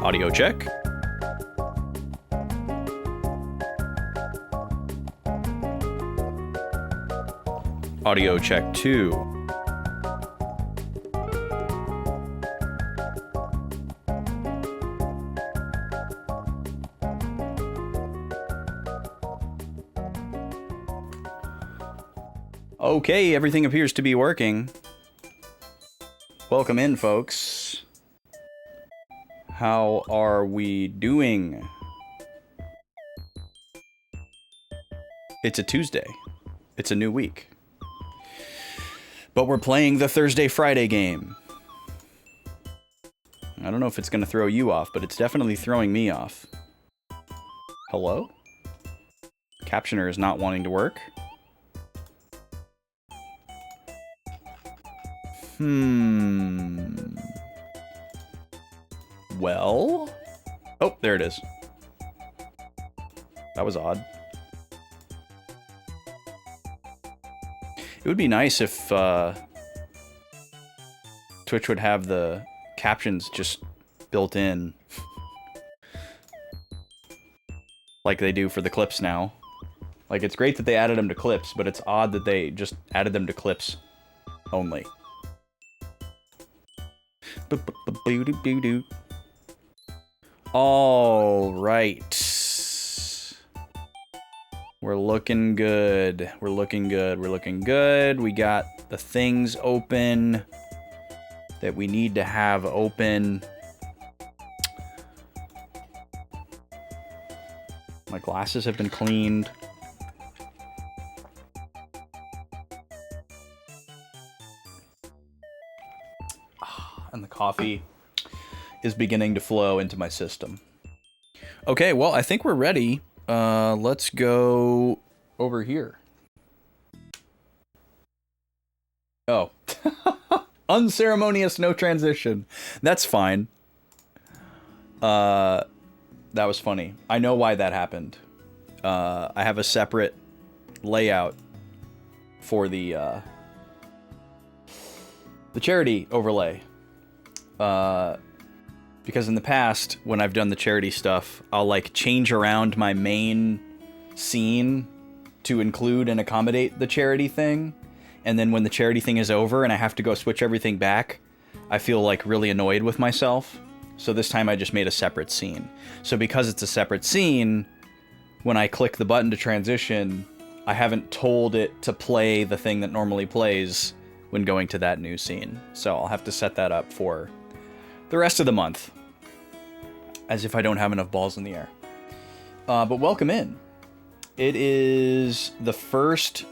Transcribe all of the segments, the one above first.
Audio check. Audio check 2. Okay, everything appears to be working. Welcome in, folks. How are we doing? It's a Tuesday. It's a new week. But we're playing the Thursday-Friday game. I don't know if it's going to throw you off, but it's definitely throwing me off. Hello? Captioner is not wanting to work. Well? Oh, there it is. That was odd. It would be nice if Twitch would have the captions just built in. Like they do for the clips now. Like, it's great that they added them to clips, but it's odd that they just added them to clips only. All right. We're looking good. We're looking good. We're looking good. We got the things open that we need to have open. My glasses have been cleaned. And the coffee is beginning to flow into my system. Okay, well, I think we're ready. Let's go over here. Oh. Unceremonious, no transition. That's fine. That was funny. I know why that happened. I have a separate layout for the charity overlay. Because in the past, when I've done the charity stuff, I'll like change around my main scene to include and accommodate the charity thing. And then when the charity thing is over and I have to go switch everything back, I feel like really annoyed with myself. So this time I just made a separate scene. So because it's a separate scene, when I click the button to transition, I haven't told it to play the thing that normally plays when going to that new scene. So I'll have to set that up for the rest of the month. As if I don't have enough balls in the air. But welcome in. It is the first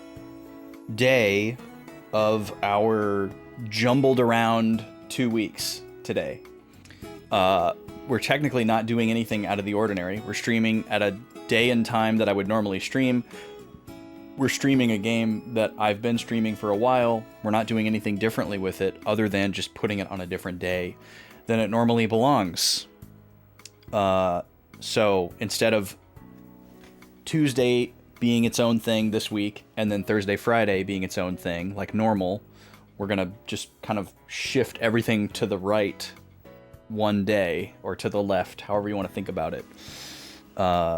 day of our jumbled around 2 weeks today. we're technically not doing anything out of the ordinary. We're streaming at a day and time that I would normally stream. We're streaming a game that I've been streaming for a while. We're not doing anything differently with it other than just putting it on a different day than it normally belongs. So instead of Tuesday being its own thing this week and then Thursday, Friday being its own thing like normal, we're going to just kind of shift everything to the right one day, or to the left, however you want to think about it.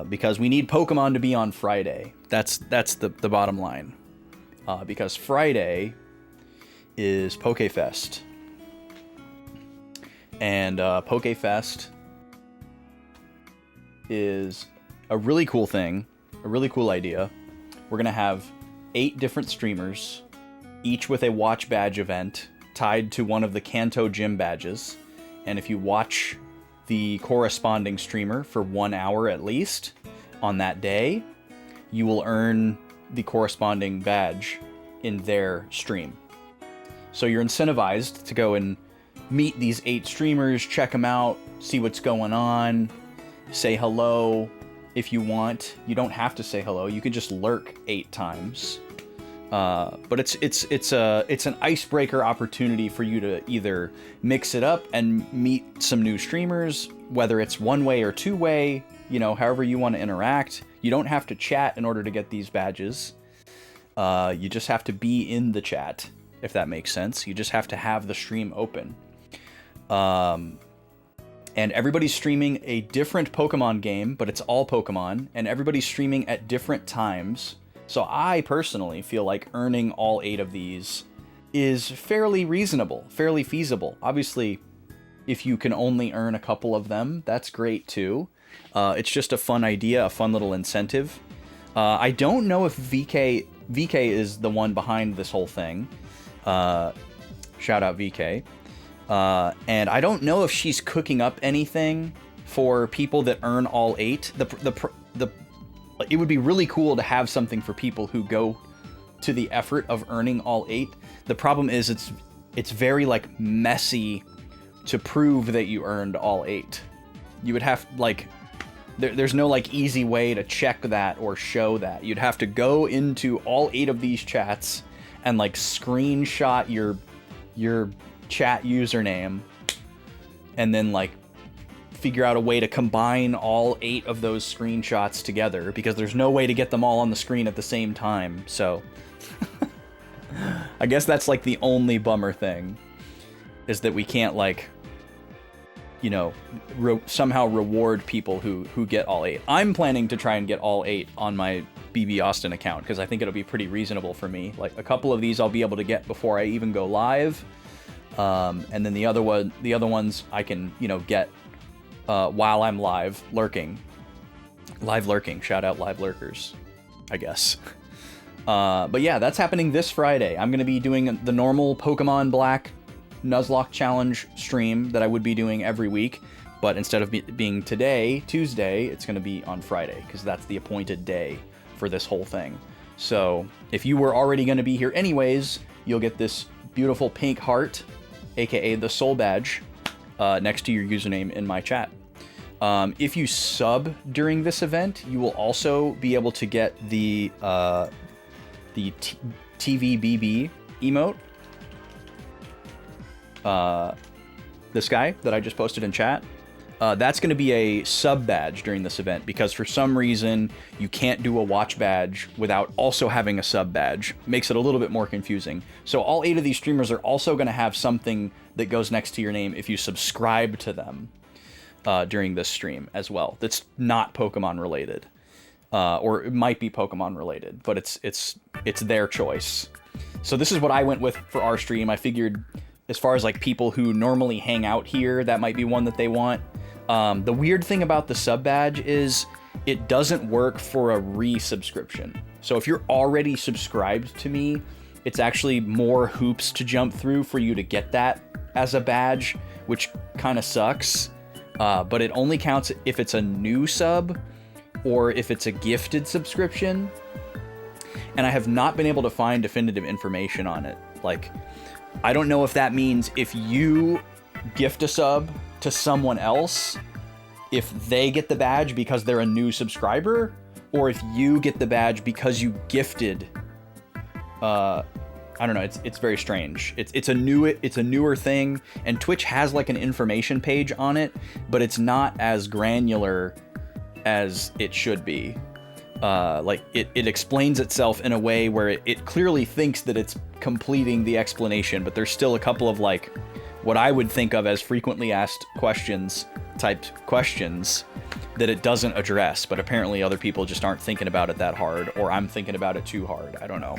Because we need Pokemon to be on Friday. That's the bottom line. Because Friday is Pokefest. And Pokefest is a really cool thing, a really cool idea. We're going to have 8 different streamers, each with a watch badge event tied to one of the Kanto gym badges. And if you watch the corresponding streamer for 1 hour at least on that day, you will earn the corresponding badge in their stream. So you're incentivized to go and meet these 8 streamers, check them out, see what's going on, say hello if you want. You don't have to say hello. You could just lurk 8 times. But it's an icebreaker opportunity for you to either mix it up and meet some new streamers, whether it's one way or two way, you know, however you want to interact. You don't have to chat in order to get these badges. You just have to be in the chat, if that makes sense. You just have to have the stream open. And everybody's streaming a different Pokemon game, but it's all Pokemon, and everybody's streaming at different times. So I personally feel like earning all 8 of these is fairly reasonable, fairly feasible. Obviously, if you can only earn a couple of them, that's great too. It's just a fun idea, a fun little incentive. I don't know if VK is the one behind this whole thing. Shout out VK. And I don't know if she's cooking up anything for people that earn all 8. It would be really cool to have something for people who go to the effort of earning all 8. The problem is it's very like messy to prove that you earned all 8. You would have like there's no like easy way to check that or show that. You'd have to go into all 8 of these chats and like screenshot your chat username and then like figure out a way to combine all 8 of those screenshots together, because there's no way to get them all on the screen at the same time. So I guess that's like the only bummer thing, is that we can't like, you know, somehow reward people who get all 8. I'm planning to try and get all 8 on my BB Austin account, because I think it'll be pretty reasonable for me. Like a couple of these I'll be able to get before I even go live. And then the other ones I can, you know, get while I'm live lurking. Shout out live lurkers, I guess. But yeah, that's happening this Friday. I'm going to be doing the normal Pokemon Black Nuzlocke Challenge stream that I would be doing every week. But instead of being today, Tuesday, it's going to be on Friday, because that's the appointed day for this whole thing. So if you were already going to be here anyways, you'll get this beautiful pink heart, aka the soul badge, next to your username in my chat. If you sub during this event, you will also be able to get the TVBB emote. This guy that I just posted in chat. That's going to be a sub badge during this event, because for some reason you can't do a watch badge without also having a sub badge. Makes it a little bit more confusing. So all 8 of these streamers are also going to have something that goes next to your name if you subscribe to them during this stream as well. That's not Pokemon related, or it might be Pokemon related, but it's their choice. So this is what I went with for our stream. I figured, as far as like people who normally hang out here, that might be one that they want. The weird thing about the sub badge is it doesn't work for a resubscription. So if you're already subscribed to me, it's actually more hoops to jump through for you to get that as a badge, which kind of sucks. But it only counts if it's a new sub or if it's a gifted subscription. And I have not been able to find definitive information on it. Like, I don't know if that means if you gift a sub to someone else if they get the badge because they're a new subscriber, or if you get the badge because you gifted. I don't know. It's very strange. It's a newer thing, and Twitch has like an information page on it, but it's not as granular as it should be. Like it explains itself in a way where it clearly thinks that it's completing the explanation, but there's still a couple of like what I would think of as frequently asked questions that it doesn't address, but apparently other people just aren't thinking about it that hard, or I'm thinking about it too hard. I don't know.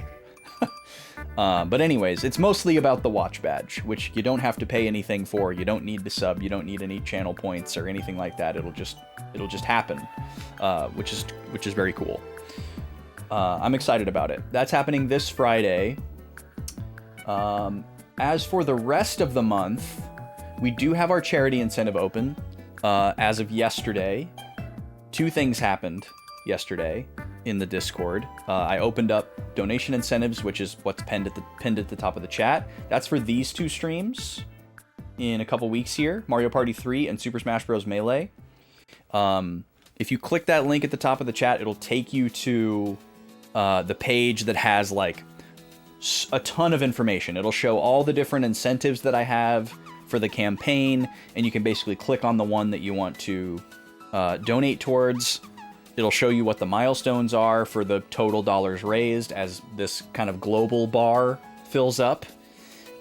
But anyways, it's mostly about the watch badge, which you don't have to pay anything for. You don't need to sub. You don't need any channel points or anything like that. It'll just happen, which is very cool. I'm excited about it. That's happening this Friday. As for the rest of the month, we do have our charity incentive open. As of yesterday, 2 things happened yesterday in the Discord. I opened up donation incentives, which is what's pinned at the top of the chat. That's for these 2 streams in a couple weeks here, Mario Party 3 and Super Smash Bros. Melee. If you click that link at the top of the chat, it'll take you to the page that has like a ton of information. It'll show all the different incentives that I have for the campaign, and you can basically click on the one that you want to donate towards. It'll show you what the milestones are for the total dollars raised as this kind of global bar fills up.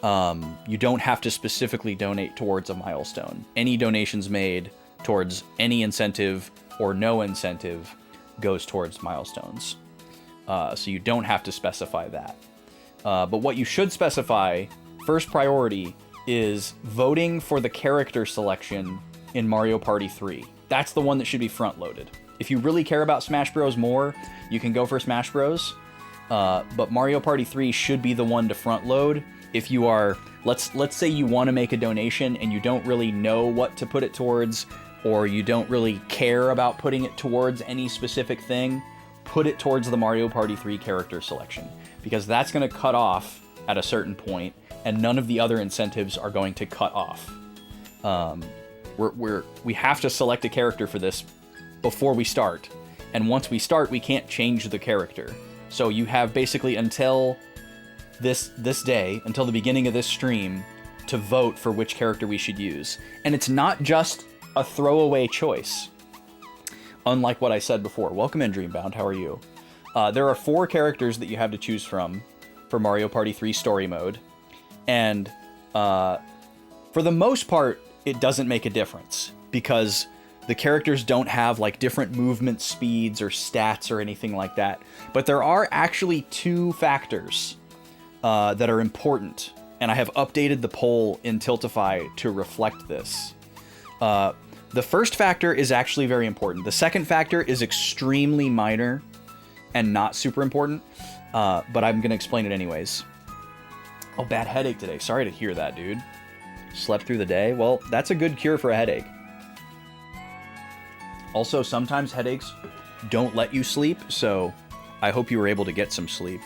You don't have to specifically donate towards a milestone. Any donations made towards any incentive or no incentive goes towards milestones. So you don't have to specify that. But what you should specify, first priority, is voting for the character selection in Mario Party 3. That's the one that should be front-loaded. If you really care about Smash Bros. More, you can go for Smash Bros. But Mario Party 3 should be the one to front-load. If you are, let's say you want to make a donation and you don't really know what to put it towards, or you don't really care about putting it towards any specific thing, put it towards the Mario Party 3 character selection, because that's going to cut off at a certain point, and none of the other incentives are going to cut off. We have to select a character for this before we start, and once we start, we can't change the character. So you have basically until this day, until the beginning of this stream, to vote for which character we should use. And it's not just a throwaway choice, unlike what I said before. Welcome in, Dreambound. How are you? There are 4 characters that you have to choose from for Mario Party 3 Story Mode, and for the most part, it doesn't make a difference, because the characters don't have like different movement speeds or stats or anything like that. But there are actually 2 factors that are important, and I have updated the poll in Tiltify to reflect this. The first factor is actually very important. The second factor is extremely minor and not super important, but I'm going to explain it anyways. Oh, bad headache today. Sorry to hear that, dude. Slept through the day? Well, that's a good cure for a headache. Also, sometimes headaches don't let you sleep, so I hope you were able to get some sleep.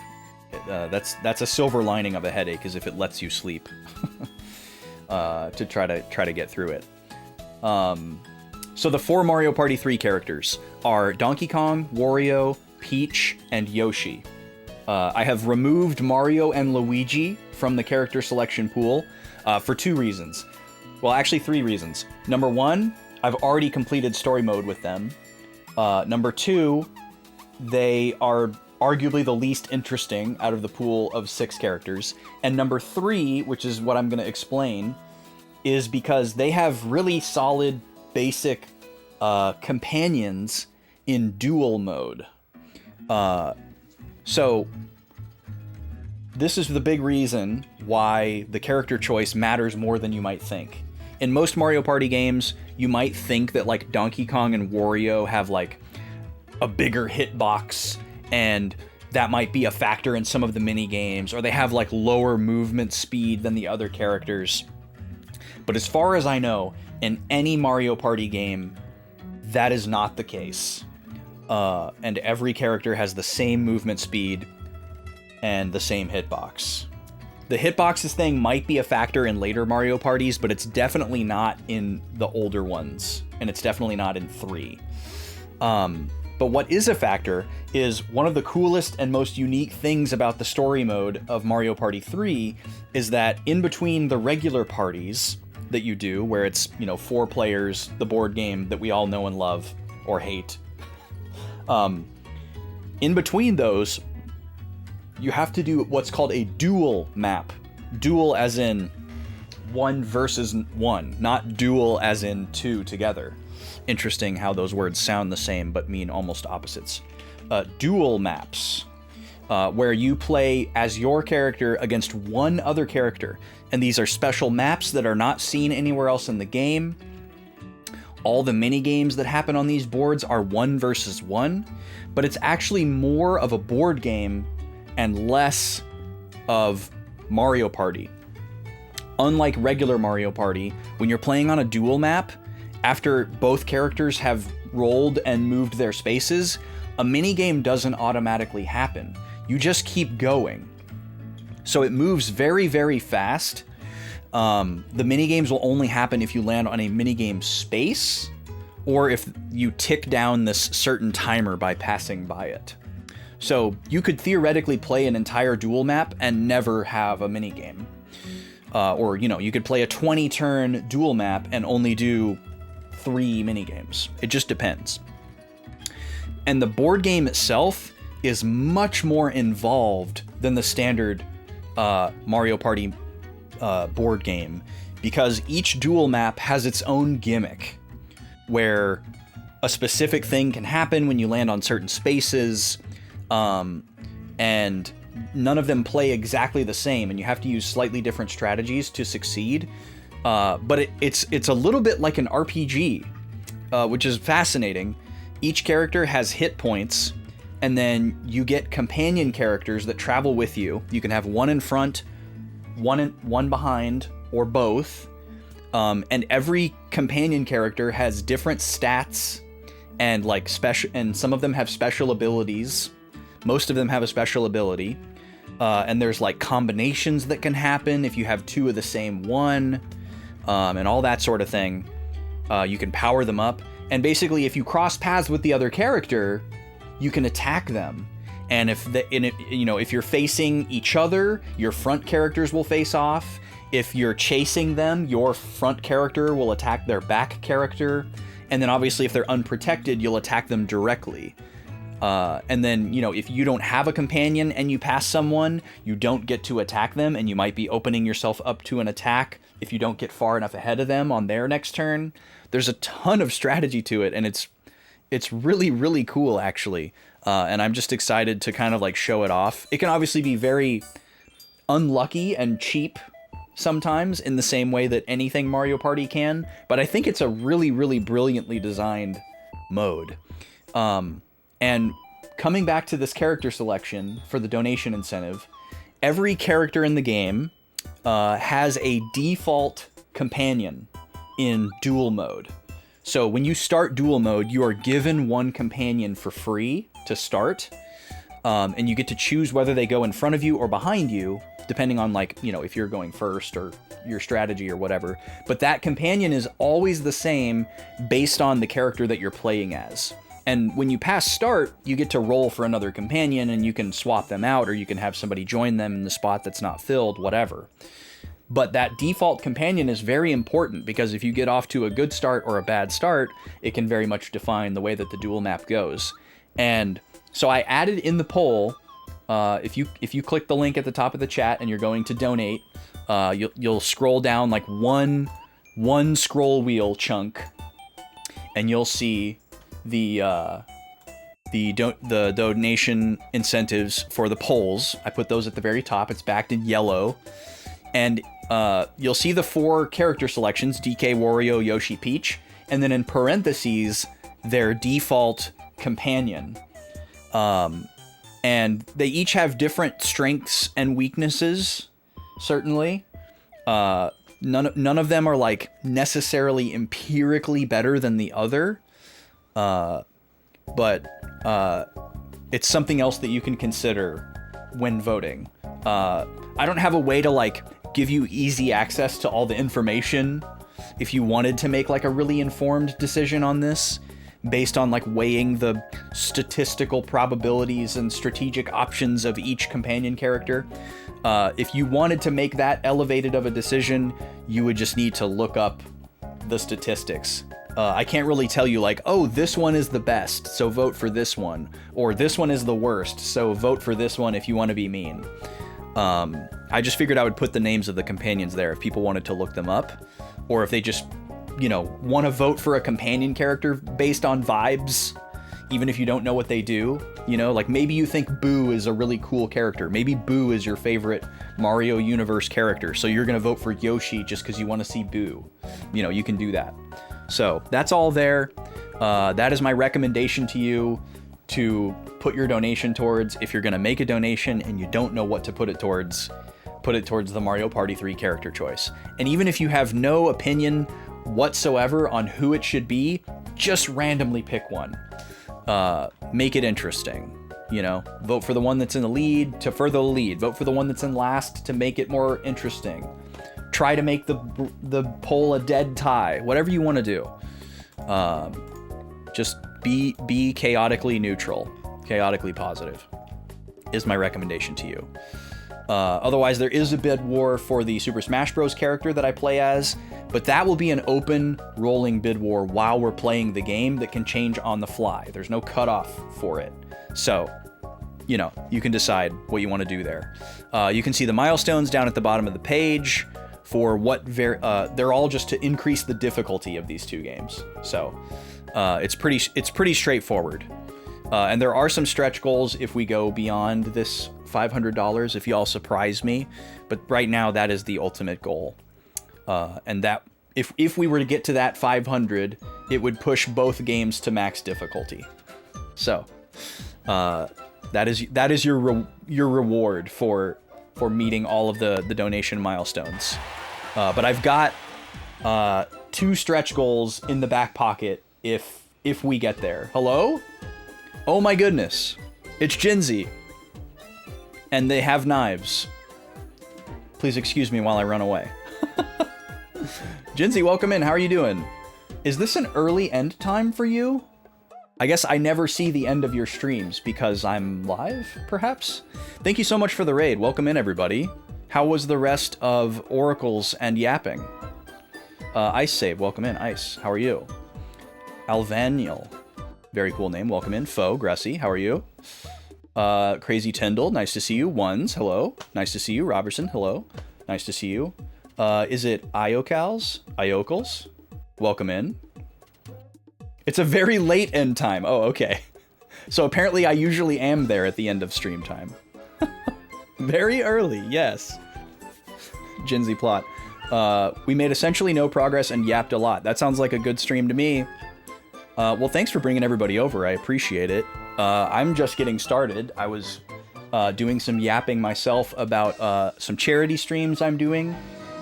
That's a silver lining of a headache, is if it lets you sleep. To try to get through it. So the 4 Mario Party 3 characters are Donkey Kong, Wario, Peach, and Yoshi. I have removed Mario and Luigi from the character selection pool for 2 reasons. Well, actually 3 reasons. Number 1, I've already completed story mode with them. Number 2, they are arguably the least interesting out of the pool of 6 characters. And number 3, which is what I'm going to explain, is because they have really solid, basic companions in duel mode. So this is the big reason why the character choice matters more than you might think. In most Mario Party games, you might think that like Donkey Kong and Wario have like a bigger hitbox, and that might be a factor in some of the mini games, or they have like lower movement speed than the other characters. But as far as I know, in any Mario Party game, that is not the case. And every character has the same movement speed and the same hitbox. The hitboxes thing might be a factor in later Mario parties, but it's definitely not in the older ones, and it's definitely not in 3. But what is a factor is one of the coolest and most unique things about the story mode of Mario Party 3 is that in between the regular parties that you do, where it's, 4 players, the board game that we all know and love, or hate, in between those, you have to do what's called a duel map. Duel as in 1 versus 1, not duel as in 2 together. Interesting how those words sound the same but mean almost opposites. Duel maps, where you play as your character against one other character. And these are special maps that are not seen anywhere else in the game. All the mini games that happen on these boards are 1 versus 1, but it's actually more of a board game and less of Mario Party. Unlike regular Mario Party, when you're playing on a duel map, after both characters have rolled and moved their spaces, a minigame doesn't automatically happen. You just keep going. So it moves very, very fast. The minigames will only happen if you land on a minigame space, or if you tick down this certain timer by passing by it. So you could theoretically play an entire duel map and never have a minigame. Or, you could play a 20-turn duel map and only do 3 minigames. It just depends. And the board game itself is much more involved than the standard Mario Party board game, because each duel map has its own gimmick, where a specific thing can happen when you land on certain spaces, and none of them play exactly the same, and you have to use slightly different strategies to succeed. But it's a little bit like an RPG, which is fascinating. Each character has hit points, and then you get companion characters that travel with you. You can have one in front, one behind, or both. And every companion character has different stats and and some of them have special abilities. Most of them have a special ability. And there's combinations that can happen if you have 2 of the same one, and all that sort of thing. You can power them up. And basically, if you cross paths with the other character, you can attack them. And if you're facing each other, your front characters will face off. If you're chasing them, your front character will attack their back character. And then obviously, if they're unprotected, you'll attack them directly. And then, if you don't have a companion and you pass someone, you don't get to attack them, and you might be opening yourself up to an attack if you don't get far enough ahead of them on their next turn. There's a ton of strategy to it, and it's really, really cool, actually. And I'm just excited to kind of show it off. It can obviously be very unlucky and cheap sometimes, in the same way that anything Mario Party can, but I think it's a really, really brilliantly designed mode. And coming back to this character selection for the donation incentive, every character in the game has a default companion in duel mode. So when you start duel mode, you are given one companion for free to start, and you get to choose whether they go in front of you or behind you, depending on if you're going first or your strategy or whatever. But that companion is always the same based on the character that you're playing as. And when you pass start, you get to roll for another companion, and you can swap them out, or you can have somebody join them in the spot that's not filled, whatever. But that default companion is very important, because if you get off to a good start or a bad start, it can very much define the way that the duel map goes. And so I added in the poll, if you click the link at the top of the chat and you're going to donate, you'll scroll down one scroll wheel chunk, and you'll see the donation incentives for the polls. I put those at the very top. It's backed in yellow. And you'll see the 4 character selections: DK, Wario, Yoshi, Peach, and then in parentheses, their default companion. And they each have different strengths and weaknesses, certainly. None of them are necessarily empirically better than the other. But it's something else that you can consider when voting. I don't have a way to like give you easy access to all the information if you wanted to make like a really informed decision on this based on like weighing the statistical probabilities and strategic options of each companion character. If you wanted to make that elevated of a decision, you would just need to look up the statistics. I can't really tell you like, oh, this one is the best, so vote for this one, or this one is the worst, so vote for this one if you want to be mean. I just figured I would put the names of the companions there if people wanted to look them up, or if they just, you know, want to vote for a companion character based on vibes, even if you don't know what they do. You know, like maybe you think Boo is a really cool character. Maybe Boo is your favorite Mario Universe character, so you're going to vote for Yoshi just because you want to see Boo. You know, you can do that. So that's all there. That is my recommendation to you to put your donation towards. If you're going to make a donation and you don't know what to put it towards the Mario Party 3 character choice. And even if you have no opinion whatsoever on who it should be, just randomly pick one. Make it interesting. You know, vote for the one that's in the lead to further the lead. Vote for the one that's in last to make it more interesting. Try to make the poll a dead tie. Whatever you want to do. Just be chaotically neutral, chaotically positive is my recommendation to you. Otherwise, there is a bid war for the Super Smash Bros. Character that I play as, but that will be an open, rolling bid war while we're playing the game that can change on the fly. There's no cutoff for it. So, you know, you can decide what you want to do there. You can see the milestones down at the bottom of the page for what they're all just to increase the difficulty of these two games. So, it's pretty straightforward. And there are some stretch goals if we go beyond this $500, if y'all surprise me. But right now, that is the ultimate goal. And that if we were to get to that 500, it would push both games to max difficulty. So, that is your reward for meeting all of the donation milestones. But I've got 2 stretch goals in the back pocket if we get there. Hello? Oh my goodness. It's Jinzy. And they have knives. Please excuse me while I run away. Jinzy, welcome in. How are you doing? Is this an early end time for you? I guess I never see the end of your streams because I'm live, perhaps? Thank you so much for the raid. Welcome in, everybody. How was the rest of Oracles and Yapping? Ice Save, welcome in. Ice, how are you? Alvaniel, very cool name. Welcome in. Foe, Gressy, how are you? Crazy Tyndall, nice to see you. Ones, hello. Nice to see you. Robertson, hello. Nice to see you. Is it Iocals? Welcome in. It's a very late end time. Oh, okay. So apparently I usually am there at the end of stream time. Very early, yes. Jinzy plot. We made essentially no progress and yapped a lot. That sounds like a good stream to me. Well, thanks for bringing everybody over. I appreciate it. I'm just getting started. I was doing some yapping myself about some charity streams I'm doing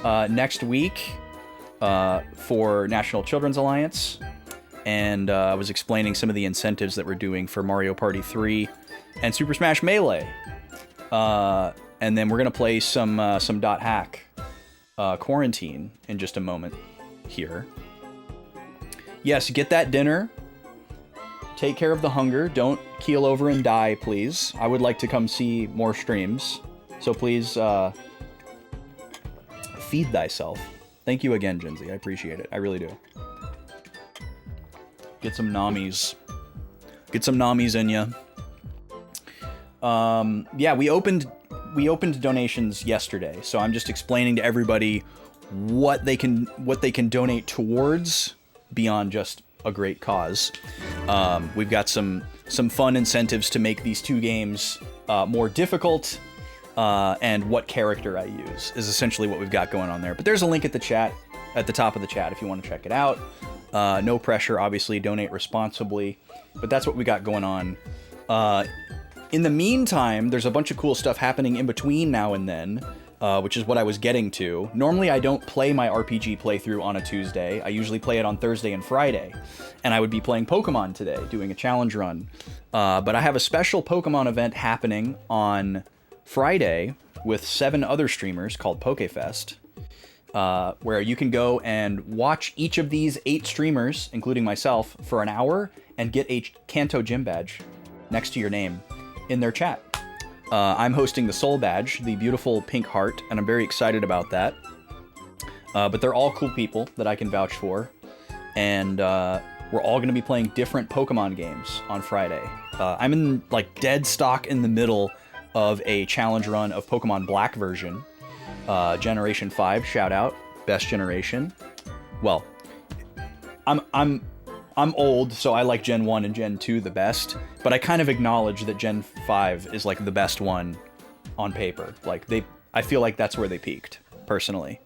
next week for National Children's Alliance. And I was explaining some of the incentives that we're doing for Mario Party 3 and Super Smash Melee. And then we're going to play some .hack Quarantine in just a moment here. Yes, get that dinner. Take care of the hunger. Don't keel over and die, please. I would like to come see more streams. So please feed thyself. Thank you again, Jinzy. I appreciate it. I really do. Get some Namis. Get some Namis in ya. Yeah, we opened donations yesterday, so I'm just explaining to everybody what they can donate towards beyond just a great cause. We've got some fun incentives to make these two games more difficult, and what character I use is essentially what we've got going on there. But there's a link at the top of the chat if you want to check it out. No pressure, obviously. Donate responsibly, but that's what we got going on. In the meantime, there's a bunch of cool stuff happening in between now and then, which is what I was getting to. Normally, I don't play my RPG playthrough on a Tuesday. I usually play it on Thursday and Friday. And I would be playing Pokemon today, doing a challenge run. But I have a special Pokemon event happening on Friday with 7 other streamers called PokeFest, where you can go and watch each of these 8 streamers, including myself, for an hour and get a Kanto gym badge next to your name in their chat. I'm hosting the Soul badge, the beautiful pink heart, and I'm very excited about that. But they're all cool people that I can vouch for, and we're all going to be playing different Pokemon games on Friday. I'm in like dead stock in the middle of a challenge run of Pokemon Black version, Generation 5. Shout out, best generation. Well, I'm old, so I like Gen 1 and Gen 2 the best, but I kind of acknowledge that Gen 5 is like the best one on paper. Like I feel like that's where they peaked, personally.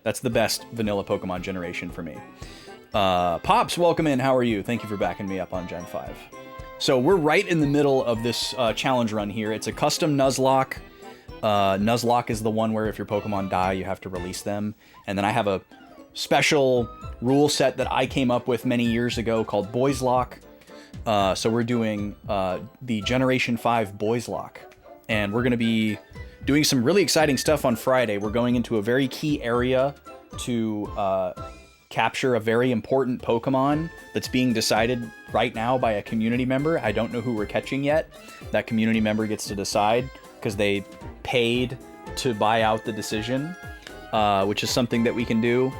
That's the best vanilla Pokemon generation for me. Pops, welcome in. How are you? Thank you for backing me up on Gen 5. So we're right in the middle of this challenge run here. It's a custom Nuzlocke. Nuzlocke is the one where if your Pokemon die, you have to release them. And then I have a special rule set that I came up with many years ago called Boys Lock. So we're doing the Generation 5 Boys Lock. And we're going to be doing some really exciting stuff on Friday. We're going into a very key area to capture a very important Pokemon that's being decided right now by a community member. I don't know who we're catching yet. That community member gets to decide because they paid to buy out the decision, which is something that we can do.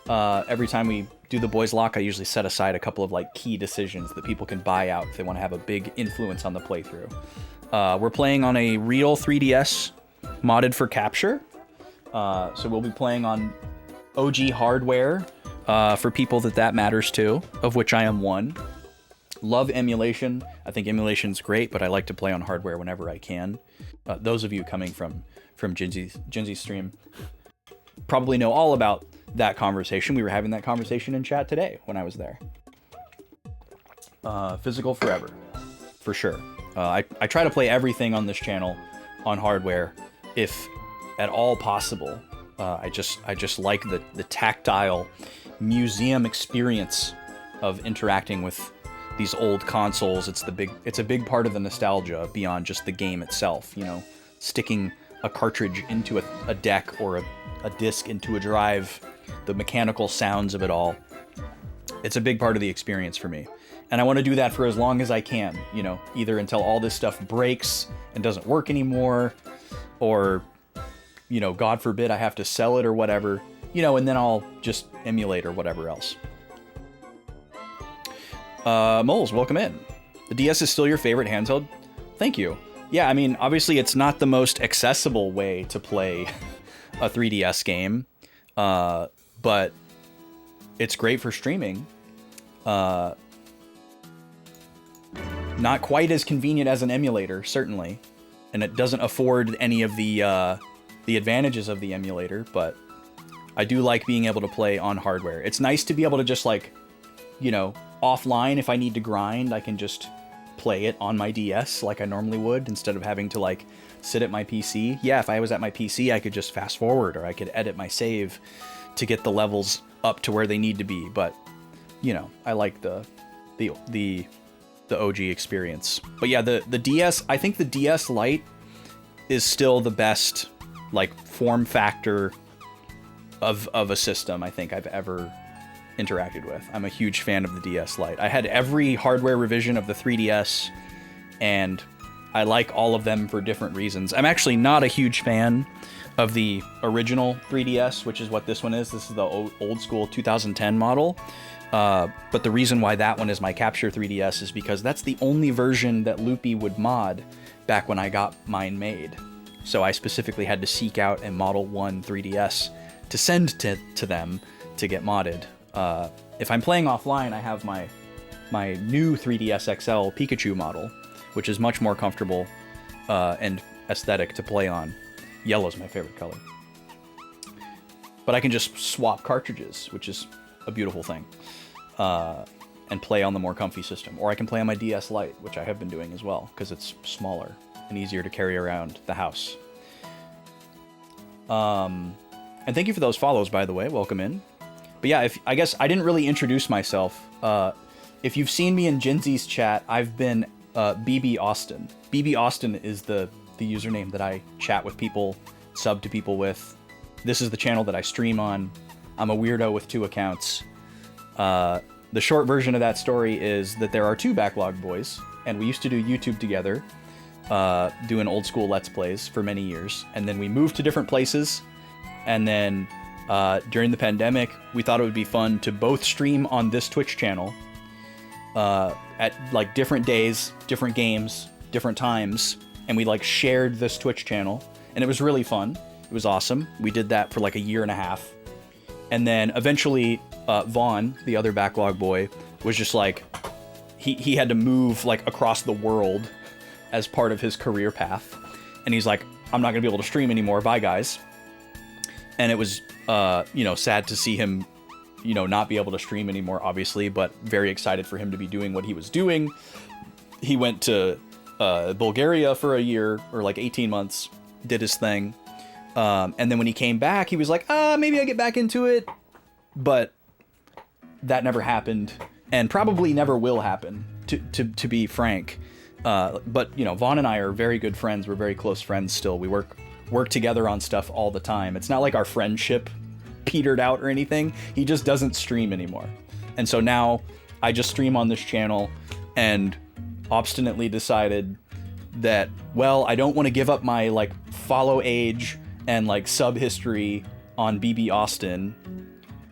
Every time we do the Boys Lock, I usually set aside a couple of like key decisions that people can buy out if they want to have a big influence on the playthrough. We're playing on a real 3DS modded for capture. So we'll be playing on OG hardware for people that matters to, of which I am one. Love emulation. I think emulation's great, but I like to play on hardware whenever I can. Those of you coming from Jinzy's stream probably know all about that conversation. We were having that conversation in chat today when I was there. Physical forever, for sure. I try to play everything on this channel on hardware, if at all possible. I just like the tactile museum experience of interacting with these old consoles. It's a big part of the nostalgia beyond just the game itself. You know, sticking a cartridge into a deck or a disc into a drive, the mechanical sounds of it all. It's a big part of the experience for me. And I want to do that for as long as I can, you know, either until all this stuff breaks and doesn't work anymore, or, you know, God forbid I have to sell it or whatever, you know, and then I'll just emulate or whatever else. Moles, welcome in. The DS is still your favorite handheld? Thank you. Yeah, I mean, obviously it's not the most accessible way to play a 3DS game, but it's great for streaming. Not quite as convenient as an emulator, certainly, and it doesn't afford any of the advantages of the emulator, but I do like being able to play on hardware. It's nice to be able to just, like, you know, offline, if I need to grind, I can just play it on my DS like I normally would, instead of having to, like, sit at my PC. Yeah, if I was at my PC, I could just fast forward, or I could edit my save to get the levels up to where they need to be, but, you know, I like the OG experience. But yeah, the DS, I think the DS Lite is still the best, like, form factor of a system I think I've ever interacted with. I'm a huge fan of the DS Lite. I had every hardware revision of the 3DS, and I like all of them for different reasons. I'm actually not a huge fan of the original 3DS, which is what this one is. This is the old school 2010 model. But the reason why that one is my Capture 3DS is because that's the only version that Loopy would mod back when I got mine made. So I specifically had to seek out a Model 1 3DS to send to them to get modded. If I'm playing offline, I have my new 3DS XL Pikachu model, which is much more comfortable and aesthetic to play on. Yellow's my favorite color. But I can just swap cartridges, which is a beautiful thing, and play on the more comfy system. Or I can play on my DS Lite, which I have been doing as well, because it's smaller and easier to carry around the house. And thank you for those follows, by the way. Welcome in. But yeah, I guess I didn't really introduce myself. If you've seen me in Jinzy's chat, I've been BB Austin. BB Austin is the username that I chat with people sub to people with. This is the channel that I stream on. I'm a weirdo with 2 accounts. The short version of that story is that there are 2 Backlog boys, and we used to do YouTube together, doing old school Let's Plays for many years. And then we moved to different places, and then during the pandemic, we thought it would be fun to both stream on this Twitch channel at like different days, different games, different times, and we like shared this Twitch channel, and it was really fun. It was awesome. We did that for like a year and a half. And then eventually Vaughn, the other Backlog boy, was just like, he had to move like across the world as part of his career path. And he's like, I'm not gonna be able to stream anymore. Bye, guys. And it was, sad to see him, not be able to stream anymore, obviously, but very excited for him to be doing what he was doing. He went to Bulgaria for a year, or like 18 months, did his thing. And then when he came back, he was like, maybe I get back into it. But that never happened, and probably never will happen, to be frank. But, Vaughn and I are very good friends. We're very close friends still. We work together on stuff all the time. It's not like our friendship petered out or anything. He just doesn't stream anymore. And so now I just stream on this channel, and obstinately decided that, well, I don't want to give up my like follow age and like sub history on BB Austin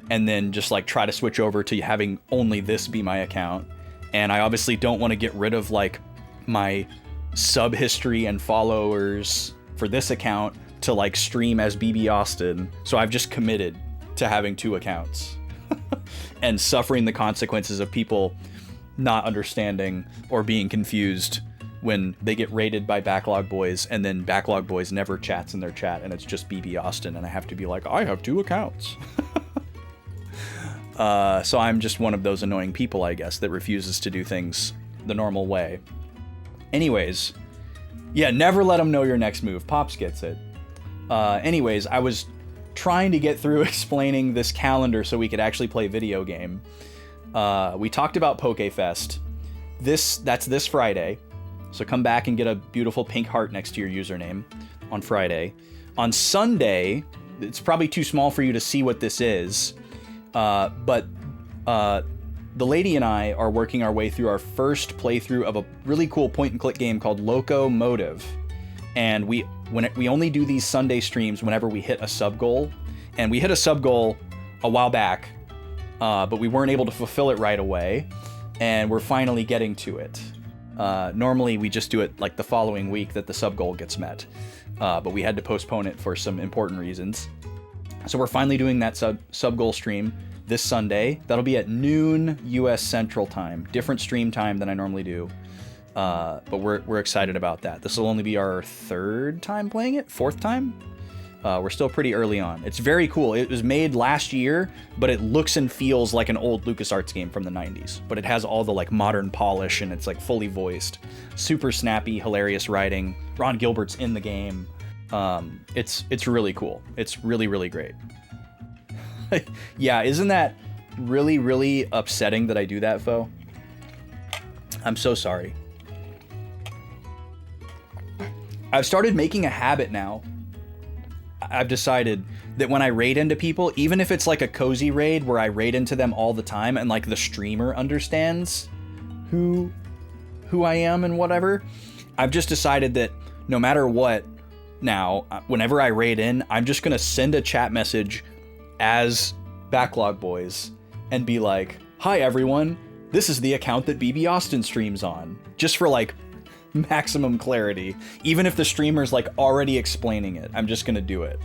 and then just like try to switch over to having only this be my account. And I obviously don't want to get rid of like my sub history and followers for this account to like stream as BB Austin. So I've just committed to having 2 accounts and suffering the consequences of people not understanding or being confused when they get raided by Backlog boys, and then Backlog boys never chats in their chat, and it's just BB Austin, and I have to be like, I have 2 accounts. So I'm just one of those annoying people, I guess, that refuses to do things the normal way. Anyways, yeah, never let them know your next move. Pops gets it. Anyways, I was trying to get through explaining this calendar so we could actually play video game. We talked about PokeFest. That's this Friday. So come back and get a beautiful pink heart next to your username on Friday. On Sunday, it's probably too small for you to see what this is. But the lady and I are working our way through our first playthrough of a really cool point-and-click game called Locomotive. And we only do these Sunday streams whenever we hit a sub goal. And we hit a sub goal a while back, but we weren't able to fulfill it right away. And we're finally getting to it. Normally we just do it like the following week that the sub goal gets met. But we had to postpone it for some important reasons. So we're finally doing that sub goal stream this Sunday. That'll be at noon US Central Time. Different stream time than I normally do. But we're excited about that. This will only be our 3rd time playing it? 4th time? We're still pretty early on. It's very cool. It was made last year, but it looks and feels like an old LucasArts game from the 90s. But it has all the like modern polish, and it's like fully voiced. Super snappy, hilarious writing. Ron Gilbert's in the game. It's really cool. It's really, really great. Yeah, isn't that really, really upsetting that I do that, Fo? I'm so sorry. I've started making a habit now. I've decided that when I raid into people, even if it's like a cozy raid where I raid into them all the time and like the streamer understands who I am and whatever, I've just decided that no matter what, now, whenever I raid in, I'm just gonna send a chat message as Backlog Boys and be like, hi everyone, this is the account that BB Austin streams on. Just for like maximum clarity. Even if the streamer's like already explaining it, I'm just gonna do it.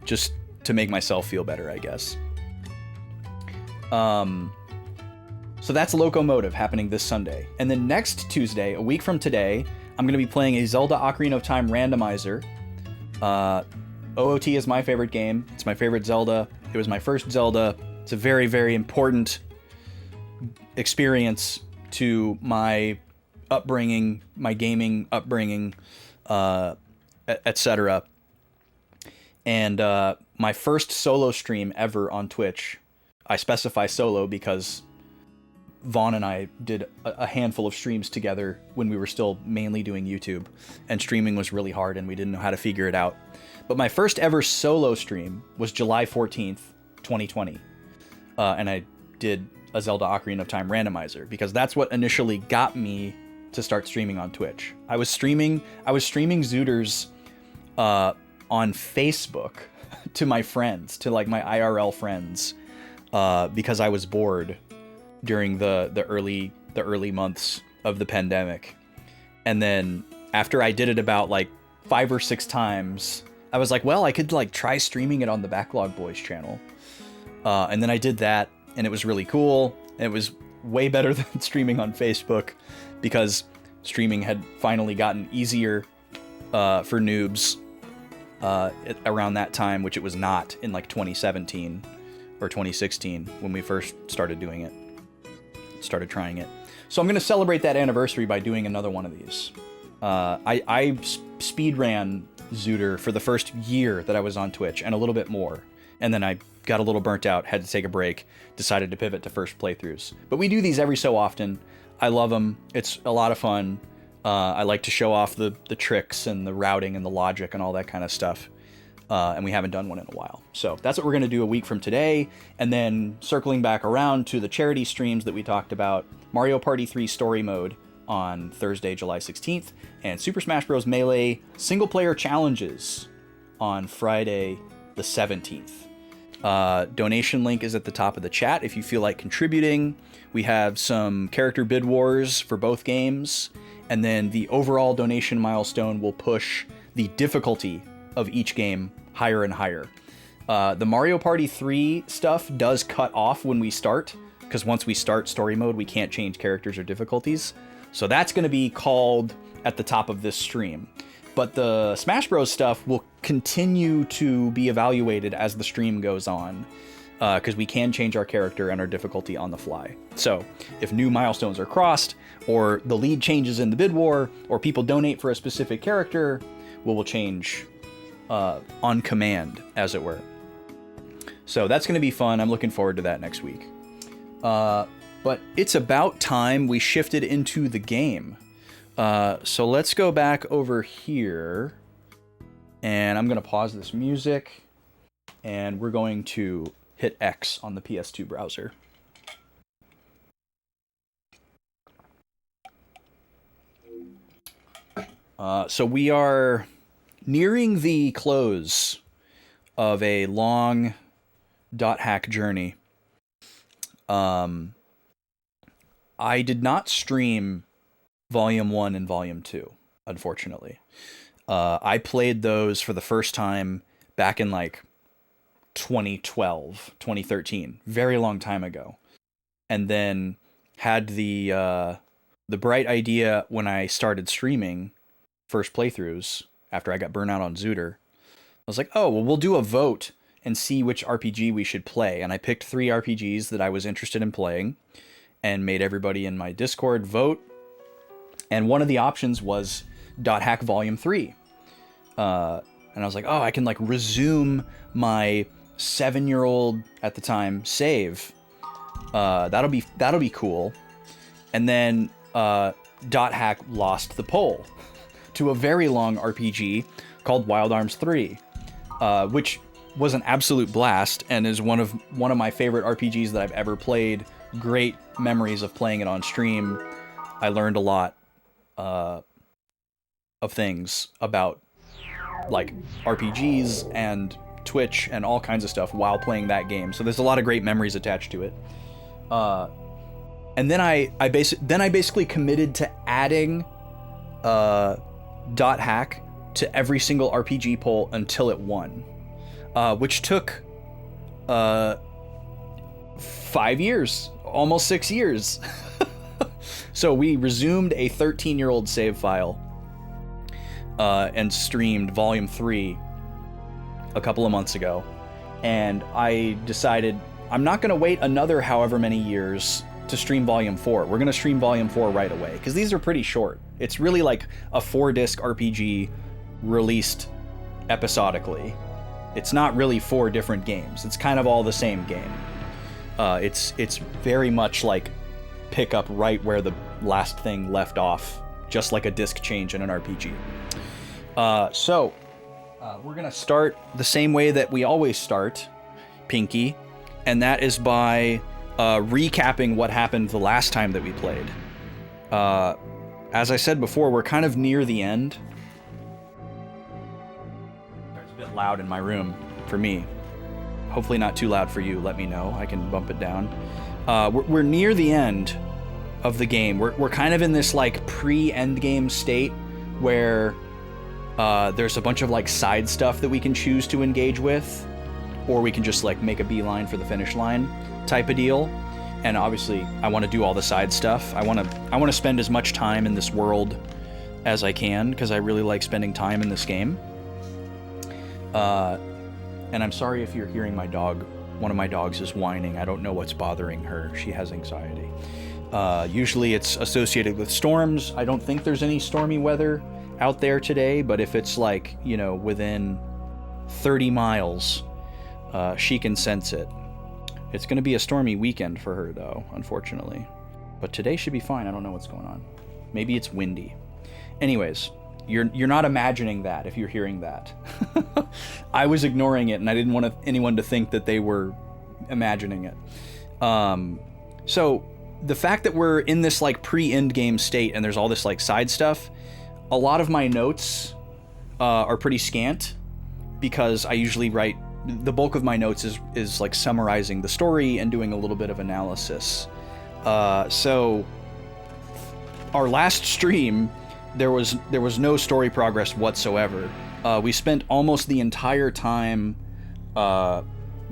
Just to make myself feel better, I guess. So that's Locomotive happening this Sunday. And then next Tuesday, a week from today, I'm gonna be playing a Zelda Ocarina of Time randomizer. OOT is my favorite game. It's my favorite Zelda. It was my first Zelda. It's a very, very important experience to my upbringing, my gaming upbringing, etc. And my first solo stream ever on Twitch. I specify solo because Vaughn and I did a handful of streams together when we were still mainly doing YouTube, and streaming was really hard and we didn't know how to figure it out. But my first ever solo stream was July 14th, 2020. And I did a Zelda Ocarina of Time randomizer because that's what initially got me to start streaming on Twitch. I was streaming Zooters on Facebook to my friends, to like my IRL friends, because I was bored during the early months of the pandemic. And then after I did it about like 5 or 6 times, I was like, well, I could like try streaming it on the Backlog Boys channel. And then I did that, and it was really cool. It was way better than streaming on Facebook because streaming had finally gotten easier for noobs around that time, which it was not in like 2017 or 2016 when we first started doing it. Started trying it. So I'm going to celebrate that anniversary by doing another one of these. I speed ran Zooter for the first year that I was on Twitch and a little bit more. And then I got a little burnt out, had to take a break, decided to pivot to first playthroughs. But we do these every so often. I love them. It's a lot of fun. I like to show off the tricks and the routing and the logic and all that kind of stuff. And we haven't done one in a while. So that's what we're going to do a week from today. And then circling back around to the charity streams that we talked about, Mario Party 3 Story Mode on Thursday, July 16th, and Super Smash Bros. Melee single player challenges on Friday, the 17th. Donation link is at the top of the chat if you feel like contributing. We have some character bid wars for both games, and then the overall donation milestone will push the difficulty of each game higher and higher. The Mario Party 3 stuff does cut off when we start, because once we start story mode, we can't change characters or difficulties. So that's going to be called at the top of this stream. But the Smash Bros stuff will continue to be evaluated as the stream goes on, because we can change our character and our difficulty on the fly. So if new milestones are crossed, or the lead changes in the bid war, or people donate for a specific character, we will change on command, as it were. So that's going to be fun. I'm looking forward to that next week. But it's about time we shifted into the game. So let's go back over here, and I'm going to pause this music, and we're going to hit X on the PS2 browser. So we are nearing the close of a long .hack journey. I did not stream Volume 1 and Volume 2, unfortunately. I played those for the first time back in like 2012, 2013, very long time ago. And then had the bright idea when I started streaming first playthroughs after I got burnt out on Zooter. I was like, oh, well, we'll do a vote and see which RPG we should play. And I picked 3 RPGs that I was interested in playing and made everybody in my Discord vote. And one of the options was .hack Volume 3. And I was like, oh, I can like resume my 7-year-old at the time save. That'll be cool. And then .hack lost the poll to a very long RPG called Wild Arms 3, which was an absolute blast and is one of my favorite RPGs that I've ever played. Great memories of playing it on stream. I learned a lot of things about like RPGs and Twitch and all kinds of stuff while playing that game. So there's a lot of great memories attached to it. And then I basically committed to adding .hack to every single RPG poll until it won, which took 5 years, almost 6 years. So we resumed a 13-year-old save file and streamed Volume 3 a couple of months ago. And I decided I'm not going to wait another however many years to stream Volume 4. We're going to stream Volume 4 right away, because these are pretty short. It's really like a 4-disc RPG released episodically. It's not really 4 different games. It's kind of all the same game. It's very much like pick up right where the last thing left off, just like a disc change in an RPG. We're gonna start the same way that we always start, Pinky, and that is by recapping what happened the last time that we played. As I said before, we're kind of near the end. It's a bit loud in my room for me. Hopefully not too loud for you. Let me know. I can bump it down. We're near the end of the game. We're kind of in this like pre-end game state where there's a bunch of like side stuff that we can choose to engage with, or we can just like make a beeline for the finish line type of deal. And obviously I want to do all the side stuff. I want to spend as much time in this world as I can, because I really like spending time in this game. And I'm sorry if you're hearing my dog. One of my dogs is whining. I don't know what's bothering her. She has anxiety. Usually it's associated with storms. I don't think there's any stormy weather out there today, but if it's like, you know, within 30 miles, she can sense it. It's going to be a stormy weekend for her, though, unfortunately. But today should be fine. I don't know what's going on. Maybe it's windy. Anyways, you're not imagining that if you're hearing that. I was ignoring it, and I didn't want anyone to think that they were imagining it. So the fact that we're in this like pre-end game state and there's all this like side stuff, a lot of my notes are pretty scant, because I usually write, the bulk of my notes is like summarizing the story and doing a little bit of analysis. So our last stream, there was no story progress whatsoever. We spent almost the entire time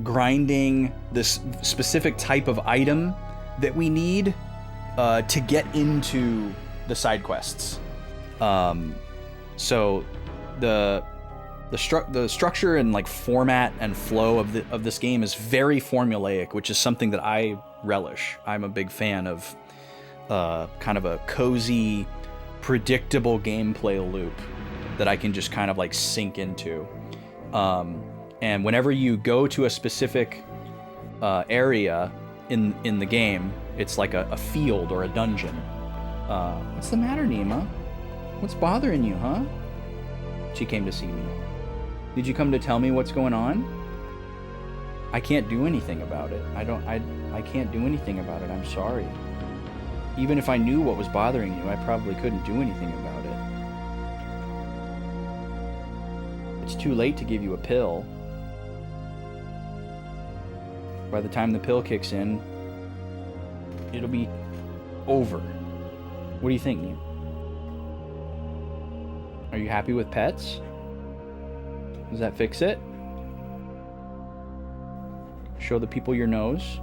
grinding this specific type of item that we need to get into the side quests. So the structure and like format and flow of this game is very formulaic, which is something that I relish. I'm a big fan of kind of a cozy, predictable gameplay loop that I can just kind of like sink into. And whenever you go to a specific area in the game, it's like a field or a dungeon. What's the matter, Nima? What's bothering you, huh? She came to see me. Did you come to tell me what's going on? I can't do anything about it. I can't do anything about it. I'm sorry. Even if I knew what was bothering you, I probably couldn't do anything about it. It's too late to give you a pill. By the time the pill kicks in, it'll be over. What do you think, Neil? Are you happy with pets? Does that fix it? Show the people your nose.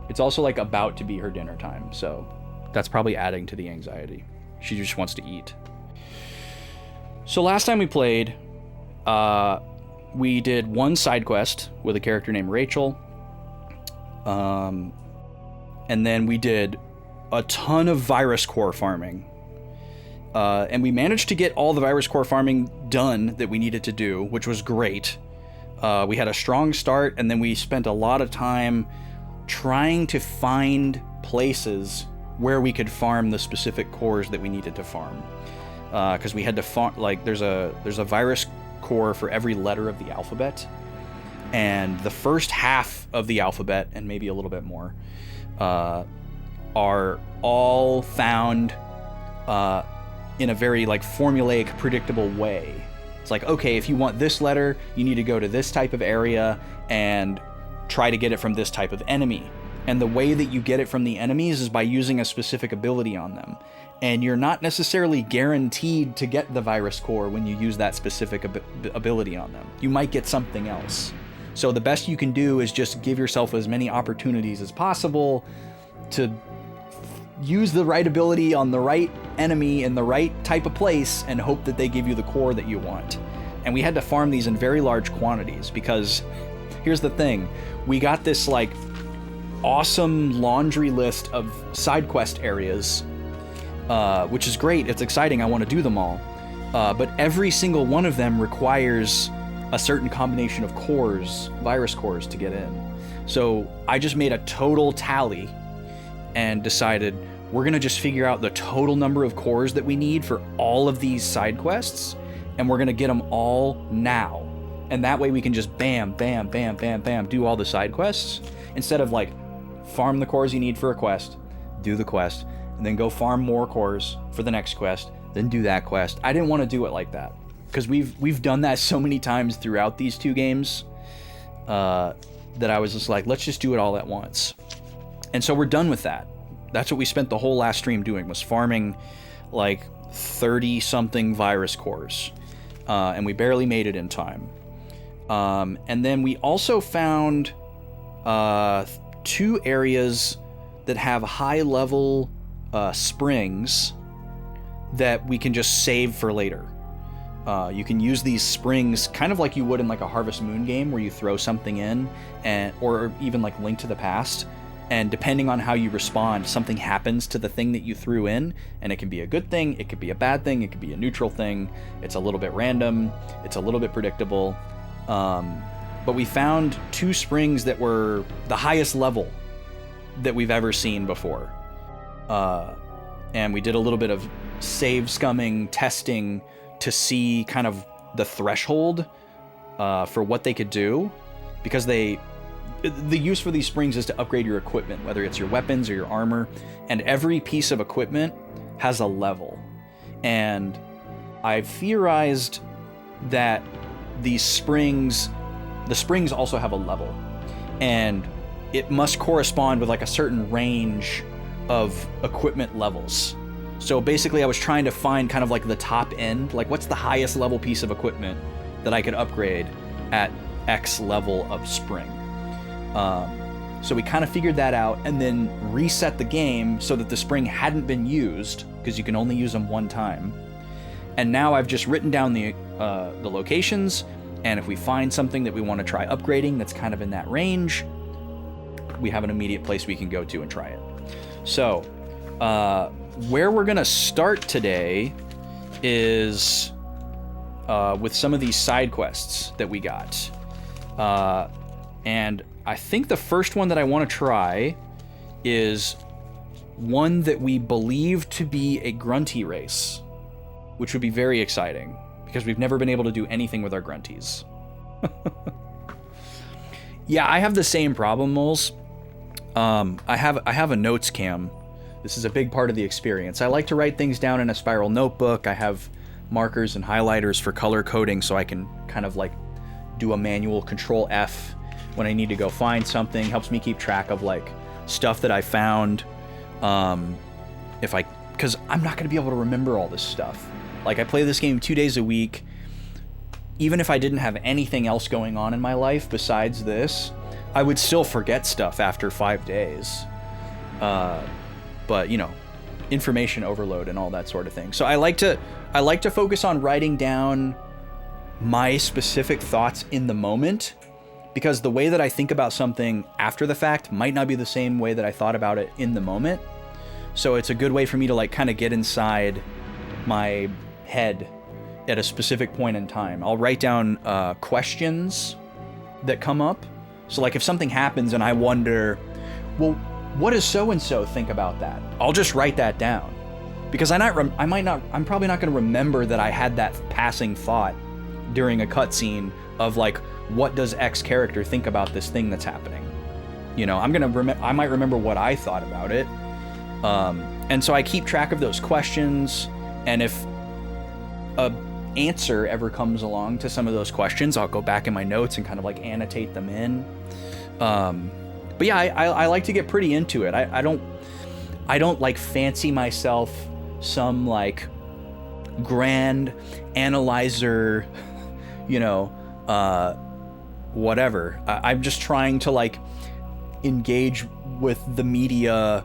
It's also like about to be her dinner time, so that's probably adding to the anxiety. She just wants to eat. So last time we played, we did one side quest with a character named Rachel. And then we did a ton of virus core farming. And we managed to get all the virus core farming done that we needed to do, which was great. We had a strong start, and then we spent a lot of time trying to find places where we could farm the specific cores that we needed to farm. Because we had to farm, like, there's a virus core for every letter of the alphabet. And the first half of the alphabet, and maybe a little bit more, are all found in a very like formulaic, predictable way. It's like, okay, if you want this letter, you need to go to this type of area and try to get it from this type of enemy. And the way that you get it from the enemies is by using a specific ability on them. And you're not necessarily guaranteed to get the virus core when you use that specific ability on them. You might get something else. So the best you can do is just give yourself as many opportunities as possible to use the right ability on the right enemy in the right type of place and hope that they give you the core that you want. And we had to farm these in very large quantities because here's the thing. We got this like awesome laundry list of side quest areas, which is great. It's exciting. I want to do them all. But every single one of them requires a certain combination of cores, virus cores, to get in. So I just made a total tally and decided we're going to just figure out the total number of cores that we need for all of these side quests, and we're going to get them all now. And that way we can just bam, bam, bam, bam, bam, do all the side quests, instead of like farm the cores you need for a quest, do the quest, and then go farm more cores for the next quest, then do that quest. I didn't want to do it like that, because we've done that so many times throughout these two games that I was just like, let's just do it all at once. And so we're done with that. That's what we spent the whole last stream doing, was farming like 30-something virus cores. And we barely made it in time. And then we also found 2 areas that have high-level springs that we can just save for later. You can use these springs kind of like you would in like a Harvest Moon game, where you throw something in, or even like Link to the Past. And depending on how you respond, something happens to the thing that you threw in, and it can be a good thing, it could be a bad thing, it could be a neutral thing. It's a little bit random, it's a little bit predictable. But we found 2 springs that were the highest level that we've ever seen before. And we did a little bit of save scumming, testing to see kind of the threshold for what they could do, because the use for these springs is to upgrade your equipment, whether it's your weapons or your armor, and every piece of equipment has a level. And I've theorized that the springs also have a level, and it must correspond with like a certain range of equipment levels. So basically I was trying to find kind of like the top end, like what's the highest level piece of equipment that I could upgrade at X level of spring. So we kind of figured that out, and then reset the game so that the spring hadn't been used, because you can only use them one time. And now I've just written down the locations, and if we find something that we want to try upgrading that's kind of in that range, we have an immediate place we can go to and try it. So where we're gonna start today is with some of these side quests that we got. And I think the first one that I want to try is one that we believe to be a grunty race, which would be very exciting, because we've never been able to do anything with our grunties. Yeah, I have the same problem, Moles. I have a notes cam. This is a big part of the experience. I like to write things down in a spiral notebook. I have markers and highlighters for color coding, so I can kind of like do a manual Control F when I need to go find something. Helps me keep track of like stuff that I found. Because I'm not going to be able to remember all this stuff. Like, I play this game 2 days a week. Even if I didn't have anything else going on in my life besides this, I would still forget stuff after 5 days. But you know, information overload and all that sort of thing. So I like to focus on writing down my specific thoughts in the moment, because the way that I think about something after the fact might not be the same way that I thought about it in the moment. So it's a good way for me to like kind of get inside my head at a specific point in time. I'll write down questions that come up. So like if something happens and I wonder, well, what does so-and-so think about that? I'll just write that down, because I'm probably not going to remember that I had that passing thought during a cutscene of like, what does X character think about this thing that's happening? You know, I might remember what I thought about it. And so I keep track of those questions, and if a answer ever comes along to some of those questions, I'll go back in my notes and kind of like annotate them in. But yeah, I like to get pretty into it. I don't like fancy myself some like grand analyzer, you know, whatever. I'm just trying to like engage with the media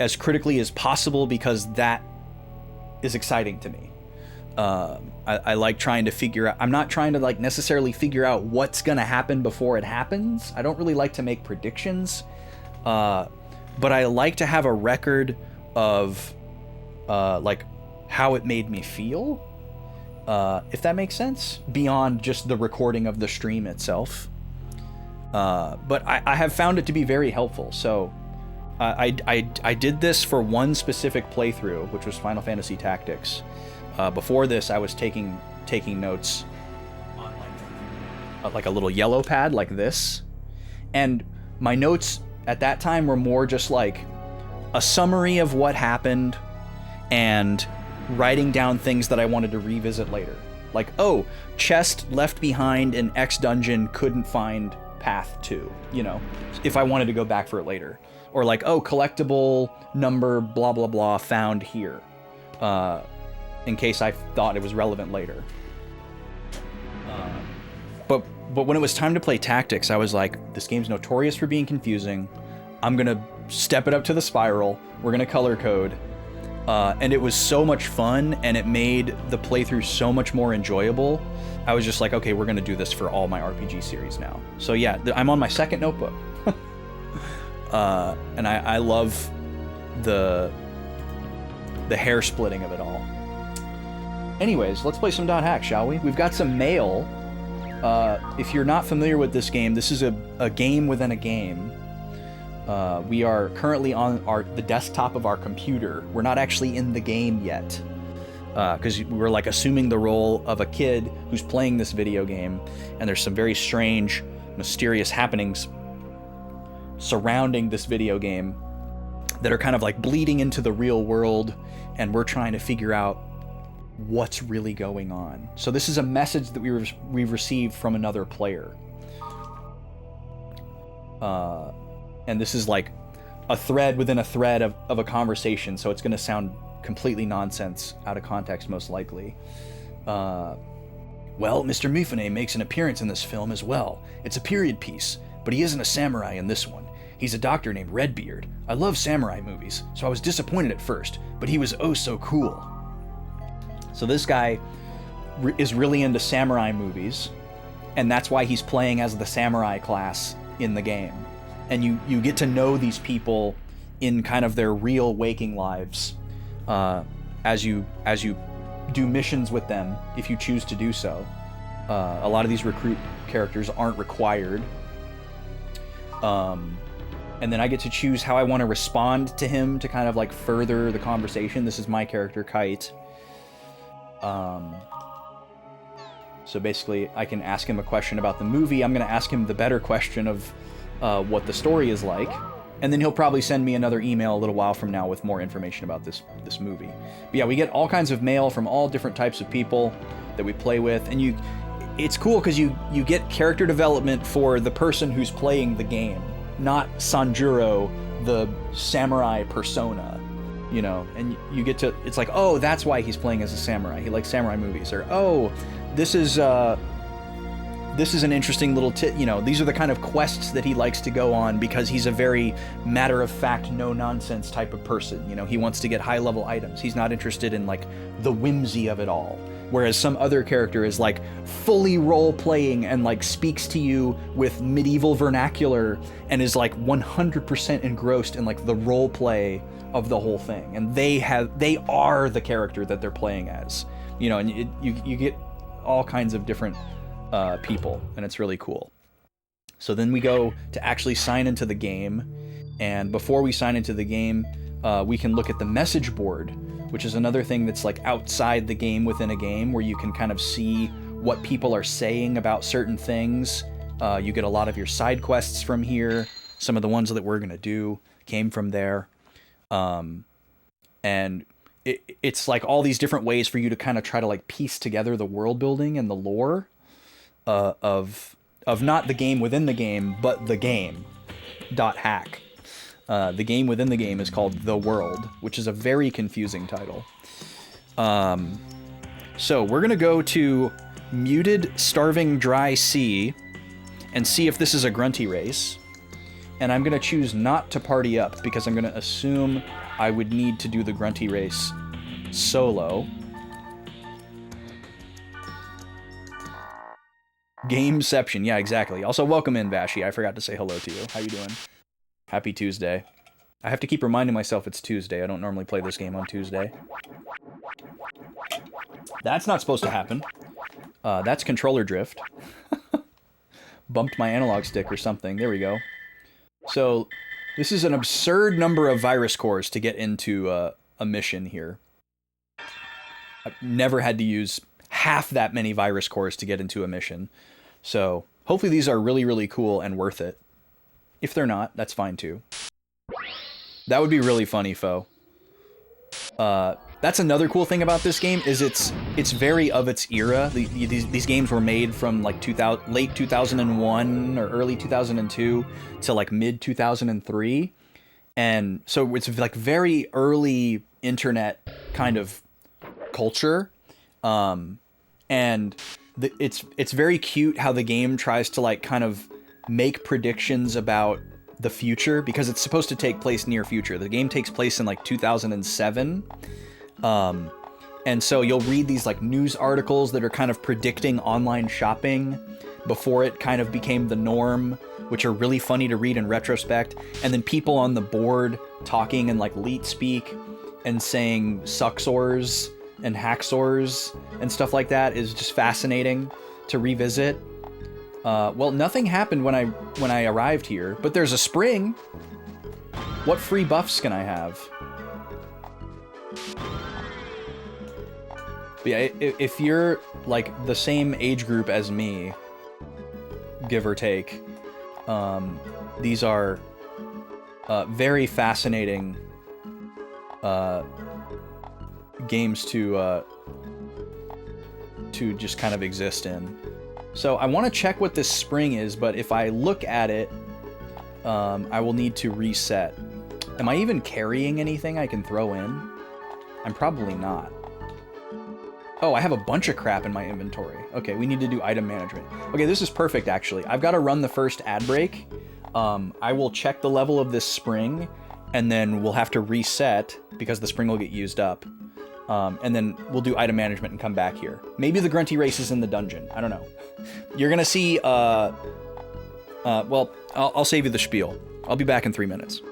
as critically as possible, because that is exciting to me. I like trying to figure out, I'm not trying to like necessarily figure out what's gonna happen before it happens. I don't really like to make predictions, but I like to have a record of like how it made me feel, if that makes sense, beyond just the recording of the stream itself. But I have found it to be very helpful. So I did this for one specific playthrough, which was Final Fantasy Tactics. Before this, I was taking notes on like a little yellow pad like this, and my notes at that time were more just like a summary of what happened and writing down things that I wanted to revisit later. Like, oh, chest left behind in X dungeon, couldn't find path to, you know, if I wanted to go back for it later. Or like, oh, collectible number blah blah blah found here, in case I thought it was relevant later. But when it was time to play Tactics, I was like, this game's notorious for being confusing. I'm gonna step it up to the spiral. We're gonna color code. And it was so much fun, and it made the playthrough so much more enjoyable. I was just like, okay, we're gonna do this for all my RPG series now. So yeah, I'm on my second notebook. And I love the hair splitting of it all. Anyways, let's play some .hack, shall we? We've got some mail. If you're not familiar with this game, this is a game within a game. We are currently on the desktop of our computer. We're not actually in the game yet, because we're like assuming the role of a kid who's playing this video game, and there's some very strange, mysterious happenings surrounding this video game that are kind of like bleeding into the real world, and we're trying to figure out what's really going on. So this is a message that we've received from another player. And this is like a thread within a thread of a conversation, so it's going to sound completely nonsense out of context, most likely. Well, Mr. Mufune makes an appearance in this film as well. It's a period piece, but he isn't a samurai in this one. He's a doctor named Redbeard. I love samurai movies, so I was disappointed at first, but he was oh so cool. So this guy is really into samurai movies, and that's why he's playing as the samurai class in the game. And you get to know these people in kind of their real waking lives, as you do missions with them, if you choose to do so. A lot of these recruit characters aren't required. And then I get to choose how I want to respond to him to kind of like further the conversation. This is my character, Kite. So basically, I can ask him a question about the movie. I'm going to ask him the better question of what the story is like, and then he'll probably send me another email a little while from now with more information about this movie. But yeah, we get all kinds of mail from all different types of people that we play with, and it's cool because you get character development for the person who's playing the game, not Sanjuro, the samurai persona, you know. And you get to, it's like, oh, that's why he's playing as a samurai. He likes samurai movies. Or, oh, this is an interesting little you know, these are the kind of quests that he likes to go on because he's a very matter-of-fact, no-nonsense type of person. You know, he wants to get high-level items. He's not interested in, like, the whimsy of it all. Whereas some other character is, like, fully role-playing and, like, speaks to you with medieval vernacular and is, like, 100% engrossed in, like, the role-play of the whole thing. And they are the character that they're playing as. You know, and you get all kinds of different people, and it's really cool. So then we go to actually sign into the game, and before we sign into the game, we can look at the message board, which is another thing that's like outside the game within a game, where you can kind of see what people are saying about certain things. You get a lot of your side quests from here. Some of the ones that we're gonna do came from there, and it's like all these different ways for you to kind of try to like piece together the world building and the lore of not the game within the game, but the game. .hack. The game within the game is called The World, which is a very confusing title. So we're gonna go to Muted Starving Dry Sea and see if this is a grunty race. And I'm gonna choose not to party up because I'm gonna assume I would need to do the grunty race solo. Gameception, yeah, exactly. Also, welcome in, Vashi. I forgot to say hello to you. How you doing? Happy Tuesday. I have to keep reminding myself it's Tuesday. I don't normally play this game on Tuesday. That's not supposed to happen. That's controller drift. Bumped my analog stick or something. There we go. So, This is an absurd number of virus cores to get into a mission here. I've never had to use half that many virus cores to get into a mission. So hopefully these are really, really cool and worth it. If they're not, that's fine too. That would be really funny, Foe. That's another cool thing about this game is it's very of its era. These games were made from like late 2001 or early 2002 to like mid 2003, and so it's like very early internet kind of culture, and it's very cute how the game tries to like kind of make predictions about the future because it's supposed to take place near future. The game takes place in like 2007. And so you'll read these like news articles that are kind of predicting online shopping before it kind of became the norm, which are really funny to read in retrospect. And then people on the board talking in like leet speak and saying sucksors and hacksors and stuff like that is just fascinating to revisit. Well, nothing happened when I arrived here, but there's a spring. What free buffs can I have? But yeah, if you're like the same age group as me, give or take, these are very fascinating games to just kind of exist in. So I want to check what this spring is, but if I look at it, I will need to reset. Am I even carrying anything I can throw in? I'm probably not. Oh, I have a bunch of crap in my inventory. Okay, we need to do item management. Okay, this is perfect, actually. I've got to run the first ad break. I will check the level of this spring, and then we'll have to reset because the spring will get used up. And then we'll do item management and come back here. Maybe the grunty race is in the dungeon. I don't know. You're gonna see, well, I'll save you the spiel. I'll be back in 3 minutes.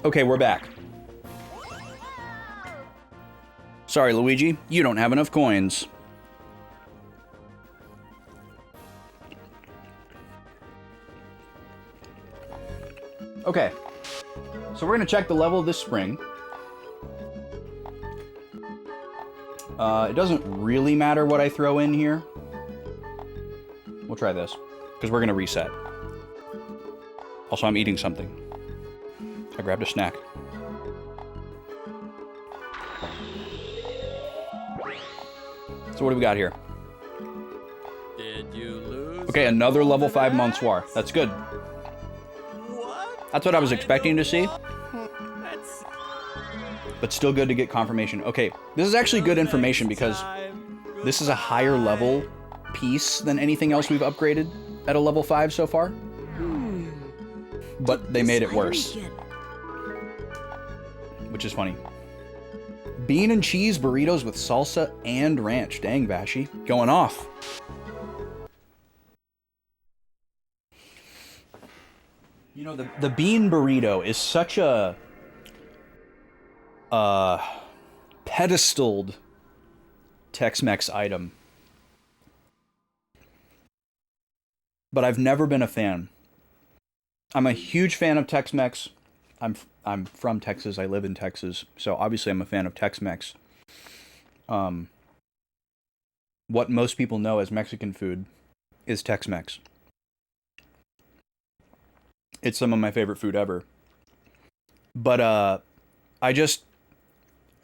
Okay, we're back. Sorry, Luigi, you don't have enough coins. Okay, so we're gonna check the level of this spring. It doesn't really matter what I throw in here. We'll try this, because we're gonna reset. Also, I'm eating something. I grabbed a snack. So what do we got here? Did you lose? Okay, another level 5 Monswar. That's good. What? That's what I was expecting to see. That's But still good to get confirmation. Okay, this is actually good information because this is a higher level piece than anything else we've upgraded at a level 5 so far. But they made it worse. Which is funny. Bean and cheese burritos with salsa and ranch. Dang, Vashi. Going off. You know, the bean burrito is such a pedestaled Tex-Mex item. But I've never been a fan. I'm a huge fan of Tex-Mex. I'm from Texas. I live in Texas, so obviously I'm a fan of Tex-Mex. What most people know as Mexican food is Tex-Mex. It's some of my favorite food ever. But I just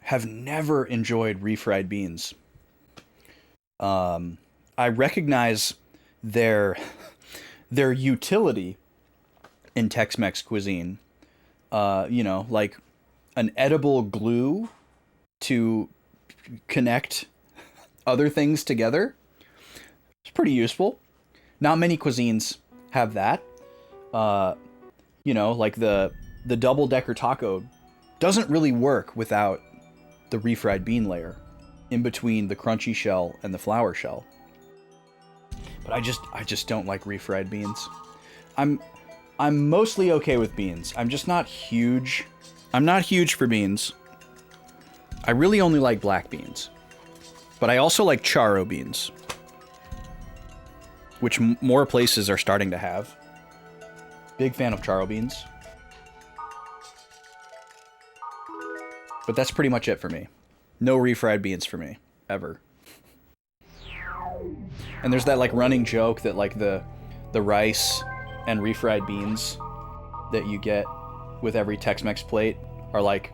have never enjoyed refried beans. I recognize their utility in Tex-Mex cuisine. You know, like an edible glue to connect other things together. It's pretty useful. Not many cuisines have that. You know, like the double-decker taco doesn't really work without the refried bean layer in between the crunchy shell and the flour shell. But I just don't like refried beans. I'm mostly okay with beans. I'm just not huge. I'm not huge for beans. I really only like black beans. But I also like charro beans, which more places are starting to have. Big fan of charro beans. But that's pretty much it for me. No refried beans for me, ever. And there's that like running joke that like the rice and refried beans that you get with every Tex-Mex plate are like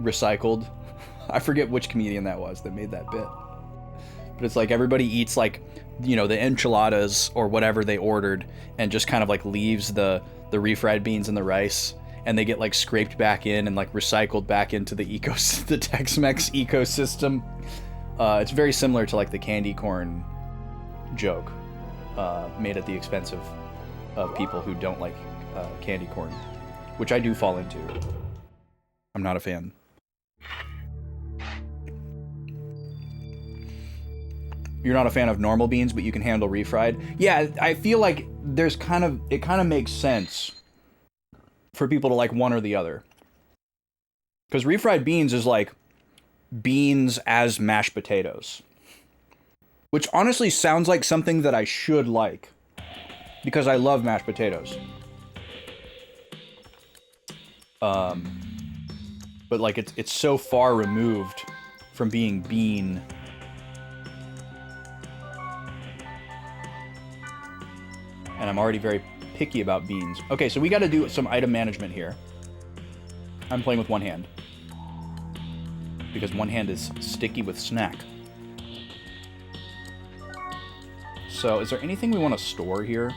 recycled. I forget which comedian that was that made that bit. But it's like everybody eats like, you know, the enchiladas or whatever they ordered and just kind of like leaves the refried beans and the rice, and they get like scraped back in and like recycled back into the the Tex-Mex ecosystem. It's very similar to like the candy corn joke made at the expense of people who don't like candy corn, which I do fall into. I'm not a fan. You're not a fan of normal beans, but you can handle refried. Yeah, I feel like it kind of makes sense for people to like one or the other. Because refried beans is like beans as mashed potatoes. Which honestly sounds like something that I should like. Because I love mashed potatoes. But like it's so far removed from being bean. And I'm already very picky about beans. Okay, so we got to do some item management here. I'm playing with one hand. Because one hand is sticky with snack. So, is there anything we want to store here?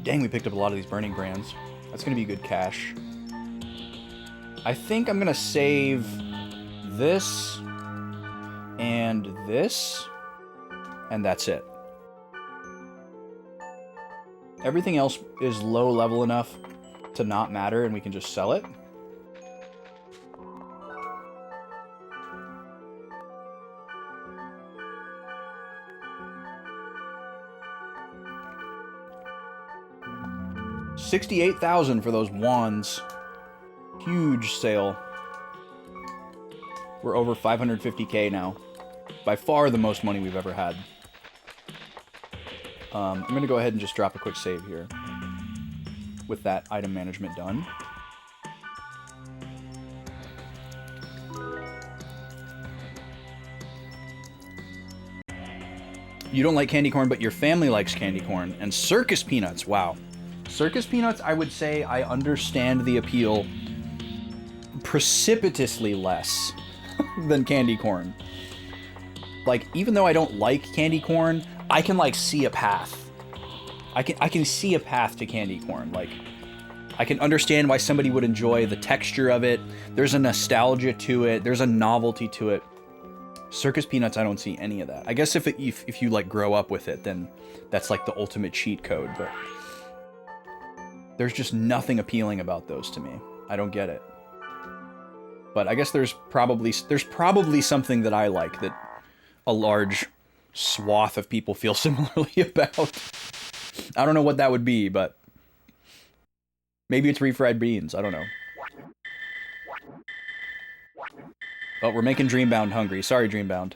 Dang, we picked up a lot of these burning brands. That's going to be good cash. I think I'm going to save this and this. And that's it. Everything else is low level enough to not matter, and we can just sell it. $68,000 for those wands. Huge sale. We're over 550K now. By far the most money we've ever had. I'm going to go ahead and just drop a quick save here. With that item management done. You don't like candy corn, but your family likes candy corn. And circus peanuts, wow. Circus peanuts, I would say I understand the appeal precipitously less than candy corn. Like, even though I don't like candy corn, I can, like, see a path. I can see a path to candy corn. Like, I can understand why somebody would enjoy the texture of it. There's a nostalgia to it. There's a novelty to it. Circus peanuts, I don't see any of that. I guess if you like grow up with it, then that's like the ultimate cheat code, but there's just nothing appealing about those to me. I don't get it. But I guess there's probably something that I like that a large swath of people feel similarly about. I don't know what that would be, but maybe it's refried beans. I don't know. Oh, we're making Dreambound hungry. Sorry, Dreambound.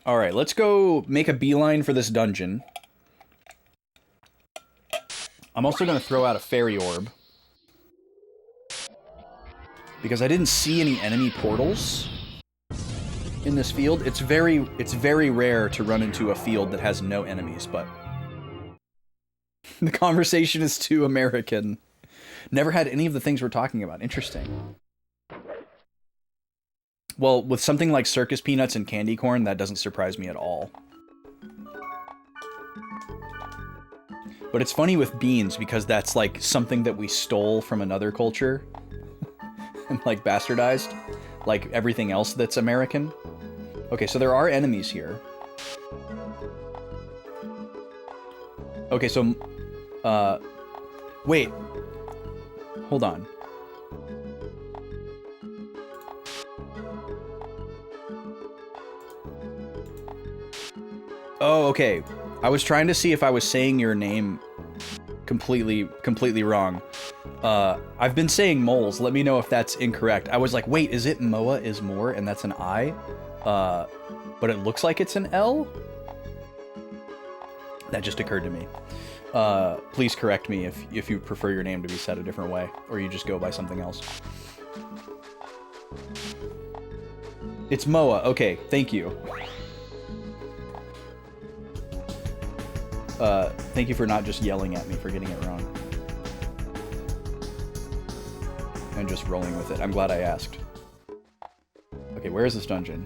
Alright, let's go make a beeline for this dungeon. I'm also going to throw out a fairy orb. Because I didn't see any enemy portals in this field. It's very rare to run into a field that has no enemies, but the conversation is too American. Never had any of the things we're talking about. Interesting. Well, with something like circus peanuts and candy corn, that doesn't surprise me at all. But it's funny with beans, because that's like something that we stole from another culture. And like bastardized. Like everything else that's American. Okay, so there are enemies here. Okay, so... wait. Hold on. Oh, okay. I was trying to see if I was saying your name completely wrong. I've been saying moles. Let me know if that's incorrect. I was like, wait, is it Moa is more and that's an I? But it looks like it's an L? That just occurred to me. Please correct me if you prefer your name to be said a different way, or you just go by something else. It's Moa. Okay, thank you. Thank you for not just yelling at me for getting it wrong. And just rolling with it. I'm glad I asked. Okay, where is this dungeon?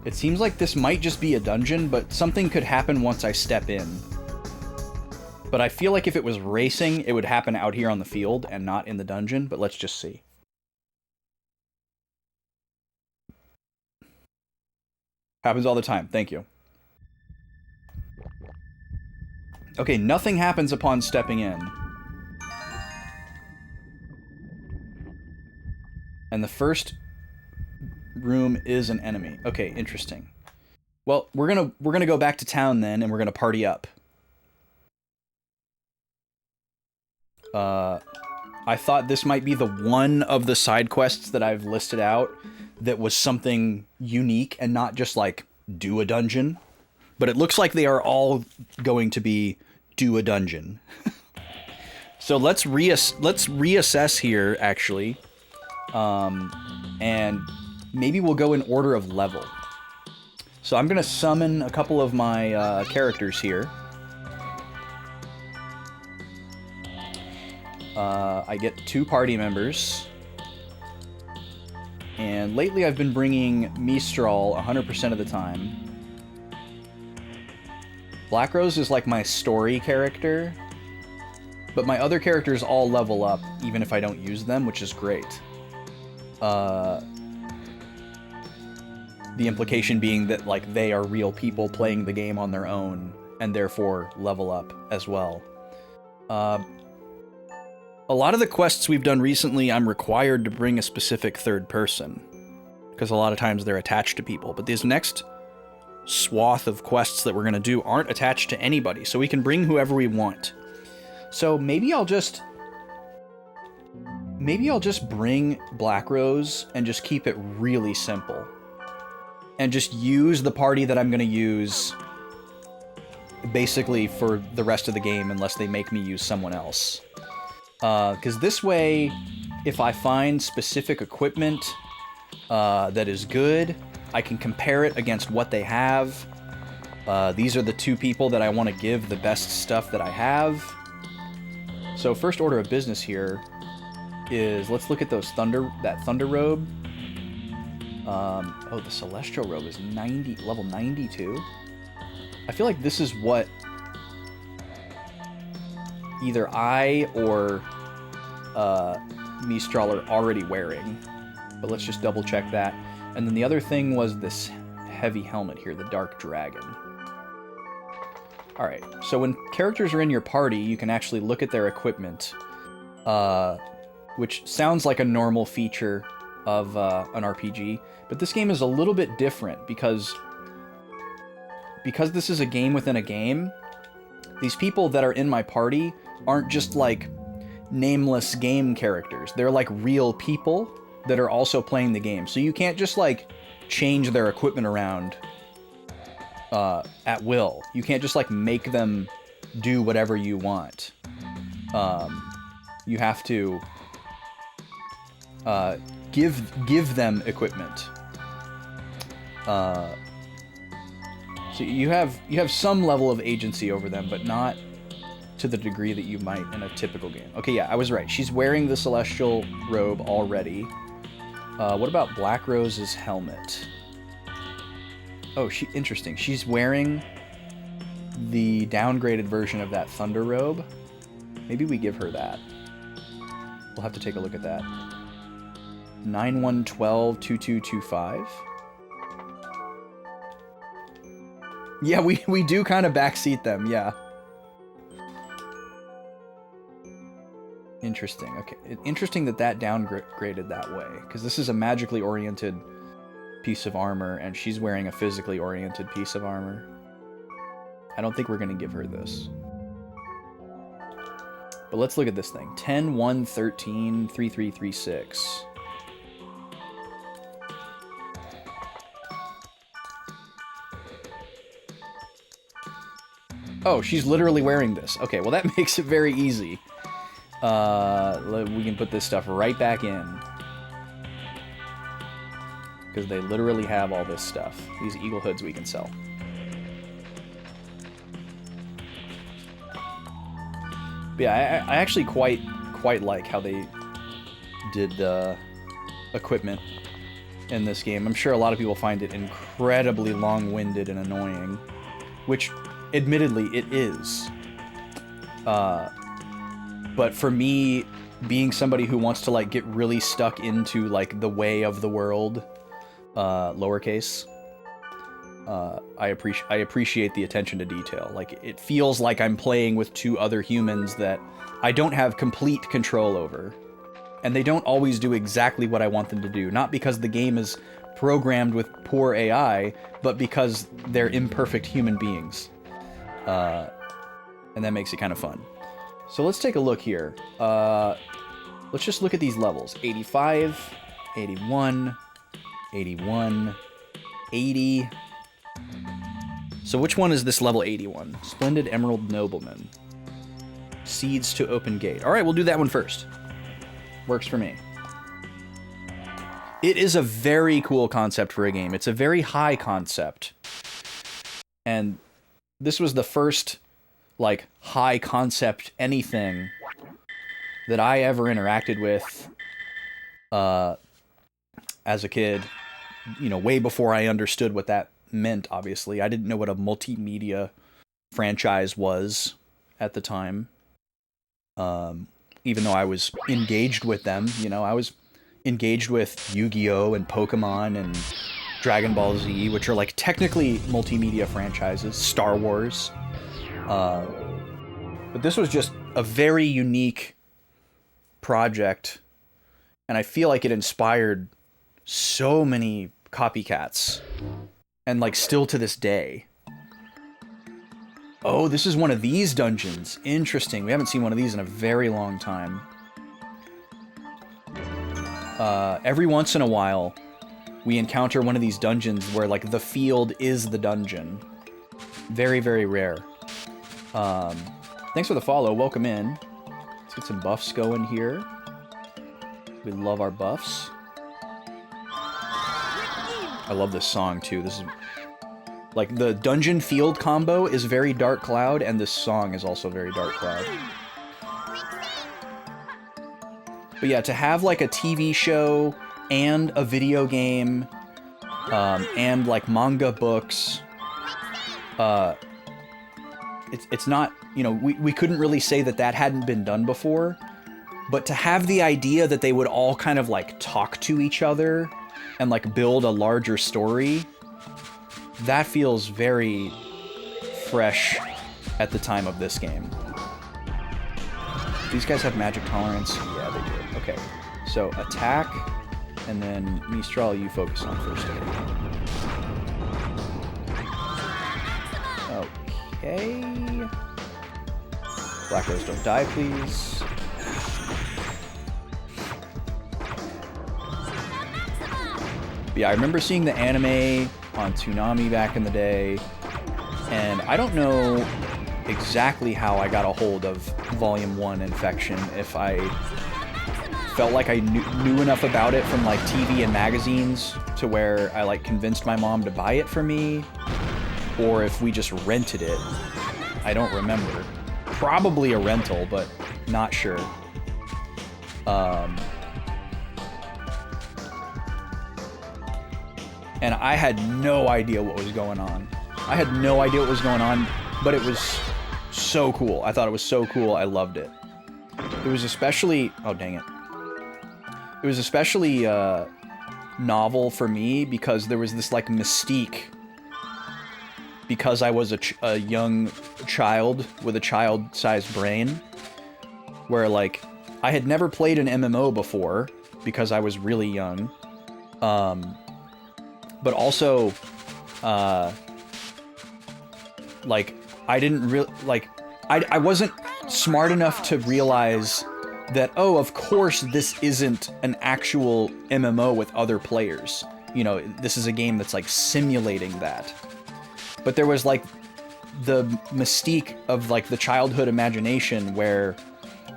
It seems like this might just be a dungeon, but something could happen once I step in. But I feel like if it was racing, it would happen out here on the field and not in the dungeon, but let's just see. Happens all the time. Thank you. Okay, nothing happens upon stepping in. And the first room is an enemy. Okay, interesting. Well, we're gonna go back to town then, and we're gonna party up. I thought this might be the one of the side quests that I've listed out that was something unique and not just like do a dungeon. But it looks like they are all going to be do a dungeon. So let's reassess here, actually. And maybe we'll go in order of level. So I'm going to summon a couple of my characters here. I get 2 party members. And lately I've been bringing Mistral 100% of the time. Black Rose is like my story character. But my other characters all level up, even if I don't use them, which is great. The implication being that, like, they are real people playing the game on their own, and therefore level up as well. A lot of the quests we've done recently, I'm required to bring a specific third person, because a lot of times they're attached to people. But these next swath of quests that we're going to do aren't attached to anybody, so we can bring whoever we want. So maybe I'll just bring Black Rose and just keep it really simple. And just use the party that I'm going to use basically for the rest of the game unless they make me use someone else. Because this way, if I find specific equipment that is good, I can compare it against what they have. These are the two people that I want to give the best stuff that I have. So first order of business here is, let's look at those that thunder robe. Oh, the celestial robe is level 92. I feel like this is what either I or Mistral are already wearing. But let's just double check that. And then the other thing was this heavy helmet here, the Dark Dragon. Alright, so when characters are in your party, you can actually look at their equipment, which sounds like a normal feature of an RPG, but this game is a little bit different because this is a game within a game. These people that are in my party aren't just like nameless game characters. They're like real people that are also playing the game. So you can't just like change their equipment around at will. You can't just like make them do whatever you want. You have to give them equipment. So you have some level of agency over them, but not to the degree that you might in a typical game. Okay, yeah, I was right. She's wearing the celestial robe already. What about Black Rose's helmet? Oh, interesting. She's wearing the downgraded version of that thunder robe. Maybe we give her that. We'll have to take a look at that. 91122225. Yeah, we do kind of backseat them, yeah. Interesting. Okay, interesting that downgraded that way, because this is a magically oriented piece of armor, and she's wearing a physically oriented piece of armor. I don't think we're going to give her this. But let's look at this thing. 10, 1, 13, 3, 3, 3, 6. Oh, she's literally wearing this. Okay, well that makes it very easy. We can put this stuff right back in. Because they literally have all this stuff. These eagle hoods we can sell. But yeah, I actually quite like how they did equipment in this game. I'm sure a lot of people find it incredibly long-winded and annoying, which admittedly it is. But for me, being somebody who wants to like get really stuck into like the way of the world, lowercase, I appreciate the attention to detail. Like, it feels like I'm playing with two other humans that I don't have complete control over. And they don't always do exactly what I want them to do. Not because the game is programmed with poor AI, but because they're imperfect human beings. And that makes it kind of fun. So let's take a look here. Let's just look at these levels. 85, 81, 81, 80... So which one is this level 81? Splendid Emerald Nobleman. Seeds to Open Gate. Alright, we'll do that one first. Works for me. It is a very cool concept for a game. It's a very high concept. And this was the first, like, high concept anything that I ever interacted with as a kid. You know, way before I understood what that meant, obviously. I didn't know what a multimedia franchise was at the time. Even though I was engaged with them, you know, I was engaged with Yu-Gi-Oh! And Pokemon and Dragon Ball Z, which are like technically multimedia franchises, Star Wars. But this was just a very unique project, and I feel like it inspired so many copycats And like still to this day. Oh, this is one of these dungeons. Interesting. We haven't seen one of these in a very long time. Every once in a while, we encounter one of these dungeons where like the field is the dungeon. Very, very rare. Thanks for the follow. Welcome in. Let's get some buffs going here. We love our buffs. I love this song too. This is like the dungeon field combo is very Dark Cloud, and this song is also very Dark Cloud. But yeah, to have like a TV show and a video game, and like manga books, it's not, you know, we couldn't really say that that hadn't been done before, but to have the idea that they would all kind of like talk to each other and like build a larger story, that feels very fresh at the time of this game. These guys have magic tolerance? Yeah, they do. Okay, so attack, and then Mistral, you focus on first aid. Okay. Black Rose, don't die, please. But yeah, I remember seeing the anime on Toonami back in the day, and I don't know exactly how I got a hold of Volume 1 Infection, if I felt like I knew enough about it from like TV and magazines to where I like convinced my mom to buy it for me, or if we just rented it. I don't remember. Probably a rental, but not sure. And I had no idea what was going on. I had no idea what was going on, but it was so cool. I thought it was so cool. I loved it. It was especially... Oh, dang it. It was especially novel for me because there was this, like, mystique. Because I was a young child with a child-sized brain. Where, like, I had never played an MMO before because I was really young. But also, like, I didn't really, like, I wasn't smart enough to realize that, oh, of course this isn't an actual MMO with other players. You know, this is a game that's, like, simulating that. But there was, like, the mystique of, like, the childhood imagination where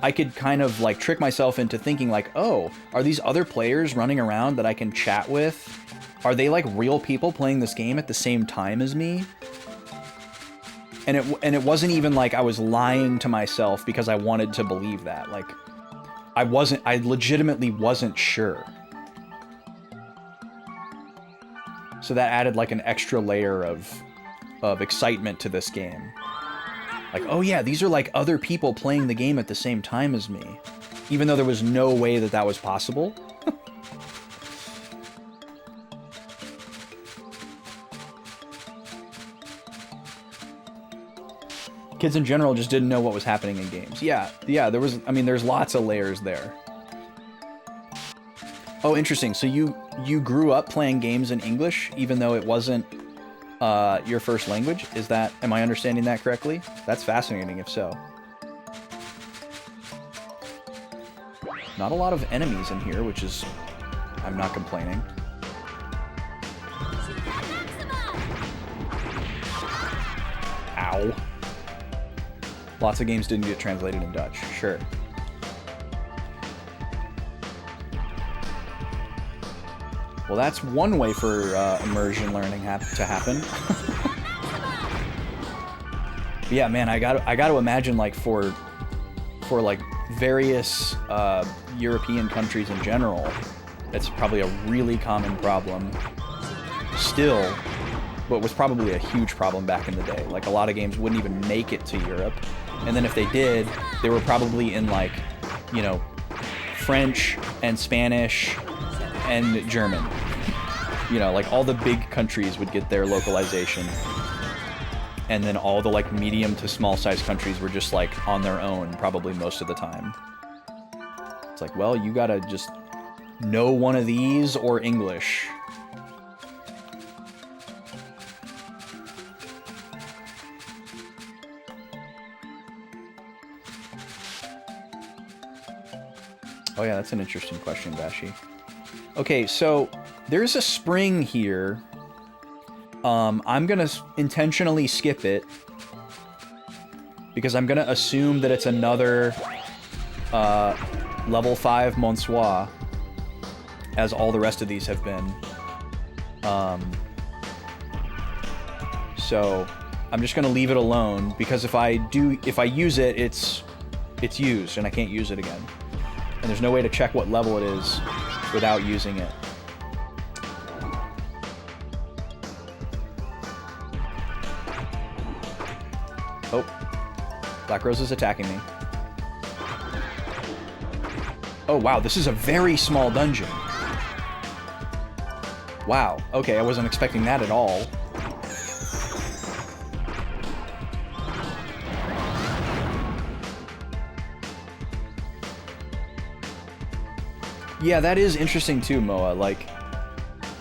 I could kind of, like, trick myself into thinking, like, oh, are these other players running around that I can chat with? Are they, like, real people playing this game at the same time as me? And it wasn't even like I was lying to myself because I wanted to believe that. Like, I legitimately wasn't sure. So that added, like, an extra layer of excitement to this game. Like, oh yeah, these are, like, other people playing the game at the same time as me. Even though there was no way that that was possible. Kids in general just didn't know what was happening in games. Yeah, there was, I mean, there's lots of layers there. Oh, interesting. So you grew up playing games in English, even though it wasn't your first language? Am I understanding that correctly? That's fascinating, if so. Not a lot of enemies in here, which is, I'm not complaining. Ow. Lots of games didn't get translated in Dutch, sure. Well, that's one way for immersion learning to happen. But yeah, man, I got to imagine, like, for like various European countries in general, it's probably a really common problem still, but was probably a huge problem back in the day. Like, a lot of games wouldn't even make it to Europe. And then if they did, they were probably in, like, you know, French and Spanish and German. You know, like, all the big countries would get their localization. And then all the, like, medium to small size countries were just, like, on their own probably most of the time. It's like, well, you gotta just know one of these or English. Oh yeah, that's an interesting question, Bashi. Okay, so there's a spring here. I'm gonna intentionally skip it because I'm gonna assume that it's another level 5 Monsieur, as all the rest of these have been. So I'm just gonna leave it alone because if I use it, it's used and I can't use it again. And there's no way to check what level it is without using it. Oh, Black Rose is attacking me. Oh wow, this is a very small dungeon. Wow, okay, I wasn't expecting that at all. Yeah, that is interesting too, Moa. Like,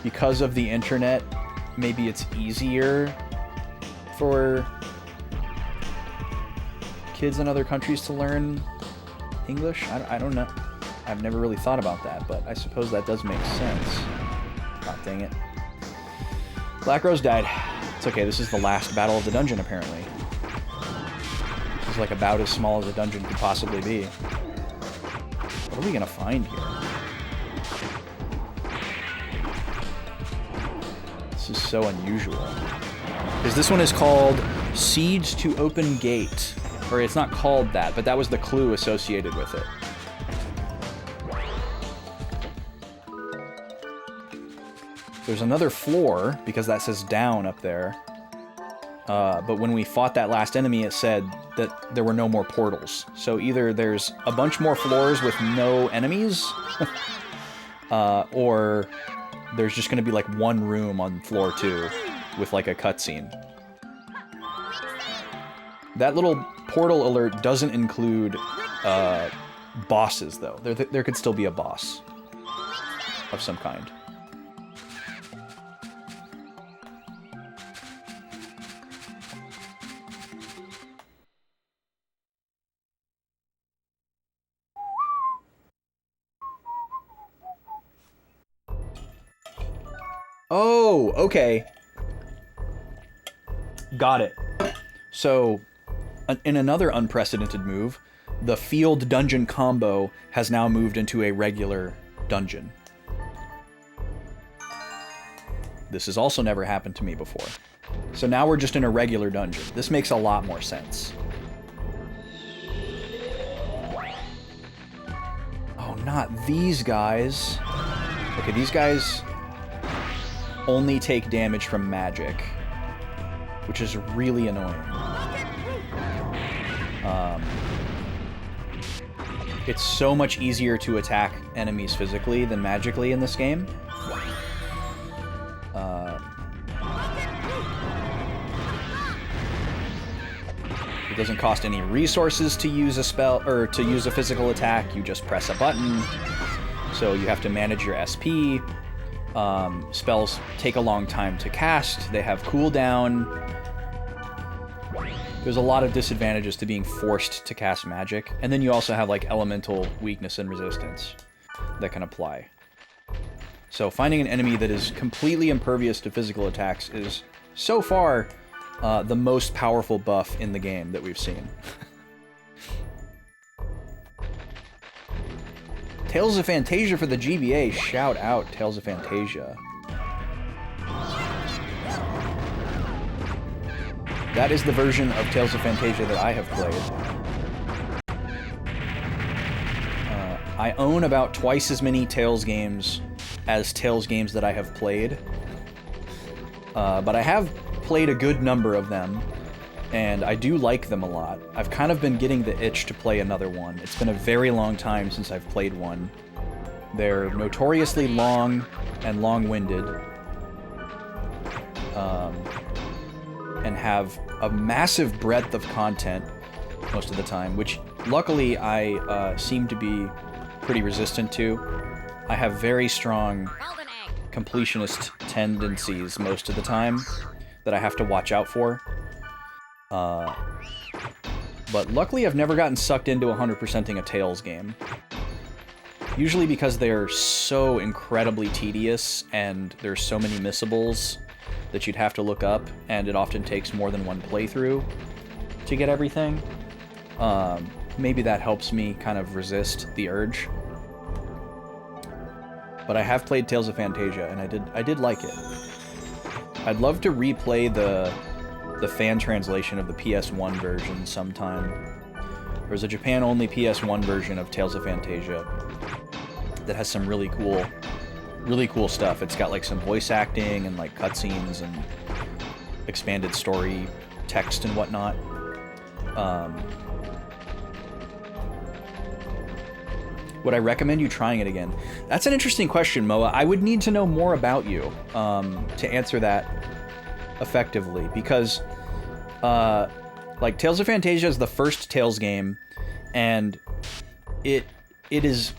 because of the internet, maybe it's easier for kids in other countries to learn English? I don't know. I've never really thought about that, but I suppose that does make sense. God dang it. Black Rose died. It's okay, this is the last battle of the dungeon, apparently. This is like about as small as a dungeon could possibly be. What are we gonna find here? This is so unusual. Because this one is called Siege to Open Gate. Or it's not called that, but that was the clue associated with it. There's another floor, because that says down up there. But when we fought that last enemy, it said that there were no more portals. So either there's a bunch more floors with no enemies, or there's just going to be like one room on floor 2 with like a cutscene. That little portal alert doesn't include bosses, though. There could still be a boss of some kind. Oh, okay. Got it. So, in another unprecedented move, the field dungeon combo has now moved into a regular dungeon. This has also never happened to me before. So now we're just in a regular dungeon. This makes a lot more sense. Oh, not these guys. Okay, these guys only take damage from magic, which is really annoying. It's so much easier to attack enemies physically than magically in this game. It doesn't cost any resources to use a spell, or to use a physical attack. You just press a button. So you have to manage your SP. Spells take a long time to cast. They have cooldown. There's a lot of disadvantages to being forced to cast magic. And then you also have like elemental weakness and resistance that can apply. So finding an enemy that is completely impervious to physical attacks is so far the most powerful buff in the game that we've seen. Tales of Fantasia for the GBA. Shout out, Tales of Fantasia. That is the version of Tales of Fantasia that I have played. I own about twice as many Tales games as Tales games that I have played. But I have played a good number of them, and I do like them a lot. I've kind of been getting the itch to play another one. It's been a very long time since I've played one. They're notoriously long and long-winded, and have a massive breadth of content most of the time, which luckily I seem to be pretty resistant to. I have very strong completionist tendencies most of the time that I have to watch out for. But luckily I've never gotten sucked into 100%ing a Tales game. Usually because they're so incredibly tedious and there's so many missables that you'd have to look up, and it often takes more than one playthrough to get everything. Maybe that helps me kind of resist the urge. But I have played Tales of Fantasia, and I did like it. I'd love to replay the fan translation of the PS1 version sometime. There's a Japan-only PS1 version of Tales of Fantasia that has some really cool stuff. It's got like some voice acting and like cutscenes and expanded story text and whatnot. Would I recommend you trying it again? That's an interesting question, Moa. I would need to know more about you to answer that effectively, because like Tales of Fantasia is the first Tales game, and it is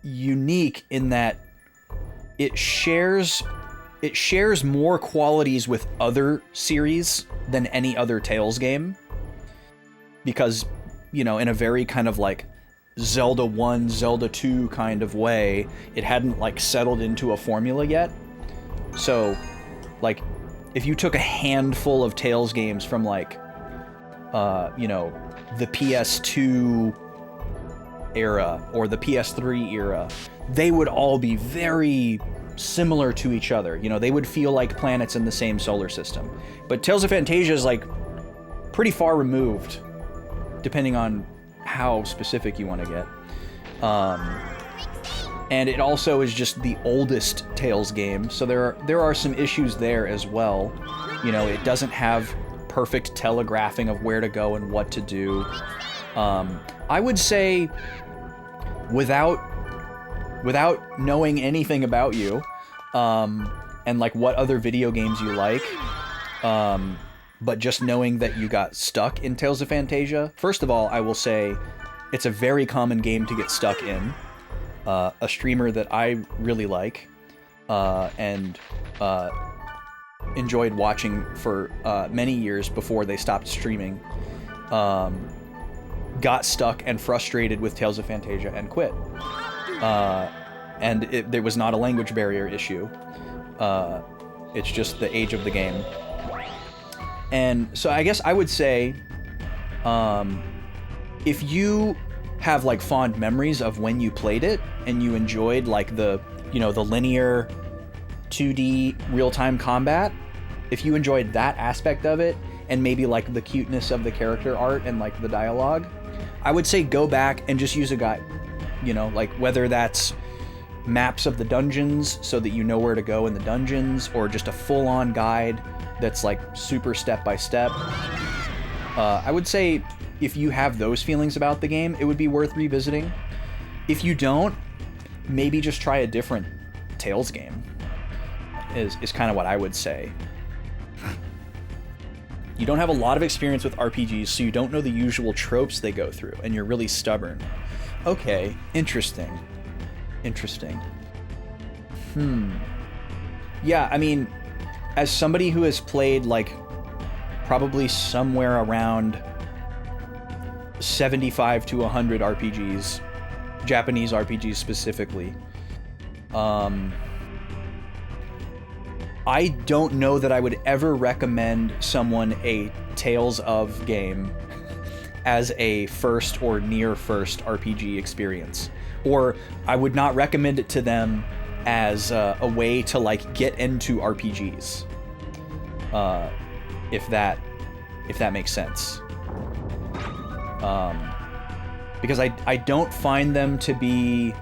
unique in that it shares more qualities with other series than any other Tales game, because, you know, in a very kind of like Zelda 1, Zelda 2 kind of way, it hadn't like settled into a formula yet. So like if you took a handful of Tales games from like you know, the PS2 era or the PS3 era, they would all be very similar to each other. You know, they would feel like planets in the same solar system. But Tales of Fantasia is like pretty far removed, depending on how specific you want to get. And it also is just the oldest Tales game, so there are some issues there as well. You know, it doesn't have perfect telegraphing of where to go and what to do. I would say, without knowing anything about you, and like what other video games you like, but just knowing that you got stuck in Tales of Fantasia, first of all, I will say it's a very common game to get stuck in. A streamer that I really like and enjoyed watching for many years before they stopped streaming, got stuck and frustrated with Tales of Fantasia and quit. And there was not a language barrier issue. It's just the age of the game. And so I guess I would say, if you have like fond memories of when you played it and you enjoyed like the, you know, the linear 2D real-time combat, if you enjoyed that aspect of it and maybe like the cuteness of the character art and like the dialogue, I would say go back and just use a guide. You know, like whether that's maps of the dungeons so that you know where to go in the dungeons, or just a full-on guide that's like super step-by-step. I would say if you have those feelings about the game, it would be worth revisiting. If you don't, maybe just try a different Tales game, is kind of what I would say. You don't have a lot of experience with RPGs, so you don't know the usual tropes they go through, and you're really stubborn. Okay, interesting. Yeah, I mean, as somebody who has played like probably somewhere around 75 to 100 RPGs, Japanese RPGs specifically, I don't know that I would ever recommend someone a Tales of game as a first or near first RPG experience. Or I would not recommend it to them as a way to like get into RPGs. If that makes sense. Because I don't find them to be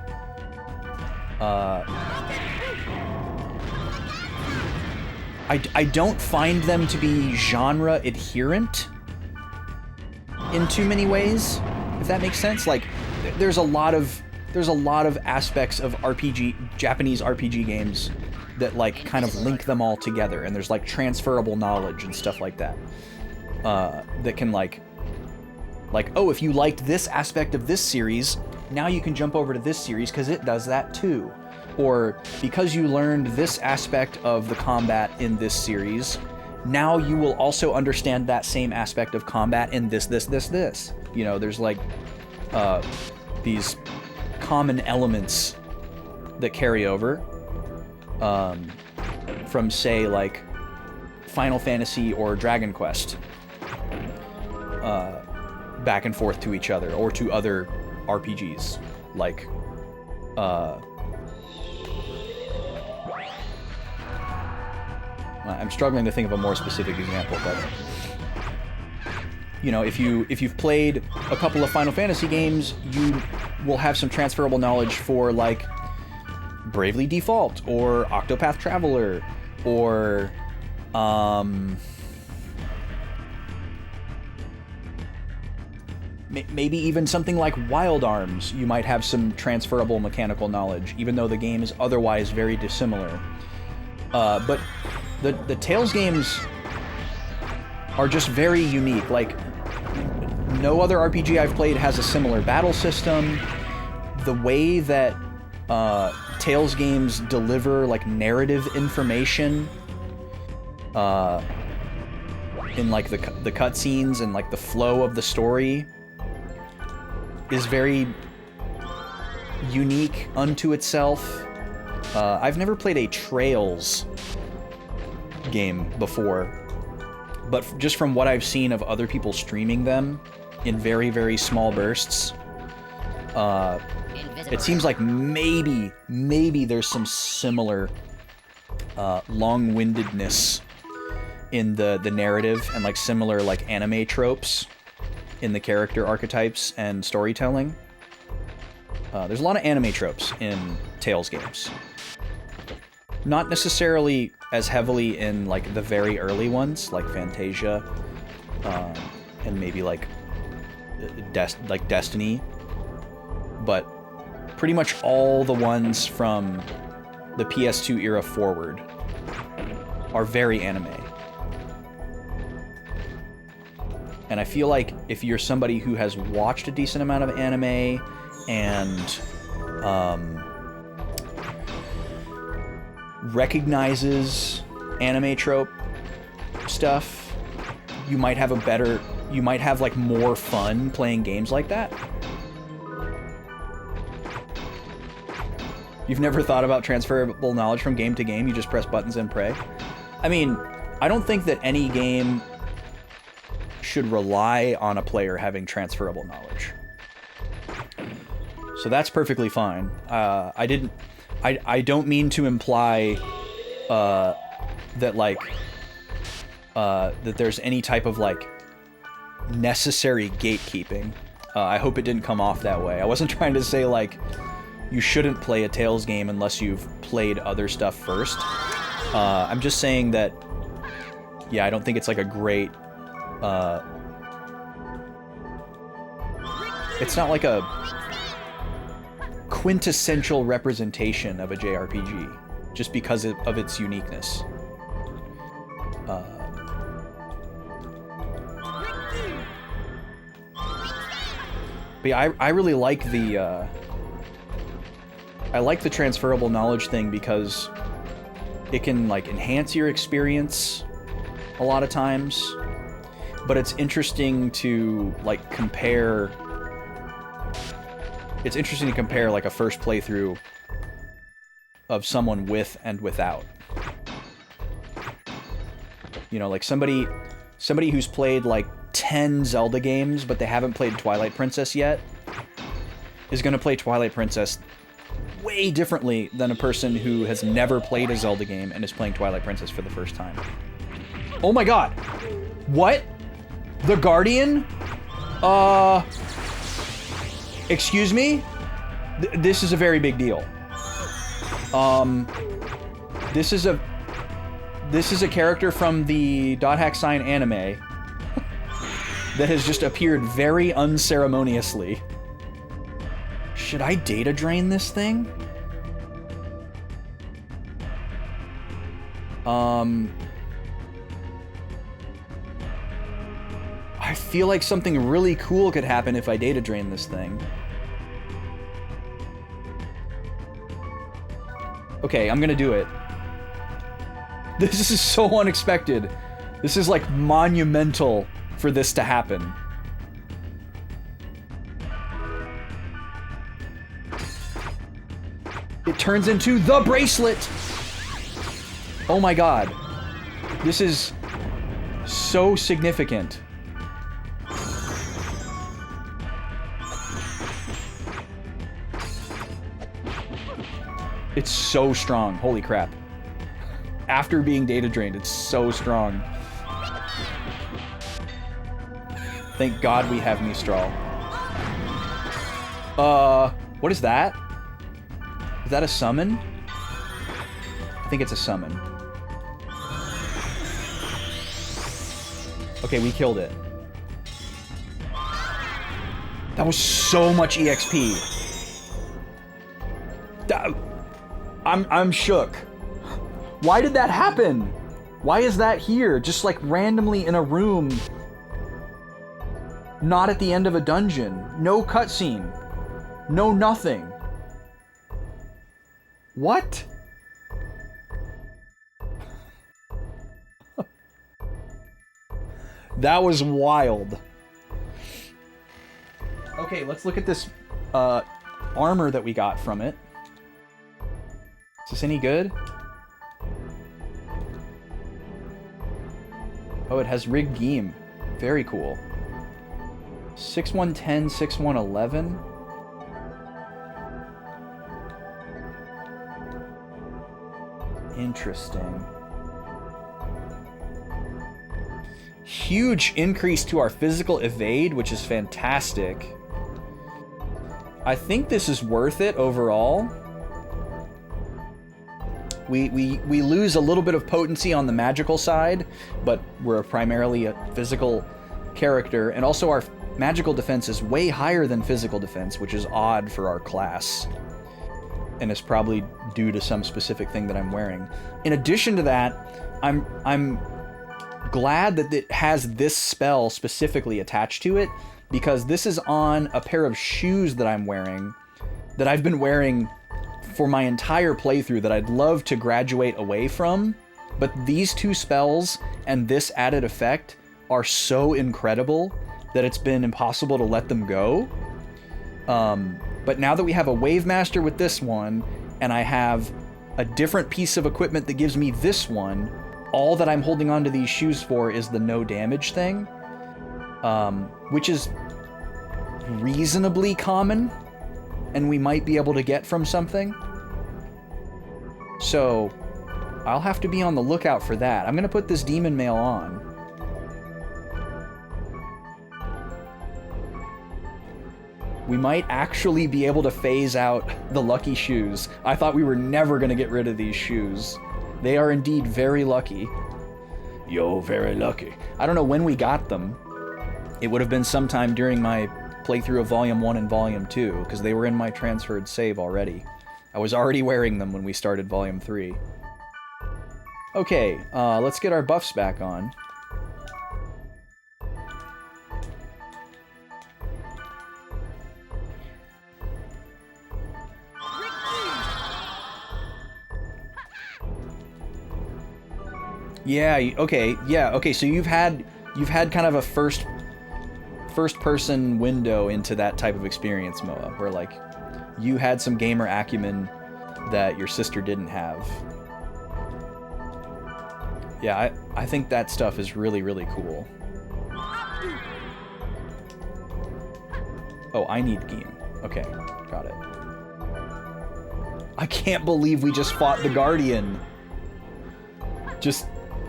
I don't find them to be genre adherent in too many ways, if that makes sense. Like there's a lot of aspects of Japanese RPG games that like kind of link them all together, and there's like transferable knowledge and stuff like that, that can like, oh, if you liked this aspect of this series, now you can jump over to this series because it does that too. Or because you learned this aspect of the combat in this series, now you will also understand that same aspect of combat in this. You know, there's like these common elements that carry over from, say, like Final Fantasy or Dragon Quest back and forth to each other, or to other RPGs, like I'm struggling to think of a more specific example, but you know, if you've played a couple of Final Fantasy games, you will have some transferable knowledge for like Bravely Default or Octopath Traveler or maybe even something like Wild Arms. You might have some transferable mechanical knowledge, even though the game is otherwise very dissimilar. But the Tales games are just very unique. Like, no other RPG I've played has a similar battle system. The way that Tales games deliver like narrative information in like the cutscenes and like the flow of the story is very unique unto itself. I've never played a Trails game before, but just from what I've seen of other people streaming them in very, very small bursts, it seems like maybe there's some similar long-windedness in the narrative, and like similar like anime tropes in the character archetypes and storytelling. There's a lot of anime tropes in Tales games. Not necessarily as heavily in like the very early ones, like Fantasia, and maybe like Destiny, but pretty much all the ones from the PS2 era forward are very anime. And I feel like if you're somebody who has watched a decent amount of anime and recognizes anime trope stuff, you might have like more fun playing games like that. You've never thought about transferable knowledge from game to game, you just press buttons and pray? I mean, I don't think that any game should rely on a player having transferable knowledge. So that's perfectly fine. I don't mean to imply that like that there's any type of like necessary gatekeeping. I hope it didn't come off that way. I wasn't trying to say like you shouldn't play a Tales game unless you've played other stuff first. I'm just saying that, yeah, I don't think it's like a great it's not like a quintessential representation of a JRPG, just because of its uniqueness. But yeah, I really like the transferable knowledge thing, because it can like enhance your experience a lot of times, but it's interesting to like compare. It's interesting to compare like a first playthrough of someone with and without. You know, like somebody who's played like 10 Zelda games, but they haven't played Twilight Princess yet, is going to play Twilight Princess way differently than a person who has never played a Zelda game and is playing Twilight Princess for the first time. Oh my god! What? The Guardian? Excuse me? This is a very big deal. This is a character from the Dot Hack Sign anime that has just appeared very unceremoniously. Should I data drain this thing? I feel like something really cool could happen if I data drain this thing. Okay, I'm gonna do it. This is so unexpected. This is like monumental for this to happen. turns into the bracelet. Oh my god. This is so significant. It's so strong. Holy crap. After being data drained, it's so strong. Thank God we have Mistral. What is that? Is that a summon? I think it's a summon. Okay, we killed it. That was so much EXP. I'm shook. Why did that happen? Why is that here? Just like randomly in a room. Not at the end of a dungeon. No cutscene. No nothing. What? That was wild. Okay, let's look at this armor that we got from it. Is this any good? Oh, it has rigged game. Very cool. 6110, 6111. Interesting. Huge increase to our physical evade, which is fantastic. I think this is worth it overall. We lose a little bit of potency on the magical side, but we're primarily a physical character, and also our magical defense is way higher than physical defense, which is odd for our class. And it's probably due to some specific thing that I'm wearing. In addition to that, I'm glad that it has this spell specifically attached to it, because this is on a pair of shoes that I'm wearing, that I've been wearing for my entire playthrough, that I'd love to graduate away from. But these two spells and this added effect are so incredible that it's been impossible to let them go. But now that we have a Wave Master with this one, and I have a different piece of equipment that gives me this one, all that I'm holding on to these shoes for is the no damage thing, which is reasonably common, and we might be able to get from something. So I'll have to be on the lookout for that. I'm gonna put this demon mail on. We might actually be able to phase out the lucky shoes. I thought we were never gonna get rid of these shoes. They are indeed very lucky. Yo, very lucky. I don't know when we got them. It would have been sometime during my playthrough of Volume 1 and Volume 2, because they were in my transferred save already. I was already wearing them when we started Volume 3. Okay, let's get our buffs back on. Yeah, okay, so you've had kind of a first person window into that type of experience, Moa, where like you had some gamer acumen that your sister didn't have. Yeah, I think that stuff is really, really cool. Oh, I need game. Okay, got it. I can't believe we just fought the Guardian. Just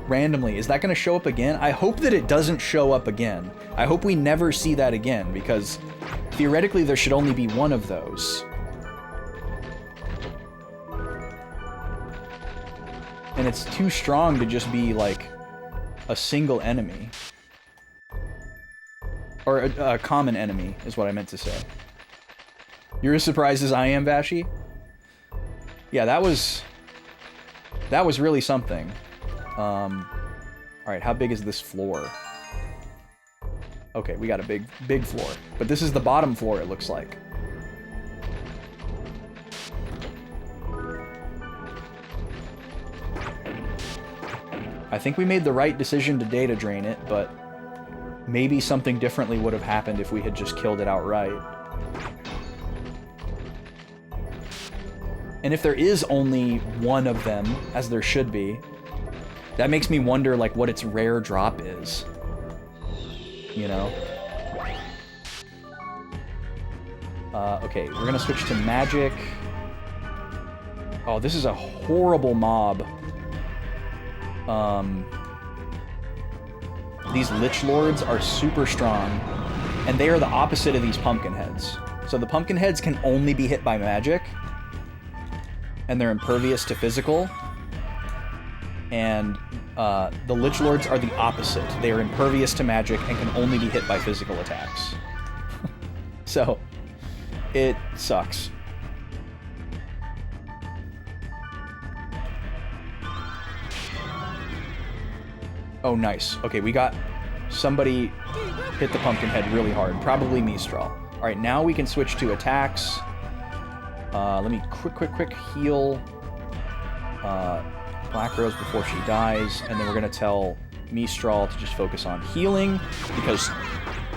randomly. Is that going to show up again? I hope that it doesn't show up again. I hope we never see that again, because theoretically there should only be one of those. And it's too strong to just be like a single enemy. Or a common enemy is what I meant to say. You're as surprised as I am, Vashi? Yeah, that was really something. Alright, how big is this floor? Okay, we got a big floor. But this is the bottom floor, it looks like. I think we made the right decision to data drain it, but maybe something differently would have happened if we had just killed it outright. And if there is only one of them, as there should be, that makes me wonder, like, what its rare drop is. You know? Okay, we're gonna switch to magic. Oh, this is a horrible mob. These Lich Lords are super strong, and they are the opposite of these pumpkin heads. So the pumpkin heads can only be hit by magic, and they're impervious to physical. And the Lich Lords are the opposite. They are impervious to magic and can only be hit by physical attacks. So, it sucks. Oh, nice. Okay, we got somebody hit the pumpkin head really hard. Probably Mistral. All right, now we can switch to attacks. Let me quick heal Black Rose before she dies, and then we're gonna tell Mistral to just focus on healing because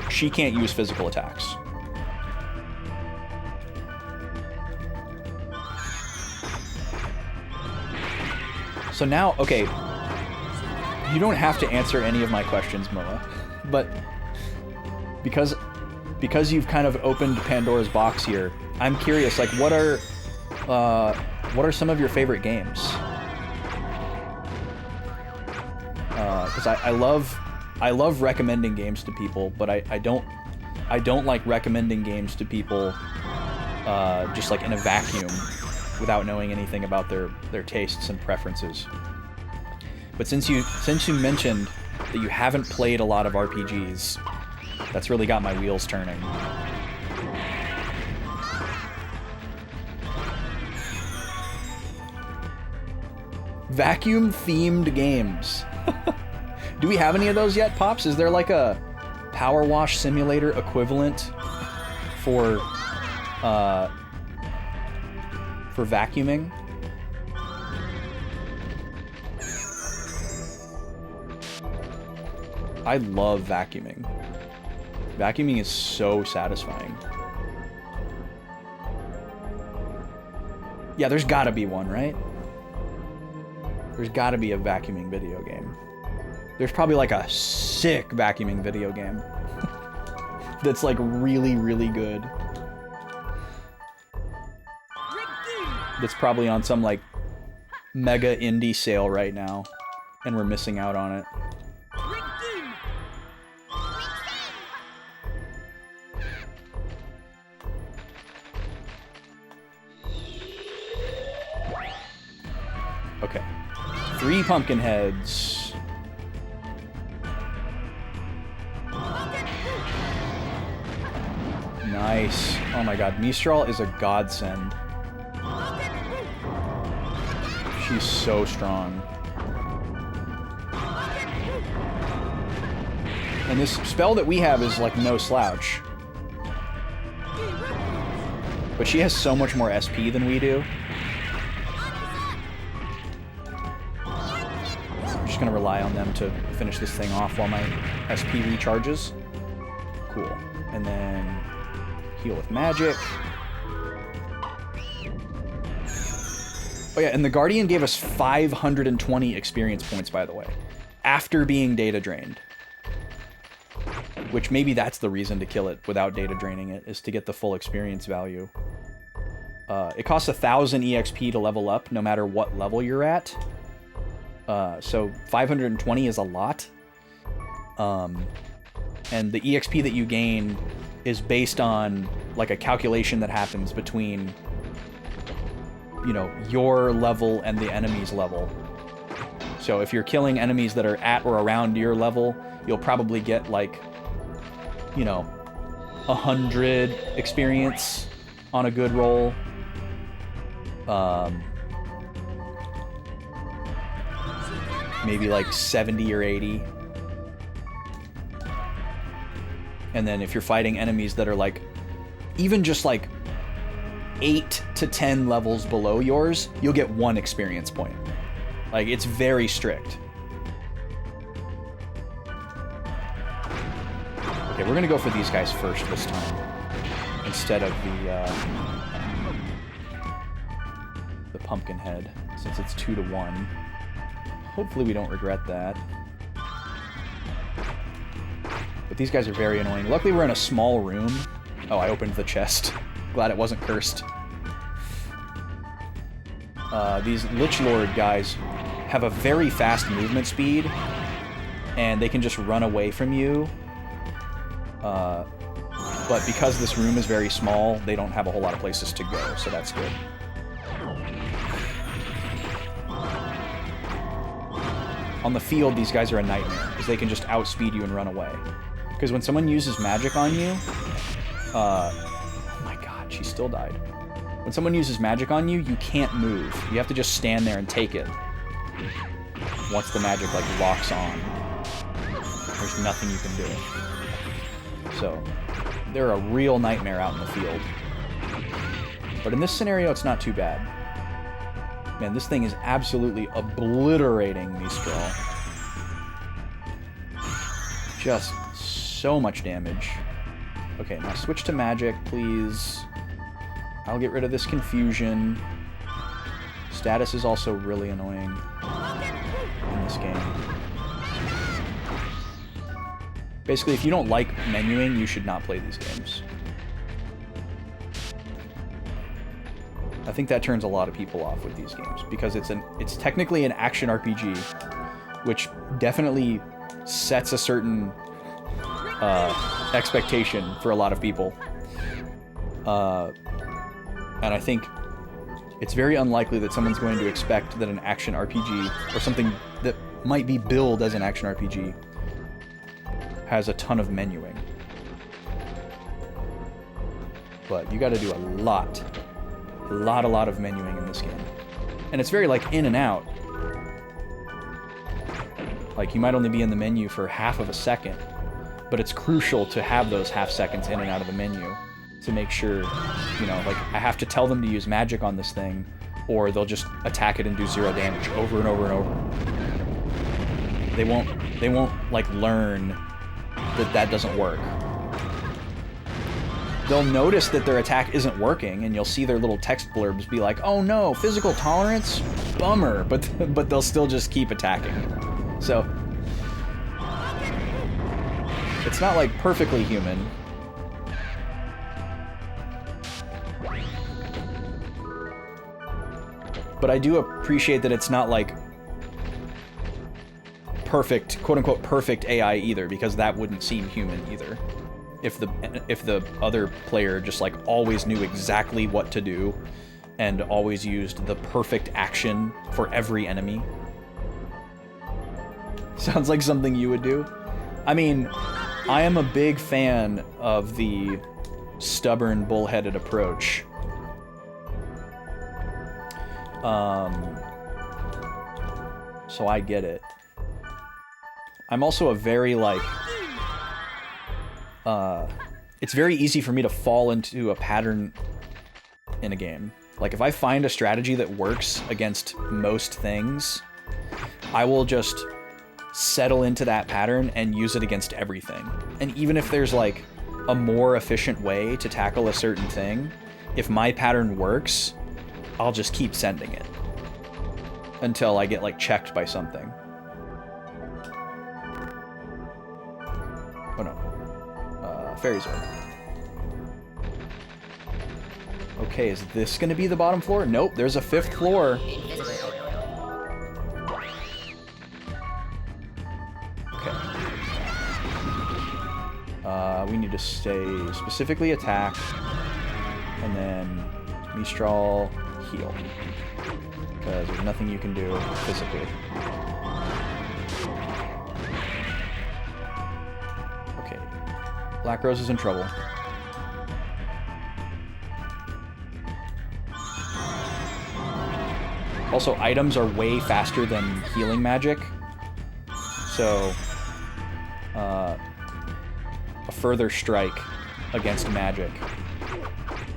she can't use physical attacks. So now, okay, you don't have to answer any of my questions, Moa, but because you've kind of opened Pandora's box here, I'm curious, like, what are some of your favorite games? Because I love recommending games to people, but I don't like recommending games to people just like in a vacuum without knowing anything about their tastes and preferences. But since you mentioned that you haven't played a lot of RPGs, that's really got my wheels turning. Vacuum-themed games. Do we have any of those yet, Pops? Is there like a power wash simulator equivalent for vacuuming? I love vacuuming. Vacuuming is so satisfying. Yeah, there's gotta be one, right? There's gotta be a vacuuming video game. There's probably like a sick vacuuming video game that's like really, really good. That's probably on some like mega indie sale right now, and we're missing out on it. Okay. 3 pumpkin heads. Nice. Oh my god, Mistral is a godsend. She's so strong. And this spell that we have is like no slouch. But she has so much more SP than we do. I'm just gonna rely on them to finish this thing off while my SP recharges. Cool. And then heal with magic. Oh yeah, and the Guardian gave us 520 experience points, by the way, after being data drained. Which maybe that's the reason to kill it without data draining it, is to get the full experience value. It costs 1,000 EXP to level up, no matter what level you're at. So 520 is a lot. And the EXP that you gain is based on like a calculation that happens between, you know, your level and the enemy's level. So if you're killing enemies that are at or around your level, you'll probably get like, you know, 100 experience on a good roll. Maybe like 70 or 80. And then if you're fighting enemies that are like, even just like 8 to 10 levels below yours, you'll get 1 experience point. Like, it's very strict. Okay, we're gonna go for these guys first this time, instead of the Pumpkinhead, since it's 2-to-1. Hopefully we don't regret that. But these guys are very annoying. Luckily we're in a small room. Oh, I opened the chest. Glad it wasn't cursed. These Lich Lord guys have a very fast movement speed, and they can just run away from you. But because this room is very small, they don't have a whole lot of places to go, so that's good. On the field, these guys are a nightmare, because they can just outspeed you and run away. Because when someone uses magic on you... oh my god, she still died. When someone uses magic on you, you can't move. You have to just stand there and take it. Once the magic, like, locks on. There's nothing you can do. So, they're a real nightmare out in the field. But in this scenario, it's not too bad. Man, this thing is absolutely obliterating Mistral. Just so much damage. Okay, now switch to magic, please. I'll get rid of this confusion. Status is also really annoying in this game. Basically, if you don't like menuing, you should not play these games. I think that turns a lot of people off with these games, because it's technically an action RPG, which definitely sets a certain expectation for a lot of people. And I think it's very unlikely that someone's going to expect that an action RPG, or something that might be billed as an action RPG, has a ton of menuing. But you gotta do a lot of menuing in this game. And it's very, like, in and out. Like, you might only be in the menu for half of a second, but it's crucial to have those half seconds in and out of the menu to make sure, you know, like, I have to tell them to use magic on this thing, or they'll just attack it and do 0 damage over and over and over. They won't, like, learn that doesn't work. They'll notice that their attack isn't working, and you'll see their little text blurbs be like, oh no, physical tolerance? Bummer. But they'll still just keep attacking. So, it's not, like, perfectly human. But I do appreciate that it's not, like, perfect, quote-unquote perfect AI either, because that wouldn't seem human either. If the other player just, like, always knew exactly what to do and always used the perfect action for every enemy. Sounds like something you would do. I mean, I am a big fan of the stubborn, bullheaded approach. So I get it. I'm also a very, like... it's very easy for me to fall into a pattern in a game. Like, if I find a strategy that works against most things, I will just settle into that pattern and use it against everything. And even if there's, like, a more efficient way to tackle a certain thing, if my pattern works, I'll just keep sending it until I get, like, checked by something. Oh no. Fairy Zone. Okay, is this gonna be the bottom floor? Nope, there's a 5th floor. Okay. We need to stay specifically attack, and then Mistral heal. Because there's nothing you can do physically. Okay. Black Rose is in trouble. Also, items are way faster than healing magic. So, a further strike against magic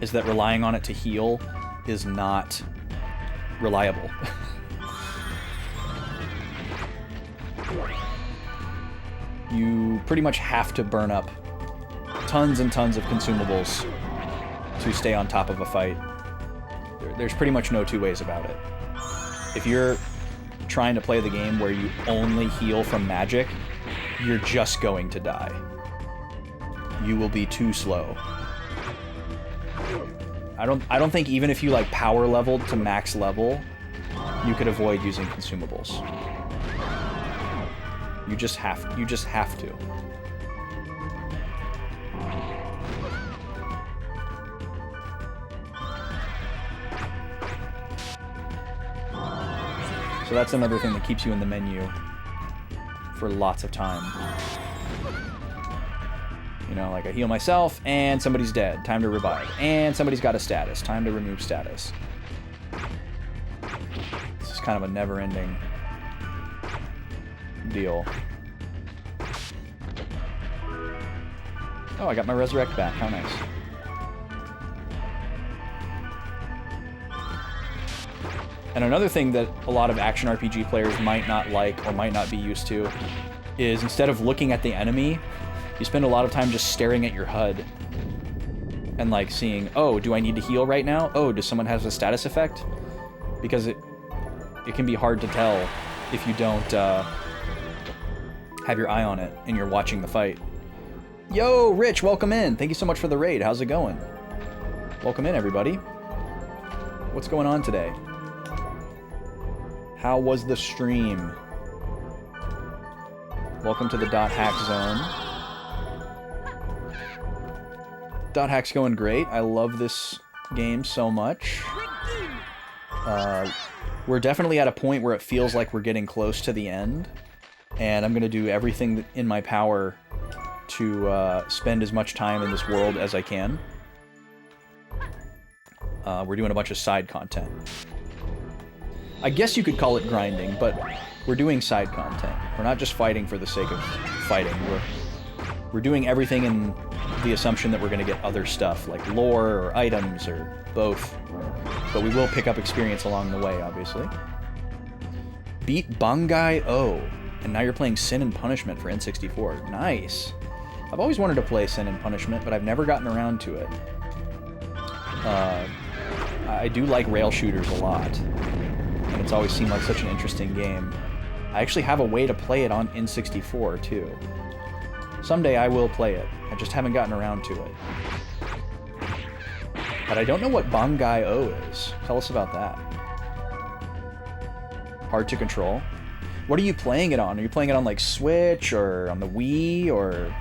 is that relying on it to heal is not reliable. You pretty much have to burn up tons and tons of consumables to stay on top of a fight. There's pretty much no two ways about it. If you're trying to play the game where you only heal from magic, you're just going to die. You will be too slow. I don't think even if you like power leveled to max level, you could avoid using consumables. You just have to. So that's another thing that keeps you in the menu for lots of time. You know, like I heal myself, and somebody's dead. Time to revive. And somebody's got a status. Time to remove status. This is kind of a never-ending deal. Oh, I got my resurrect back. How nice. And another thing that a lot of action RPG players might not like or might not be used to is instead of looking at the enemy, you spend a lot of time just staring at your HUD and like seeing, oh, do I need to heal right now? Oh, does someone have a status effect? Because it can be hard to tell if you don't have your eye on it and you're watching the fight. Yo, Rich, welcome in. Thank you so much for the raid. How's it going? Welcome in, everybody. What's going on today? How was the stream? Welcome to the .hack zone. .hack's going great. I love this game so much. We're definitely at a point where it feels like we're getting close to the end, and I'm going to do everything in my power to spend as much time in this world as I can. We're doing a bunch of side content. I guess you could call it grinding, but we're doing side content. We're not just fighting for the sake of fighting. We're doing everything in the assumption that we're going to get other stuff, like lore or items or both. But we will pick up experience along the way, obviously. Beat Bangai O, and now you're playing Sin and Punishment for N64. Nice. I've always wanted to play Sin and Punishment, but I've never gotten around to it. I do like rail shooters a lot, and it's always seemed like such an interesting game. I actually have a way to play it on N64, too. Someday I will play it. I just haven't gotten around to it. But I don't know what Bangai O is. Tell us about that. Hard to control? What are you playing it on? Are you playing it on, like, Switch or on the Wii, or...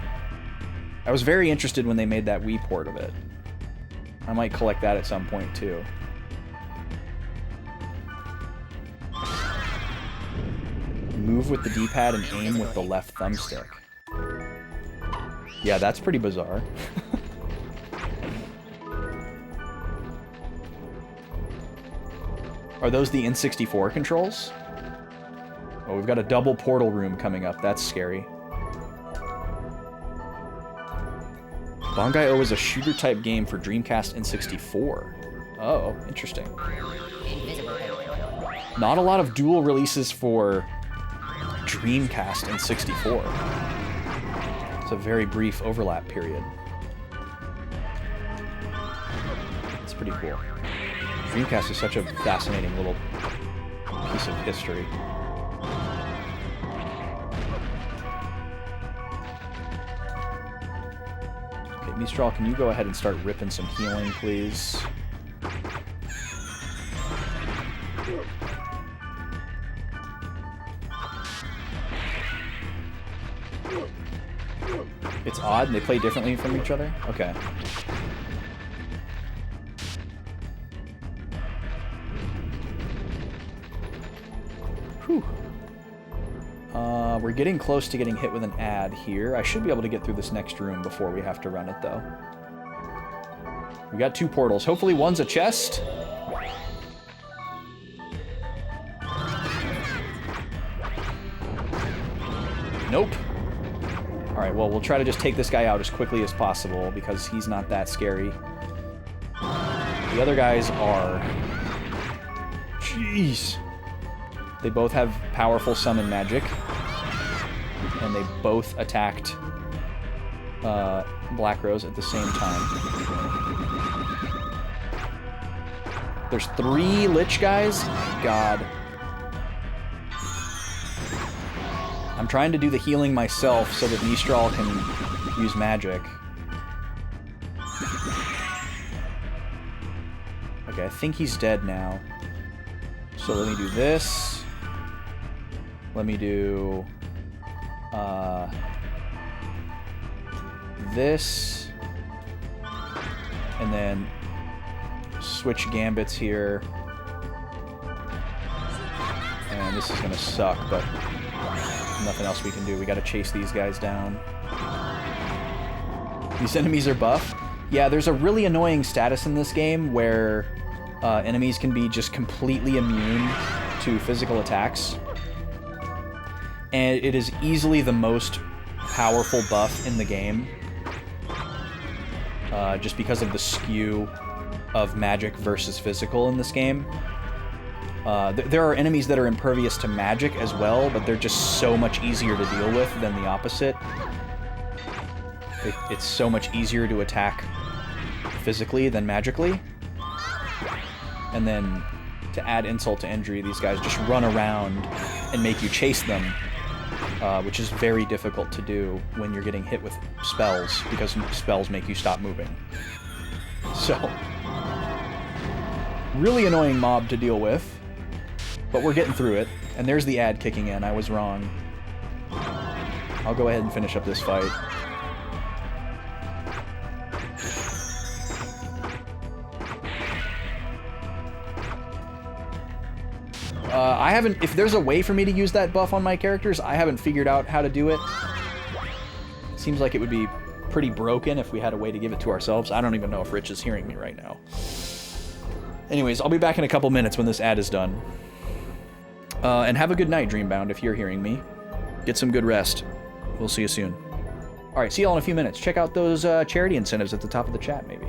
I was very interested when they made that Wii port of it. I might collect that at some point, too. Move with the D-pad and aim with the left thumbstick. Yeah, that's pretty bizarre. Are those the N64 controls? Oh, we've got a double portal room coming up. That's scary. Bangai O is a shooter-type game for Dreamcast N64. Oh, interesting. Not a lot of dual releases for Dreamcast N64. It's a very brief overlap period. It's pretty cool. Dreamcast is such a fascinating little piece of history. Okay, Mistral, can you go ahead and start ripping some healing, please? It's odd, they play differently from each other? Okay. Whew. We're getting close to getting hit with an ad here. I should be able to get through this next room before we have to run it, though. We got 2 portals. Hopefully one's a chest. Nope. Alright, well, we'll try to just take this guy out as quickly as possible, because he's not that scary. The other guys are... Jeez. They both have powerful summon magic. And they both attacked Black Rose at the same time. There's 3 Lich guys? God. I'm trying to do the healing myself so that Mistral can use magic. Okay, I think he's dead now. So let me do this. Let me do... this. And then switch gambits here. And this is gonna suck, but nothing else we can do. We gotta chase these guys down. These enemies are buff. Yeah, there's a really annoying status in this game where enemies can be just completely immune to physical attacks. And it is easily the most powerful buff in the game. Just because of the skew of magic versus physical in this game. There are enemies that are impervious to magic as well, but they're just so much easier to deal with than the opposite. It's so much easier to attack physically than magically. And then, to add insult to injury, these guys just run around and make you chase them, which is very difficult to do when you're getting hit with spells, because spells make you stop moving. So, really annoying mob to deal with. But we're getting through it. And there's the ad kicking in. I was wrong. I'll go ahead and finish up this fight. I haven't... If there's a way for me to use that buff on my characters, I haven't figured out how to do it. Seems like it would be pretty broken if we had a way to give it to ourselves. I don't even know if Rich is hearing me right now. Anyways, I'll be back in a couple minutes when this ad is done. And have a good night, Dreambound, if you're hearing me. Get some good rest. We'll see you soon. Alright, see y'all in a few minutes. Check out those charity incentives at the top of the chat, maybe.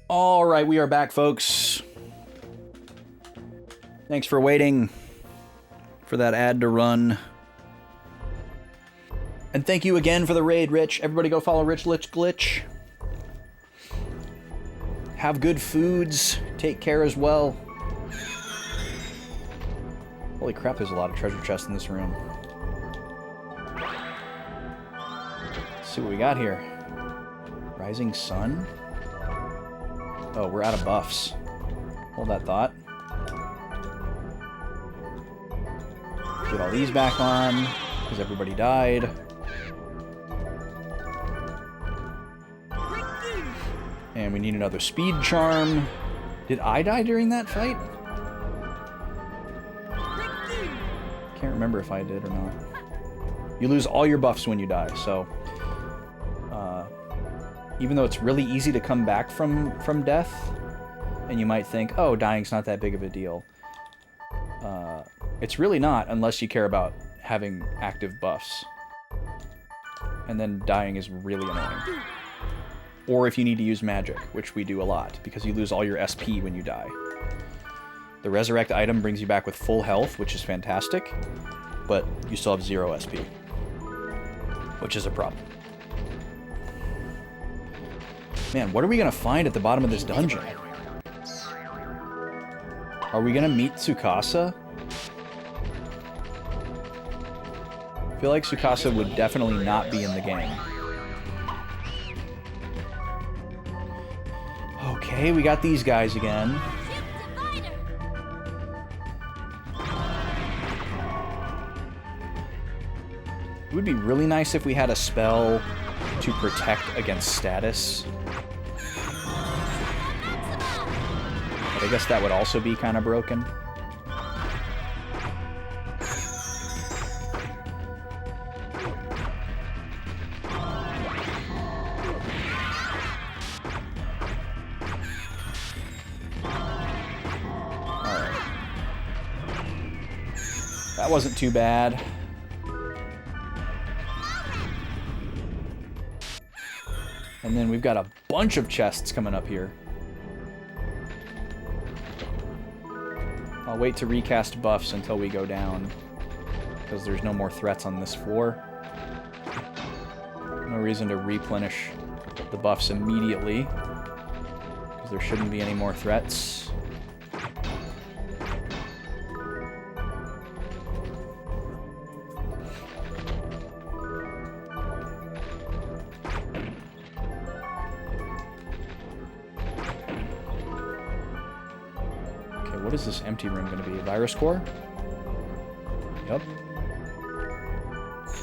All right, we are back, folks. Thanks for waiting for that ad to run. And thank you again for the raid, Rich. Everybody go follow Rich Lich Glitch. Have good foods. Take care as well. Holy crap, there's a lot of treasure chests in this room. see what we got here. Rising Sun? Oh, we're out of buffs. Hold that thought. Get all these back on, because everybody died. And we need another speed charm. Did I die during that fight? Can't remember if I did or not. You lose all your buffs when you die, so... even though it's really easy to come back from death, and you might think, oh, dying's not that big of a deal. It's really not, unless you care about having active buffs. And then dying is really annoying. Or if you need to use magic, which we do a lot, because you lose all your SP when you die. The resurrect item brings you back with full health, which is fantastic, but you still have 0 SP, which is a problem. Man, what are we gonna find at the bottom of this dungeon? Are we gonna meet Tsukasa? I feel like Tsukasa would definitely not be in the game. Okay, we got these guys again. It would be really nice if we had a spell to protect against status. But I guess that would also be kind of broken. That wasn't too bad. And then we've got a bunch of chests coming up here. I'll wait to recast buffs until we go down, because there's no more threats on this floor. No reason to replenish the buffs immediately, because there shouldn't be any more threats. What is this empty room going to be? A virus core? Yep.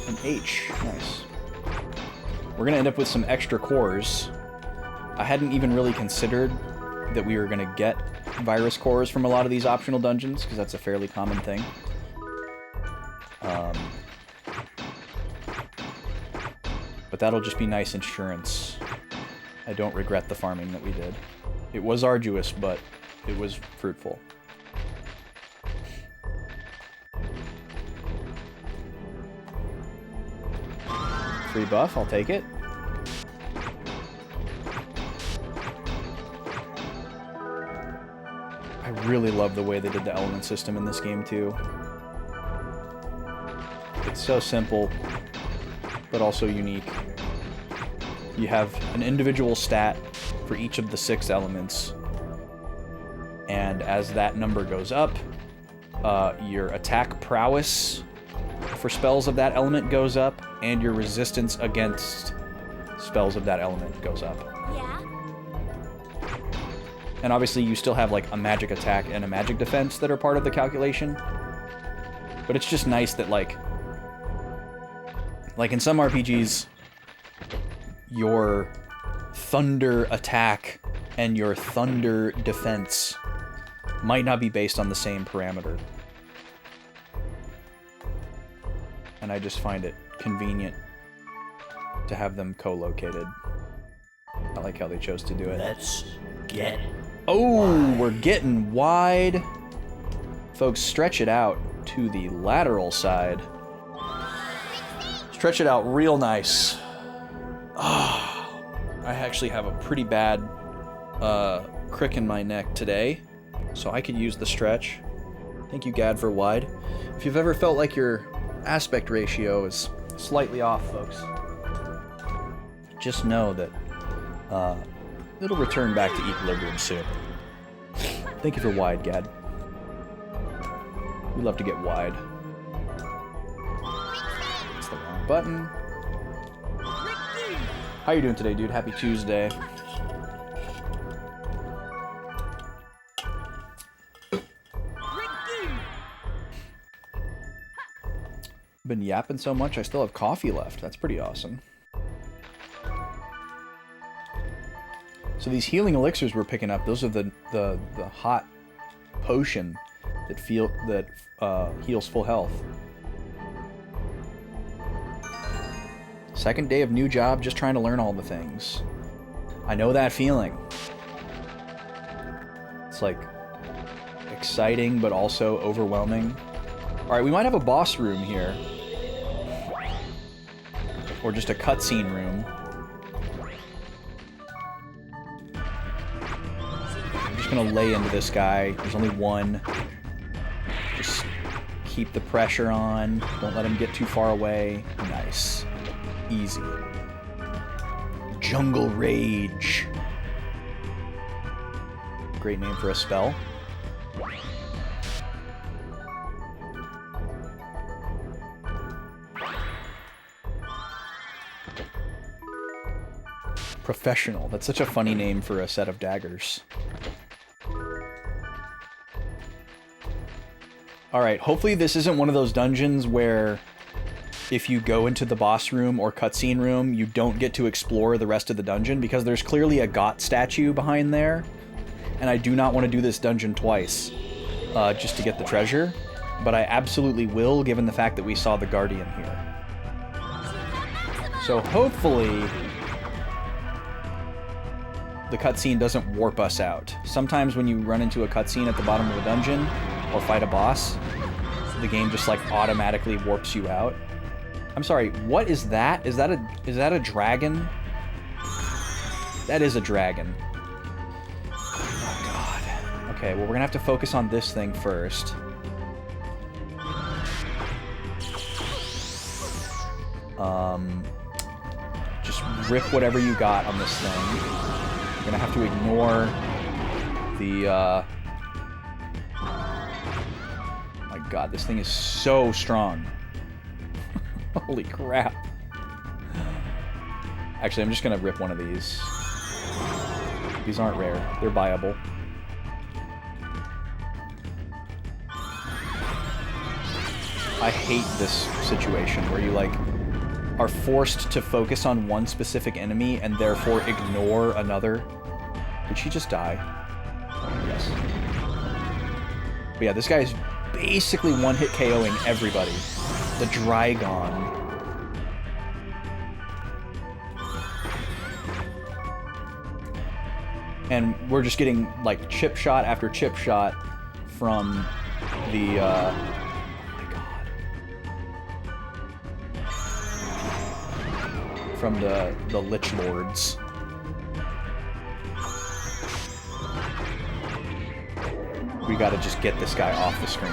An H. Nice. We're going to end up with some extra cores. I hadn't even really considered that we were going to get virus cores from a lot of these optional dungeons, because that's a fairly common thing. But that'll just be nice insurance. I don't regret the farming that we did. It was arduous, but it was fruitful. Free buff, I'll take it. I really love the way they did the element system in this game too. It's so simple, but also unique. You have an individual stat for each of the 6 elements, and as that number goes up, your attack prowess for spells of that element goes up, and your resistance against spells of that element goes up. Yeah? And obviously you still have like a magic attack and a magic defense that are part of the calculation. But it's just nice that like in some RPGs, your thunder attack and your thunder defense might not be based on the same parameter. And I just find it convenient to have them co-located. I like how they chose to do it. Let's get... Oh, we're getting wide. Folks, stretch it out to the lateral side. Stretch it out real nice. Ah, I actually have a pretty bad crick in my neck today, so I could use the stretch. Thank you, Gad, for wide. If you've ever felt like your aspect ratio is slightly off, folks, just know that it'll return back to equilibrium soon. Thank you for wide, Gad. We love to get wide. It's the wrong button. How you doing today, dude? Happy Tuesday. Been yapping so much, I still have coffee left. That's pretty awesome. So these healing elixirs we're picking up, those are the hot potion that heals full health. Second day of new job, just trying to learn all the things. I know that feeling. It's like exciting, but also overwhelming. Alright, we might have a boss room here. Or just a cutscene room. I'm just gonna lay into this guy. There's only one. Just keep the pressure on. Don't let him get too far away. Nice. Easy. Jungle Rage. Great name for a spell. Professional. That's such a funny name for a set of daggers. Alright, hopefully this isn't one of those dungeons where if you go into the boss room or cutscene room, you don't get to explore the rest of the dungeon, because there's clearly a GOT statue behind there, and I do not want to do this dungeon twice just to get the treasure, but I absolutely will, given the fact that we saw the Guardian here. So hopefully the cutscene doesn't warp us out. Sometimes when you run into a cutscene at the bottom of a dungeon or fight a boss, the game just like automatically warps you out. I'm sorry, what is that? Is that a dragon? That is a dragon. Oh god. Okay, well we're gonna have to focus on this thing first. Just rip whatever you got on this thing. You're gonna have to ignore the, my god, this thing is so strong. Holy crap. Actually, I'm just gonna rip one of these. These aren't rare. They're buyable. I hate this situation where you, like, are forced to focus on one specific enemy and therefore ignore another. Did she just die? Yes. But yeah, this guy is basically one-hit KOing everybody. The Drygon. And we're just getting, like, chip shot after chip shot from the, oh my god. From the Lich Lords. We gotta just get this guy off the screen.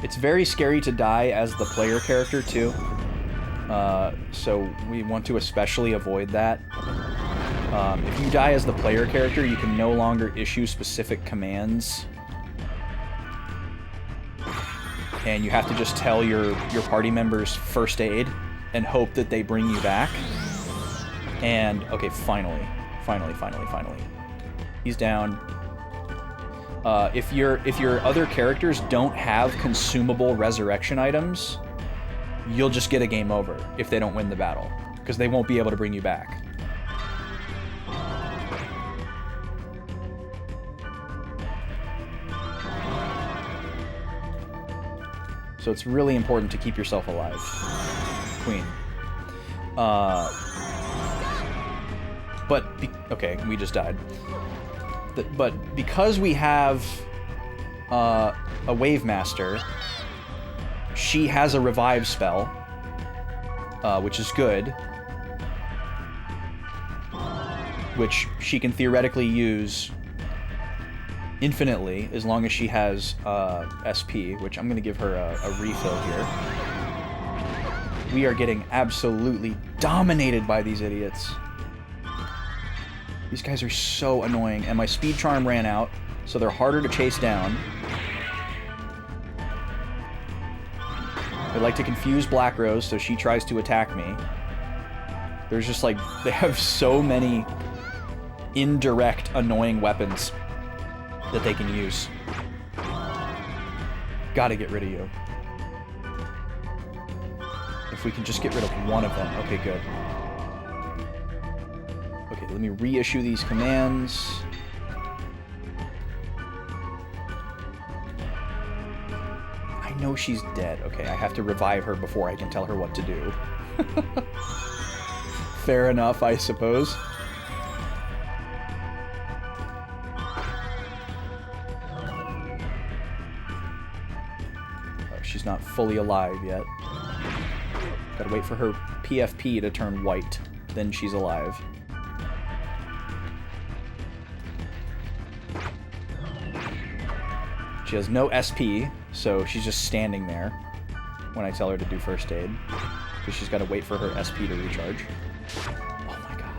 It's very scary to die as the player character, too. So we want to especially avoid that. If you die as the player character, you can no longer issue specific commands. And you have to just tell your party members first aid and hope that they bring you back. And, okay, finally. He's down. If your other characters don't have consumable resurrection items, you'll just get a game over if they don't win the battle, because they won't be able to bring you back. So it's really important to keep yourself alive. Queen. Okay, we just died. But because we have a Wave Master, she has a revive spell, which is good, which she can theoretically use infinitely as long as she has SP, which I'm going to give her a refill here. We are getting absolutely dominated by these idiots. These guys are so annoying, and my speed charm ran out, so they're harder to chase down. They like to confuse Black Rose, so she tries to attack me. There's just like, they have so many indirect, annoying weapons that they can use. Gotta get rid of you. If we can just get rid of one of them. Okay, good. Okay, let me reissue these commands. I know she's dead. Okay, I have to revive her before I can tell her what to do. Fair enough, I suppose. Oh, she's not fully alive yet. Gotta wait for her PFP to turn white. Then she's alive. She has no SP, so she's just standing there when I tell her to do first aid. Because she's got to wait for her SP to recharge. Oh my god.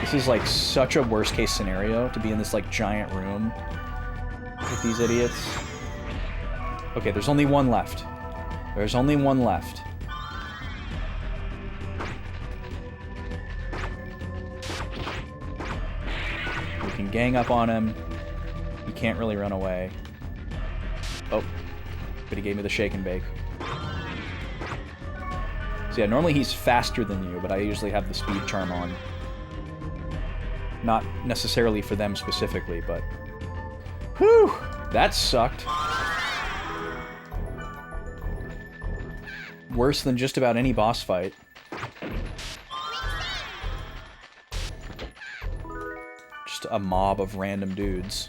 This is like such a worst case scenario to be in this like giant room with these idiots. Okay, there's only one left. There's only one left. We can gang up on him. He can't really run away. Oh, but he gave me the shake and bake. So yeah, normally he's faster than you, but I usually have the speed charm on. Not necessarily for them specifically, but... Whew! That sucked. Worse than just about any boss fight. Just a mob of random dudes.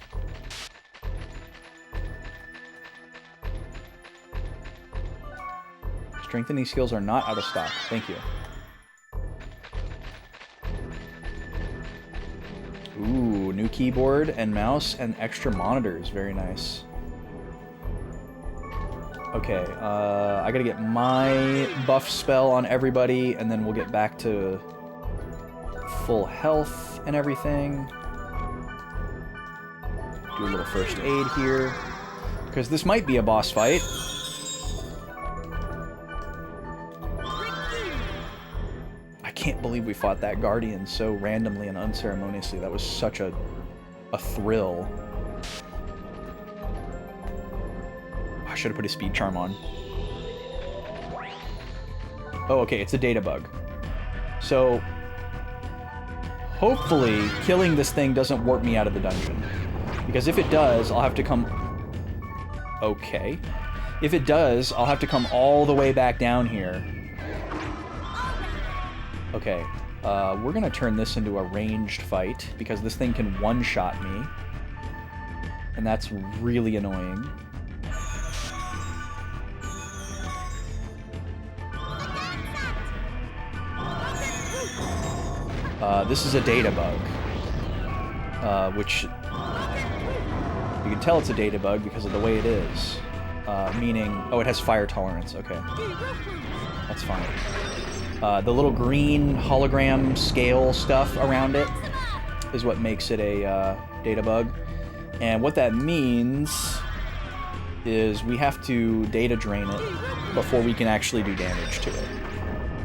Strengthening skills are not out of stock. Thank you. Ooh, new keyboard and mouse and extra monitors. Very nice. Okay, I gotta get my buff spell on everybody, and then we'll get back to full health and everything. Do a little first aid here, because this might be a boss fight. I can't believe we fought that Guardian so randomly and unceremoniously. That was such a thrill. I should have put a speed charm on. Oh, okay, it's a data bug. So, hopefully, killing this thing doesn't warp me out of the dungeon. Because if it does, I'll have to come... Okay. If it does, I'll have to come all the way back down here. Okay, we're gonna turn this into a ranged fight, because this thing can one-shot me. And that's really annoying. This is a data bug, which you can tell it's a data bug because of the way it is, meaning, oh, it has fire tolerance, okay, that's fine. The little green hologram scale stuff around it is what makes it a data bug, and what that means is we have to data drain it before we can actually do damage to it.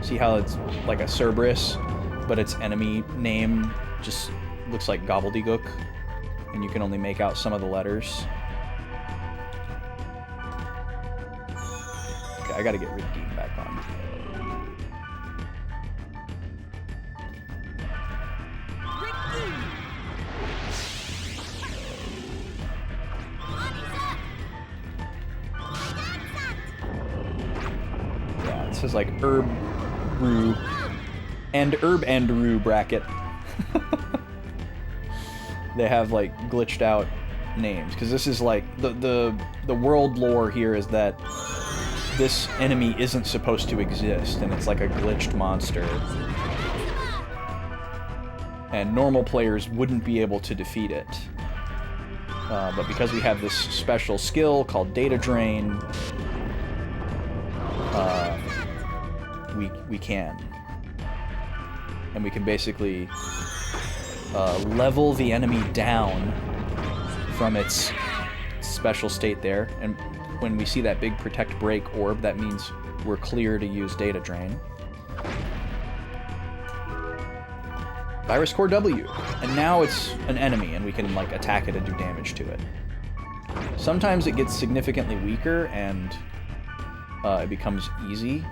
See how it's like a Cerberus? But its enemy name just looks like gobbledygook, and you can only make out some of the letters. Okay, I gotta get Redeem back on. Yeah, this is like herb brew. And herb and rue bracket. They have like glitched out names because this is like the world lore here is that this enemy isn't supposed to exist and it's like a glitched monster. And normal players wouldn't be able to defeat it. But because we have this special skill called Data Drain, we can. And we can basically level the enemy down from its special state there. And when we see that big protect break orb, that means we're clear to use data drain. Virus Core W. And now it's an enemy, and we can like attack it and do damage to it. Sometimes it gets significantly weaker, and it becomes easy.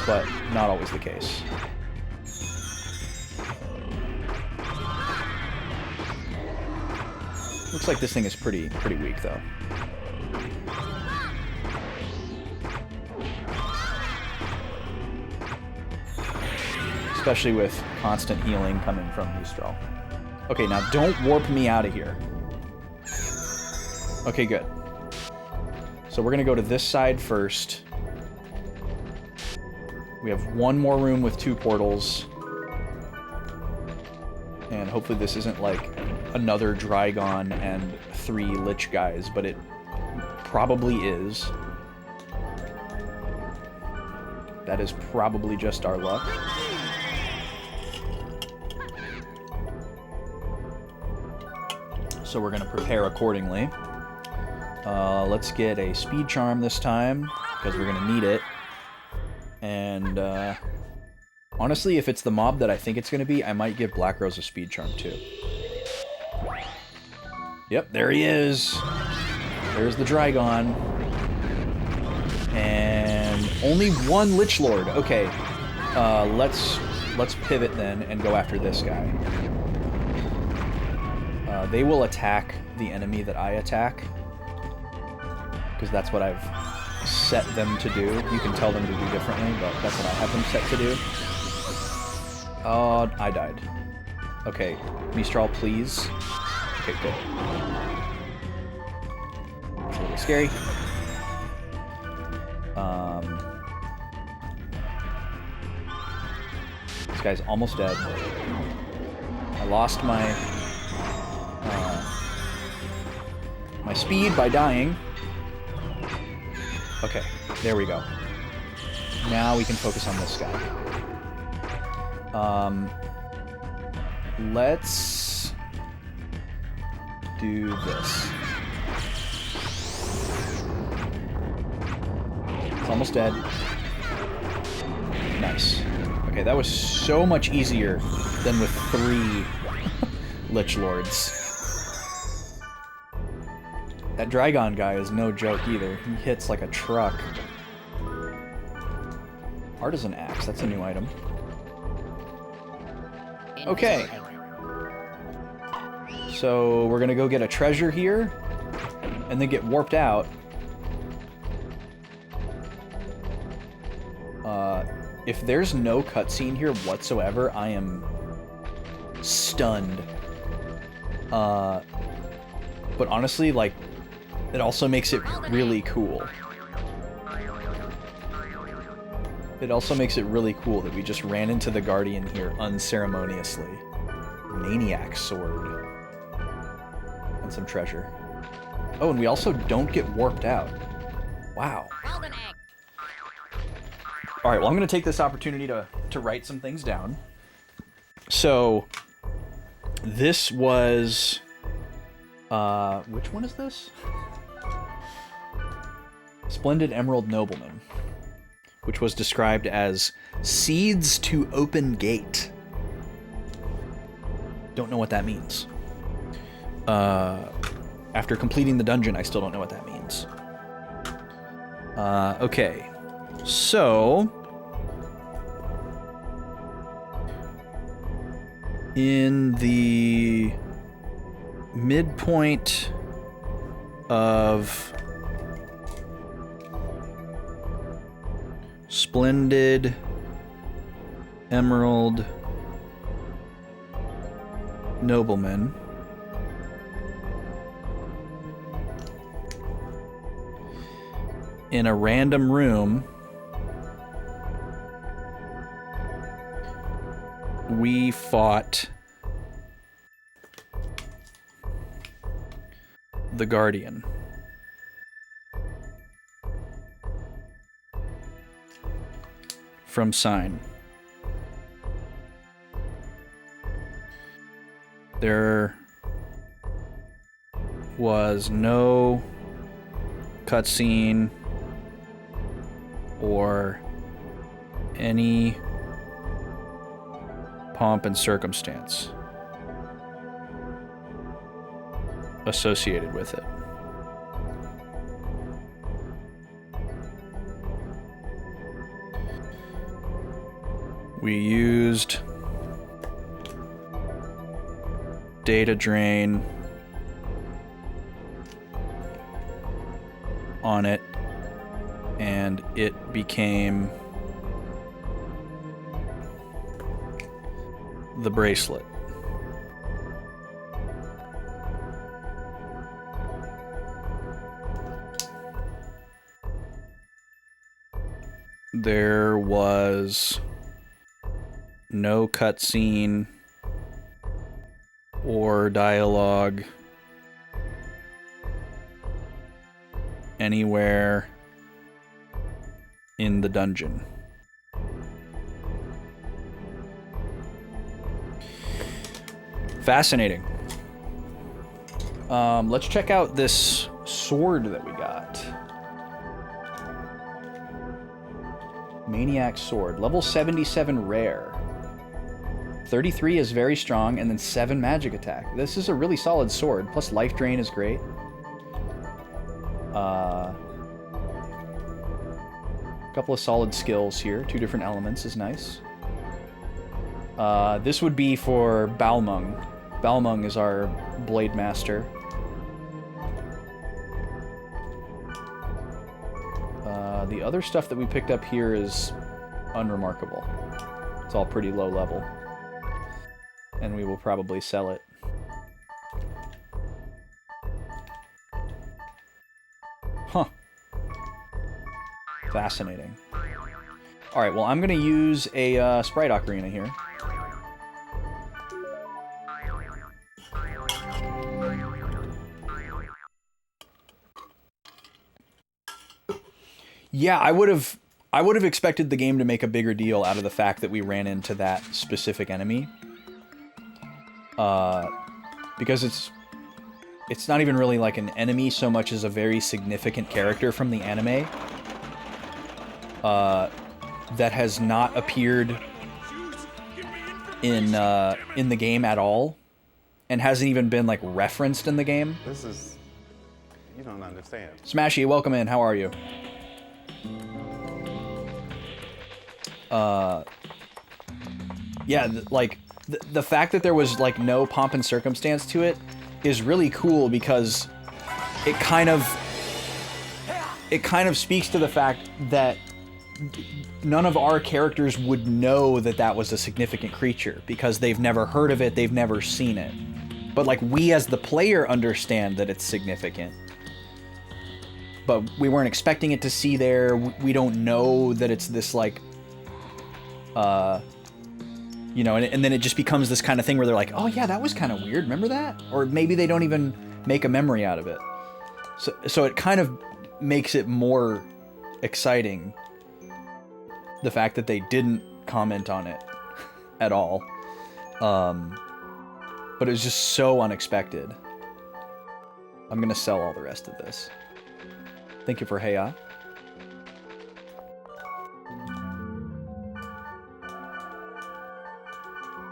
But not always the case. Looks like this thing is pretty weak, though. Especially with constant healing coming from Mistral. Okay, now don't warp me out of here. Okay, good. So we're gonna go to this side first. We have one more room with 2 portals. And hopefully this isn't like another Drygon and 3 Lich guys, but it probably is. That is probably just our luck. So we're going to prepare accordingly. Let's get a Speed Charm this time, because we're going to need it. And honestly, if it's the mob that I think it's going to be, I might give Black Rose a Speed Charm too. Yep, there he is. There's the Drygon. And only 1 Lich Lord. Okay, let's pivot then and go after this guy. They will attack the enemy that I attack, because that's what I've set them to do. You can tell them to do differently, but that's what I have them set to do. Oh, I died. Okay, Mistral, please. Okay, good. It's a little scary. This guy's almost dead. I lost my my speed by dying. Okay, there we go. Now we can focus on this guy. Let's do this. It's almost dead. Nice. Okay, that was so much easier than with 3 Lich Lords. That Drygon guy is no joke either. He hits like a truck. Artisan Axe, that's a new item. Okay. So we're gonna go get a treasure here, and then get warped out. If there's no cutscene here whatsoever, I am stunned. But honestly, like, it also makes it really cool. It also makes it really cool that we just ran into the Guardian here unceremoniously. Maniac Sword. And some treasure. Oh, and we also don't get warped out. Wow. Alright, well, I'm going to take this opportunity to write some things down. So, this was... which one is this? Splendid Emerald Nobleman, which was described as Seeds to Open Gate. Don't know what that means. After completing the dungeon, I still don't know what that means. Okay. So... in the midpoint of Splendid Emerald Nobleman, in a random room, we fought the Guardian. From Sign. There was no cutscene or any pomp and circumstance associated with it. We used data drain on it, and it became the bracelet. There was no cutscene or dialogue anywhere in the dungeon. Fascinating. Let's check out this sword that we got. Maniac sword, level 77 rare. 33 is very strong, and then 7 magic attack. This is a really solid sword, plus life drain is great. Couple of solid skills here. 2 different elements is nice. This would be for Balmung. Balmung is our blade master. The other stuff that we picked up here is unremarkable. It's all pretty low level. And we will probably sell it. Huh. Fascinating. Alright, well, I'm going to use a Sprite Ocarina here. Yeah, I would have expected the game to make a bigger deal out of the fact that we ran into that specific enemy. Because it's not even really like an enemy so much as a very significant character from the anime that has not appeared in the game at all and hasn't even been like referenced in the game. This is... you don't understand. Smashy, welcome in. How are you? Yeah, like the fact that there was like no pomp and circumstance to it is really cool because it kind of speaks to the fact that none of our characters would know that that was a significant creature because they've never heard of it, they've never seen it. But like we as the player understand that it's significant. But we weren't expecting it to see there. We don't know that it's this like you know, and then it just becomes this kind of thing where they're like, oh yeah, that was kind of weird, remember that? Or maybe they don't even make a memory out of it. So it kind of makes it more exciting, the fact that they didn't comment on it at all. But it was just so unexpected. I'm gonna sell all the rest of this. Thank you for Heya.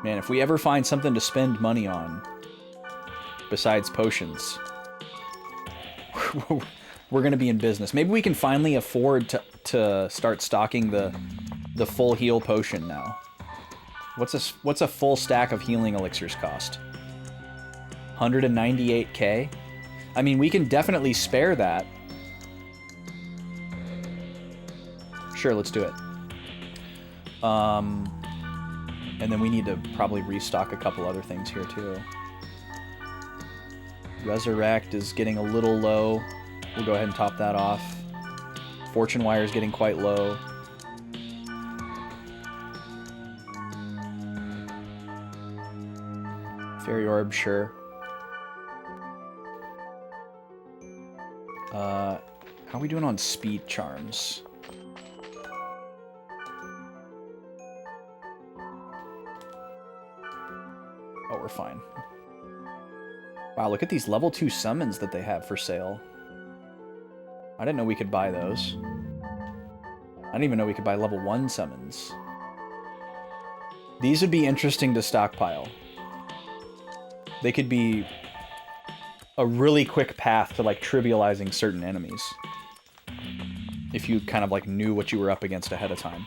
Man, if we ever find something to spend money on, besides potions, we're gonna be in business. Maybe we can finally afford to start stocking the full heal potion now. What's a full stack of healing elixirs cost? 198k? I mean, we can definitely spare that. Sure, let's do it. And then we need to probably restock a couple other things here too. Resurrect is getting a little low. We'll go ahead and top that off. Fortune Wire is getting quite low. Fairy Orb, sure. How are we doing on speed charms? Oh, we're fine. Wow, look at these level 2 summons that they have for sale. I didn't know we could buy those. I didn't even know we could buy level 1 summons. These would be interesting to stockpile. They could be a really quick path to, like, trivializing certain enemies. If you kind of, like, knew what you were up against ahead of time.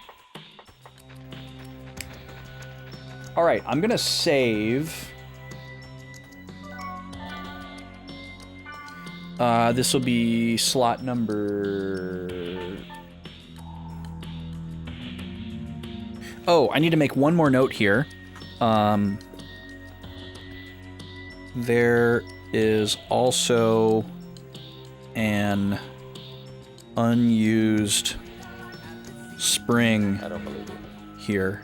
Alright, I'm gonna save. This will be slot number... Oh, I need to make one more note here. There is also an unused spring here.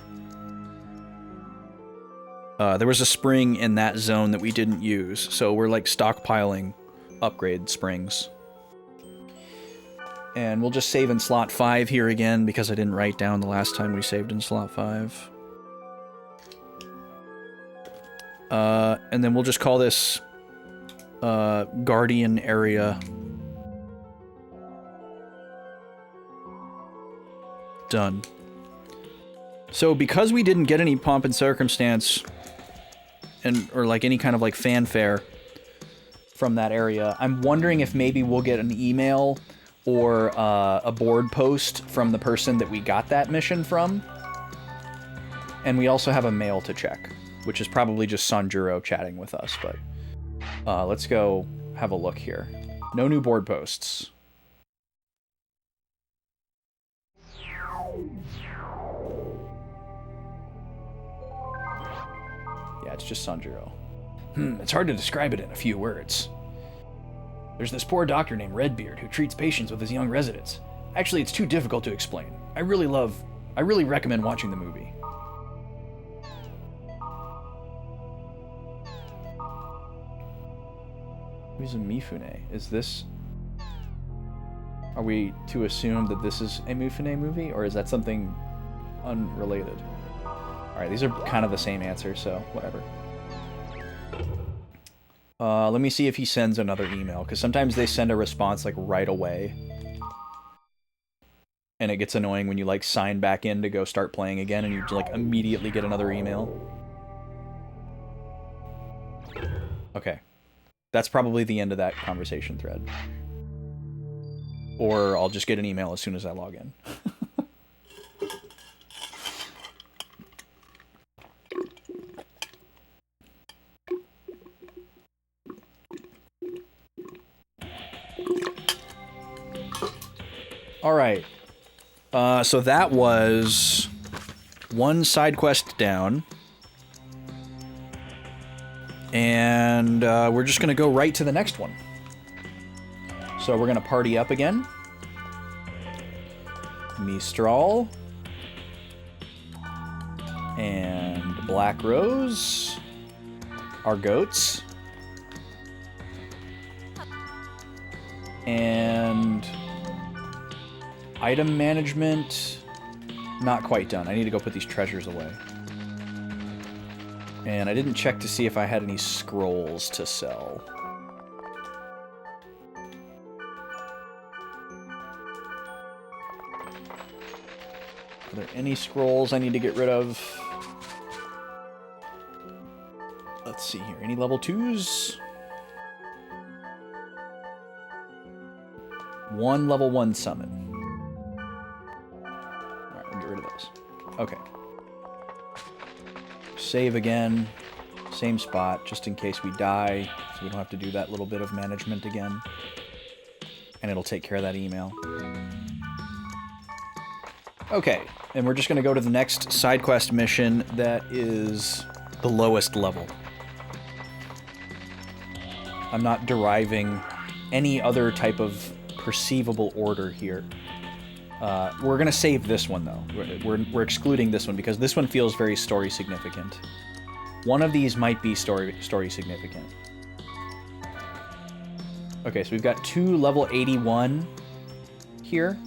There was a spring in that zone that we didn't use, so we're like stockpiling upgrade springs. And we'll just save in slot 5 here again because I didn't write down the last time we saved in slot 5. And then we'll just call this Guardian Area. Done. So because we didn't get any pomp and circumstance or like any kind of like fanfare from that area, I'm wondering if maybe we'll get an email or a board post from the person that we got that mission from. And we also have a mail to check, which is probably just Sanjuro chatting with us, but let's go have a look here. No new board posts. Yeah, it's just Sanjuro. It's hard to describe it in a few words. There's this poor doctor named Redbeard who treats patients with his young residents. Actually, it's too difficult to explain. I really recommend watching the movie. Who's a Mifune? Is this... Are we to assume that this is a Mifune movie, or is that something unrelated? Alright, these are kind of the same answer, so whatever. Let me see if he sends another email, because sometimes they send a response, like, right away. And it gets annoying when you, like, sign back in to go start playing again, and you, like, immediately get another email. Okay. That's probably the end of that conversation thread. Or I'll just get an email as soon as I log in. Alright. So that was one side quest down. And we're just going to go right to the next one. So we're going to party up again. Mistral. And Black Rose. Our goats. And item management. Not quite done. I need to go put these treasures away. And I didn't check to see if I had any scrolls to sell. Are there any scrolls I need to get rid of? Let's see here. Any level 2s? One level 1 summon. Alright, we'll get rid of those. Okay. Save again. Same spot, just in case we die, so we don't have to do that little bit of management again. And it'll take care of that email. Okay, and we're just going to go to the next side quest mission that is the lowest level. I'm not deriving any other type of perceivable order here. We're going to save this one, though. We're excluding this one, because this one feels very story significant. One of these might be story significant. Okay, so we've got 2 level 81 here.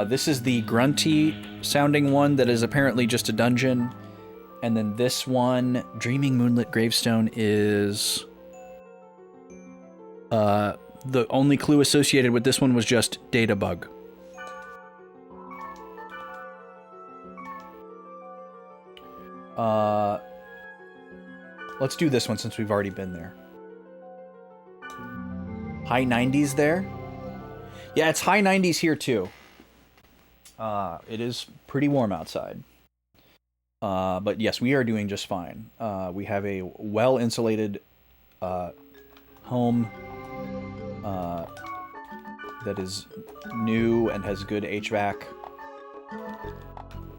This is the grunty sounding one that is apparently just a dungeon. And then this one, Dreaming Moonlit Gravestone, is the only clue associated with this one was just data bug. Let's do this one since we've already been there. High 90s there? Yeah, it's high 90s here too. It is pretty warm outside. But yes, we are doing just fine. We have a well-insulated home that is new and has good HVAC.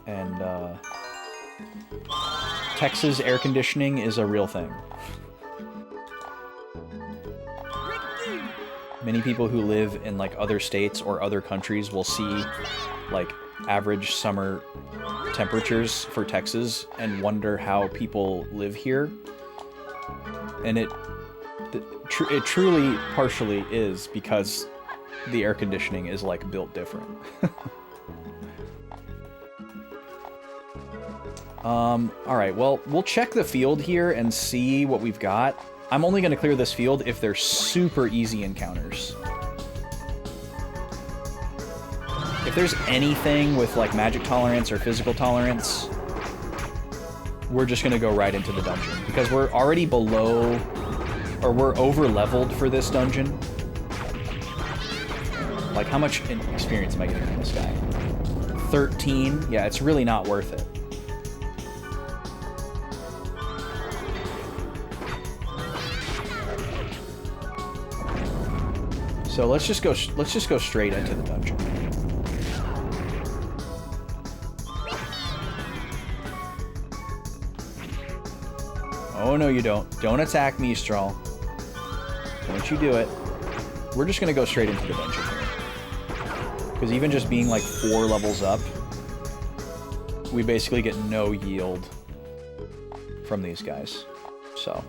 And Texas air conditioning is a real thing. Many people who live in like other states or other countries will see like average summer temperatures for Texas and wonder how people live here. And it truly partially is because the air conditioning is like built different. Alright, well, we'll check the field here and see what we've got. I'm only going to clear this field if they're super easy encounters. If there's anything with like magic tolerance or physical tolerance, we're just going to go right into the dungeon. Because we're already below, or we're over-leveled for this dungeon. Like, how much experience am I getting from this guy? 13? Yeah, it's really not worth it. So let's just go straight into the dungeon. Oh no, you don't. Don't attack me, Strahl. Don't you do it. We're just gonna go straight into the dungeon here. Because even just being like 4 levels up, we basically get no yield from these guys. So.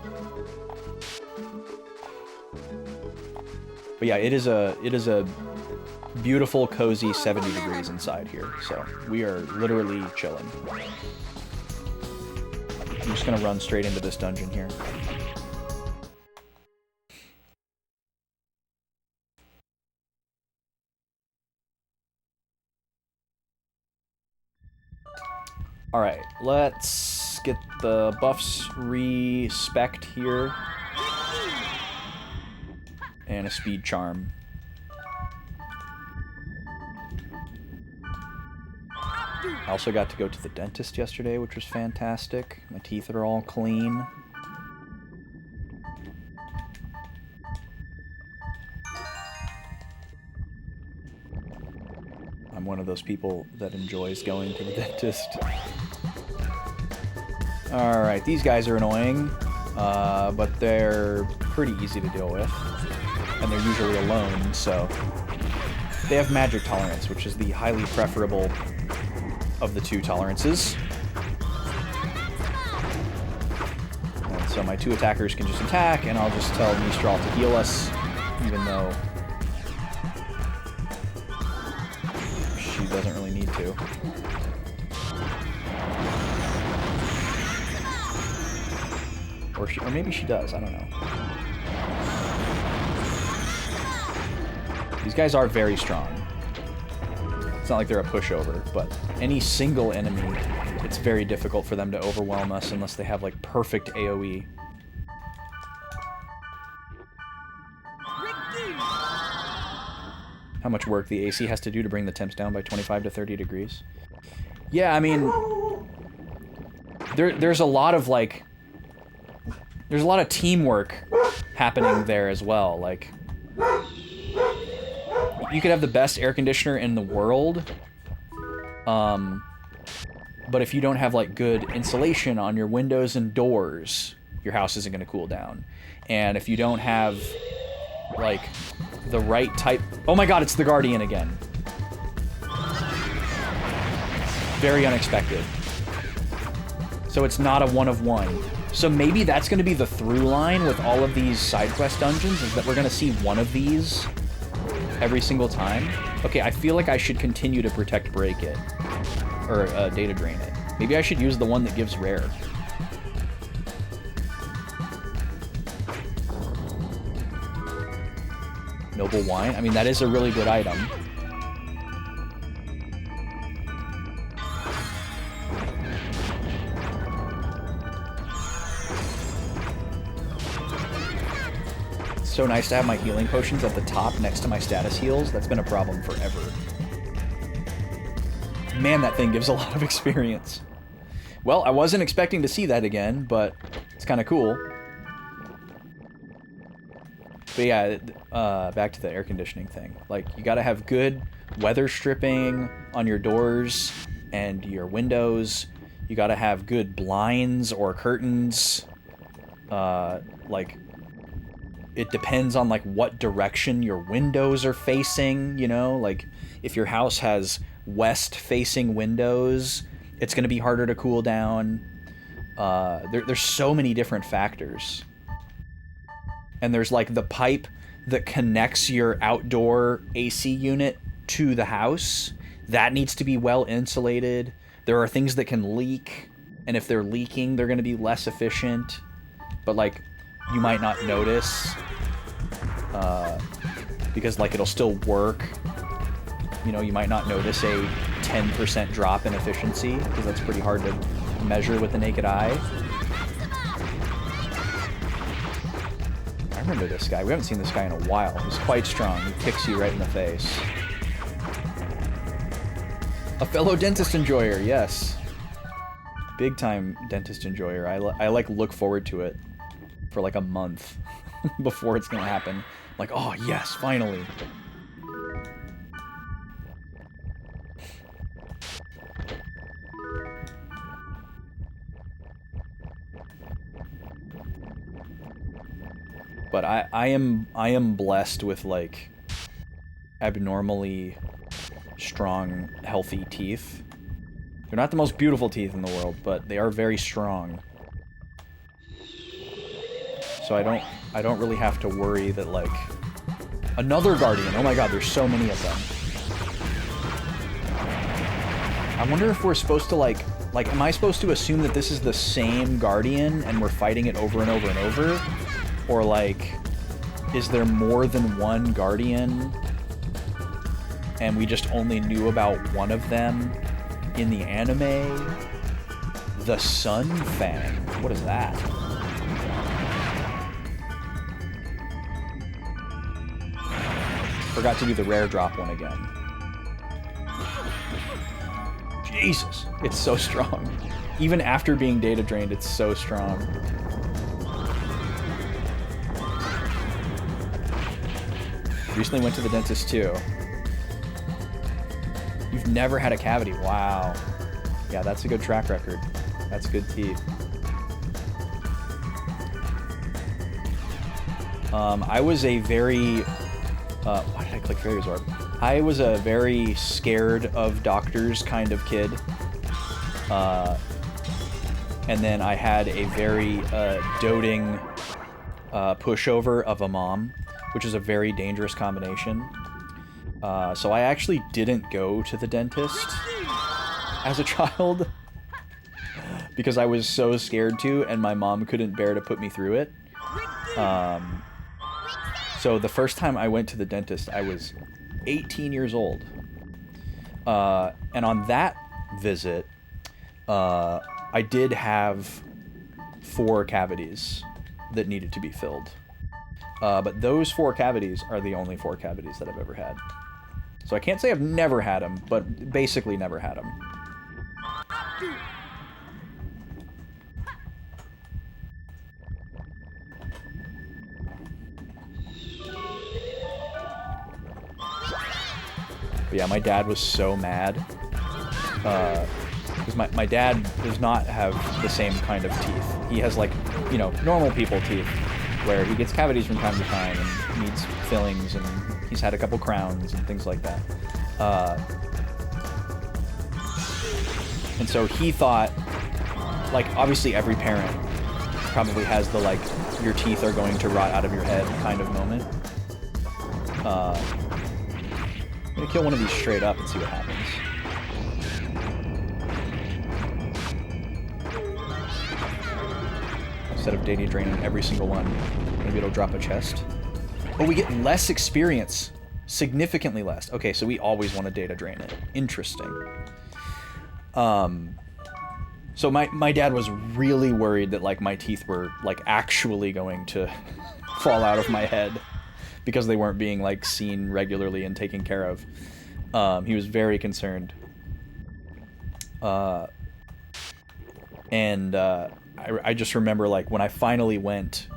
But yeah, it is a beautiful, cozy 70 degrees inside here. So we are literally chilling. I'm just gonna run straight into this dungeon here. Alright, let's get the buffs re-spec'd here. And a speed charm. I also got to go to the dentist yesterday, which was fantastic. My teeth are all clean. I'm one of those people that enjoys going to the dentist. Alright, these guys are annoying, but they're pretty easy to deal with. And they're usually alone, so... They have magic tolerance, which is the highly preferable of the 2 tolerances. And so my 2 attackers can just attack, and I'll just tell Mistral to heal us, even though she doesn't really need to. Or maybe she does, I don't know. These guys are very strong. It's not like they're a pushover, but any single enemy, it's very difficult for them to overwhelm us unless they have, like, perfect AoE. How much work the AC has to do to bring the temps down by 25 to 30 degrees. Yeah, I mean... There's a lot of, like... There's a lot of teamwork happening there as well, like... You could have the best air conditioner in the world, but if you don't have, like, good insulation on your windows and doors, your house isn't going to cool down. And if you don't have, like, the right type... Oh my god, it's the Guardian again. Very unexpected. So it's not a 1-of-1. So maybe that's going to be the through line with all of these side quest dungeons, is that we're going to see one of these every single time. Okay, I feel like I should continue to protect break it. Or data drain it. Maybe I should use the one that gives rare. noble wine. I mean, that is a really good item. It's so nice to have my healing potions at the top next to my status heals. That's been a problem forever. Man, that thing gives a lot of experience. Well, I wasn't expecting to see that again, but it's kind of cool. But yeah, back to the air conditioning thing. Like, you gotta have good weather stripping on your doors and your windows. You gotta have good blinds or curtains. Like, it depends on, like, what direction your windows are facing, you know? Like, if your house has west-facing windows, it's gonna be harder to cool down. There's so many different factors. And there's, like, the pipe that connects your outdoor AC unit to the house. That needs to be well insulated. There are things that can leak, and if they're leaking, they're going to be less efficient. But, like, you might not notice, because, like, it'll still work. You know, you might not notice a 10% drop in efficiency, because that's pretty hard to measure with the naked eye. I remember this guy. We haven't seen this guy in a while. He's quite strong. He kicks you right in the face. A fellow dentist enjoyer, yes. Big time dentist enjoyer. I like look forward to it for like a month before it's gonna happen. Like, oh yes, finally. But I am blessed with, like, abnormally strong, healthy teeth. They're not the most beautiful teeth in the world, but they are very strong. So I don't really have to worry that, like, another guardian. Oh my god, there's so many of them. I wonder if we're supposed to, like, am I supposed to assume that this is the same guardian and we're fighting it over and over and over? Or, like, is there more than one guardian and we just only knew about one of them in the anime? The Sun Fang. What is that? Forgot to do the rare drop one again. Jesus, it's so strong. Even after being data drained, it's so strong. Recently went to the dentist too. You've never had a cavity. Wow. Yeah, that's a good track record. That's good teeth. I was a very... why did I click Fairy Orb? I was a very scared of doctors kind of kid. And then I had a very doting pushover of a mom, which is a very dangerous combination. So I actually didn't go to the dentist as a child because I was so scared to, and my mom couldn't bear to put me through it. So the first time I went to the dentist, I was 18 years old. And on that visit, I did have 4 cavities that needed to be filled. But those 4 cavities are the only 4 cavities that I've ever had. So I can't say I've never had them, but basically never had them. But yeah, my dad was so mad. Because my dad does not have the same kind of teeth. He has, like, you know, normal people teeth, where he gets cavities from time to time and needs fillings, and he's had a couple crowns and things like that. And so he thought, like, obviously every parent probably has the, like, your teeth are going to rot out of your head kind of moment. I'm gonna kill one of these straight up and see what happens. Instead of data draining every single one, maybe it'll drop a chest. Oh, we get less experience. Significantly less. Okay, so we always want to data drain it. Interesting. So my dad was really worried that, like, my teeth were, like, actually going to fall out of my head because they weren't being, like, seen regularly and taken care of. He was very concerned. I just remember, like, when I finally went,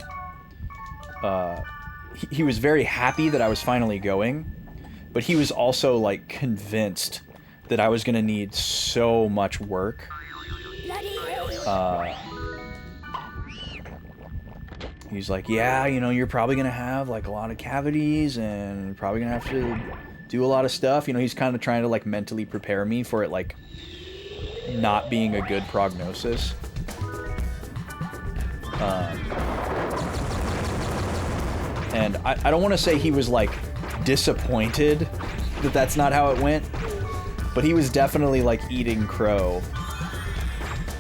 he was very happy that I was finally going, but he was also, like, convinced that I was gonna need so much work. He's like, yeah, you know, you're probably gonna have, like, a lot of cavities and you're probably gonna have to do a lot of stuff. You know, he's kind of trying to, like, mentally prepare me for it, like, not being a good prognosis. And I don't want to say he was, like, disappointed that that's not how it went, but he was definitely, like, eating crow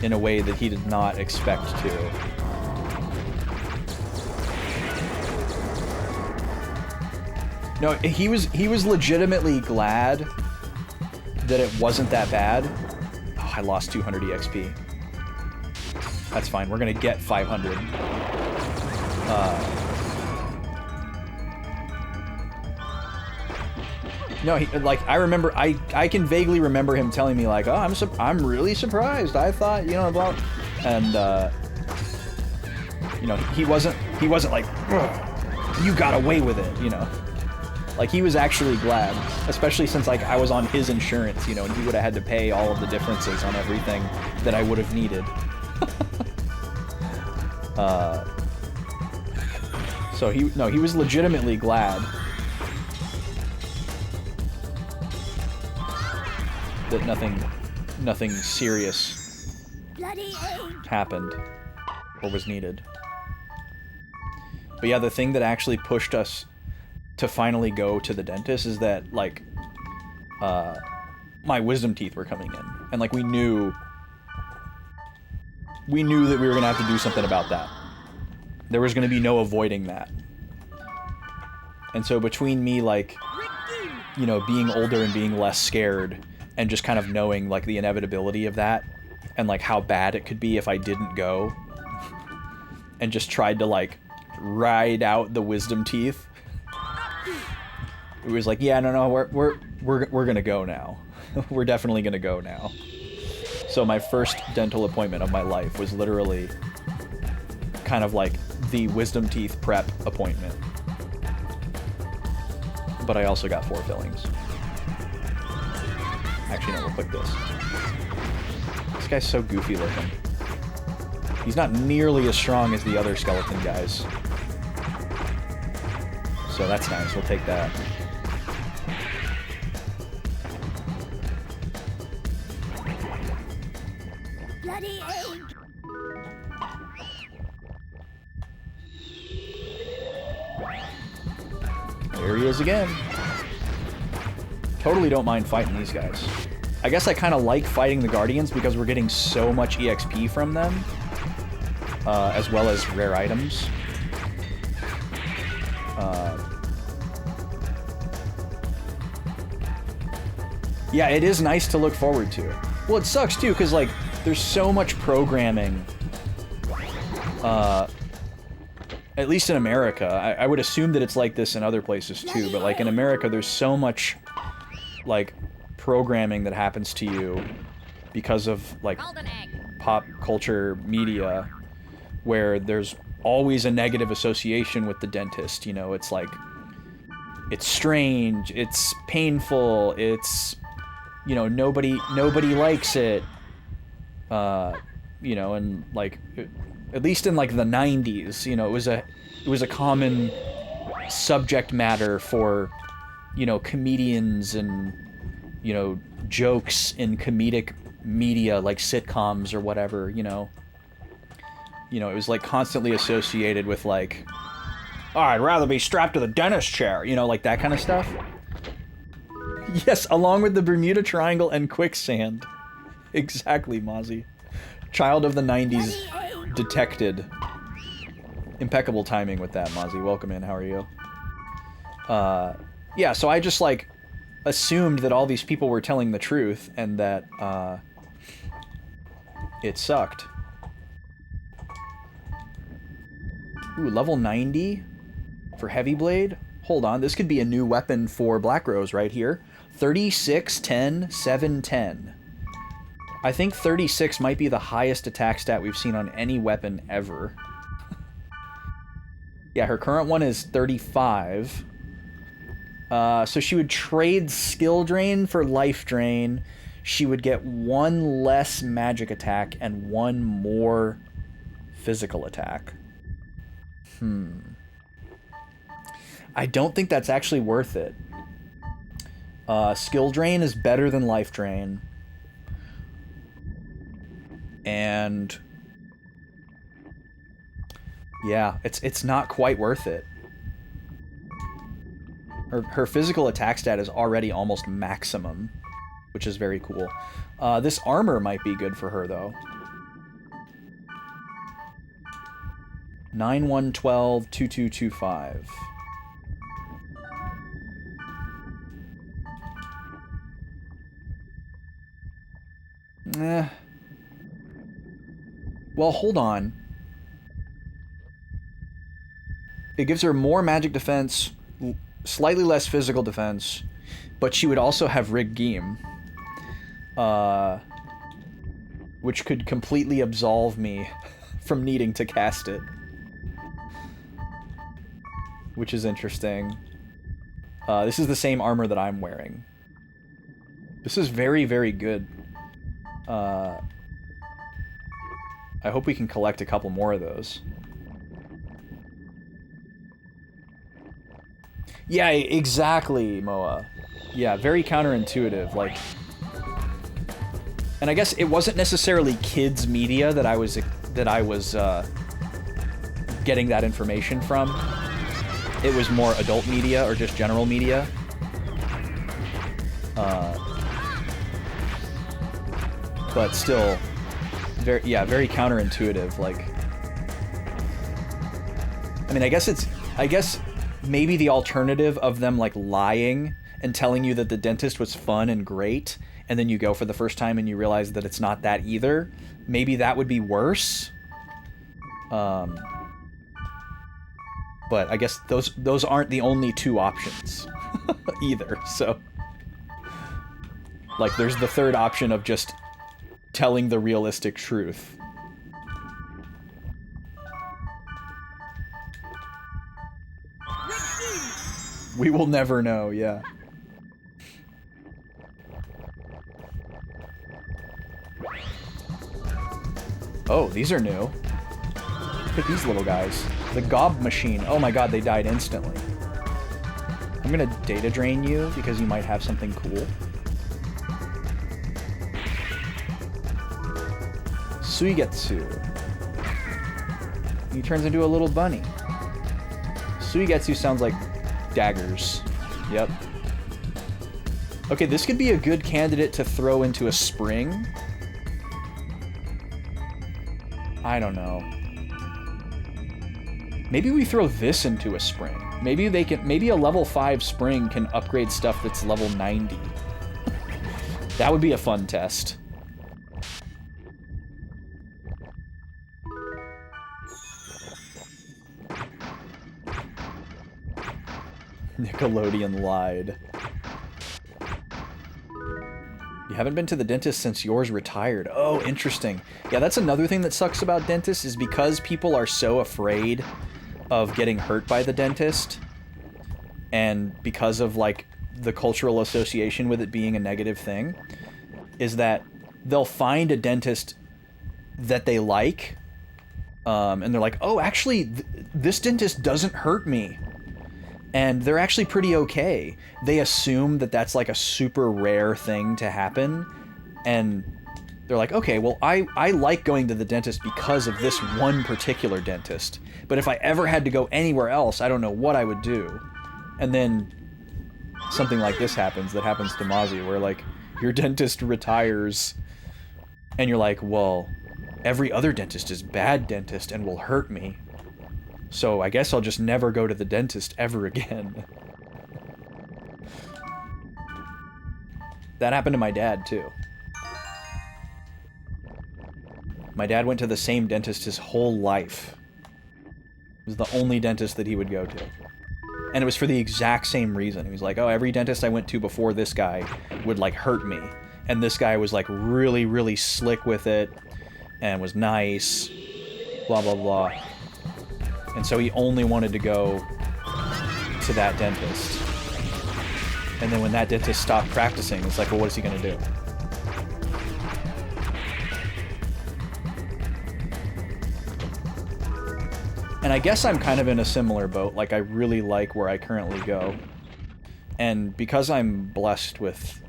in a way that he did not expect to. No, he was legitimately glad that it wasn't that bad. Oh, I lost 200 EXP. That's fine. We're gonna get 500. No, like, I remember, I can vaguely remember him telling me, like, oh, I'm really surprised. I thought, you know, about, and, you know, he wasn't like, you got away with it, you know. Like, he was actually glad, especially since, like, I was on his insurance, you know, and he would have had to pay all of the differences on everything that I would have needed. So he was legitimately glad that nothing serious happened or was needed. But yeah, the thing that actually pushed us to finally go to the dentist is that, like, my wisdom teeth were coming in, and, like, we knew that we were gonna have to do something about that. There was gonna be no avoiding that. And so between me, like, you know, being older and being less scared, and just kind of knowing, like, the inevitability of that, and, like, how bad it could be if I didn't go, and just tried to, like, ride out the wisdom teeth, it was like, yeah, no, we're gonna go now. We're definitely gonna go now. So my first dental appointment of my life was literally kind of like the wisdom teeth prep appointment. But I also got 4 fillings. Actually, no, we'll click this. This guy's so goofy looking. He's not nearly as strong as the other skeleton guys. So that's nice, we'll take that. There he is again. Totally don't mind fighting these guys. I guess I kind of like fighting the Guardians because we're getting so much EXP from them, as well as rare items. Yeah, it is nice to look forward to. Well, it sucks too, because, like, there's so much programming, at least in America. I would assume that it's like this in other places too, but, like, in America, there's so much, like, programming that happens to you because of, like, pop culture media, where there's always a negative association with the dentist. You know, it's like, it's strange, it's painful, it's, you know, nobody likes it, you know, and, like, at least in, like, the 90s, you know, it was a common subject matter for, you know, comedians and, you know, jokes in comedic media like sitcoms or whatever, you know. You know, it was, like, constantly associated with, like, oh, I'd rather be strapped to the dentist chair, you know, like that kind of stuff. Yes, along with the Bermuda Triangle and quicksand. Exactly, Mozzie. Child of the 90s detected. Impeccable timing with that, Mozzie. Welcome in, how are you? Yeah, so I just, like, assumed that all these people were telling the truth and that, it sucked. Ooh, level 90 for Heavy Blade? Hold on, this could be a new weapon for Black Rose right here. 36, 10, 7, 10. I think 36 might be the highest attack stat we've seen on any weapon ever. Yeah, her current one is 35. So she would trade skill drain for life drain. She would get 1 less magic attack and 1 more physical attack. I don't think that's actually worth it. Skill drain is better than life drain. And yeah, it's not quite worth it. Her physical attack stat is already almost maximum, which is very cool. This armor might be good for her, though. 9, 1, 12, 2, 2, 2, 5. Well, hold on. It gives her more magic defense, slightly less physical defense, but she would also have Rig Geem, which could completely absolve me from needing to cast it, which is interesting. This is the same armor that I'm wearing. This is very, very good. I hope we can collect a couple more of those. Yeah, exactly, Moa. Yeah, very counterintuitive, like... And I guess it wasn't necessarily kids media that I was getting that information from. It was more adult media or just general media. But still, very counterintuitive. Like, I mean, I guess maybe the alternative of them like lying and telling you that the dentist was fun and great, and then you go for the first time and you realize that it's not that either. Maybe that would be worse. But I guess those aren't the only two options either. So, like, there's the third option of just telling the realistic truth. We will never know, yeah. Oh, these are new. Look at these little guys. The Gob Machine. Oh my god, they died instantly. I'm gonna data drain you because you might have something cool. Suigetsu. He turns into a little bunny. Suigetsu sounds like daggers. Yep. Okay, this could be a good candidate to throw into a spring. I don't know. Maybe we throw this into a spring. Maybe a level 5 spring can upgrade stuff that's level 90. That would be a fun test. Nickelodeon lied. You haven't been to the dentist since yours retired. Oh, interesting. Yeah, that's another thing that sucks about dentists, is because people are so afraid of getting hurt by the dentist, and because of, like, the cultural association with it being a negative thing, is that they'll find a dentist that they like, and they're like, oh, actually, this dentist doesn't hurt me. And they're actually pretty okay. They assume that that's like a super rare thing to happen. And they're like, okay, well, I like going to the dentist because of this one particular dentist. But if I ever had to go anywhere else, I don't know what I would do. And then something like this happens that happens to Mozzie, where like your dentist retires and you're like, well, every other dentist is bad dentist and will hurt me. So I guess I'll just never go to the dentist ever again. That happened to my dad, too. My dad went to the same dentist his whole life. It was the only dentist that he would go to. And it was for the exact same reason. He was like, oh, every dentist I went to before this guy would, like, hurt me. And this guy was, like, really, really slick with it and was nice, blah, blah, blah. And so he only wanted to go to that dentist. And then when that dentist stopped practicing, it's like, well, what is he going to do? And I guess I'm kind of in a similar boat. Like, I really like where I currently go. And because I'm blessed with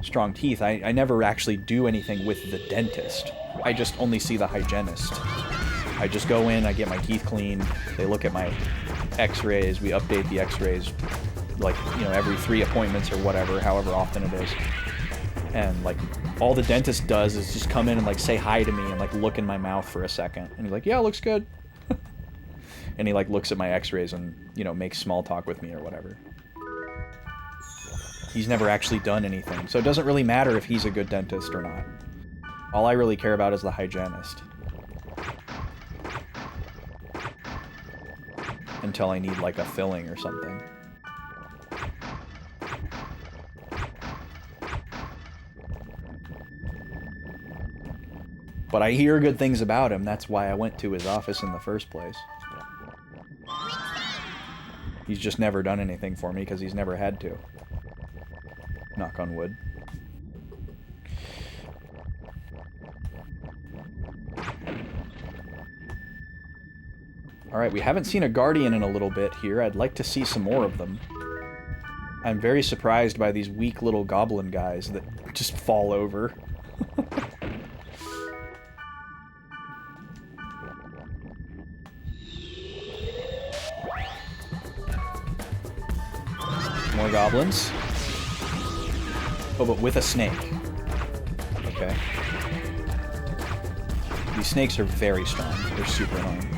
strong teeth, I never actually do anything with the dentist. I just only see the hygienist. I just go in, I get my teeth cleaned, they look at my x-rays, we update the x-rays, like, you know, every 3 appointments or whatever, however often it is. And, like, all the dentist does is just come in and, like, say hi to me and, like, look in my mouth for a second. And he's like, yeah, looks good. And he, like, looks at my x-rays and, you know, makes small talk with me or whatever. He's never actually done anything, so it doesn't really matter if he's a good dentist or not. All I really care about is the hygienist. Until I need, like, a filling or something. But I hear good things about him, that's why I went to his office in the first place. He's just never done anything for me because he's never had to. Knock on wood. Alright, we haven't seen a Guardian in a little bit here. I'd like to see some more of them. I'm very surprised by these weak little goblin guys that just fall over. More goblins. Oh, but with a snake. Okay. These snakes are very strong. They're super annoying.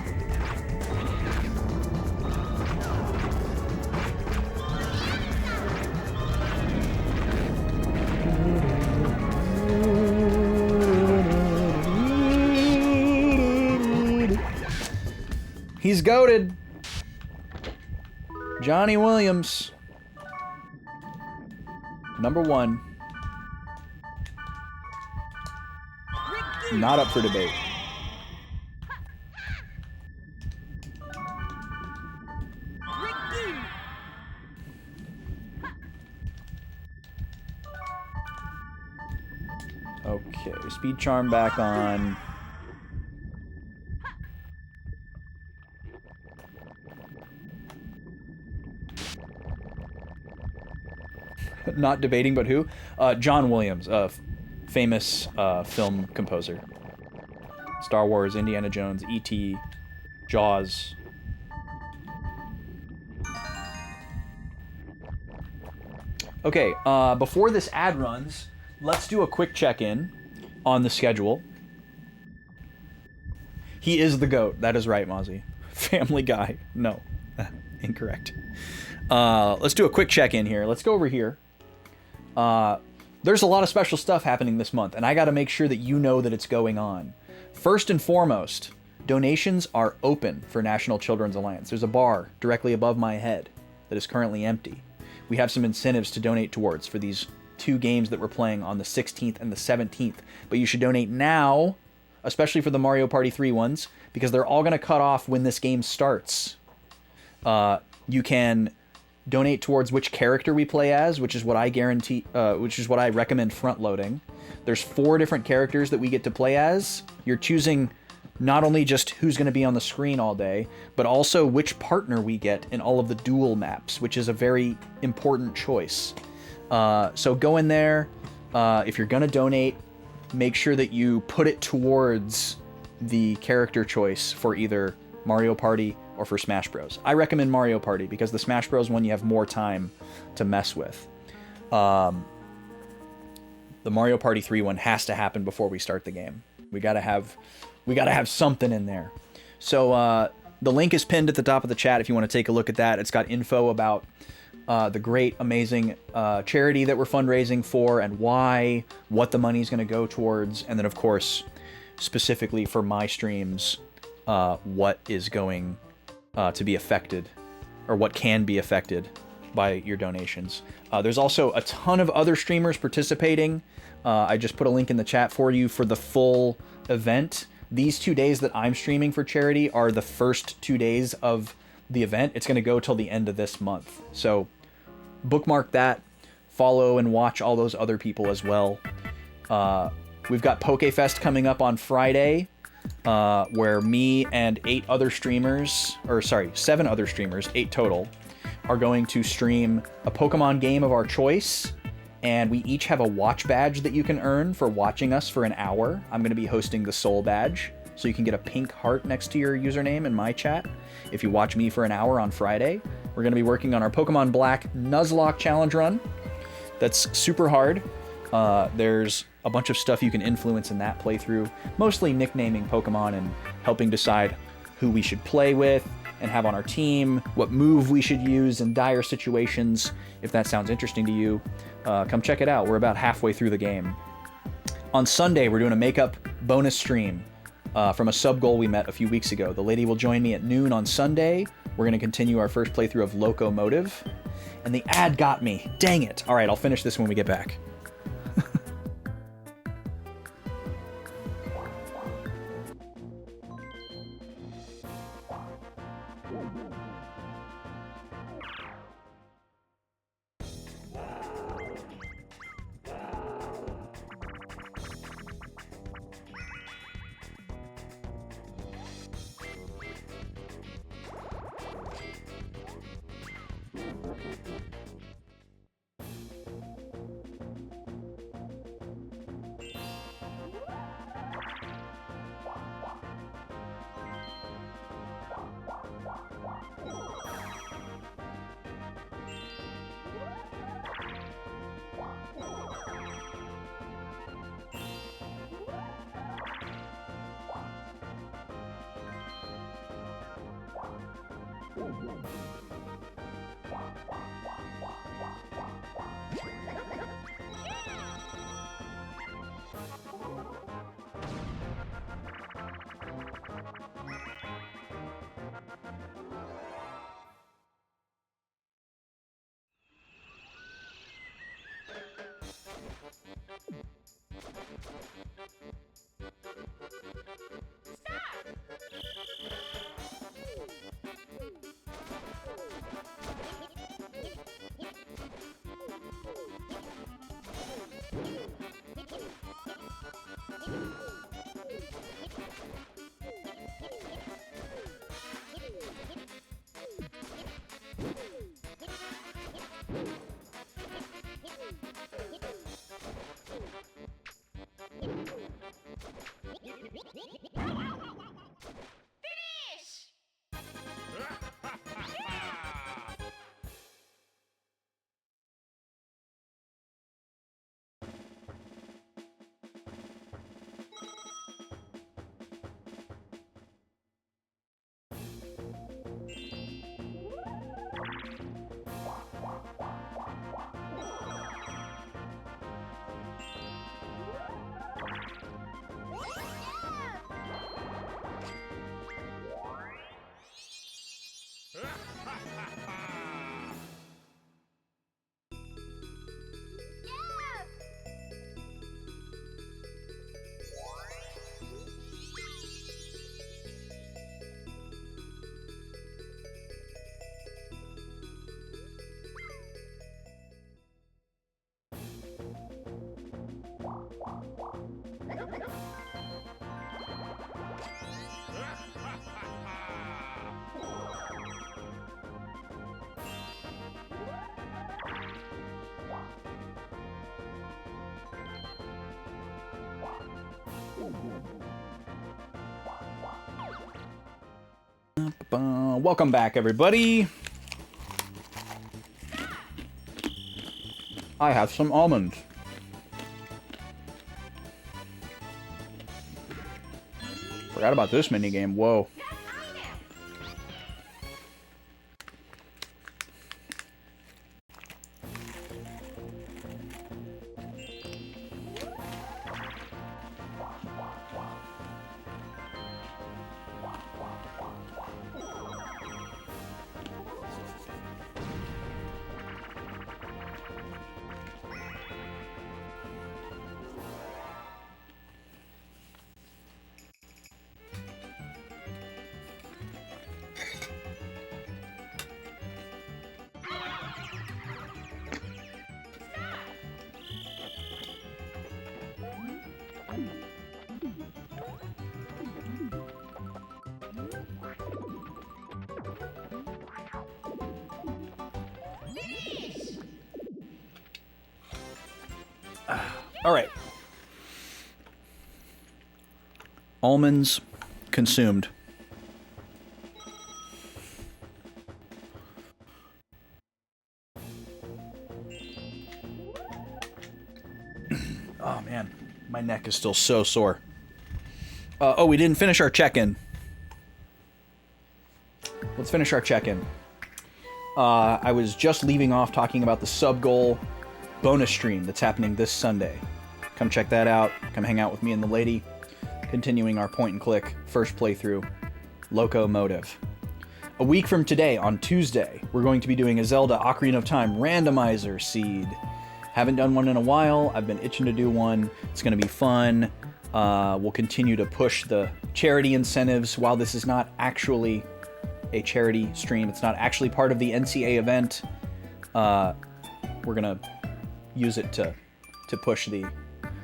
He's goated. Johnny Williams. Number 1. Not up for debate. Okay, speed charm back on. Not debating, but who? John Williams, famous film composer. Star Wars, Indiana Jones, E.T., Jaws. Okay, before this ad runs, let's do a quick check-in on the schedule. He is the GOAT. That is right, Mozzie. Family Guy. No. Incorrect. Let's do a quick check-in here. Let's go over here. There's a lot of special stuff happening this month, and I gotta make sure that you know that it's going on. First and foremost, donations are open for National Children's Alliance. There's a bar directly above my head that is currently empty. We have some incentives to donate towards for these 2 games that we're playing on the 16th and the 17th, but you should donate now, especially for the Mario Party 3 ones, because they're all gonna cut off when this game starts. You can donate towards which character we play as, which is what I recommend front loading. There's 4 different characters that we get to play as. You're choosing not only just who's going to be on the screen all day, but also which partner we get in all of the duel maps, which is a very important choice. So go in there. If you're going to donate, make sure that you put it towards the character choice for either Mario Party or for Smash Bros. I recommend Mario Party because the Smash Bros one you have more time to mess with. The Mario Party 3 one has to happen before we start the game. We gotta have something in there. So the link is pinned at the top of the chat if you want to take a look at that. It's got info about the great, amazing charity that we're fundraising for and why, what the money is going to go towards, and then, of course, specifically for my streams, what is going to be affected, or what can be affected by your donations. There's also a ton of other streamers participating. I just put a link in the chat for you for the full event. These 2 days that I'm streaming for charity are the first 2 days of the event. It's going to go till the end of this month. So bookmark that, follow and watch all those other people as well. We've got PokeFest coming up on Friday, where me and 7 other streamers, 8 total, are going to stream a Pokemon game of our choice. And we each have a watch badge that you can earn for watching us for an hour. I'm going to be hosting the Soul Badge, so you can get a pink heart next to your username in my chat if you watch me for an hour on Friday. We're going to be working on our Pokemon Black Nuzlocke challenge run. That's super hard. There's a bunch of stuff you can influence in that playthrough, mostly nicknaming Pokemon and helping decide who we should play with and have on our team, what move we should use in dire situations. If that sounds interesting to you, come check it out. We're about halfway through the game. On Sunday, we're doing a makeup bonus stream from a sub goal we met a few weeks ago. The lady will join me at noon on Sunday. We're going to continue our first playthrough of Locomotive. And the ad got me. Dang it. All right, I'll finish this when we get back. Welcome back, everybody. I have some almonds. Forgot about this minigame. Whoa. All right. Almonds consumed. Oh, man. My neck is still so sore. Oh, we didn't finish our check-in. Let's finish our check-in. I was just leaving off talking about the sub-goal bonus stream that's happening this Sunday. Come check that out. Come hang out with me and the lady. Continuing our point-and-click first playthrough, Locomotive. A week from today, on Tuesday, we're going to be doing a Zelda Ocarina of Time randomizer seed. Haven't done one in a while. I've been itching to do one. It's going to be fun. We'll continue to push the charity incentives. While this is not actually a charity stream, it's not actually part of the NCA event, we're going to use it to push the...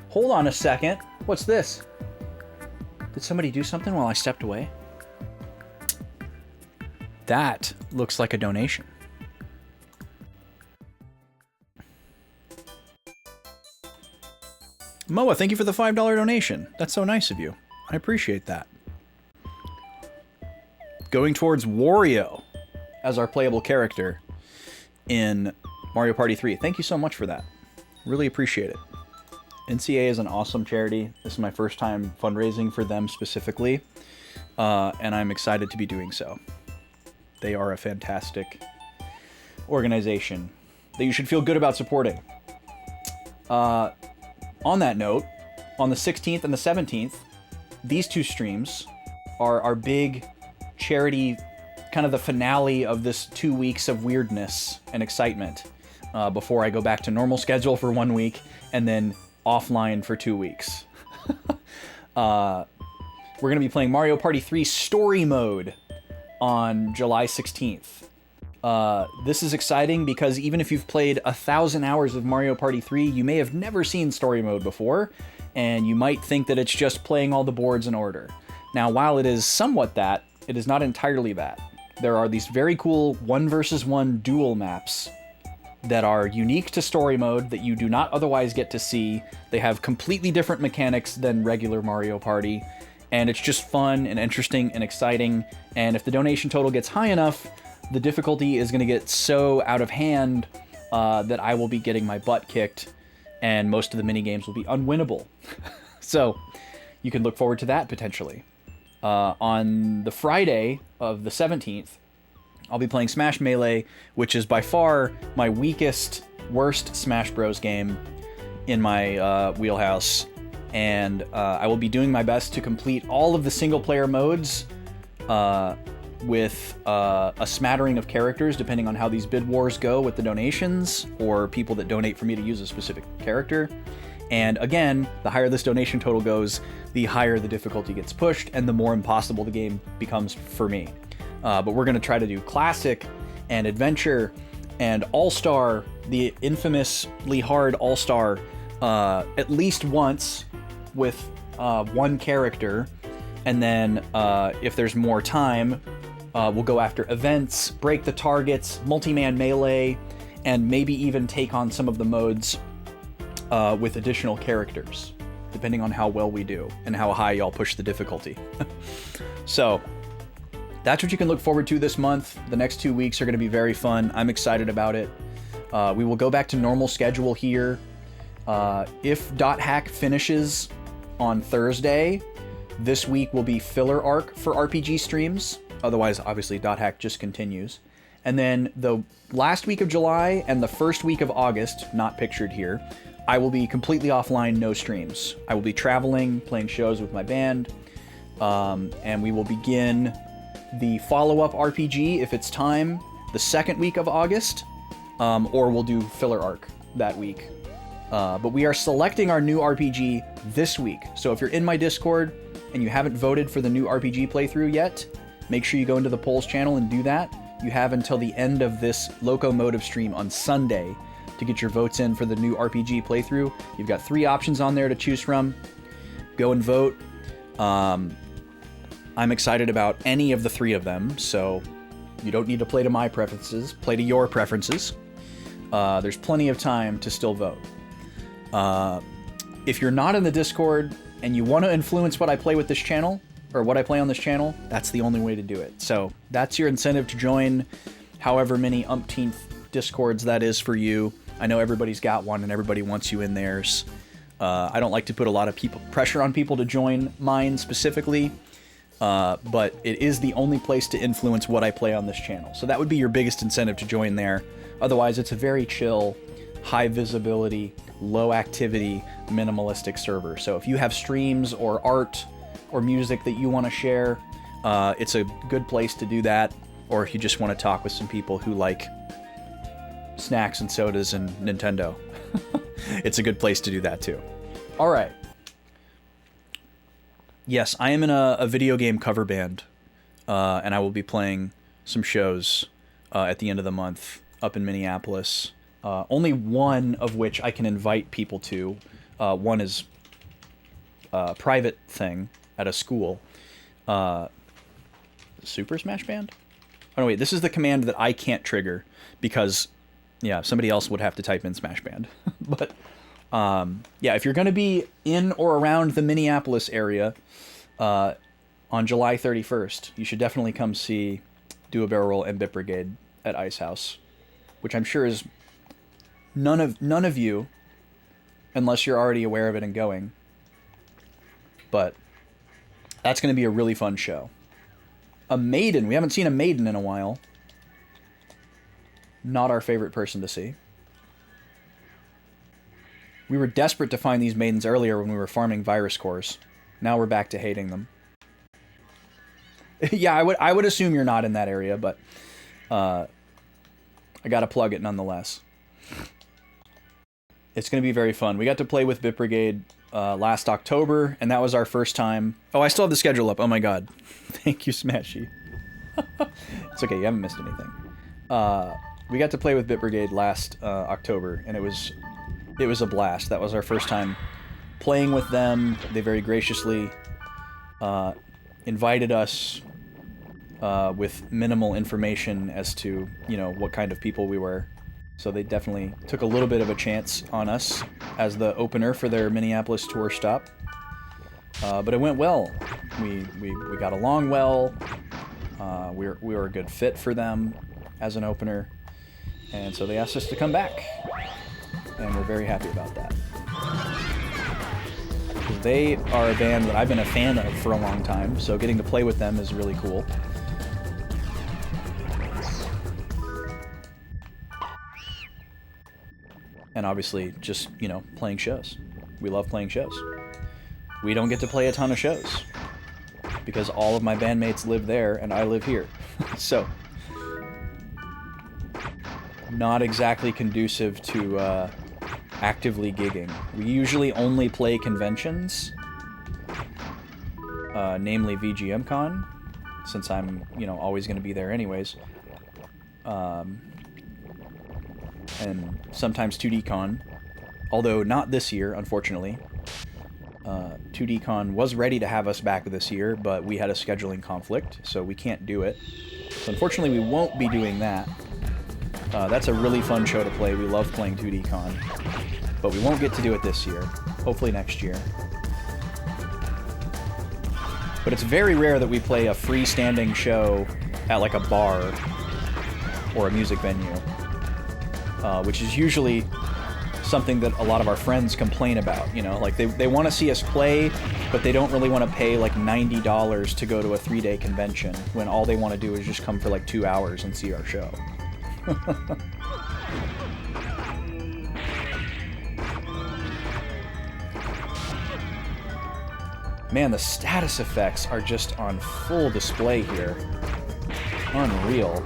Hold on a second. What's this? Did somebody do something while I stepped away? That looks like a donation. Moa, thank you for the $5 donation. That's so nice of you. I appreciate that. Going towards Wario as our playable character in Mario Party 3. Thank you so much for that. Really appreciate it. NCA is an awesome charity. This is my first time fundraising for them specifically, and I'm excited to be doing so. They are a fantastic organization that you should feel good about supporting. On that note, on the 16th and the 17th, these two streams are our big charity, kind of the finale of this 2 weeks of weirdness and excitement before I go back to normal schedule for 1 week and then offline for 2 weeks. We're going to be playing Mario Party 3 Story Mode on July 16th. This is exciting because even if you've played 1,000 hours of Mario Party 3, you may have never seen Story Mode before, and you might think that it's just playing all the boards in order. Now, while it is somewhat that, it is not entirely that. There are these very cool 1 versus 1 duel maps that are unique to Story Mode that you do not otherwise get to see. They have completely different mechanics than regular Mario Party, and it's just fun and interesting and exciting, and if the donation total gets high enough, the difficulty is going to get so out of hand that I will be getting my butt kicked, and most of the minigames will be unwinnable. So, you can look forward to that, potentially. On the Friday of the 17th, I'll be playing Smash Melee, which is by far my weakest, worst Smash Bros. Game in my wheelhouse, and I will be doing my best to complete all of the single-player modes with a smattering of characters, depending on how these bid wars go with the donations, or people that donate for me to use a specific character. And again, the higher this donation total goes, the higher the difficulty gets pushed, and the more impossible the game becomes for me. But we're going to try to do Classic, and Adventure, and All-Star, the infamously hard All-Star, at least once with one character, and then if there's more time, we'll go after events, break the targets, multi-man melee, and maybe even take on some of the modes with additional characters, depending on how well we do and how high y'all push the difficulty. So, that's what you can look forward to this month. The next 2 weeks are going to be very fun. I'm excited about it. We will go back to normal schedule here. If .hack finishes on Thursday, this week will be filler arc for RPG streams. Otherwise, obviously, .hack just continues. And then the last week of July and the first week of August, not pictured here, I will be completely offline, no streams. I will be traveling, playing shows with my band, and we will begin the follow-up RPG, if it's time, the second week of August, or we'll do filler arc that week. But we are selecting our new RPG this week. So if you're in my Discord and you haven't voted for the new RPG playthrough yet, make sure you go into the polls channel and do that. You have until the end of this Locomotive stream on Sunday to get your votes in for the new RPG playthrough. You've got 3 options on there to choose from. Go and vote. I'm excited about any of the 3 of them, so you don't need to play to my preferences. Play to your preferences. There's plenty of time to still vote. If you're not in the Discord and you want to influence what I play with this channel, or what I play on this channel, that's the only way to do it. So that's your incentive to join however many umpteenth Discords that is for you. I know everybody's got one and everybody wants you in theirs. I don't like to put a lot of pressure on people to join mine specifically, but it is the only place to influence what I play on this channel. So that would be your biggest incentive to join there. Otherwise, it's a very chill, high visibility, low activity, minimalistic server. So if you have streams or art or music that you want to share, it's a good place to do that. Or if you just want to talk with some people who like snacks and sodas and Nintendo, it's a good place to do that too. All right. Yes, I am in a video game cover band, and I will be playing some shows at the end of the month up in Minneapolis. Only one of which I can invite people to. One is a private thing at a school. Super Smash Band? Oh, no, wait, this is the command that I can't trigger because, yeah, somebody else would have to type in Smash Band. But, yeah, if you're going to be in or around the Minneapolis area on July 31st, you should definitely come see Do a Barrel Roll and Bit Brigade at Ice House, which I'm sure is none of you, unless you're already aware of it and going. But that's going to be a really fun show. A maiden. We haven't seen a maiden in a while. Not our favorite person to see. We were desperate to find these maidens earlier when we were farming virus cores. Now we're back to hating them. Yeah, I would assume you're not in that area, but I gotta plug it nonetheless. It's gonna be very fun. We got to play with Bit Brigade last October, and that was our first time. Oh, I still have the schedule up. Oh my god. Thank you, Smashy. It's okay, you haven't missed anything. We got to play with Bit Brigade last October, and it was a blast. That was our first time playing with them. They very graciously invited us with minimal information as to, you know, what kind of people we were. So they definitely took a little bit of a chance on us as the opener for their Minneapolis tour stop. But it went well. We got along well. We were a good fit for them as an opener. And so they asked us to come back. And we're very happy about that. They are a band that I've been a fan of for a long time, so getting to play with them is really cool. And obviously, just, you know, playing shows. We love playing shows. We don't get to play a ton of shows because all of my bandmates live there and I live here. So, not exactly conducive to actively gigging. We usually only play conventions, namely VGM Con, since I'm, you know, always going to be there anyways. And sometimes 2D Con, although not this year, unfortunately. 2D Con was ready to have us back this year, but we had a scheduling conflict, so we can't do it. So unfortunately, we won't be doing that. That's a really fun show to play. We love playing 2D Con, but we won't get to do it this year. Hopefully next year. But it's very rare that we play a freestanding show at like a bar or a music venue, which is usually something that a lot of our friends complain about. You know, like they want to see us play, but they don't really want to pay like $90 to go to a 3-day convention when all they want to do is just come for like 2 hours and see our show. Man, the status effects are just on full display here. Unreal.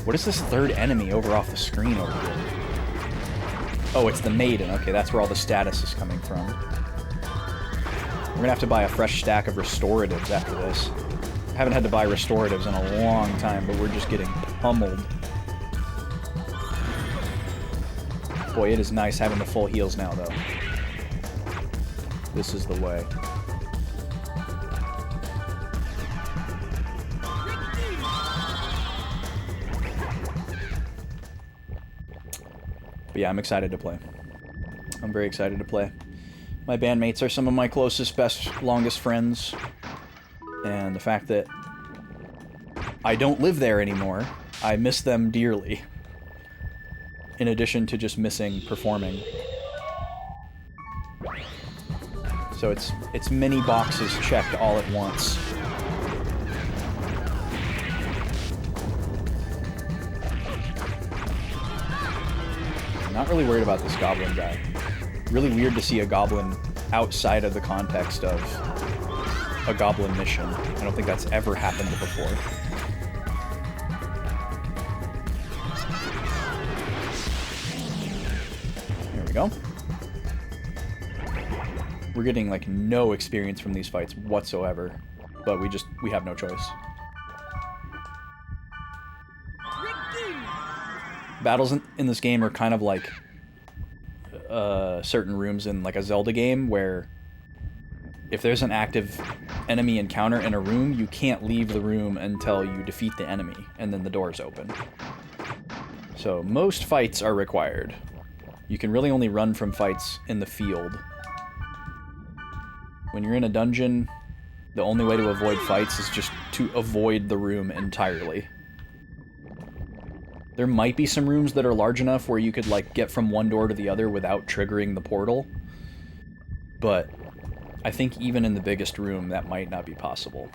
What is this third enemy over off the screen over here? Oh, it's the maiden. Okay, that's where all the status is coming from. We're gonna have to buy a fresh stack of restoratives after this. I haven't had to buy restoratives in a long time, but we're just getting pummeled. Boy, it is nice having the full heals now, though. This is the way. But yeah, I'm excited to play. I'm very excited to play. My bandmates are some of my closest, best, longest friends. And the fact that I don't live there anymore, I miss them dearly. In addition to just missing performing. So it's many boxes checked all at once. I'm not really worried about this goblin guy. Really weird to see a goblin outside of the context of a goblin mission. I don't think that's ever happened before. There we go. We're getting like no experience from these fights whatsoever, but we have no choice. Battles in this game are kind of like certain rooms in like a Zelda game where if there's an active enemy encounter in a room, you can't leave the room until you defeat the enemy, and then the doors open. So most fights are required. You can really only run from fights in the field. When you're in a dungeon, the only way to avoid fights is just to avoid the room entirely. There might be some rooms that are large enough where you could, like, get from one door to the other without triggering the portal. But I think even in the biggest room, that might not be possible.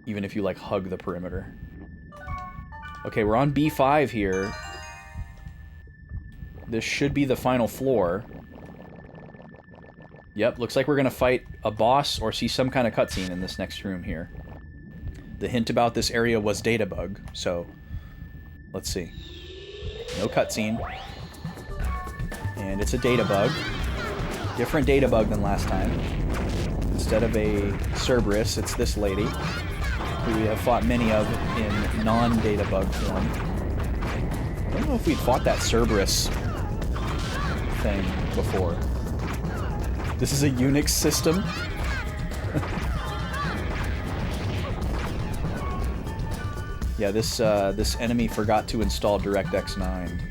Even if you, like, hug the perimeter. Okay, we're on B5 here. This should be the final floor. Yep, looks like we're gonna fight a boss or see some kind of cutscene in this next room here. The hint about this area was data bug, so let's see. No cutscene. And it's a data bug. Different data bug than last time. Instead of a Cerberus, it's this lady, who we have fought many of in non-data bug form. I don't know if we'd fought that Cerberus thing before. This is a Unix system. Yeah, this enemy forgot to install DirectX 9.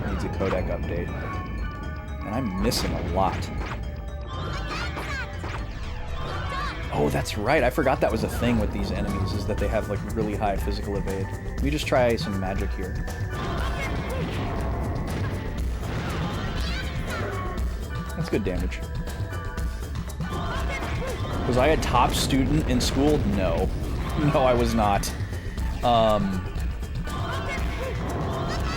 Needs a codec update. And I'm missing a lot. Oh, that's right. I forgot that was a thing with these enemies, is that they have like really high physical evade. Let me just try some magic here. That's good damage. Was I a top student in school? No. No, I was not.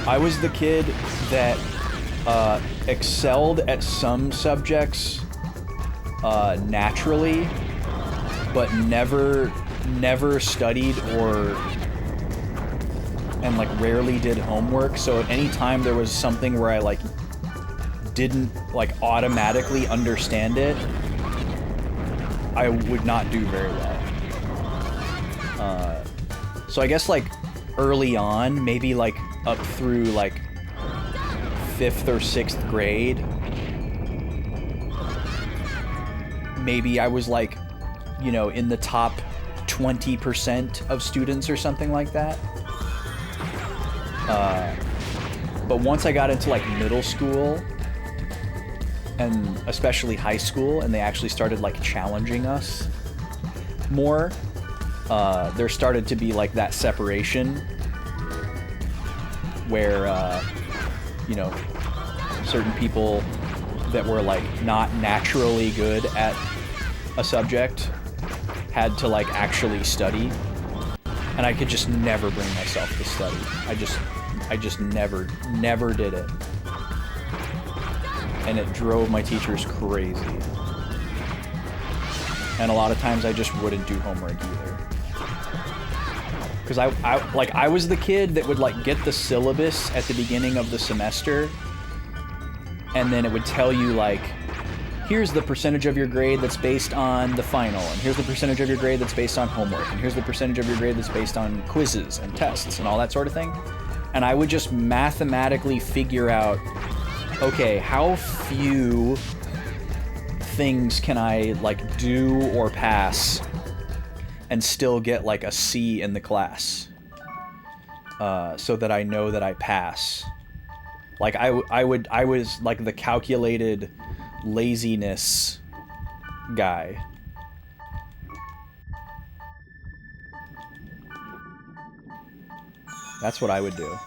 I was the kid that excelled at some subjects naturally, but never studied and like rarely did homework. So at any time there was something where I like didn't like automatically understand it, I would not do very well. So I guess like early on, maybe like up through like 5th or 6th grade, maybe I was like, you know, in the top 20% of students or something like that. But once I got into like middle school, and especially high school, and they actually started like challenging us more, there started to be like that separation where you know, certain people that were like not naturally good at a subject had to like actually study, and I could just never bring myself to study. I just never did it. And it drove my teachers crazy. And a lot of times I just wouldn't do homework either. Because I was the kid that would like get the syllabus at the beginning of the semester, and then it would tell you like, here's the percentage of your grade that's based on the final, and here's the percentage of your grade that's based on homework, and here's the percentage of your grade that's based on quizzes and tests and all that sort of thing. And I would just mathematically figure out, okay, how few things can I like do or pass and still get like a C in the class? so that I know that I pass. Like I was like the calculated laziness guy. That's what I would do.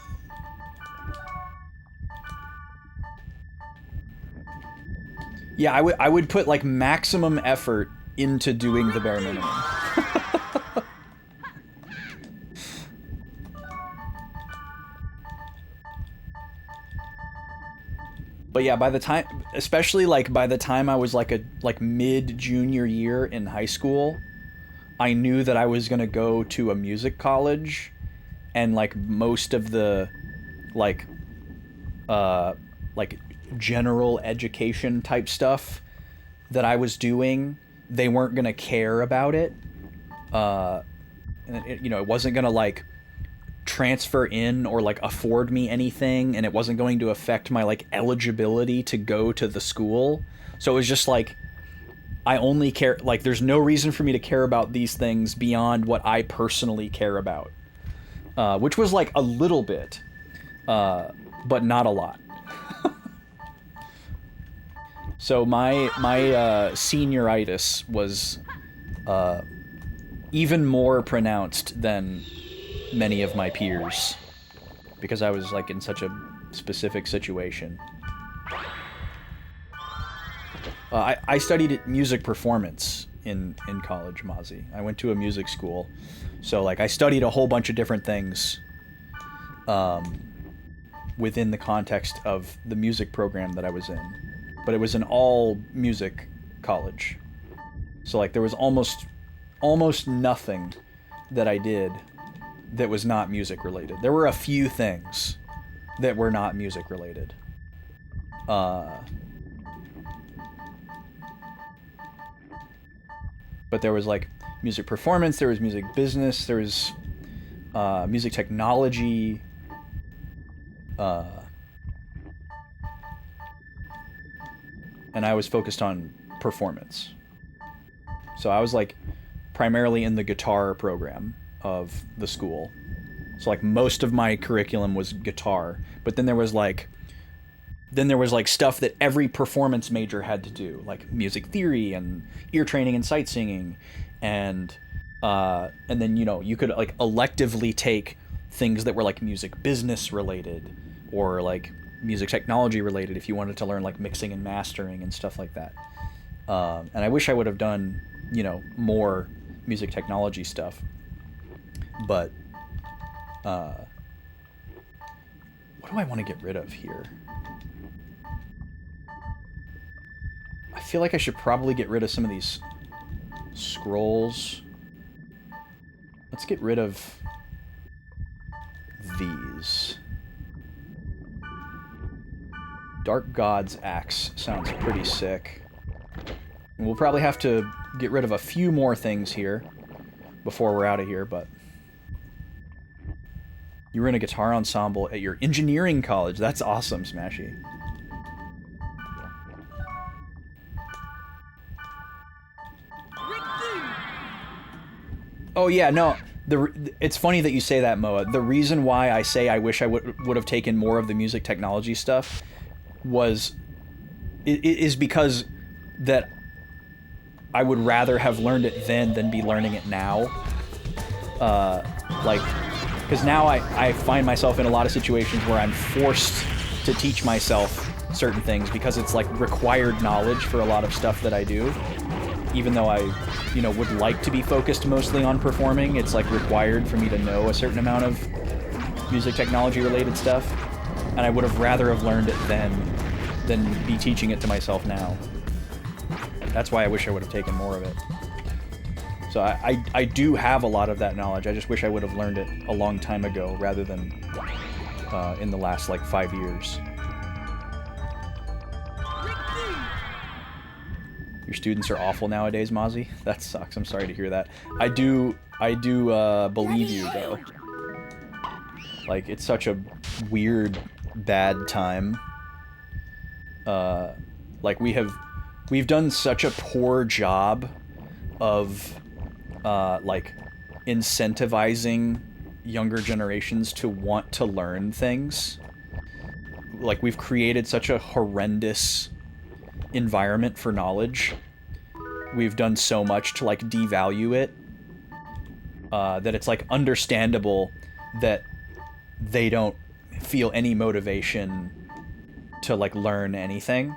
Yeah, I would put like maximum effort into doing the bare minimum. But yeah, by the time, especially like by the time I was like mid junior year in high school, I knew that I was gonna go to a music college, and like most of the like general education type stuff that I was doing, they weren't gonna care about it. And it, you know, it wasn't gonna like transfer in or like afford me anything, and it wasn't going to affect my like eligibility to go to the school. So it was just like, I only care, like there's no reason for me to care about these things beyond what I personally care about, which was like a little bit, but not a lot. So my senioritis was even more pronounced than many of my peers, because I was like in such a specific situation. I studied music performance in college, Mozzie. I went to a music school, so like I studied a whole bunch of different things within the context of the music program that I was in. But it was an all music college, so like there was almost nothing that I did that was not music related. There were a few things that were not music related. But there was like music performance, there was music business, there was music technology, and I was focused on performance. So I was like primarily in the guitar program of the school. So like most of my curriculum was guitar, but then there was like stuff that every performance major had to do, like music theory and ear training and sight singing, and then, you know, you could like electively take things that were like music business related or like music technology related if you wanted to learn like mixing and mastering and stuff like that. And I wish I would have done, you know, more music technology stuff. But what do I want to get rid of here? I feel like I should probably get rid of some of these scrolls. Let's get rid of these. Dark God's Axe sounds pretty sick. And we'll probably have to get rid of a few more things here before we're out of here, but... You were in a guitar ensemble at your engineering college. That's awesome, Smashy. Oh yeah, no. It's funny that you say that, Moa. The reason why I say I wish I would have taken more of the music technology stuff is because that I would rather have learned it then than be learning it now. Because now I find myself in a lot of situations where I'm forced to teach myself certain things because it's like required knowledge for a lot of stuff that I do. Even though I, you know, would like to be focused mostly on performing, it's like required for me to know a certain amount of music technology related stuff. And I would have rather have learned it then than be teaching it to myself now. That's why I wish I would have taken more of it. So I do have a lot of that knowledge. I just wish I would have learned it a long time ago rather than in the last like 5 years. Your students are awful nowadays, Mozzie? That sucks. I'm sorry to hear that. I do believe you though. Like, it's such a weird, bad time. Like we've done such a poor job of like incentivizing younger generations to want to learn things. Like, we've created such a horrendous environment for knowledge. We've done so much to, like, devalue it, that it's, like, understandable that they don't feel any motivation to, like, learn anything.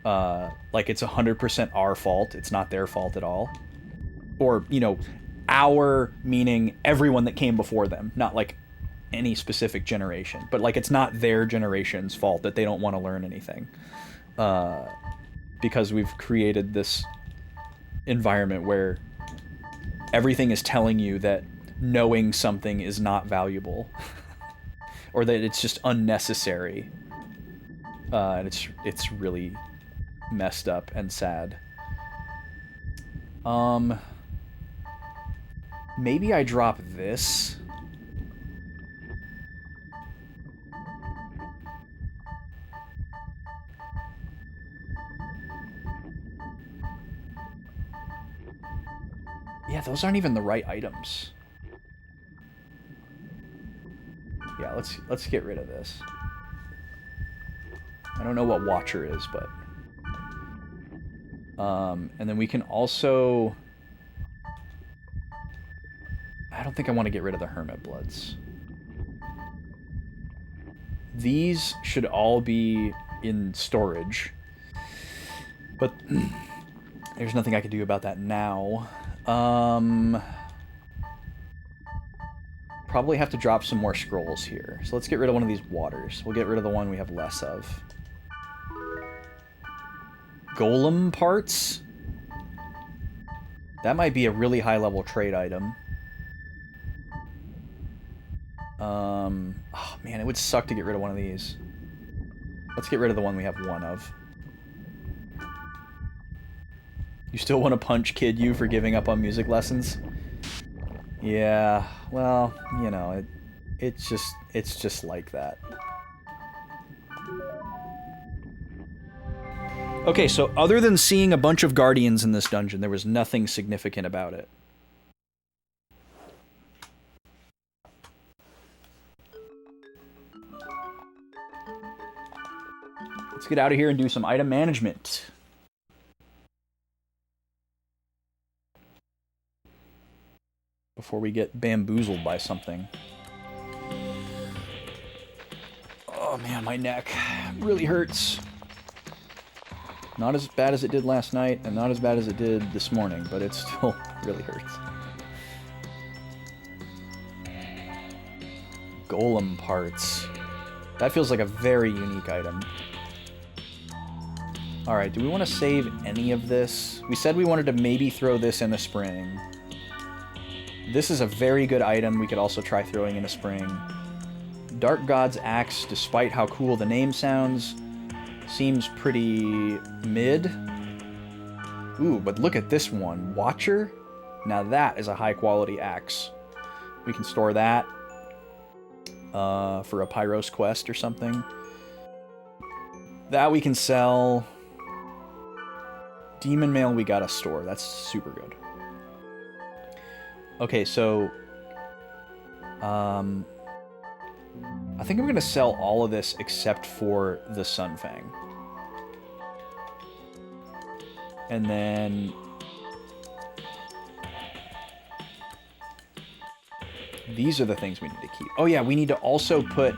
Like, it's 100% our fault. It's not their fault at all. Or, you know, our meaning everyone that came before them, not, like, any specific generation. But, like, it's not their generation's fault that they don't want to learn anything. Because we've created this environment where everything is telling you that knowing something is not valuable. Or that it's just unnecessary. And it's really messed up and sad. Maybe I drop this. Yeah, those aren't even the right items. Yeah, let's get rid of this. I don't know what Watcher is, but... and then we can also... I don't think I want to get rid of the Hermit Bloods. These should all be in storage. But there's nothing I can do about that now. Probably have to drop some more scrolls here. So let's get rid of one of these waters. We'll get rid of the one we have less of. Golem parts? That might be a really high-level trade item. Oh man, it would suck to get rid of one of these. Let's get rid of the one we have one of. You still want to punch Kid You for giving up on music lessons? Yeah, well, you know, it's just like that. Okay, so other than seeing a bunch of guardians in this dungeon, there was nothing significant about it. Let's get out of here and do some item management. Before we get bamboozled by something. Oh man, my neck really hurts. Not as bad as it did last night, and not as bad as it did this morning, but it still really hurts. Golem parts. That feels like a very unique item. Alright, do we want to save any of this? We said we wanted to maybe throw this in a spring. This is a very good item we could also try throwing in a spring. Dark God's Axe, despite how cool the name sounds, seems pretty mid. Ooh, but look at this one. Watcher? Now that is a high-quality axe. We can store that for a Pyros quest or something. That we can sell. Demon Mail we gotta store. That's super good. Okay, so... I think I'm going to sell all of this except for the Sunfang. And then... these are the things we need to keep. Oh yeah, we need to also put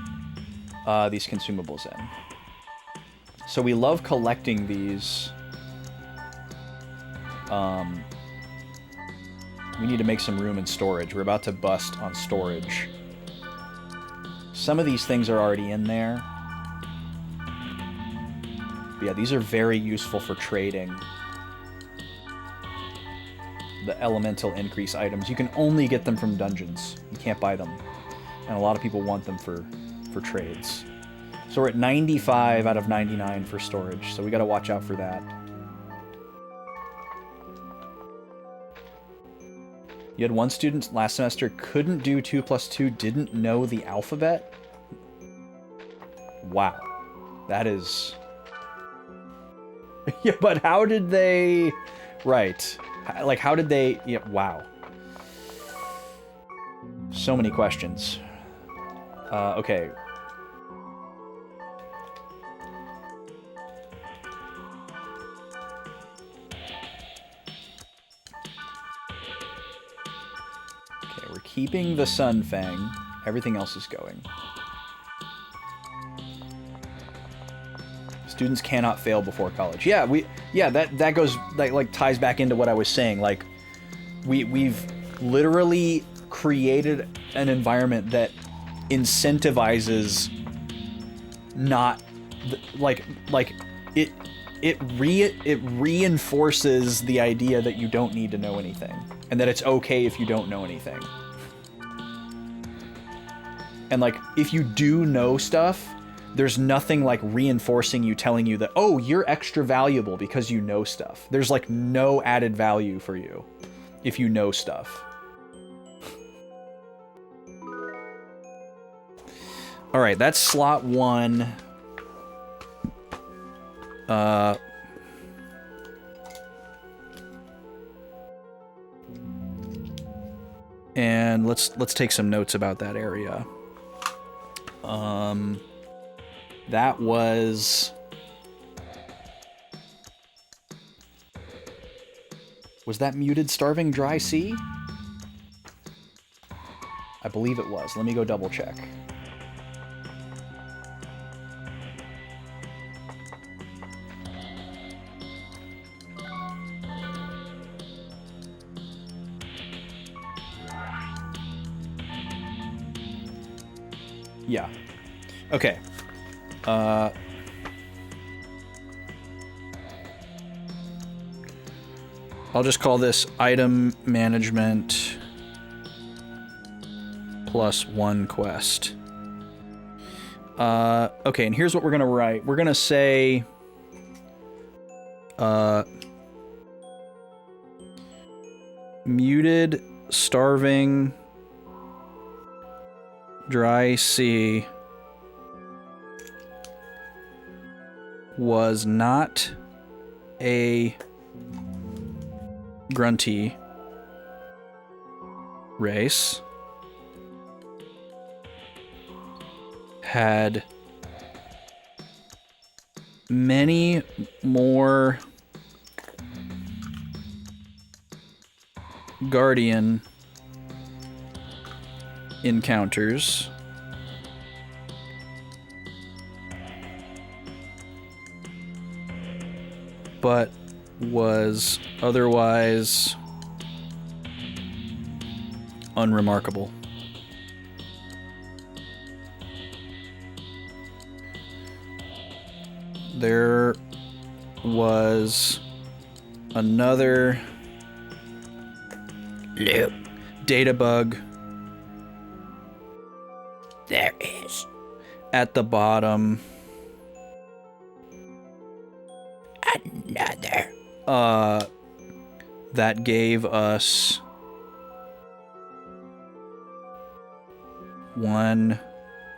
these consumables in. So we love collecting these. We need to make some room in storage. We're about to bust on storage. Some of these things are already in there. But yeah, these are very useful for trading. The elemental increase items. You can only get them from dungeons. You can't buy them. And a lot of people want them for trades. So we're at 95 out of 99 for storage. So we gotta watch out for that. You had one student last semester couldn't do 2 plus 2, didn't know the alphabet? Wow. That is... yeah, but how did they... right. Like, how did they... yeah, wow. So So many questions. Okay. Okay, we're keeping the Sun Fang. Everything else is going. Students cannot fail before college. Yeah, that goes like ties back into what I was saying. Like we've literally created an environment that incentivizes not it reinforces the idea that you don't need to know anything and that it's okay if you don't know anything. And like if you do know stuff, there's nothing like reinforcing you, telling you that, oh, you're extra valuable because you know stuff. There's like no added value for you if you know stuff. All right, that's slot 1. And let's take some notes about that area. That was that muted starving dry sea? I believe it was. Let me go double check. Yeah. Okay. I'll just call this item management +1 quest. Okay, and here's what we're gonna write. We're gonna say muted starving dry sea was not a grunty race, had many more guardian encounters but was otherwise unremarkable. There was another data bug. There is. At the bottom. Another. That gave us one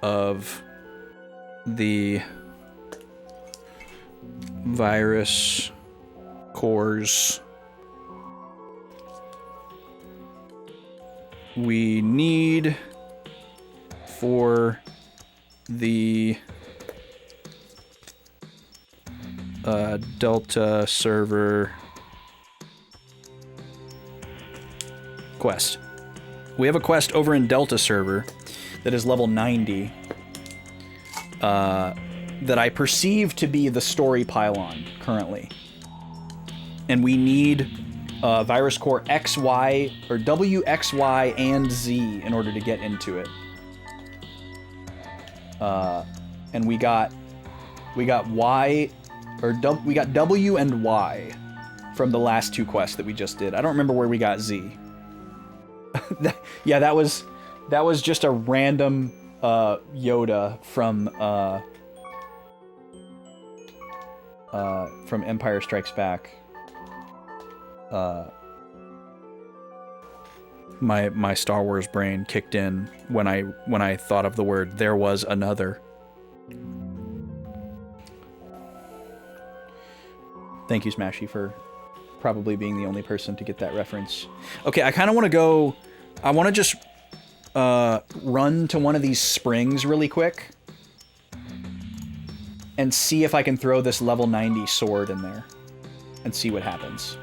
of the virus cores we need for the Delta server quest. We have a quest over in Delta server that is level 90 that I perceive to be the story pylon currently. And we need virus core XY or W, X, Y, and Z in order to get into it. And we got Y or we got W and Y from the last 2 quests that we just did. I don't remember where we got Z. Yeah, that was just a random Yoda from Empire Strikes Back. My Star Wars brain kicked in when I thought of the word "there was another." Thank you, Smashy, for probably being the only person to get that reference. Okay, I kind of want to go. I want to just run to one of these springs really quick and see if I can throw this level 90 sword in there and see what happens.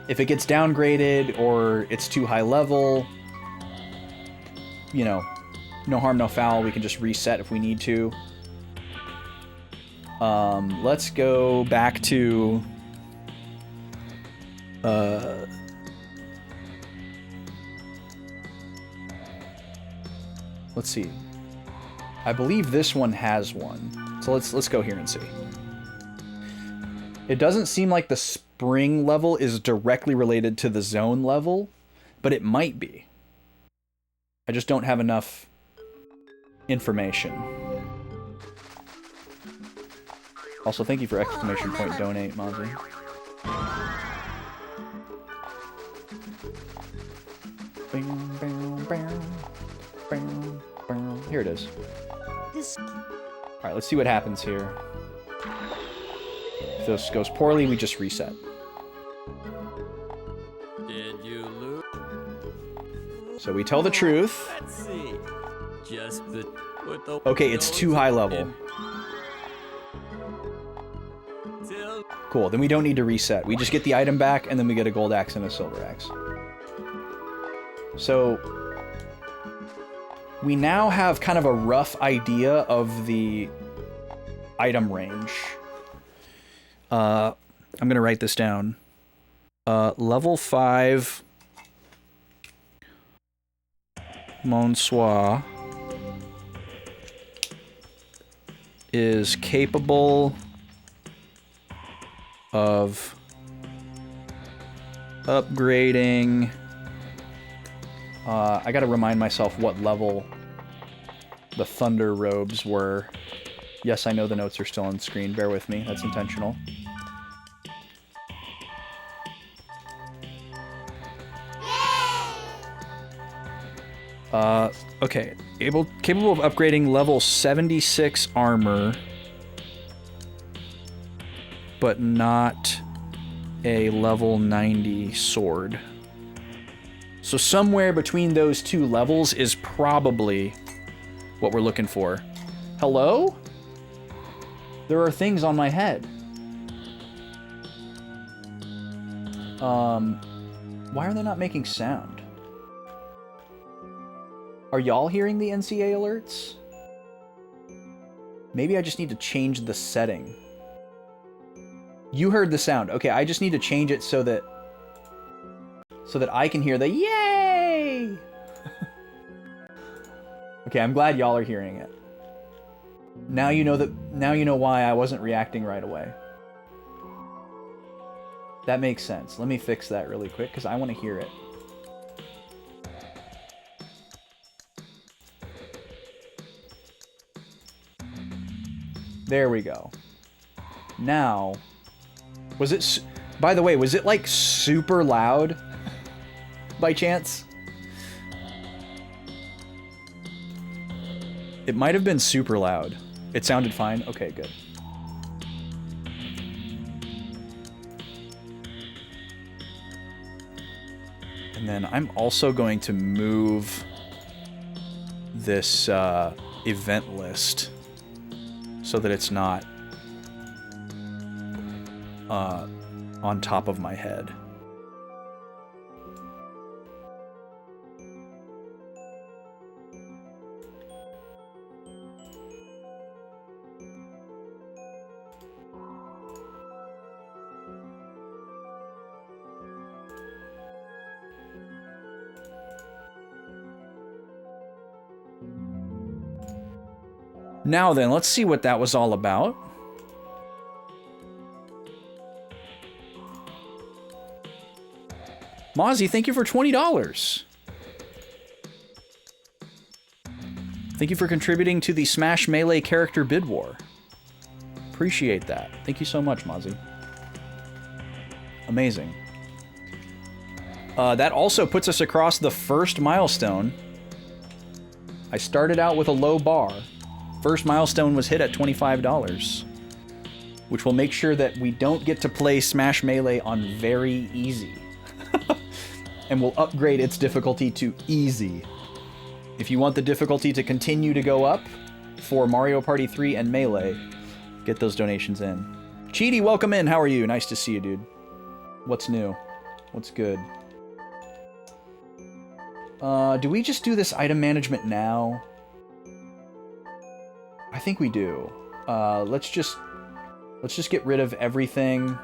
If it gets downgraded or it's too high level, you know, no harm, no foul. We can just reset if we need to. Let's go back to... let's see. I believe this one has one. So let's go here and see. It doesn't seem like the spring level is directly related to the zone level, but it might be. I just don't have enough information. Also, thank you for exclamation point donate, Mozzie. Here it is. Alright, let's see what happens here. If this goes poorly, we just reset. Did you lose? So we tell the truth. Let's see. Just put the Okay, it's too high level. Cool, then we don't need to reset. We just get the item back, and then we get a gold axe and a silver axe. So we now have kind of a rough idea of the item range. I'm gonna write this down. Level 5 Monsoir is capable of upgrading. I gotta remind myself what level the thunder robes were. Yes, I know the notes are still on screen. Bear with me. That's intentional. Okay. Capable of upgrading level 76 armor, but not a level 90 sword. So somewhere between those two levels is probably what we're looking for. Hello? There are things on my head. Why are they not making sound? Are y'all hearing the NCA alerts? Maybe I just need to change the setting. You heard the sound. Okay, I just need to change it so that I can hear the yay! Okay, I'm glad y'all are hearing it. Now you know why I wasn't reacting right away. That makes sense. Let me fix that really quick because I want to hear it. There we go. Now, was it, by the way, was it like super loud by chance? It might have been super loud. It sounded fine? Okay, good. And then I'm also going to move this event list so that it's not on top of my head. Now then, let's see what that was all about. Mozzie, thank you for $20. Thank you for contributing to the Smash Melee character bid war. Appreciate that. Thank you so much, Mozzie. Amazing. That also puts us across the first milestone. I started out with a low bar. First milestone was hit at $25, which will make sure that we don't get to play Smash Melee on very easy. And we'll upgrade its difficulty to easy. If you want the difficulty to continue to go up for Mario Party 3 and Melee, get those donations in. Cheaty, welcome in. How are you? Nice to see you, dude. What's new? What's good? Do we just do this item management now? I think we do. Let's just get rid of everything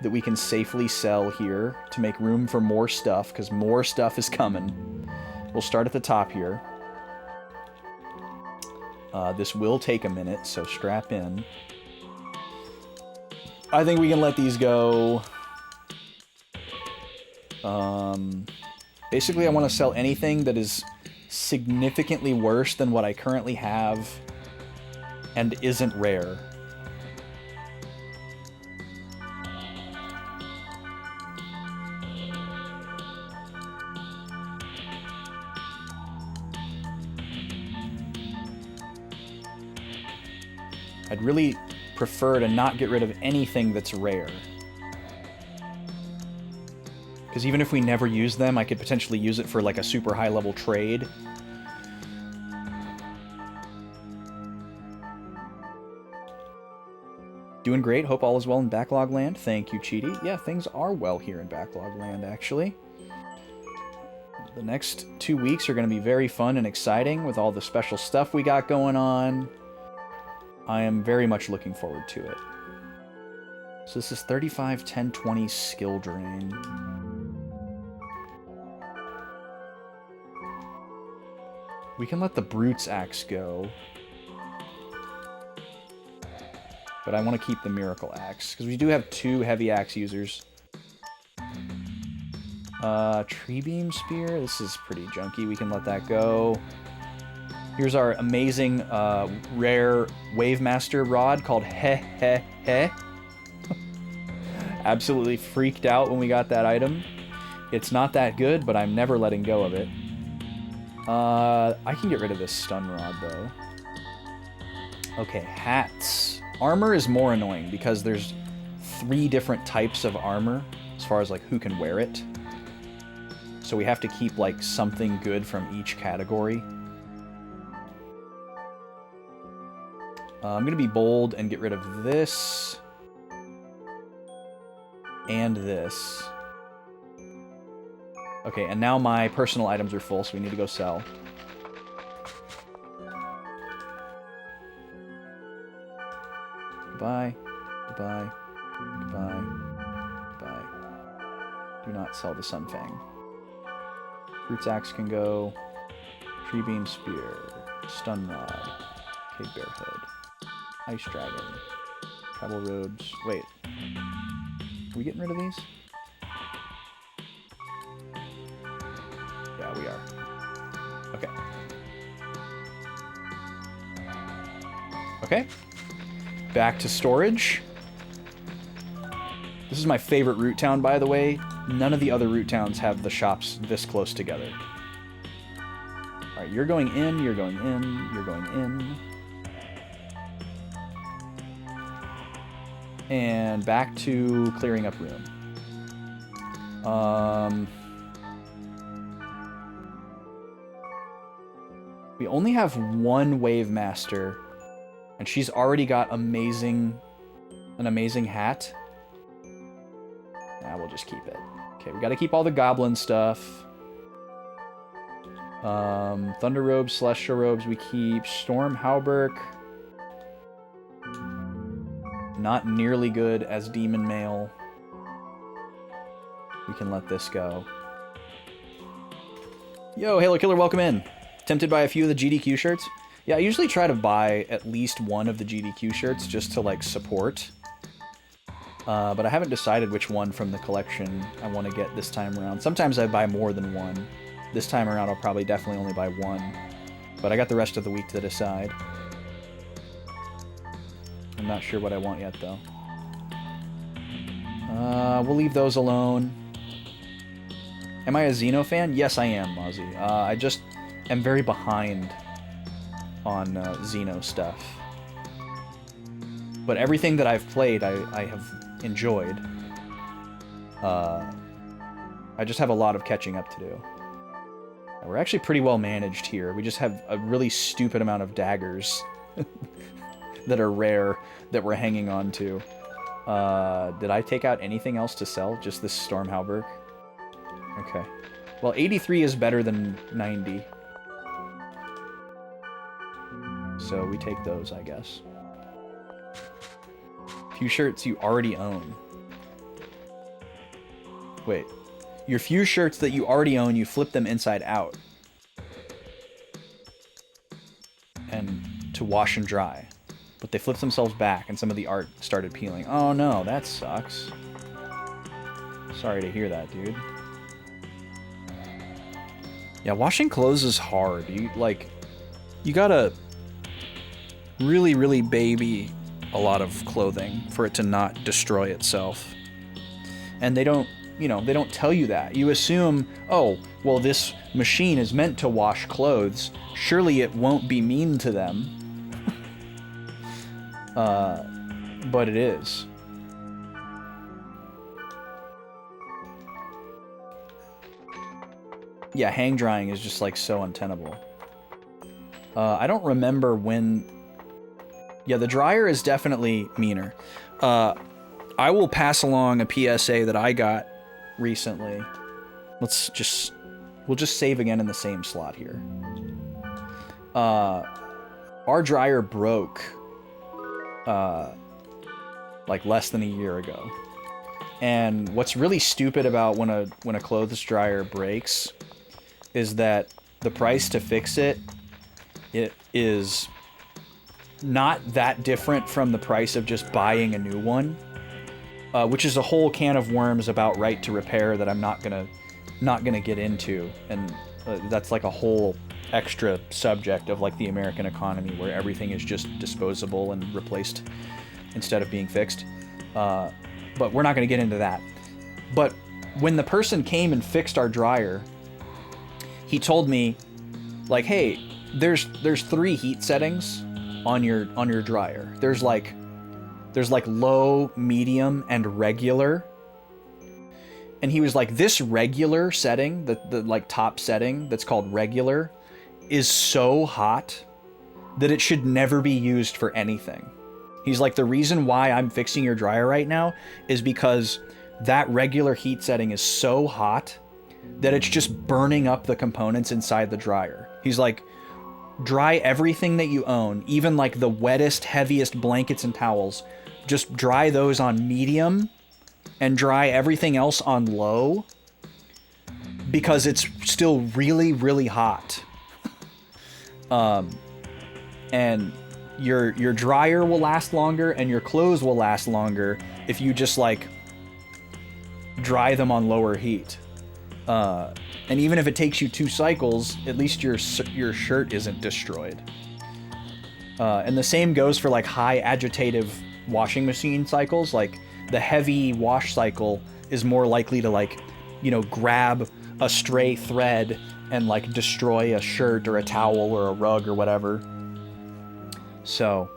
that we can safely sell here to make room for more stuff, because more stuff is coming. We'll start at the top here. This will take a minute, so strap in. I think we can let these go. Basically, I want to sell anything that is significantly worse than what I currently have and isn't rare. I'd really prefer to not get rid of anything that's rare. Because even if we never use them, I could potentially use it for like a super high level trade. Doing great. Hope all is well in Backlog Land. Thank you, Cheaty. Yeah, things are well here in Backlog Land, actually. The next 2 weeks are going to be very fun and exciting with all the special stuff we got going on. I am very much looking forward to it. So this is 35, 10, 20 skill drain. We can let the Brute's Axe go. But I want to keep the Miracle Axe, because we do have 2 heavy axe users. Tree Beam Spear, this is pretty junky. We can let that go. Here's our amazing, rare Wavemaster rod called Heh Heh Heh. Absolutely freaked out when we got that item. It's not that good, but I'm never letting go of it. I can get rid of this stun rod, though. Okay, hats. Armor is more annoying, because there's 3 different types of armor, as far as, like, who can wear it. So we have to keep, like, something good from each category. I'm going to be bold and get rid of this. And this. Okay, and now my personal items are full, so we need to go sell. Goodbye. Goodbye. Goodbye. Goodbye. Do not sell the Sunfang. Fruit's Axe can go. Tree Beam Spear. Stun Rod. Cave Bear Hood. Ice Dragon. Travel Robes. Wait. Are we getting rid of these? Yeah, we are. Okay. Okay. Back to storage. This is my favorite root town, by the way. None of the other root towns have the shops this close together. Alright, you're going in, you're going in, you're going in. And back to clearing up room. We only have 1 Wave Master, and she's already got an amazing hat. Nah, we'll just keep it. Okay, we gotta keep all the goblin stuff. Thunder Robes, Celestial Robes, we keep. Storm Hauberk. Not nearly good as Demon Mail. We can let this go. Yo, Halo Killer, welcome in. Tempted by a few of the GDQ shirts? Yeah, I usually try to buy at least one of the GDQ shirts just to, like, support. But I haven't decided which one from the collection I want to get this time around. Sometimes I buy more than one. This time around I'll probably definitely only buy one. But I got the rest of the week to decide. I'm not sure what I want yet, though. We'll leave those alone. Am I a Xeno fan? Yes, I am, Mozzie. I just am very behind on Xeno stuff. But everything that I've played, I have enjoyed. I just have a lot of catching up to do. We're actually pretty well managed here. We just have a really stupid amount of daggers that are rare that we're hanging on to. Did I take out anything else to sell? Just this Storm Halberd? Okay. Well, 83 is better than 90. So we take those, I guess. Few shirts you already own. Wait. Your few shirts that you already own, you flip them inside out. And to wash and dry. But they flipped themselves back and some of the art started peeling. Oh no, that sucks. Sorry to hear that, dude. Yeah, washing clothes is hard. You gotta really, really baby a lot of clothing for it to not destroy itself. And they don't, they don't tell you that. You assume, oh, well, this machine is meant to wash clothes. Surely it won't be mean to them. But it is. Yeah, hang drying is just like so untenable. I don't remember when... Yeah, the dryer is definitely meaner. I will pass along a PSA that I got recently. We'll just save again in the same slot here. Our dryer broke like less than a year ago. And what's really stupid about when a clothes dryer breaks is that the price to fix it is not that different from the price of just buying a new one, which is a whole can of worms about right to repair that I'm not gonna get into, and that's like a whole extra subject of like the American economy where everything is just disposable and replaced instead of being fixed. But we're not gonna get into that. But when the person came and fixed our dryer, he told me, like, hey, there's 3 heat settings on your dryer. There's like low, medium, and regular. And he was like, this regular setting, the like top setting that's called regular, is so hot that it should never be used for anything. He's like, the reason why I'm fixing your dryer right now is because that regular heat setting is so hot that it's just burning up the components inside the dryer. He's like, dry everything that you own, even like the wettest, heaviest blankets and towels, just dry those on medium and dry everything else on low because it's still really, really hot. And your dryer will last longer and your clothes will last longer if you just like dry them on lower heat. And even if it takes you 2 cycles, at least your shirt isn't destroyed. And the same goes for like high agitative washing machine cycles. Like the heavy wash cycle is more likely to like, grab a stray thread and like destroy a shirt or a towel or a rug or whatever. So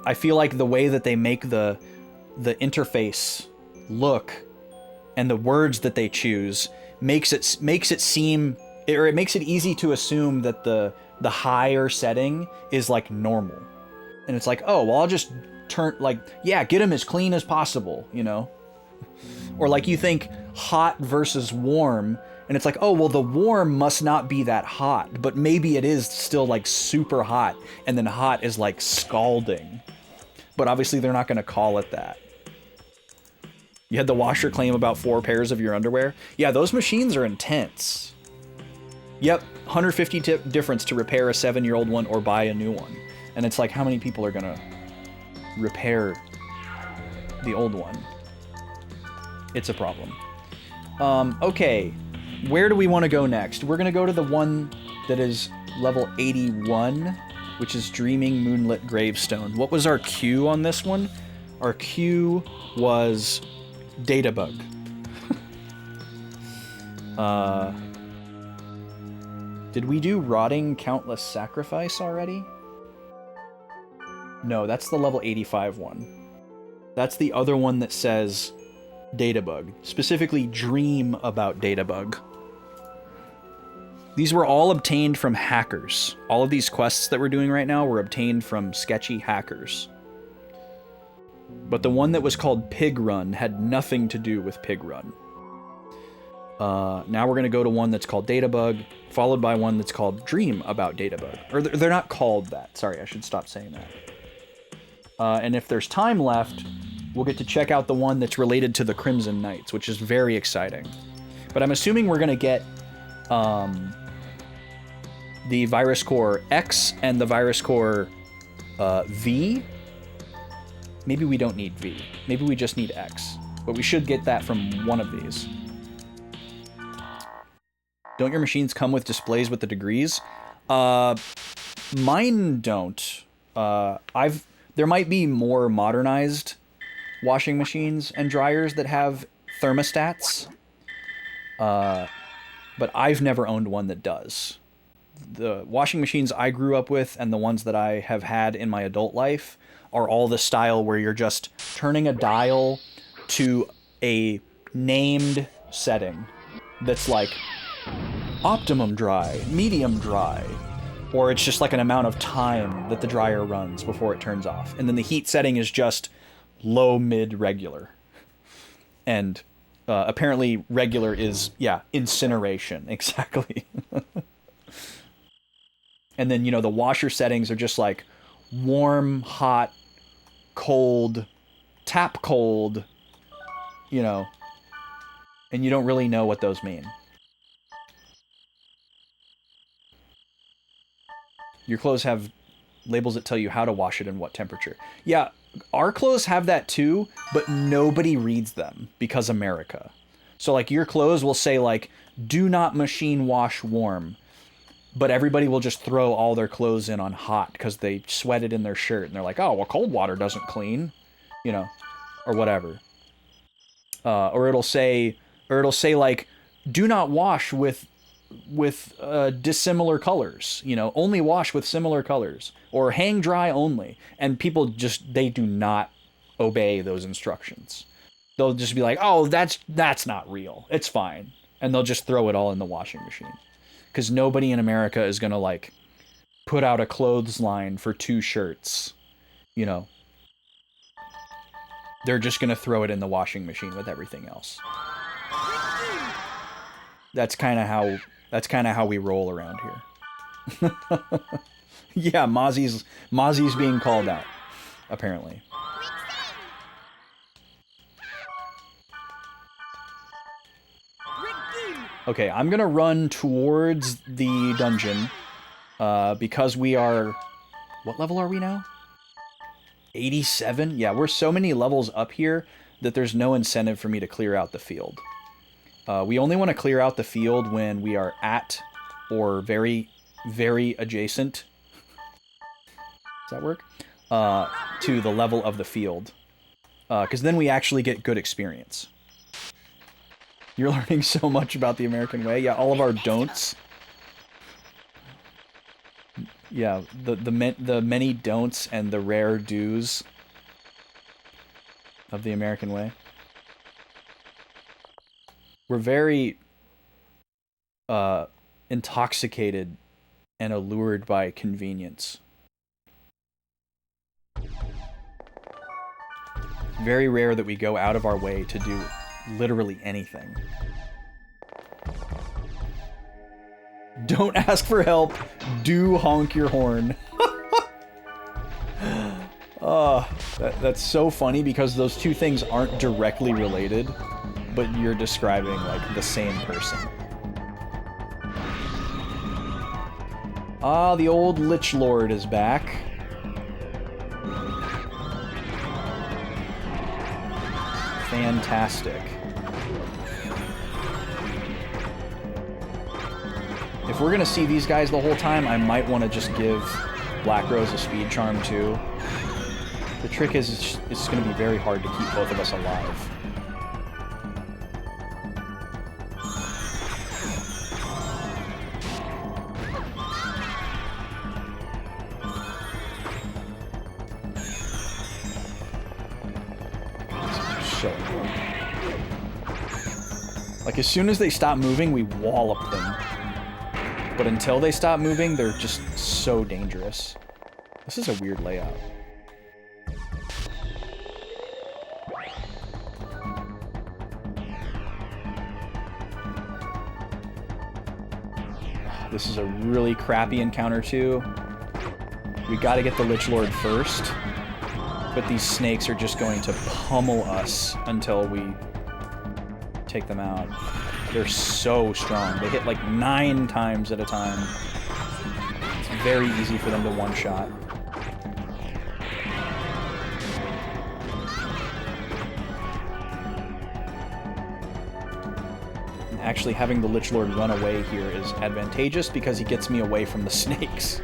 I feel like the way that they make the interface look and the words that they choose makes it seem, or it makes it easy to assume that the higher setting is like normal. And it's like, oh, well, I'll just get them as clean as possible, Or like you think hot versus warm, and it's like, oh, well, the warm must not be that hot, but maybe it is still like super hot, and then hot is like scalding. But obviously they're not going to call it that. You had the washer claim about 4 pairs of your underwear. Yeah, those machines are intense. Yep, $150 difference to repair a 7-year-old one or buy a new one. And it's like, how many people are gonna repair the old one? It's a problem. Okay, where do we want to go next? We're gonna go to the one that is level 81, which is Dreaming Moonlit Gravestone. What was our Q on this one? Our Q was Databug. Did we do Rotting Countless Sacrifice already? No, that's the level 85 one. That's the other one that says Databug. Specifically, dream about Databug. These were all obtained from hackers. All of these quests that we're doing right now were obtained from sketchy hackers. But the one that was called Pig Run had nothing to do with Pig Run. Now we're going to go to one that's called Databug, followed by one that's called Dream About Databug. Or they're not called that. Sorry, I should stop saying that. And if there's time left, we'll get to check out the one that's related to the Crimson Knights, which is very exciting. But I'm assuming we're going to get the Virus Core X and the Virus Core V. Maybe we don't need V. Maybe we just need X. But we should get that from one of these. Don't your machines come with displays with the degrees? Mine don't. There might be more modernized washing machines and dryers that have thermostats. But I've never owned one that does. The washing machines I grew up with and the ones that I have had in my adult life are all the style where you're just turning a dial to a named setting that's like optimum dry, medium dry, or it's just like an amount of time that the dryer runs before it turns off. And then the heat setting is just low, mid, regular. And apparently regular is, yeah, incineration. Exactly. And then, the washer settings are just like warm, hot, cold, tap cold, and you don't really know what those mean. Your clothes have labels that tell you how to wash it and what temperature. Yeah, our clothes have that too, but nobody reads them because America. So like your clothes will say like, do not machine wash warm. But everybody will just throw all their clothes in on hot because they sweated in their shirt. And they're like, oh, well, cold water doesn't clean, or whatever. Or it'll say like, do not wash with dissimilar colors, only wash with similar colors, or hang dry only. And people they do not obey those instructions. They'll just be like, oh, that's not real. It's fine. And they'll just throw it all in the washing machine. Because nobody in America is going to, like, put out a clothes line for 2 shirts, They're just going to throw it in the washing machine with everything else. That's kind of how we roll around here. Yeah, Mozzie's being called out, apparently. Okay, I'm gonna run towards the dungeon, because we are... What level are we now? 87? Yeah, we're so many levels up here that there's no incentive for me to clear out the field. We only want to clear out the field when we are at or very, very adjacent. Does that work? To the level of the field. Because then we actually get good experience. You're learning so much about the American way. Yeah, all of our don'ts. Yeah, the many don'ts and the rare do's of the American way. We're very intoxicated and allured by convenience. Very rare that we go out of our way to do literally anything. Don't ask for help. Do honk your horn. That's so funny because those two things aren't directly related, but you're describing like the same person. Ah, the old Lich Lord is back. Fantastic. If we're gonna see these guys the whole time, I might want to just give Black Rose a speed charm too. The trick is it's gonna be very hard to keep both of us alive. So like as soon as they stop moving, we wallop them. But until they stop moving, they're just so dangerous. This is a weird layout. This is a really crappy encounter too. We gotta get the Lich Lord first, but these snakes are just going to pummel us until we take them out. They're so strong. They hit like 9 times at a time. It's very easy for them to one-shot. Actually, having the Lich Lord run away here is advantageous because he gets me away from the snakes.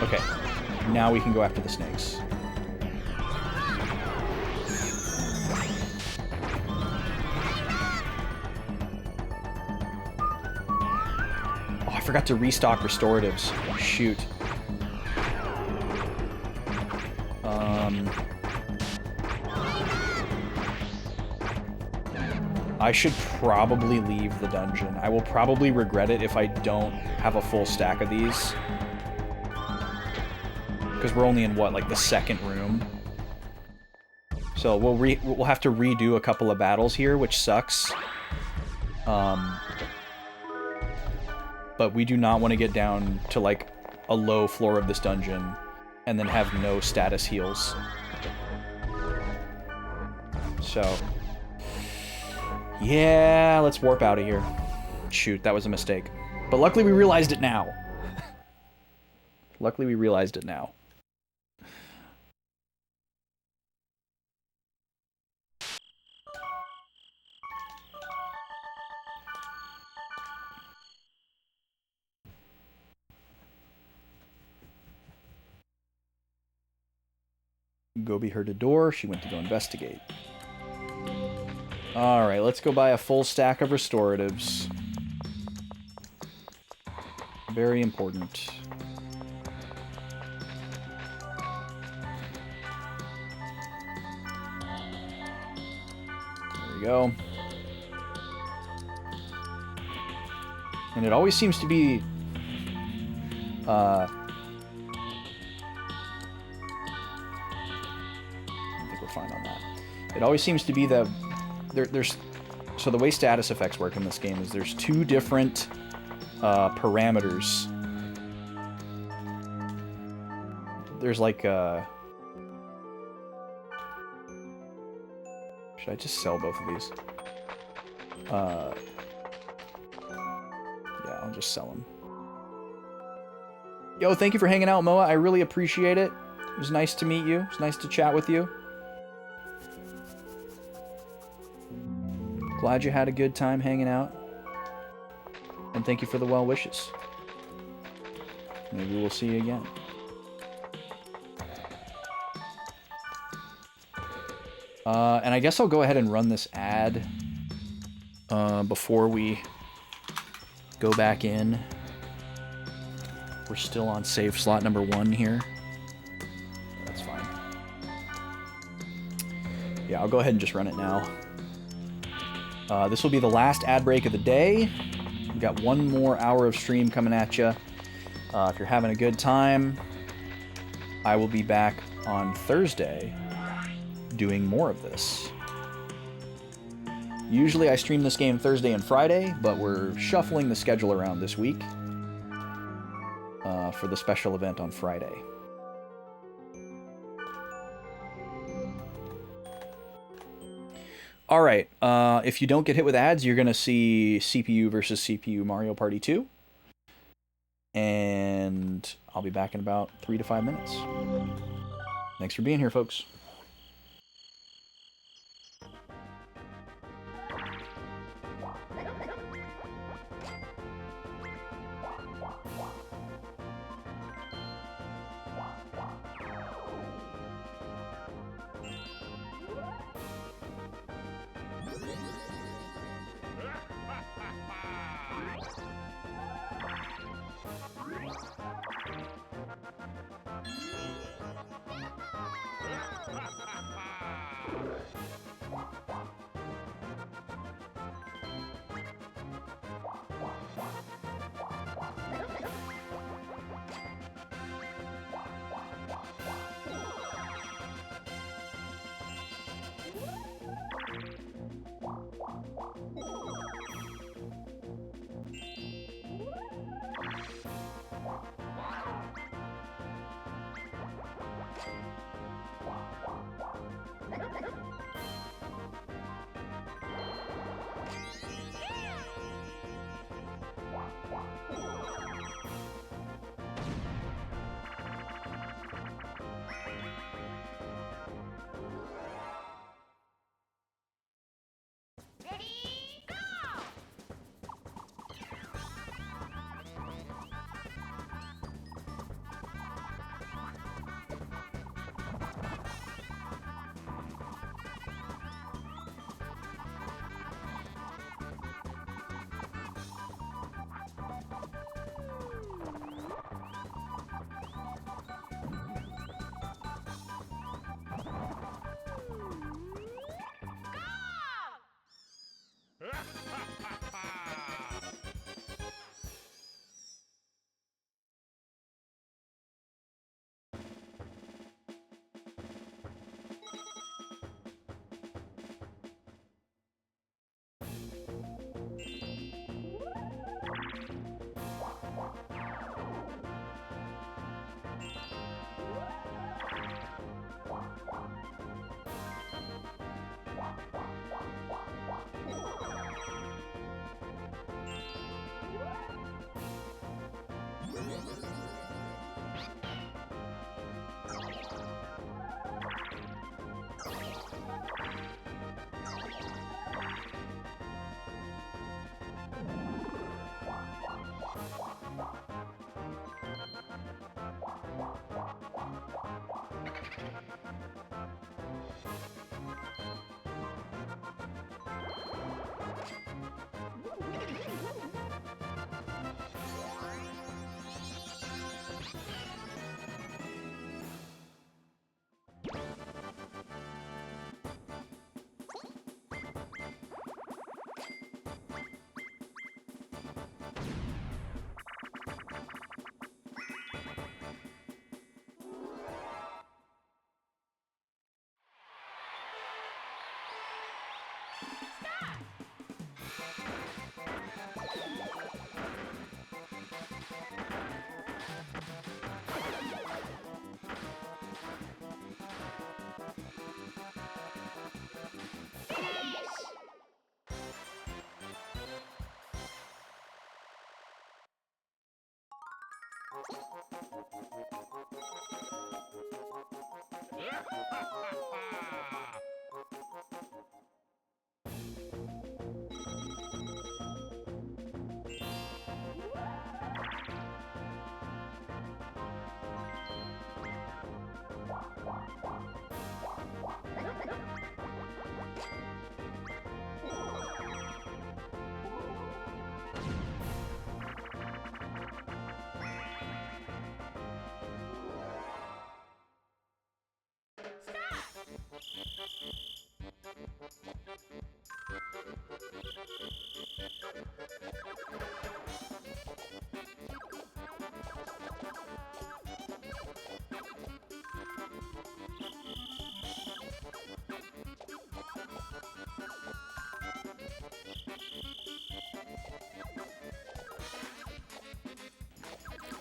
Okay, now we can go after the snakes. Oh, I forgot to restock restoratives. Shoot. I should probably leave the dungeon. I will probably regret it if I don't have a full stack of these. Because we're only in, what, like the second room? So we'll have to redo a couple of battles here, which sucks. But we do not want to get down to, like, a low floor of this dungeon and then have no status heals. So... yeah, let's warp out of here. Shoot, that was a mistake. But luckily we realized it now. Luckily we realized it now. Gobi heard a door. She went to go investigate. Alright, let's go buy a full stack of restoratives. Very important. There we go. And it always seems to be... I think we're fine on that. It always seems to be the... So the way status effects work in this game is there's 2 different parameters. There's like should I just sell both of these? Yeah, I'll just sell them. Yo, thank you for hanging out, Moa. I really appreciate it. It was nice to meet you. It was nice to chat with you. Glad you had a good time hanging out. And thank you for the well wishes. Maybe we'll see you again. And I guess I'll go ahead and run this ad before we go back in. We're still on save slot number 1 here. That's fine. Yeah, I'll go ahead and just run it now. This will be the last ad break of the day. We've got 1 more hour of stream coming at you. If you're having a good time, I will be back on Thursday doing more of this. Usually I stream this game Thursday and Friday, but we're shuffling the schedule around this week for the special event on Friday. Alright, if you don't get hit with ads, you're going to see CPU versus CPU Mario Party 2. And I'll be back in about 3 to 5 minutes. Thanks for being here, folks.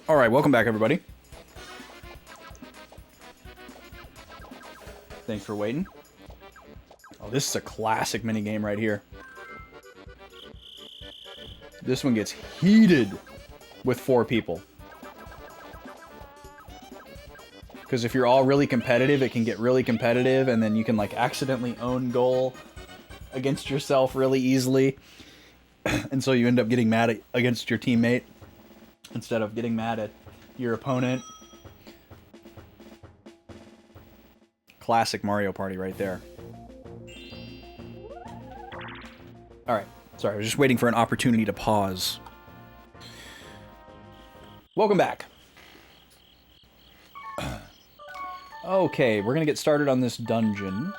All right, welcome back, everybody. Thanks for waiting. Oh, this is a classic minigame right here. This one gets heated with 4 people. Because if you're all really competitive, it can get really competitive, and then you can, like, accidentally own goal against yourself really easily. And so you end up getting mad against your teammate instead of getting mad at your opponent. Classic Mario Party right there. Alright, sorry, I was just waiting for an opportunity to pause. Welcome back. Okay, we're gonna get started on this dungeon.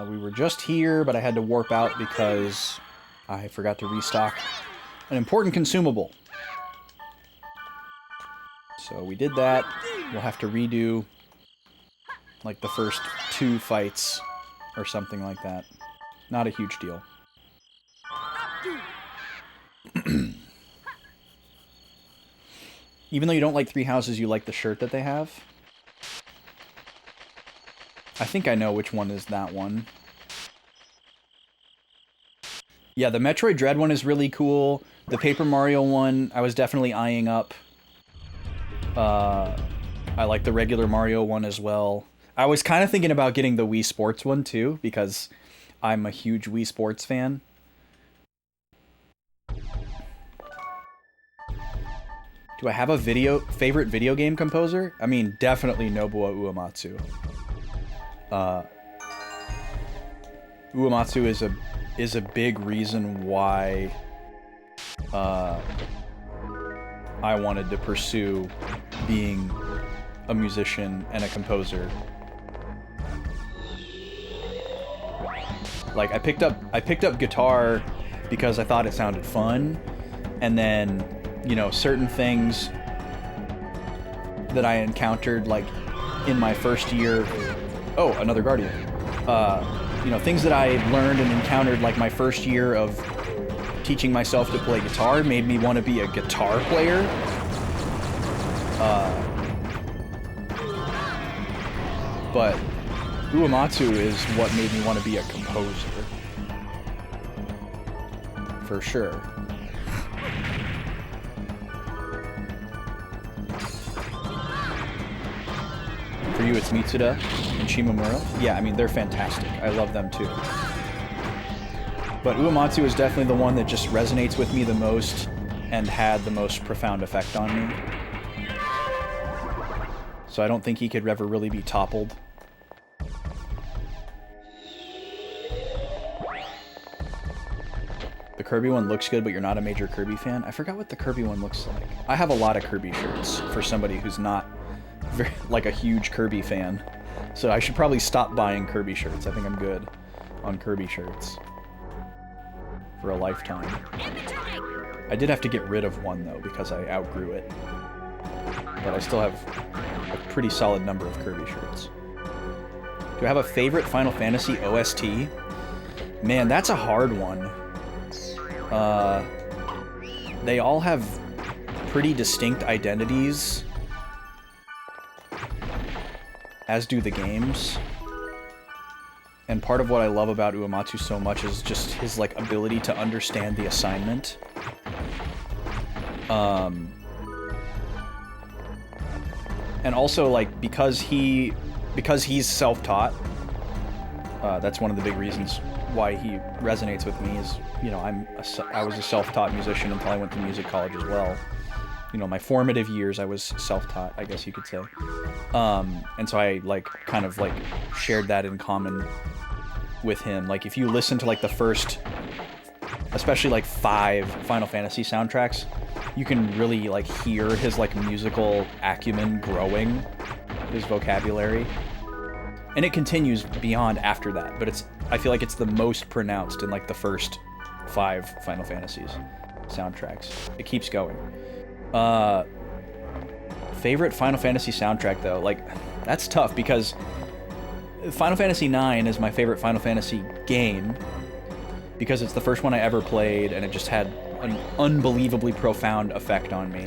We were just here, but I had to warp out because I forgot to restock an important consumable. So we did that. We'll have to redo like the first 2 fights or something like that. Not a huge deal. Even though you don't like 3 houses, you like the shirt that they have. I think I know which one is that one. Yeah, the Metroid Dread one is really cool. The Paper Mario one, I was definitely eyeing up. I like the regular Mario one as well. I was kind of thinking about getting the Wii Sports one too, because I'm a huge Wii Sports fan. Do I have a favorite video game composer? I mean, definitely Nobuo Uematsu. Uematsu is a big reason why I wanted to pursue being a musician and a composer. Like I picked up guitar because I thought it sounded fun, and then, you know, certain things that I encountered like in my first year. Oh, another Guardian. You know, things that I learned and encountered like my first year of teaching myself to play guitar made me want to be a guitar player. But Uematsu is what made me want to be a composer. For sure. For you, it's Mitsuda and Shimomura. Yeah, I mean, they're fantastic. I love them too. But Uematsu is definitely the one that just resonates with me the most and had the most profound effect on me. So I don't think he could ever really be toppled. The Kirby one looks good, but you're not a major Kirby fan? I forgot what the Kirby one looks like. I have a lot of Kirby shirts for somebody who's not very, like a huge Kirby fan. So I should probably stop buying Kirby shirts. I think I'm good on Kirby shirts for a lifetime. I did have to get rid of one though because I outgrew it. But I still have a pretty solid number of Kirby shirts. Do I have a favorite Final Fantasy OST? Man, that's a hard one. They all have pretty distinct identities, as do the games. And part of what I love about Uematsu so much is just his like ability to understand the assignment. And also like because he's self-taught, that's one of the big reasons why he resonates with me is, you know, I was a self-taught musician until I went to music college as well. You know, my formative years I was self-taught, I guess you could say. And so I like kind of like shared that in common with him. Like if you listen to like the first, especially like 5 Final Fantasy soundtracks, you can really like hear his like musical acumen growing, his vocabulary. And it continues beyond after that, but I feel like it's the most pronounced in like the first 5 Final Fantasies soundtracks. It keeps going. Favorite Final Fantasy soundtrack though, like that's tough because Final Fantasy IX is my favorite Final Fantasy game because it's the first one I ever played and it just had an unbelievably profound effect on me.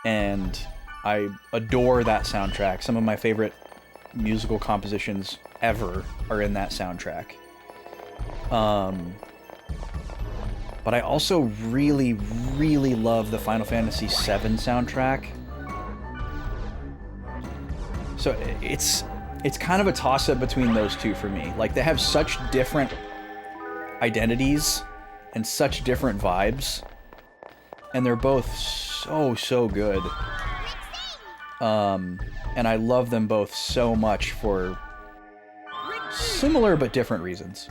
And I adore that soundtrack. Some of my favorite musical compositions ever are in that soundtrack. But I also really, really love the Final Fantasy VII soundtrack. So it's kind of a toss-up between those two for me. Like, they have such different identities and such different vibes. And they're both so good. And I love them both so much for similar but different reasons.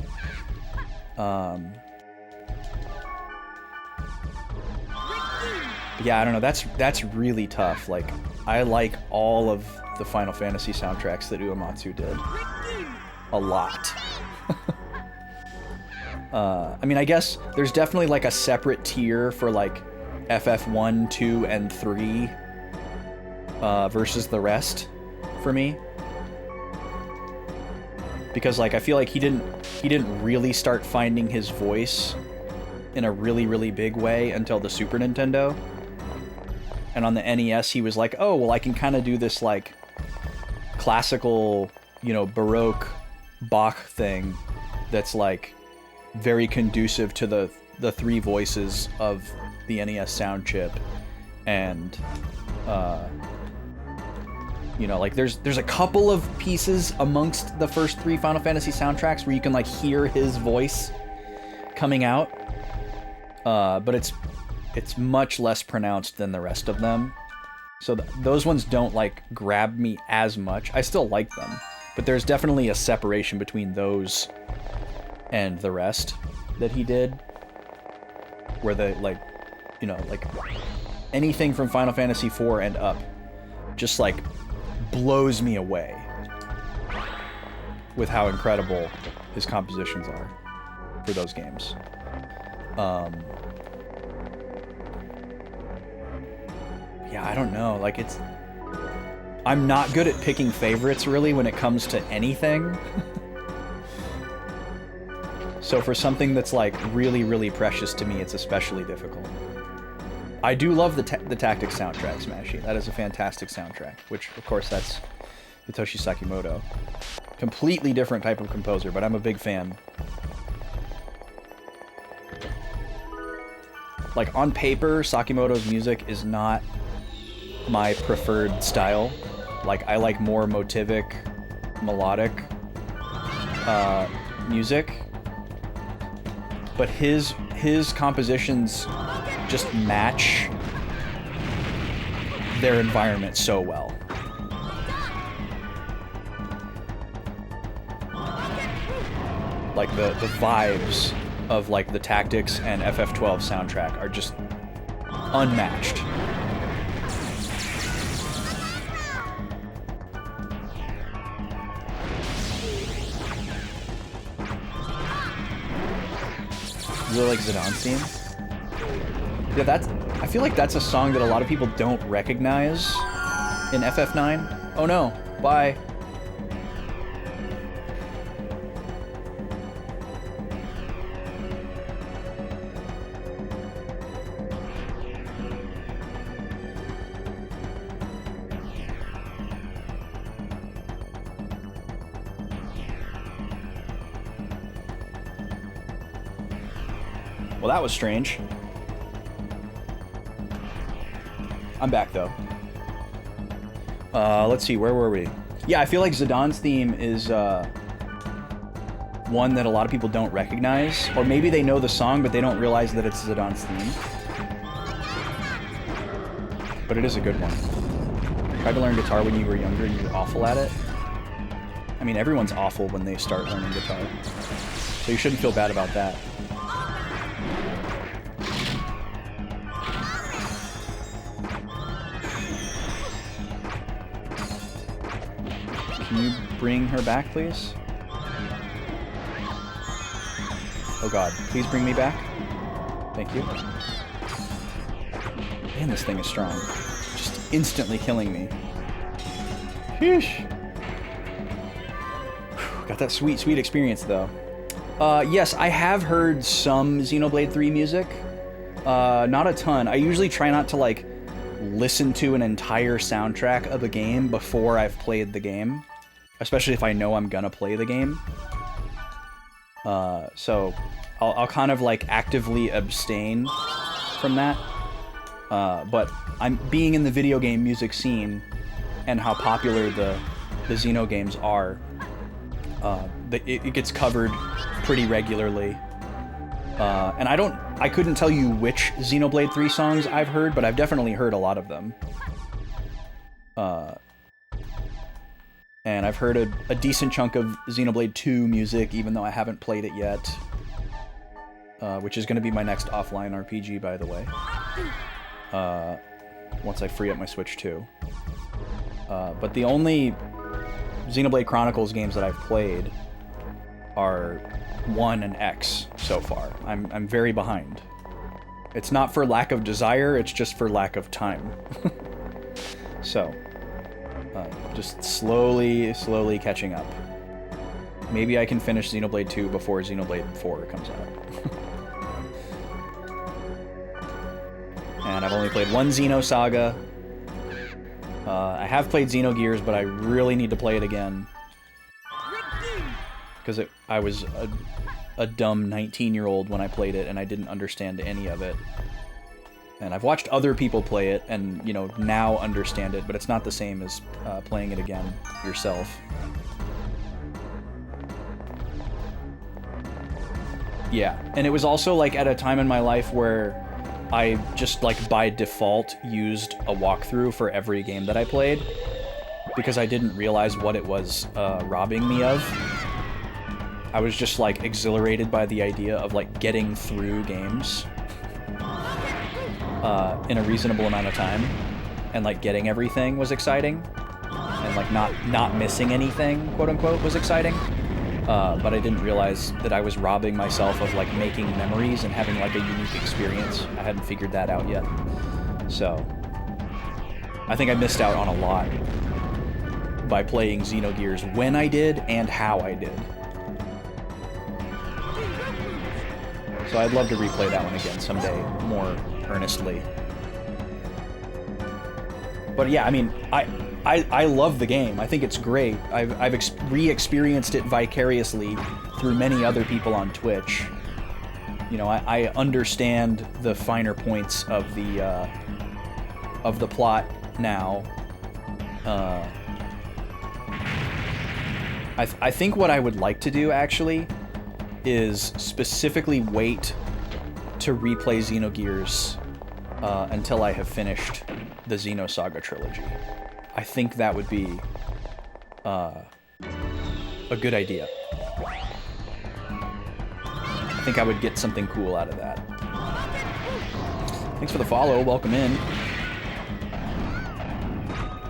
Yeah, I don't know. That's really tough. Like, I like all of the Final Fantasy soundtracks that Uematsu did. A lot. I mean, I guess there's definitely like a separate tier for like FF1, 2, and 3 versus the rest for me. Because like I feel like he didn't really start finding his voice in a really, really big way until the Super Nintendo. And on the NES, he was like, oh, well, I can kind of do this, like, classical, you know, Baroque Bach thing that's, like, very conducive to the 3 voices of the NES sound chip. And, you know, like, there's a couple of pieces amongst the first 3 Final Fantasy soundtracks where you can, like, hear his voice coming out. But it's much less pronounced than the rest of them. So those ones don't, like, grab me as much. I still like them, but there's definitely a separation between those and the rest that he did. Where the, like, you know, like, anything from Final Fantasy IV and up just, like, blows me away with how incredible his compositions are for those games. Yeah, I don't know. Like, I'm not good at picking favorites, really, when it comes to anything. So for something that's, like, really, really precious to me, it's especially difficult. I do love the Tactics soundtrack, Smashy. That is a fantastic soundtrack, which, of course, that's Hitoshi Sakimoto. Completely different type of composer, but I'm a big fan. Like, on paper, Sakimoto's music is not my preferred style. Like, I like more motivic, melodic music. But his compositions just match their environment so well. Like, the vibes of, like, the Tactics and FF12 soundtrack are just unmatched. You really like Zidane's theme? Yeah, I feel like that's a song that a lot of people don't recognize in FF9. Oh no, bye. Well, that was strange. I'm back, though. Let's see, where were we? Yeah, I feel like Zidane theme is, one that a lot of people don't recognize. Or maybe they know the song, but they don't realize that it's Zidane theme. But it is a good one. Tried to learn guitar when you were younger and you were awful at it. I mean, everyone's awful when they start learning guitar. So you shouldn't feel bad about that. Can you bring her back, please? Oh god, please bring me back. Thank you. Man, this thing is strong. Just instantly killing me. Sheesh. Got that sweet, sweet experience, though. Yes, I have heard some Xenoblade 3 music. Not a ton. I usually try not to, like, listen to an entire soundtrack of a game before I've played the game. Especially if I know I'm gonna play the game. So I'll kind of, like, actively abstain from that. But I'm being in the video game music scene and how popular the Xeno games are. It gets covered pretty regularly. And I couldn't tell you which Xenoblade 3 songs I've heard, but I've definitely heard a lot of them. And I've heard a decent chunk of Xenoblade 2 music, even though I haven't played it yet. Which is going to be my next offline RPG, by the way. Once I free up my Switch 2. But the only Xenoblade Chronicles games that I've played are 1 and X so far. I'm very behind. It's not for lack of desire, it's just for lack of time. So, just slowly catching up. Maybe I can finish Xenoblade 2 before Xenoblade 4 comes out. And I've only played 1 Xeno Saga. I have played Xenogears, but I really need to play it again. Because I was a dumb 19-year-old when I played it, and I didn't understand any of it. And I've watched other people play it, and, you know, now understand it, but it's not the same as playing it again yourself. Yeah, and it was also, like, at a time in my life where I just, like, by default used a walkthrough for every game that I played, because I didn't realize what it was robbing me of. I was just, like, exhilarated by the idea of, like, getting through games in a reasonable amount of time, and, like, getting everything was exciting, and, like, not missing anything, quote-unquote, was exciting. But I didn't realize that I was robbing myself of, like, making memories and having, like, a unique experience. I hadn't figured that out yet. So, I think I missed out on a lot by playing Xenogears when I did and how I did. So I'd love to replay that one again someday, more earnestly. But yeah, I mean, I love the game. I think it's great. I've re-experienced it vicariously through many other people on Twitch. You know, I understand the finer points of the plot now. I think what I would like to do, actually, is specifically wait to replay Xenogears until I have finished the Xenosaga trilogy. I think that would be a good idea. I think I would get something cool out of that. Thanks for the follow. Welcome in.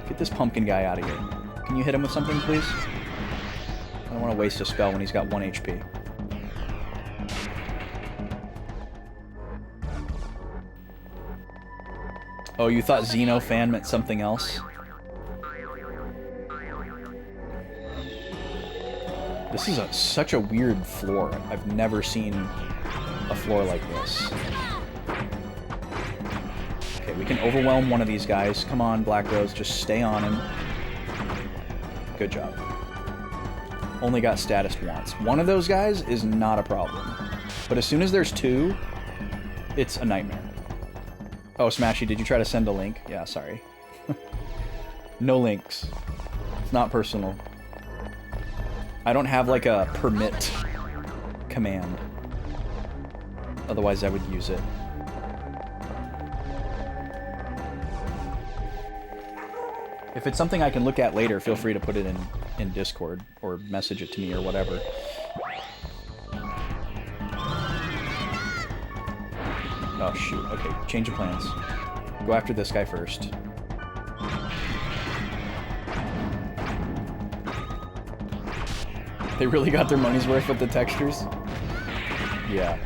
Get this pumpkin guy out of here. Can you hit him with something, please? I don't want to waste a spell when he's got 1 HP. Oh, you thought Xeno fan meant something else? This is such a weird floor. I've never seen a floor like this. Okay, we can overwhelm one of these guys. Come on, Black Rose, just stay on him. Good job. Only got status once. One of those guys is not a problem. But as soon as there's 2, it's a nightmare. Oh, Smashy, did you try to send a link? Yeah, sorry. No links. It's not personal. I don't have like a permit command. Otherwise I would use it. If it's something I can look at later, feel free to put it in Discord or message it to me or whatever. Oh shoot, okay, change of plans. Go after this guy first. They really got their money's worth with the textures? Yeah.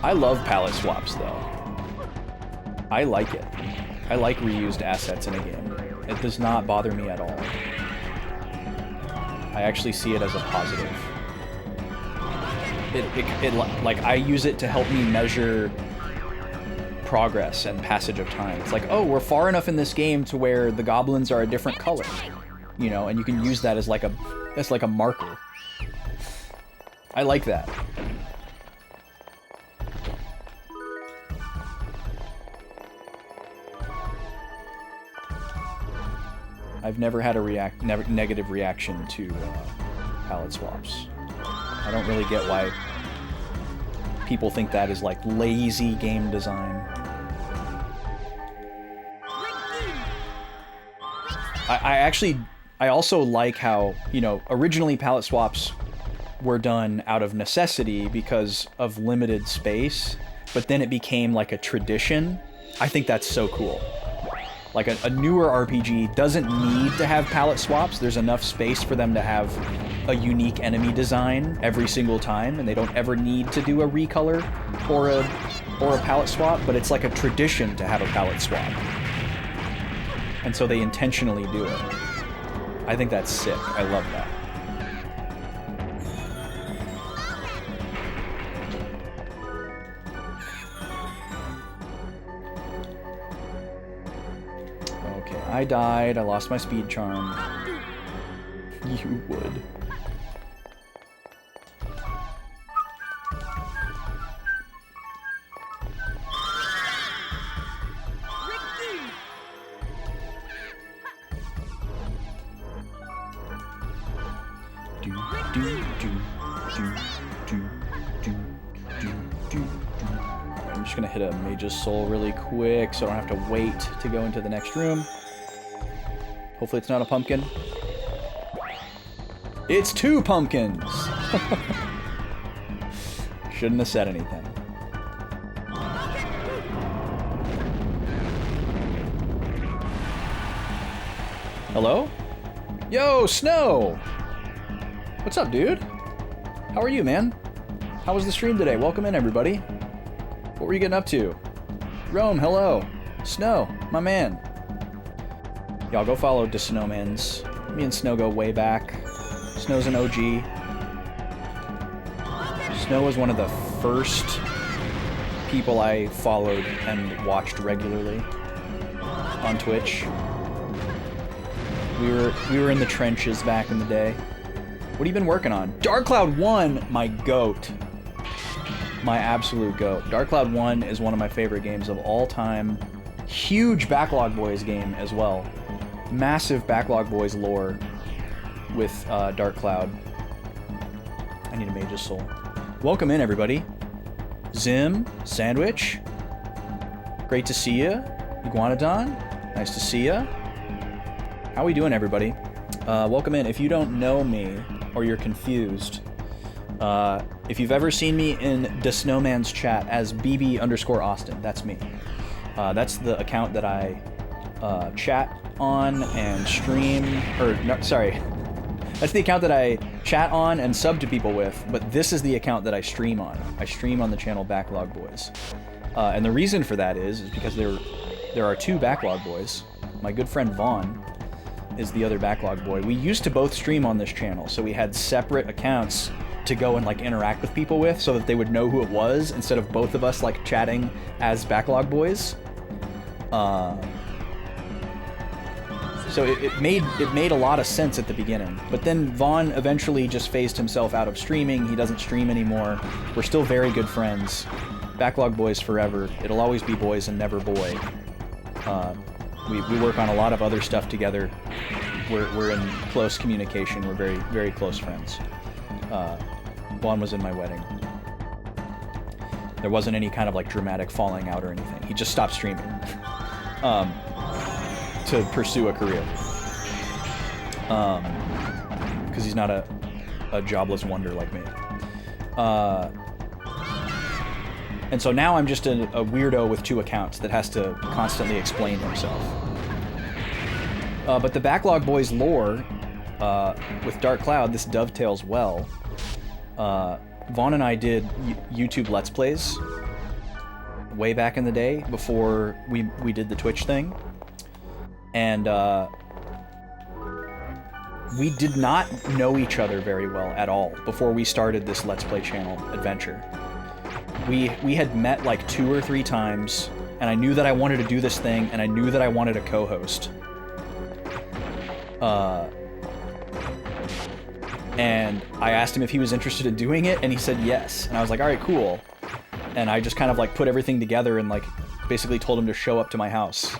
I love palette swaps though. I like it. I like reused assets in a game. It does not bother me at all. I actually see it as a positive. Like, I use it to help me measure progress and passage of time. It's like, oh, we're far enough in this game to where the goblins are a different color, you know, and you can use that as like a marker. I like that. I've never had a negative reaction to palette swaps. I don't really get why people think that is like lazy game design. I also like how, you know, originally palette swaps were done out of necessity because of limited space, but then it became like a tradition. I think that's so cool. Like a newer RPG doesn't need to have palette swaps. There's enough space for them to have a unique enemy design every single time, and they don't ever need to do a recolor or a palette swap, but it's like a tradition to have a palette swap. And so they intentionally do it. I think that's sick. I love that. I died. I lost my speed charm. You would. I'm just gonna hit a Mage's Soul really quick so I don't have to wait to go into the next room. Hopefully it's not a pumpkin. It's 2 pumpkins! Shouldn't have said anything. Hello? Yo, Snow! What's up, dude? How are you, man? How was the stream today? Welcome in, everybody. What were you getting up to? Rome, hello. Snow, my man. Y'all go follow the Snowmans. Me and Snow go way back. Snow's an OG. Snow was one of the first people I followed and watched regularly on Twitch. We were in the trenches back in the day. What have you been working on? Dark Cloud 1, my goat. My absolute goat. Dark Cloud 1 is one of my favorite games of all time. Huge Backlog Boys game as well. Massive Backlog Boys lore with Dark Cloud. I need a Mage's Soul. Welcome in, everybody. Zim, Sandwich. Great to see ya. Iguanodon, nice to see ya. How we doing, everybody? Welcome in. If you don't know me or you're confused, if you've ever seen me in the Snowman's chat as BB_Austin, that's me. That's the account that I chat on and stream, or no, sorry, that's the account that I chat on and sub to people with, but this is the account that I stream on. I stream on the channel Backlog Boys. And the reason for that is because there are 2 Backlog Boys. My good friend Vaughn is the other Backlog Boy. We used to both stream on this channel, so we had separate accounts to go and like interact with people with so that they would know who it was instead of both of us like chatting as Backlog Boys. So it made a lot of sense at the beginning. But then Vaughn eventually just phased himself out of streaming. He doesn't stream anymore. We're still very good friends. Backlog boys forever. It'll always be boys and never boy. We work on a lot of other stuff together. We're in close communication. We're very, very close friends. Vaughn was in my wedding. There wasn't any kind of like dramatic falling out or anything. He just stopped streaming to pursue a career. Because he's not a jobless wonder like me. And so now I'm just a weirdo with 2 accounts that has to constantly explain himself. But the Backlog Boys lore, with Dark Cloud, this dovetails well. Vaughn and I did YouTube Let's Plays way back in the day, before we did the Twitch thing. And we did not know each other very well at all before we started this Let's Play channel adventure. We had met like 2 or 3 times, and I knew that I wanted to do this thing, and I knew that I wanted a co-host. And I asked him if he was interested in doing it, and he said yes. And I was like, all right, cool. And I just kind of like put everything together and like basically told him to show up to my house.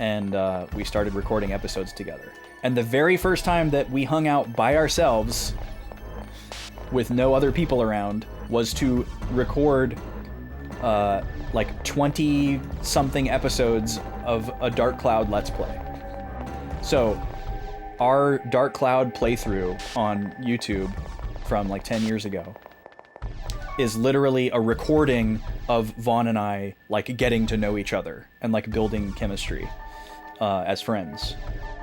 And we started recording episodes together. And the very first time that we hung out by ourselves with no other people around was to record like 20-something episodes of a Dark Cloud Let's Play. So our Dark Cloud playthrough on YouTube from like 10 years ago is literally a recording of Vaughn and I like getting to know each other and like building chemistry as friends.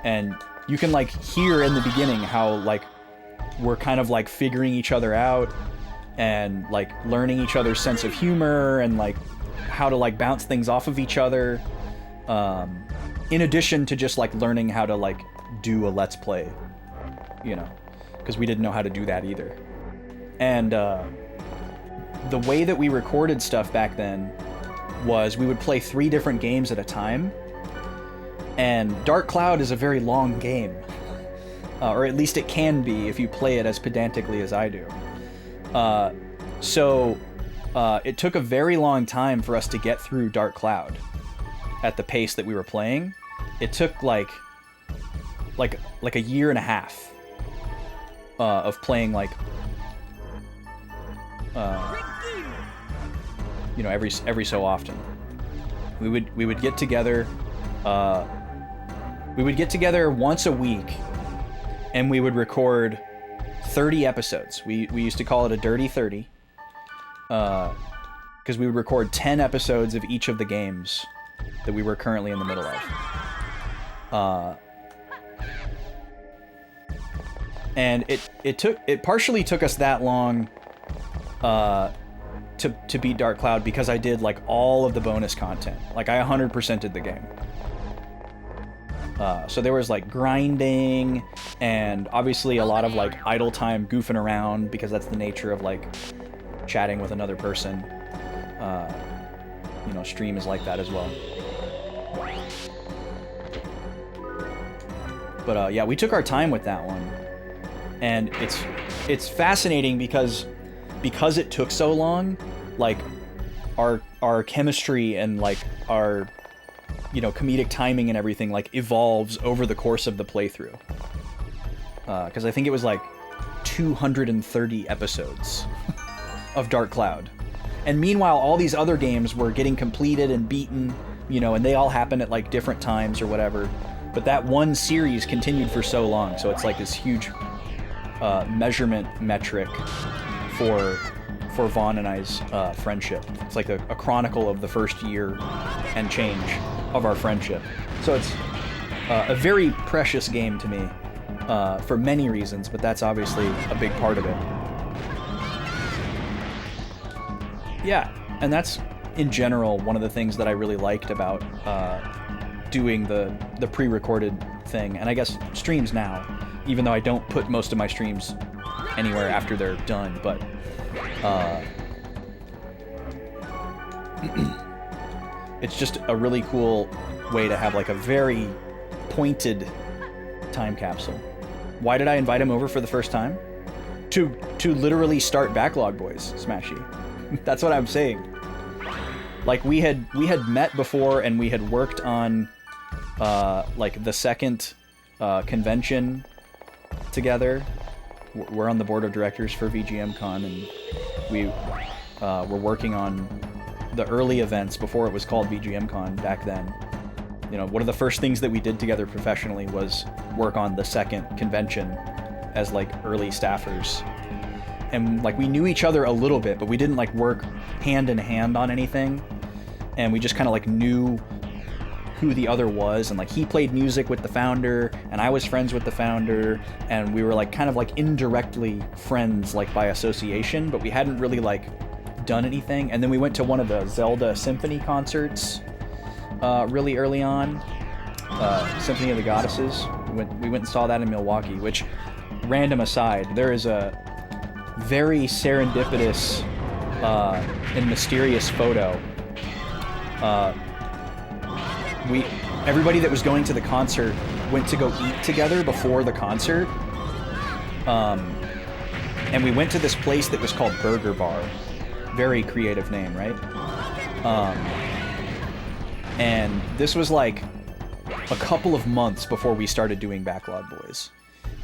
And you can like hear in the beginning how like we're kind of like figuring each other out and like learning each other's sense of humor and like how to like bounce things off of each other, in addition to just like learning how to like do a Let's Play, you know, because we didn't know how to do that either. And the way that we recorded stuff back then was we would play 3 different games at a time, and Dark Cloud is a very long game, or at least it can be if you play it as pedantically as I do. So it took a very long time for us to get through Dark Cloud at the pace that we were playing. It took like a year and a half of playing like you know, every so often. We would get together. We would get together once a week, and we would record 30 episodes. We used to call it a Dirty 30, because we would record 10 episodes of each of the games that we were currently in the middle of. And it partially took us that long to beat Dark Cloud because I did like all of the bonus content. Like I 100%ed the game. So there was like grinding and obviously a lot of like idle time goofing around because that's the nature of like chatting with another person. You know, stream is like that as well. But yeah, we took our time with that one. And it's fascinating because it took so long, like our chemistry and like our, you know, comedic timing and everything like evolves over the course of the playthrough. Because I think it was like 230 episodes of Dark Cloud. And meanwhile, all these other games were getting completed and beaten, you know, and they all happened at like different times or whatever. But that one series continued for so long, so it's like this huge measurement metric for Vaughn and I's friendship. It's like a chronicle of the first year and change of our friendship. So it's a very precious game to me for many reasons, but that's obviously a big part of it. Yeah, and that's in general one of the things that I really liked about doing the pre-recorded thing, and I guess streams now, even though I don't put most of my streams anywhere after they're done, but it's just a really cool way to have like a very pointed time capsule. Why did I invite him over for the first time? To literally start Backlog Boys, Smashy. That's what I'm saying. Like, we had met before, and we had worked on like the second convention together. We're on the board of directors for VGM Con, and we were working on the early events before it was called VGM Con back then. You know, one of the first things that we did together professionally was work on the second convention as like early staffers. And like, we knew each other a little bit, but we didn't like work hand in hand on anything. And we just kind of like knew who the other was, and like he played music with the founder and I was friends with the founder, and we were like kind of like indirectly friends like by association, but we hadn't really like done anything. And then we went to one of the Zelda Symphony concerts really early on, Symphony of the Goddesses. We went and saw that in Milwaukee, which, random aside, there is a very serendipitous and mysterious photo. Everybody that was going to the concert went to go eat together before the concert. And we went to this place that was called Burger Bar. Very creative name, right? And this was like a couple of months before we started doing Backlog Boys.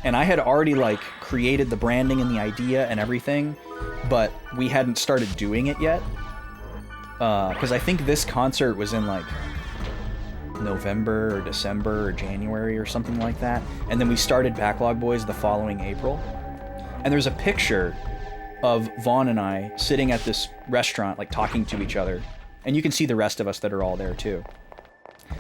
And I had already like created the branding and the idea and everything, but we hadn't started doing it yet. Because I think this concert was in like November or December or January or something like that. And then we started Backlog Boys the following April. And there's a picture of Vaughn and I sitting at this restaurant, like talking to each other. And you can see the rest of us that are all there too.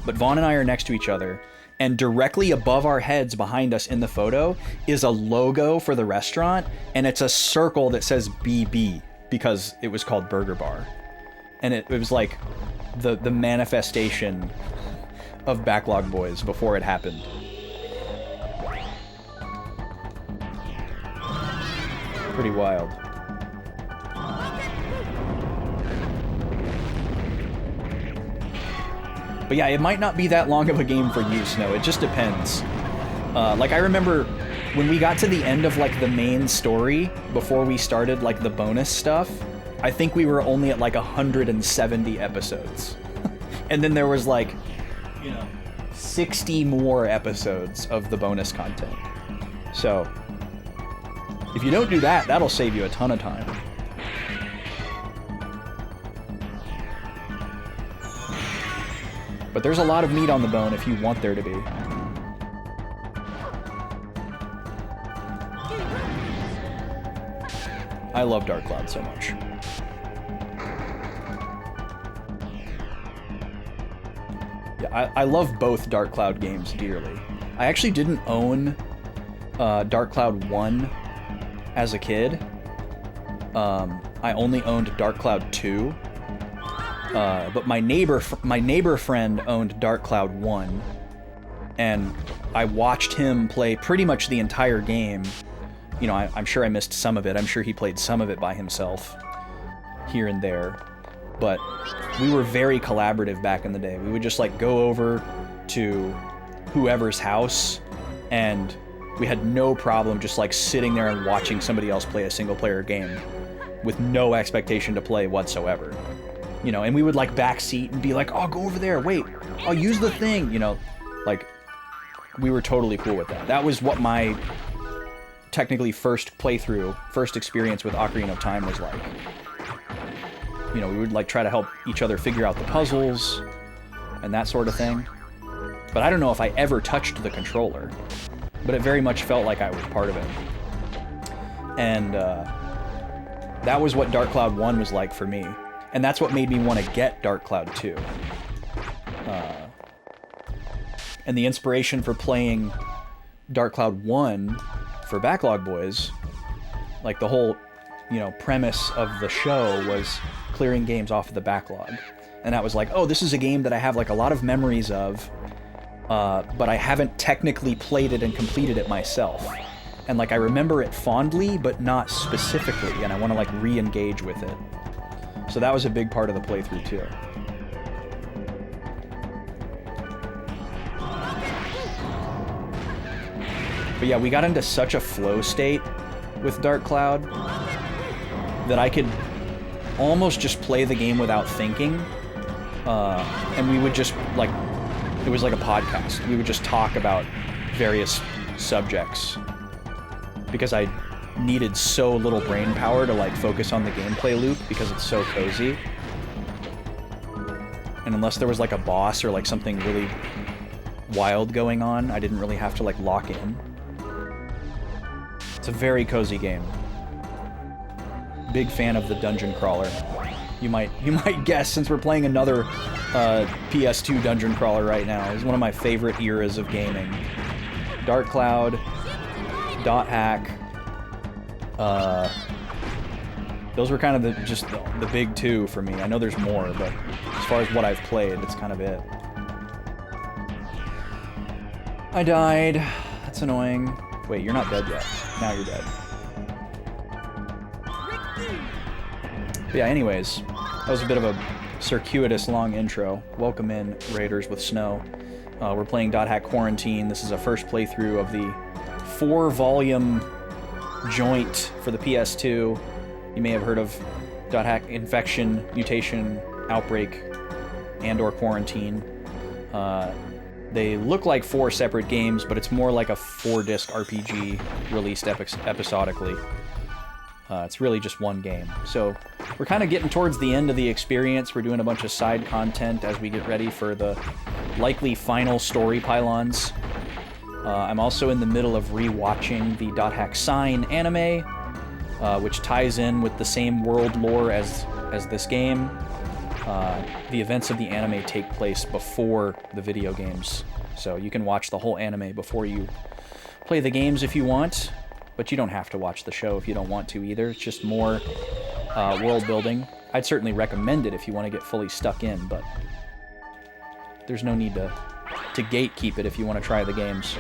But Vaughn and I are next to each other, and directly above our heads behind us in the photo is a logo for the restaurant, and it's a circle that says BB because it was called Burger Bar. And it was like the manifestation of Backlog Boys before it happened. Pretty wild. But yeah, it might not be that long of a game for you, Snow. It just depends. Like, I remember when we got to the end of like the main story before we started like the bonus stuff, I think we were only at like 170 episodes. And then there was like, 60 more episodes of the bonus content. So if you don't do that, that'll save you a ton of time. But there's a lot of meat on the bone if you want there to be. I love Dark Cloud so much. Yeah, I love both Dark Cloud games dearly. I actually didn't own Dark Cloud 1 as a kid. I only owned Dark Cloud 2. But my neighbor friend owned Dark Cloud 1, and I watched him play pretty much the entire game. I'm sure I missed some of it. I'm sure he played some of it by himself, here and there. But we were very collaborative back in the day. We would just like go over to whoever's house, and we had no problem just like sitting there and watching somebody else play a single-player game with no expectation to play whatsoever. And we would like backseat and be like, oh, go over there, wait, I'll use the thing, like, we were totally cool with that. That was what my technically first experience with Ocarina of Time was like. We would like try to help each other figure out the puzzles and that sort of thing. But I don't know if I ever touched the controller, but it very much felt like I was part of it. And that was what Dark Cloud 1 was like for me. And that's what made me want to get Dark Cloud 2. And the inspiration for playing Dark Cloud 1 for Backlog Boys, like the whole, premise of the show was clearing games off of the backlog. And that was like, oh, this is a game that I have like a lot of memories of, but I haven't technically played it and completed it myself. And like I remember it fondly, but not specifically, and I want to like re-engage with it. So that was a big part of the playthrough too. But yeah, we got into such a flow state with Dark Cloud that I could almost just play the game without thinking. And we would just, like, it was like a podcast. We would just talk about various subjects because I needed so little brain power to, like, focus on the gameplay loop because it's so cozy. And unless there was, like, a boss or, like, something really wild going on, I didn't really have to, like, lock in. It's a very cozy game. Big fan of the dungeon crawler. You might guess, since we're playing another PS2 dungeon crawler right now. It's one of my favorite eras of gaming. Dark Cloud, Dot Hack. Those were kind of just the big two for me. I know there's more, but as far as what I've played, it's kind of it. I died. That's annoying. Wait, you're not dead yet. Now you're dead. But yeah, anyways, that was a bit of a circuitous long intro. Welcome in, Raiders with Snow. We're playing Dot Hack Quarantine. This is a first playthrough of the 4-volume joint for the PS2. You may have heard of Dot Hack Infection, Mutation, Outbreak, and/or Quarantine. They look like 4 separate games, but it's more like a 4-disc RPG released episodically. It's really just one game. So we're kind of getting towards the end of the experience. We're doing a bunch of side content as we get ready for the likely final story pylons. I'm also in the middle of rewatching the Dot Hack Sign anime, which ties in with the same world lore as this game. The events of the anime take place before the video games, so you can watch the whole anime before you play the games if you want. But you don't have to watch the show if you don't want to either. It's just more world building. I'd certainly recommend it if you want to get fully stuck in, but there's no need to gatekeep it if you want to try the games.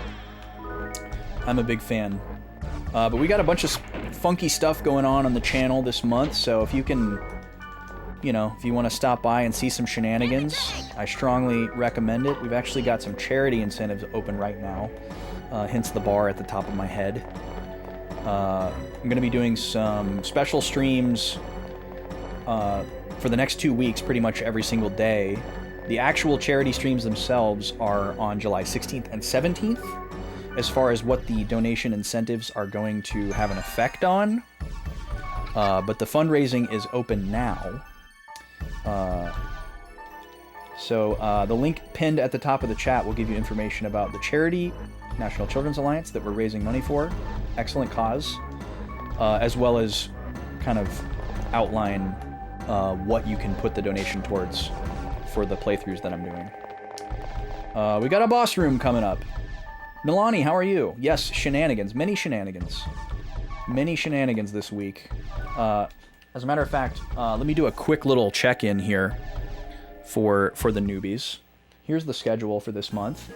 I'm a big fan. But we got a bunch of funky stuff going on the channel this month, so if you can, you know, if you want to stop by and see some shenanigans, I strongly recommend it. We've actually got some charity incentives open right now, hence the bar at the top of my head. I'm going to be doing some special streams for the next 2 weeks, pretty much every single day. The actual charity streams themselves are on July 16th and 17th, as far as what the donation incentives are going to have an effect on. But the fundraising is open now. So the link pinned at the top of the chat will give you information about the charity, National Children's Alliance, that we're raising money for. Excellent cause. As well as kind of outline what you can put the donation towards for the playthroughs that I'm doing. We got a boss room coming up. Milani, how are you? Yes, shenanigans. Many shenanigans. Many shenanigans this week. As a matter of fact, let me do a quick little check-in here for the newbies. Here's the schedule for this month.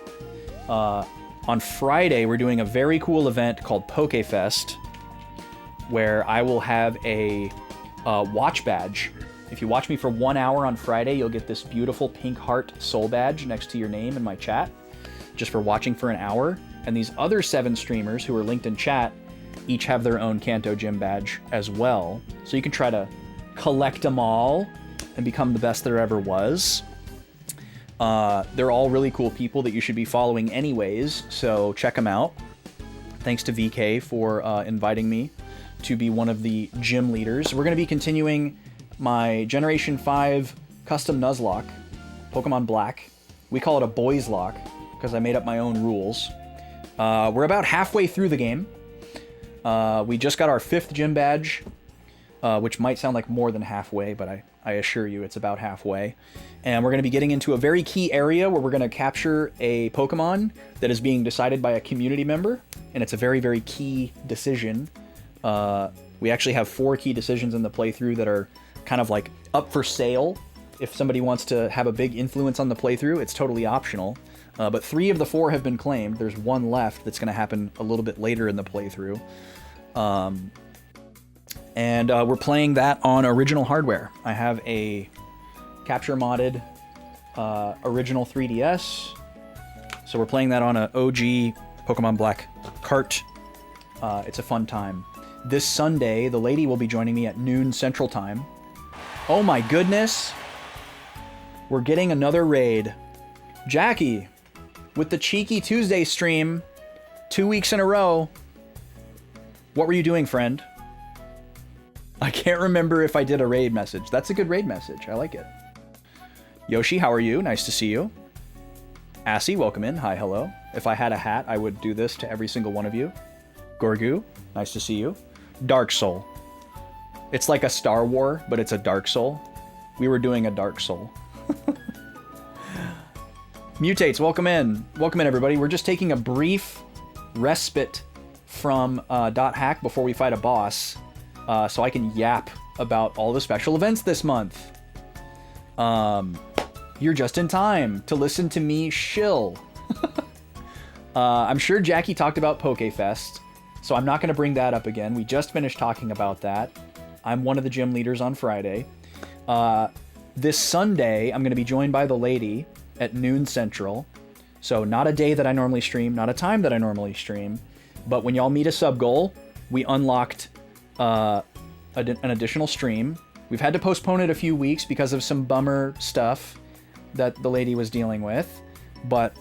On Friday, we're doing a very cool event called PokeFest, where I will have a watch badge. If you watch me for 1 hour on Friday, you'll get this beautiful pink heart soul badge next to your name in my chat, just for watching for an hour. And these other 7 streamers who are linked in chat each have their own Kanto Gym badge as well. So you can try to collect them all and become the best there ever was. They're all really cool people that you should be following anyways, so check them out. Thanks to VK for inviting me to be one of the gym leaders. We're going to be continuing my Generation 5 custom Nuzlocke, Pokemon Black. We call it a boys lock because I made up my own rules. We're about halfway through the game. We just got our 5th gym badge, which might sound like more than halfway, but I assure you it's about halfway. And we're going to be getting into a very key area where we're going to capture a Pokemon that is being decided by a community member, and it's a very, very key decision. We actually have 4 key decisions in the playthrough that are kind of like up for sale. If somebody wants to have a big influence on the playthrough, it's totally optional. But 3 of the 4 have been claimed. There's 1 left that's going to happen a little bit later in the playthrough. And we're playing that on original hardware. I have a capture modded original 3DS. So we're playing that on an OG Pokemon Black cart. It's a fun time. This Sunday, the lady will be joining me at noon Central Time. Oh my goodness! We're getting another raid. Jackie, with the Cheeky Tuesday stream, 2 weeks in a row. What were you doing, friend? I can't remember if I did a raid message. That's a good raid message. I like it. Yoshi, how are you? Nice to see you. Assy, welcome in. Hi, hello. If I had a hat, I would do this to every single one of you. Gorgu, nice to see you. Dark Soul. It's like a Star War, but it's a Dark Soul. We were doing a Dark Soul. Mutates, welcome in. Welcome in, everybody. We're just taking a brief respite from .hack before we fight a boss, so I can yap about all the special events this month. You're just in time to listen to me shill. I'm sure Jackie talked about PokeFest, so I'm not going to bring that up again. We just finished talking about that. I'm one of the gym leaders on Friday. This Sunday, I'm going to be joined by the lady at noon Central. So not a day that I normally stream, not a time that I normally stream, but when y'all meet a sub goal, we unlocked an additional stream. We've had to postpone it a few weeks because of some bummer stuff that the lady was dealing with, but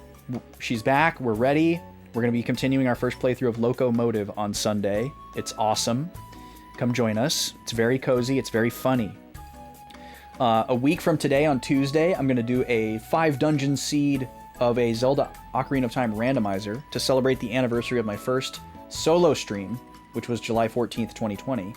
she's back. We're ready. We're going to be continuing our first playthrough of Locomotive on Sunday. It's awesome. Come join us. It's very cozy. It's very funny. A week from today on Tuesday, I'm going to do a 5 dungeon seed of a Zelda Ocarina of Time randomizer to celebrate the anniversary of my first solo stream, which was July 14th, 2020.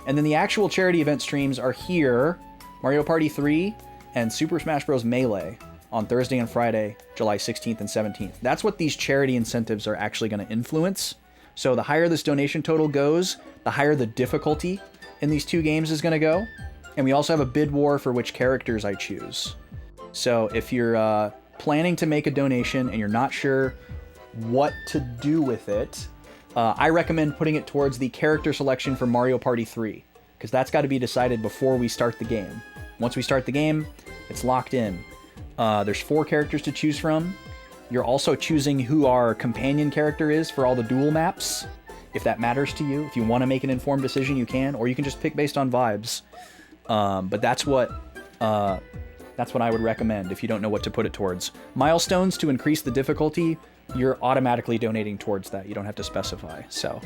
And then the actual charity event streams are here, Mario Party 3 and Super Smash Bros. Melee on Thursday and Friday, July 16th and 17th. That's what these charity incentives are actually going to influence. So the higher this donation total goes, the higher the difficulty in these two games is going to go. And we also have a bid war for which characters I choose. So if you're planning to make a donation and you're not sure what to do with it, I recommend putting it towards the character selection for Mario Party 3, because that's got to be decided before we start the game. Once we start the game, it's locked in. There's 4 characters to choose from. You're also choosing who our companion character is for all the duel maps, if that matters to you. If you want to make an informed decision, you can, or you can just pick based on vibes. But that's what I would recommend if you don't know what to put it towards. Milestones to increase the difficulty, you're automatically donating towards that. You don't have to specify. So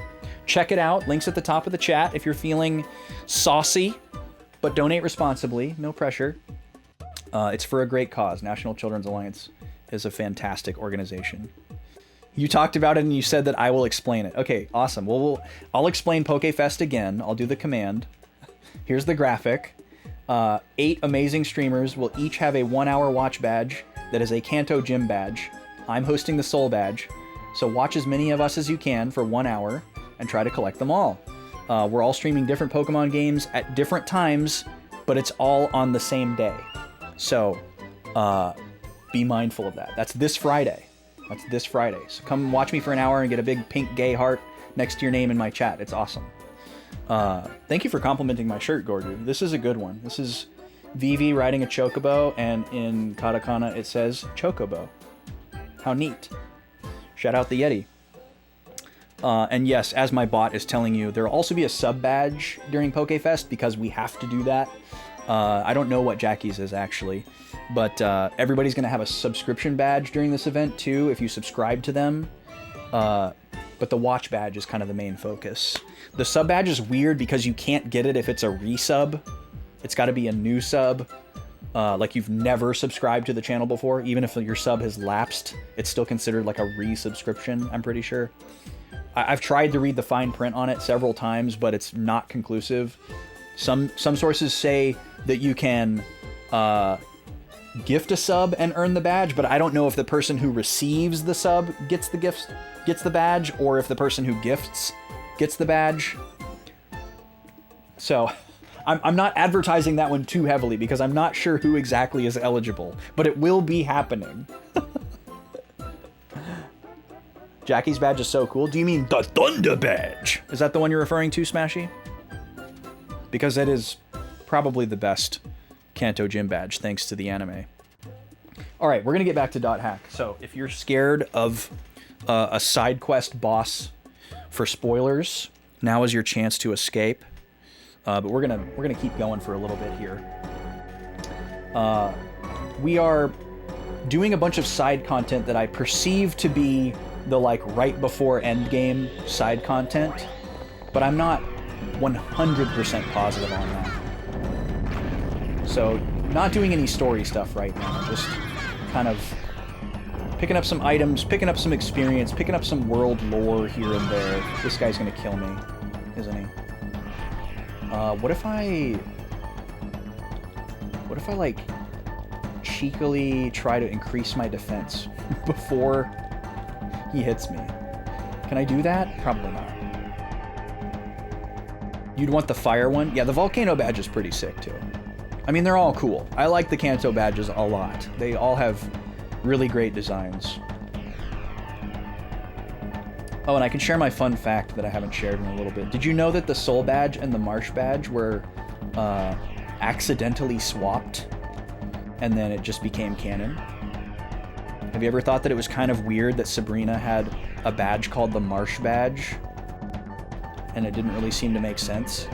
check it out. Links at the top of the chat if you're feeling saucy, but donate responsibly. No pressure. It's for a great cause. National Children's Alliance is a fantastic organization. You talked about it and you said that I will explain it. Okay, awesome. Well, I'll explain PokeFest again. I'll do the command. Here's the graphic. 8 amazing streamers will each have a 1-hour watch badge that is a Kanto Gym badge. I'm hosting the Soul badge, so watch as many of us as you can for 1 hour and try to collect them all. We're all streaming different Pokemon games at different times, but it's all on the same day. So be mindful of that. That's this Friday. So come watch me for an hour and get a big pink gay heart next to your name in my chat. It's awesome. Thank you for complimenting my shirt, Gorgu. This is a good one. This is Vivi riding a chocobo, and in katakana it says chocobo. How neat. Shout out the Yeti. And yes, as my bot is telling you, there will also be a sub badge during PokeFest because we have to do that. I don't know what Jackie's is actually, but everybody's going to have a subscription badge during this event too if you subscribe to them. But the watch badge is kind of the main focus. The sub badge is weird because you can't get it if it's a resub. It's got to be a new sub. Like you've never subscribed to the channel before. Even if your sub has lapsed, it's still considered like a resubscription, I'm pretty sure. I've tried to read the fine print on it several times, but it's not conclusive. Some sources say that you can gift a sub and earn the badge, but I don't know if the person who receives the sub gets the badge, or if the person who gifts gets the badge. So I'm not advertising that one too heavily because I'm not sure who exactly is eligible, but it will be happening. Jackie's badge is so cool. Do you mean the Thunder badge? Is that the one you're referring to, Smashy? Because that is probably the best Kanto Gym badge, thanks to the anime. All right, we're going to get back to .hack. So if you're scared of a side quest boss for spoilers. Now is your chance to escape. But we're gonna keep going for a little bit here. We are doing a bunch of side content that I perceive to be the like right before endgame side content, but I'm not 100% positive on that. So not doing any story stuff right now, just kind of picking up some items, picking up some experience, picking up some world lore here and there. This guy's gonna kill me, isn't he? What if I like cheekily try to increase my defense before he hits me? Can I do that? Probably not. You'd want the fire one? Yeah, the volcano badge is pretty sick too. I mean, they're all cool. I like the Kanto badges a lot. They all have really great designs. Oh, and I can share my fun fact that I haven't shared in a little bit. Did you know that the Soul badge and the Marsh badge were accidentally swapped, and then it just became canon? Have you ever thought that it was kind of weird that Sabrina had a badge called the Marsh badge, and it didn't really seem to make sense?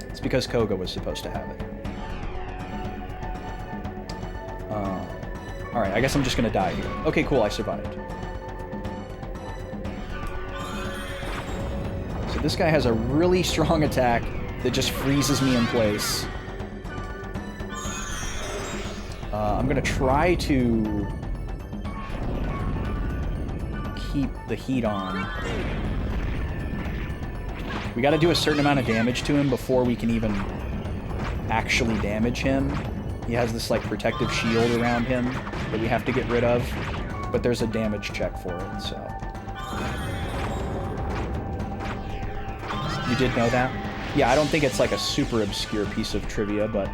It's because Koga was supposed to have it. Alright, I guess I'm just gonna die here. Okay, cool, I survived. So this guy has a really strong attack that just freezes me in place. I'm gonna try to keep the heat on. We gotta do a certain amount of damage to him before we can even actually damage him. He has this like protective shield around him that we have to get rid of, but there's a damage check for it, so. You did know that? Yeah, I don't think it's like a super obscure piece of trivia, but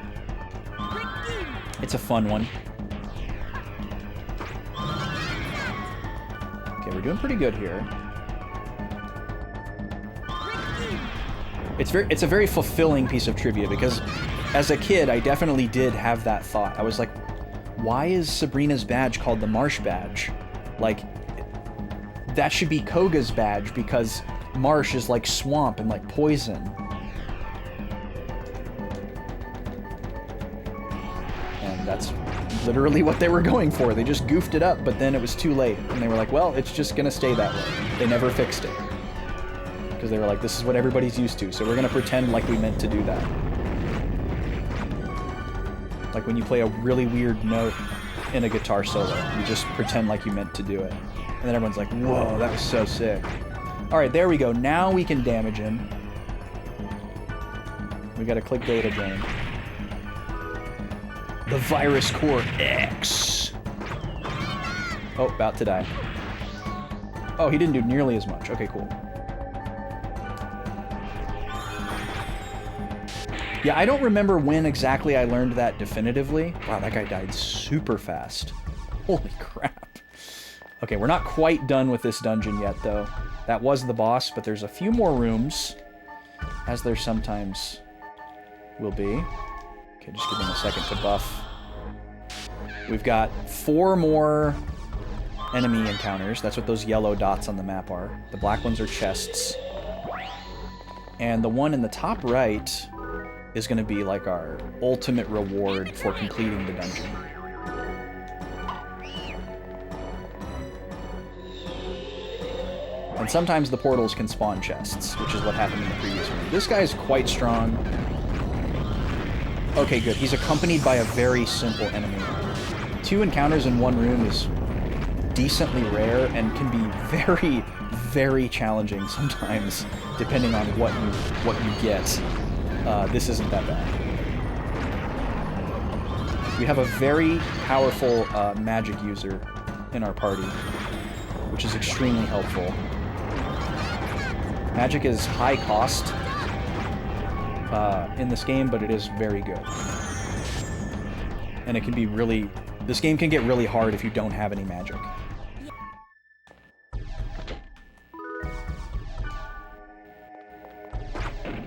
it's a fun one. Okay, we're doing pretty good here. It's a very fulfilling piece of trivia because as a kid, I definitely did have that thought. I was like, why is Sabrina's badge called the Marsh badge? Like, that should be Koga's badge because marsh is like swamp and like poison. And that's literally what they were going for. They just goofed it up, but then it was too late. And they were like, well, it's just gonna stay that way. They never fixed it. Because they were like, this is what everybody's used to, so we're gonna pretend like we meant to do that. Like when you play a really weird note in a guitar solo, you just pretend like you meant to do it. And then everyone's like, whoa, that was so sick. Alright, there we go. Now we can damage him. We gotta click data drain. The Virus Core X. Oh, about to die. Oh, he didn't do nearly as much. Okay, cool. Yeah, I don't remember when exactly I learned that definitively. Wow, that guy died super fast. Holy crap. Okay, we're not quite done with this dungeon yet, though. That was the boss, but there's a few more rooms, as there sometimes will be. Okay, just give him a second to buff. We've got 4 more enemy encounters. That's what those yellow dots on the map are. The black ones are chests. And the one in the top right is going to be like our ultimate reward for completing the dungeon. And sometimes the portals can spawn chests, which is what happened in the previous one. This guy's quite strong. Okay, good. He's accompanied by a very simple enemy. 2 encounters in 1 room is decently rare and can be very, very challenging sometimes, depending on what you get. This isn't that bad. We have a very powerful magic user in our party, which is extremely helpful. Magic is high cost in this game, but it is very good. And it can be really... This game can get really hard if you don't have any magic.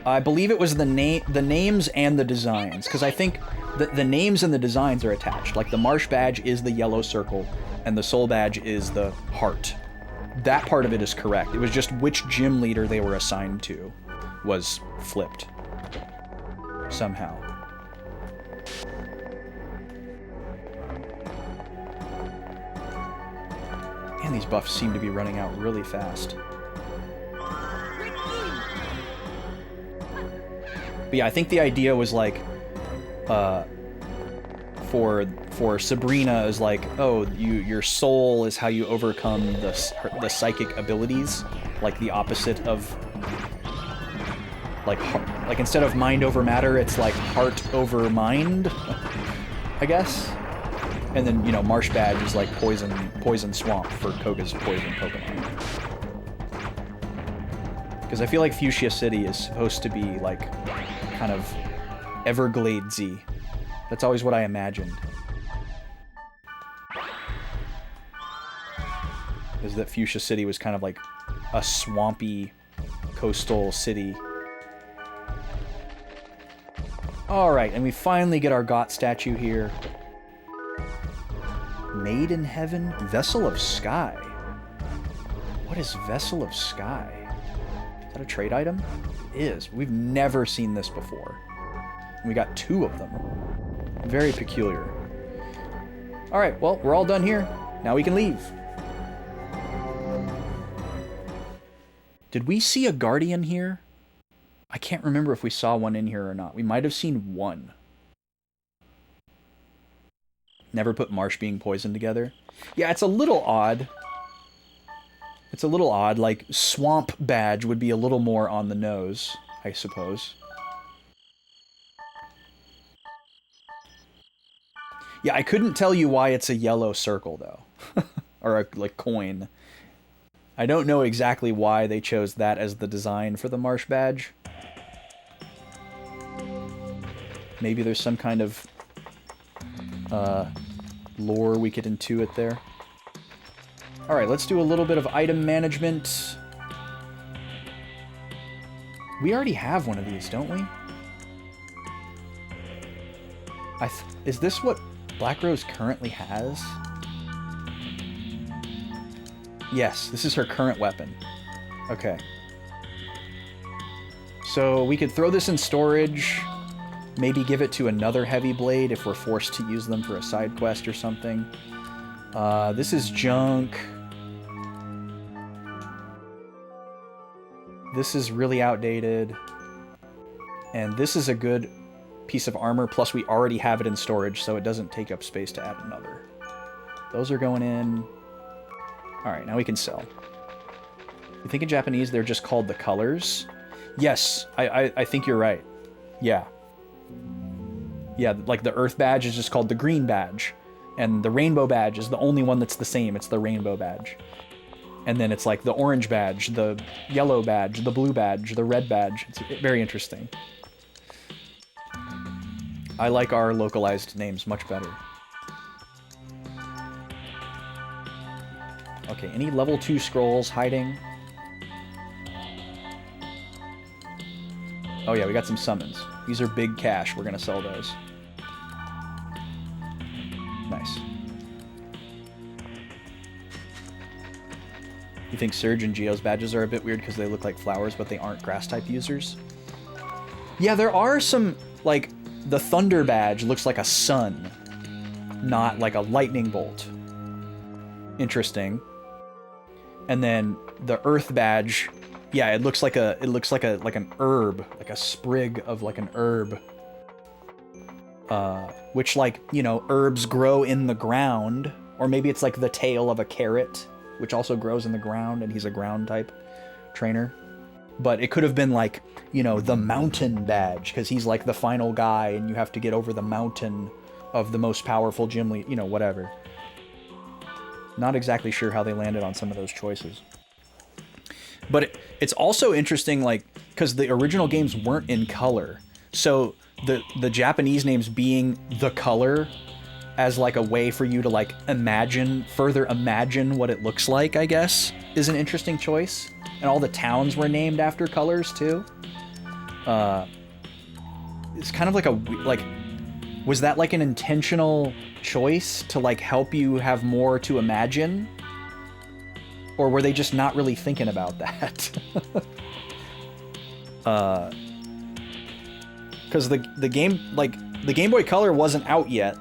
I believe it was the names and the designs, because I think the names and the designs are attached. Like the Marsh badge is the yellow circle, and the Soul badge is the heart. that part of it is correct. It was just which gym leader they were assigned to was flipped somehow. And these buffs seem to be running out really fast. But yeah, I think the idea was like, for Sabrina is like, oh, your soul is how you overcome the psychic abilities, like the opposite of like instead of mind over matter, it's like heart over mind, I guess. And then, you know, Marsh Badge is like poison swamp for Koga's poison Pokemon. Because I feel like Fuchsia City is supposed to be like kind of Evergladesy. That's always what I imagined. Is that Fuchsia City was kind of like a swampy coastal city. Alright, and we finally get our Got statue here. Made in Heaven? Vessel of Sky. What is Vessel of Sky? Is that a trade item? It is. We've never seen this before. And we got 2 of them. Very peculiar. Alright, well, we're all done here. Now we can leave. Did we see a Guardian here? I can't remember if we saw one in here or not. We might have seen one. Never put Marsh being poisoned together. Yeah, it's a little odd. It's a little odd. Like, Swamp Badge would be a little more on the nose, I suppose. Yeah, I couldn't tell you why it's a yellow circle, though. Or a, like, coin. I don't know exactly why they chose that as the design for the Marsh Badge. Maybe there's some kind of lore we could intuit there. Alright, let's do a little bit of item management. We already have one of these, don't we? Is this what Black Rose currently has? Yes, this is her current weapon. Okay. So we could throw this in storage, maybe give it to another heavy blade if we're forced to use them for a side quest or something. This is junk. This is really outdated. And this is a good piece of armor, plus we already have it in storage, so it doesn't take up space to add another. Those are going in. Alright, now we can sell. You think in Japanese they're just called the colors? Yes, I think you're right. Yeah. Yeah, like the Earth Badge is just called the Green Badge. And the Rainbow Badge is the only one that's the same. It's the Rainbow Badge. And then it's like the Orange Badge, the Yellow Badge, the Blue Badge, the Red Badge. It's very interesting. I like our localized names much better. Okay, any level 2 scrolls hiding? Oh yeah, we got some summons. These are big cash. We're gonna sell those. Nice. You think Surge and Geo's badges are a bit weird because they look like flowers, but they aren't grass-type users? Yeah, there are some, like, the Thunder Badge looks like a sun, not like a lightning bolt. Interesting. And then the Earth Badge, yeah, it looks like an herb, like a sprig of like an herb. Which, like, you know, herbs grow in the ground, or maybe it's like the tail of a carrot, which also grows in the ground, and he's a ground type trainer. But it could have been like, you know, the Mountain Badge, because he's like the final guy, and you have to get over the mountain of the most powerful gym lead, you know, whatever. Not exactly sure how they landed on some of those choices. But it's also interesting, like, because the original games weren't in color. So the Japanese names being the color as like a way for you to like further imagine what it looks like, I guess, is an interesting choice. And all the towns were named after colors too. It's kind of like was that like an intentional choice to like help you have more to imagine? Or were they just not really thinking about that? Because the Game Boy Color wasn't out yet.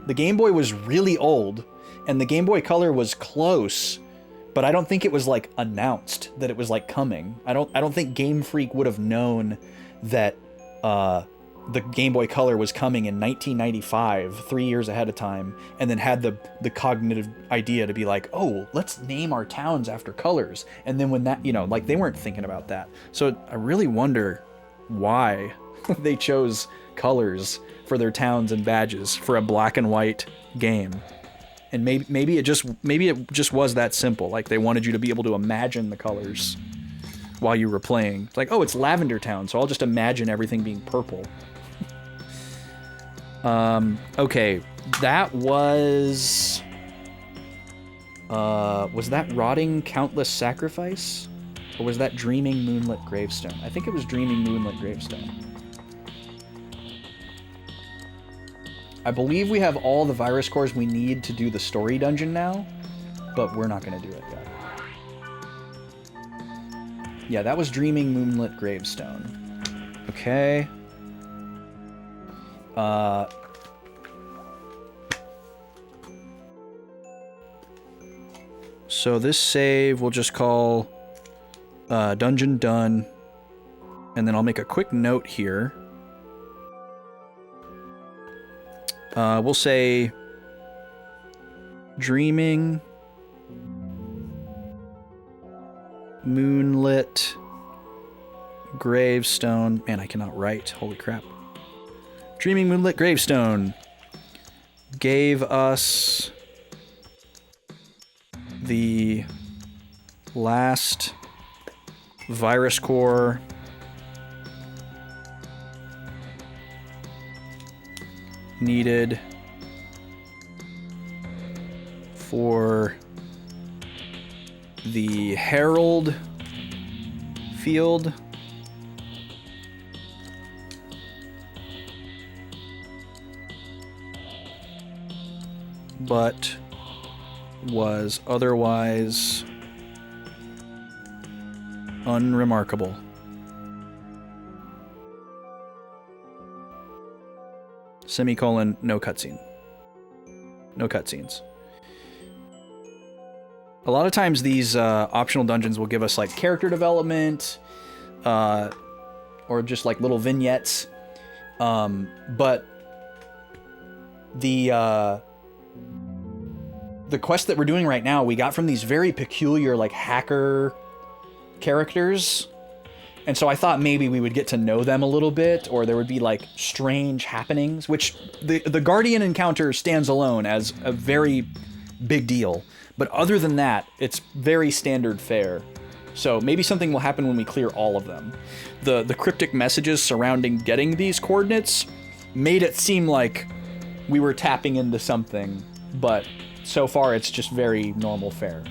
The Game Boy was really old, and the Game Boy Color was close, but I don't think it was like announced that it was like coming. I don't think Game Freak would have known that the Game Boy Color was coming in 1995, 3 years ahead of time, and then had the cognitive idea to be like, oh, let's name our towns after colors. And then when that, you know, like they weren't thinking about that. So I really wonder why they chose colors for their towns and badges for a black and white game. And maybe it just was that simple. Like they wanted you to be able to imagine the colors while you were playing. It's like, oh, it's Lavender Town, so I'll just imagine everything being purple. Okay, that was that Rotting Countless Sacrifice? Or was that Dreaming Moonlit Gravestone? I think it was Dreaming Moonlit Gravestone. I believe we have all the virus cores we need to do the story dungeon now, but we're not going to do it yet. Yeah, that was Dreaming Moonlit Gravestone. Okay. So this save we'll just call dungeon done, and then I'll make a quick note here. We'll say Dreaming Moonlit Gravestone. Man, I cannot write. Holy crap. Dreaming Moonlit Gravestone gave us the last virus core needed for the Herald field. But was otherwise unremarkable. Semicolon, no cutscene. No cutscenes. A lot of times these optional dungeons will give us like character development, or just like little vignettes. But the quest that we're doing right now, we got from these very peculiar like hacker characters. And so I thought maybe we would get to know them a little bit, or there would be like strange happenings, which the Guardian encounter stands alone as a very big deal. But other than that, it's very standard fare. So maybe something will happen when we clear all of them. The cryptic messages surrounding getting these coordinates made it seem like we were tapping into something, but so far it's just very normal fare.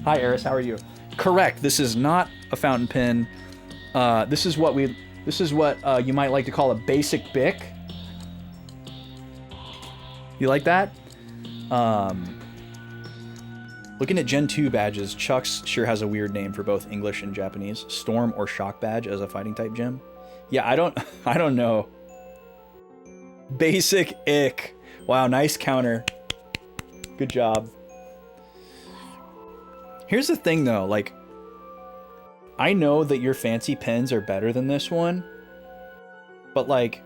Hi Eris, how are you? Correct, this is not a fountain pen. This is what you might like to call a basic Bic. You like that? Looking at Gen 2 badges, Chuck's sure has a weird name for both English and Japanese. Storm or Shock badge as a fighting type gem. Yeah, I don't know. Basic ick. Wow, nice counter. Good job. Here's the thing though, like, I know that your fancy pens are better than this one, but like,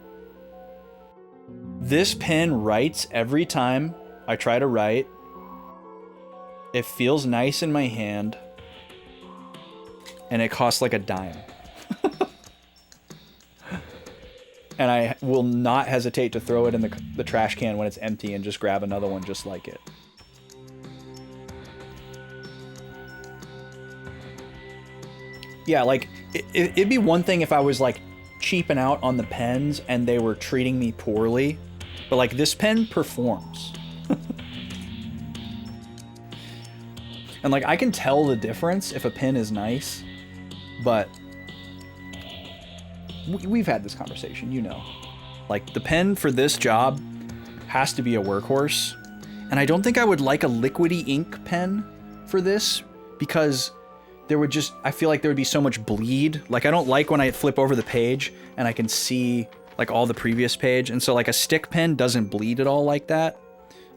this pen writes every time I try to write. It feels nice in my hand, and it costs like a dime. And I will not hesitate to throw it in the trash can when it's empty and just grab another one just like it. Yeah, like, it'd be one thing if I was, like, cheaping out on the pens and they were treating me poorly. But, like, this pen performs. And, like, I can tell the difference if a pen is nice. But we've had this conversation, you know. Like, the pen for this job has to be a workhorse. And I don't think I would like a liquidy ink pen for this because I feel like there would be so much bleed. Like I don't like when I flip over the page and I can see like all the previous page. And so like a stick pen doesn't bleed at all like that.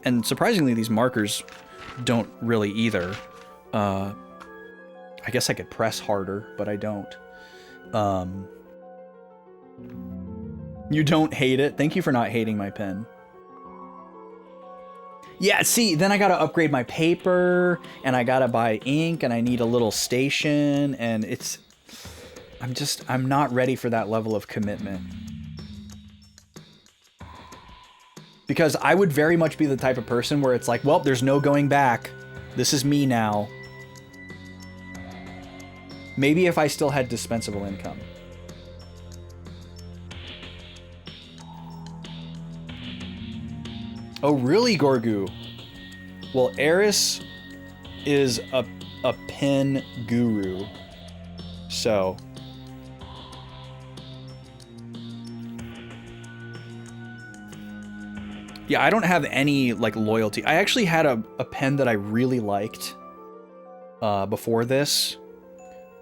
And surprisingly, these markers don't really either. I guess I could press harder, but I don't. You don't hate it? Thank you for not hating my pen. Yeah, see, then I gotta upgrade my paper, and I gotta buy ink, and I need a little station, and I'm not ready for that level of commitment. Because I would very much be the type of person where it's like, well, there's no going back. This is me now. Maybe if I still had dispensable income. Oh, really, Gorgu? Well, Eris is a pen guru. So. Yeah, I don't have any, like, loyalty. I actually had a pen that I really liked before this.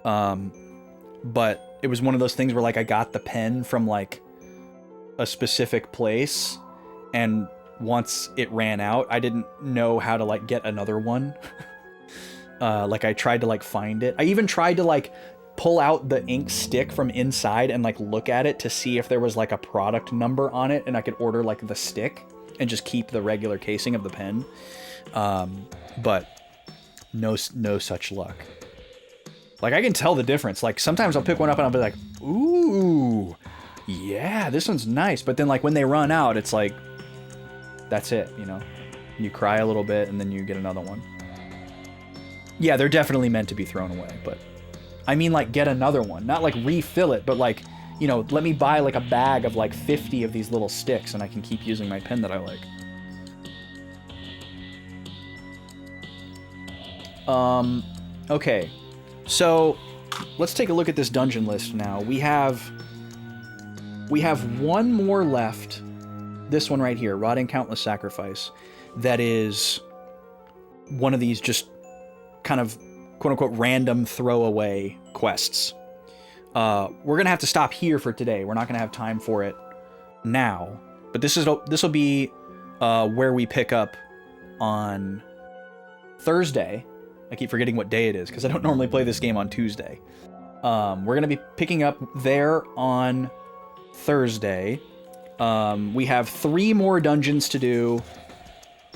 But it was one of those things where, like, I got the pen from, like, a specific place, and once it ran out, I didn't know how to, like, get another one. Like, I tried to, like, find it. I even tried to, like, pull out the ink stick from inside and, like, look at it to see if there was, like, a product number on it, and I could order, like, the stick and just keep the regular casing of the pen. But no such luck. Like, I can tell the difference. Like, sometimes I'll pick one up and I'll be like, ooh, yeah, this one's nice. But then, like, when they run out, it's like, that's it, you know? You cry a little bit and then you get another one. Yeah, they're definitely meant to be thrown away, but I mean, like, get another one. Not, like, refill it, but, like, you know, let me buy, like, a bag of, like, 50 of these little sticks and I can keep using my pen that I like. Okay. So, let's take a look at this dungeon list now. We have one more left. This one right here, Rotting Countless Sacrifice, that is one of these just kind of quote-unquote random throwaway quests. We're going to have to stop here for today. We're not going to have time for it now. But this will be where we pick up on Thursday. I keep forgetting what day it is because I don't normally play this game on Tuesday. We're going to be picking up there on Thursday. We have 3 more dungeons to do.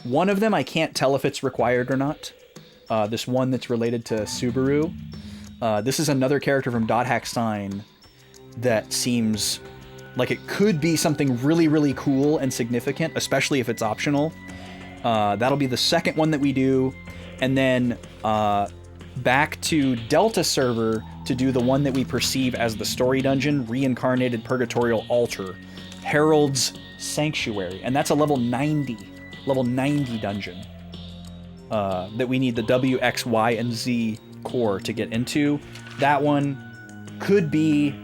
One of them I can't tell if it's required or not. This one that's related to Subaru. This is another character from Dot Hack Sign that seems like it could be something really, really cool and significant, especially if it's optional. That'll be the second one that we do. And then back to Delta server to do the one that we perceive as the story dungeon, Reincarnated Purgatorial Altar, Herald's Sanctuary. And that's a level 90 dungeon that we need the W, X, Y, and Z core to get into. That one could be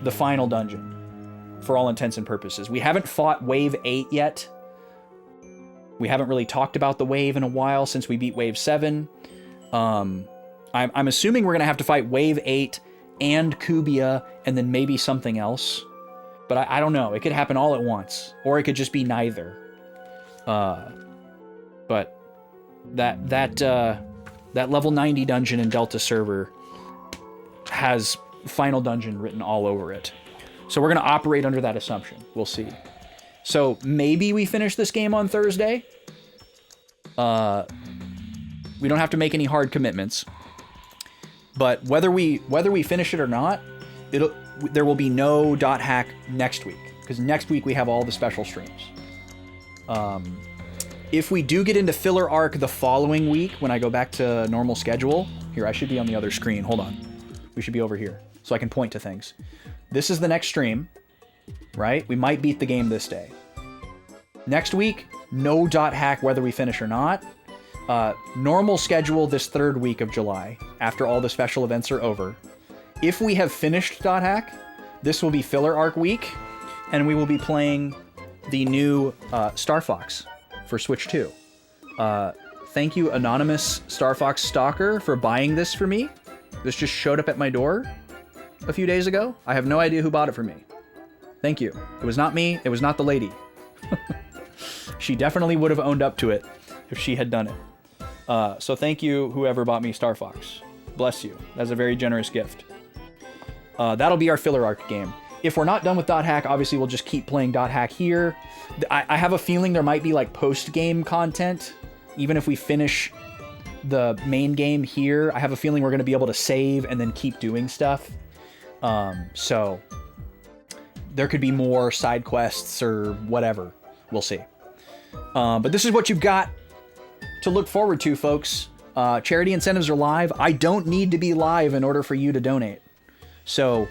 the final dungeon for all intents and purposes. We haven't fought Wave 8 yet. We haven't really talked about the wave in a while since we beat Wave 7. I'm assuming we're going to have to fight Wave 8 and Kubia and then maybe something else. But I don't know. It could happen all at once. Or it could just be neither. But that level 90 dungeon in Delta server has final dungeon written all over it. So we're going to operate under that assumption. We'll see. So maybe we finish this game on Thursday. We don't have to make any hard commitments. But whether we finish it or not, there will be no Dot Hack next week. Because next week we have all the special streams. If we do get into filler arc the following week, when I go back to normal schedule... Here, I should be on the other screen. Hold on. We should be over here, so I can point to things. This is the next stream. Right? We might beat the game this day. Next week, no Dot Hack whether we finish or not. Normal schedule this 3rd week of July, after all the special events are over. If we have finished Dot Hack, this will be filler arc week, and we will be playing the new Star Fox for Switch 2. Thank you, Anonymous Star Fox Stalker, for buying this for me. This just showed up at my door a few days ago. I have no idea who bought it for me. Thank you. It was not me. It was not the lady. She definitely would have owned up to it if she had done it. So thank you, whoever bought me Star Fox. Bless you. That's a very generous gift. That'll be our filler arc game. If we're not done with Dot Hack, obviously we'll just keep playing Dot Hack here. I have a feeling there might be like post-game content, even if we finish the main game here. I have a feeling we're going to be able to save and then keep doing stuff. So there could be more side quests or whatever. We'll see. But this is what you've got to look forward to, folks. Charity incentives are live. I don't need to be live in order for you to donate. So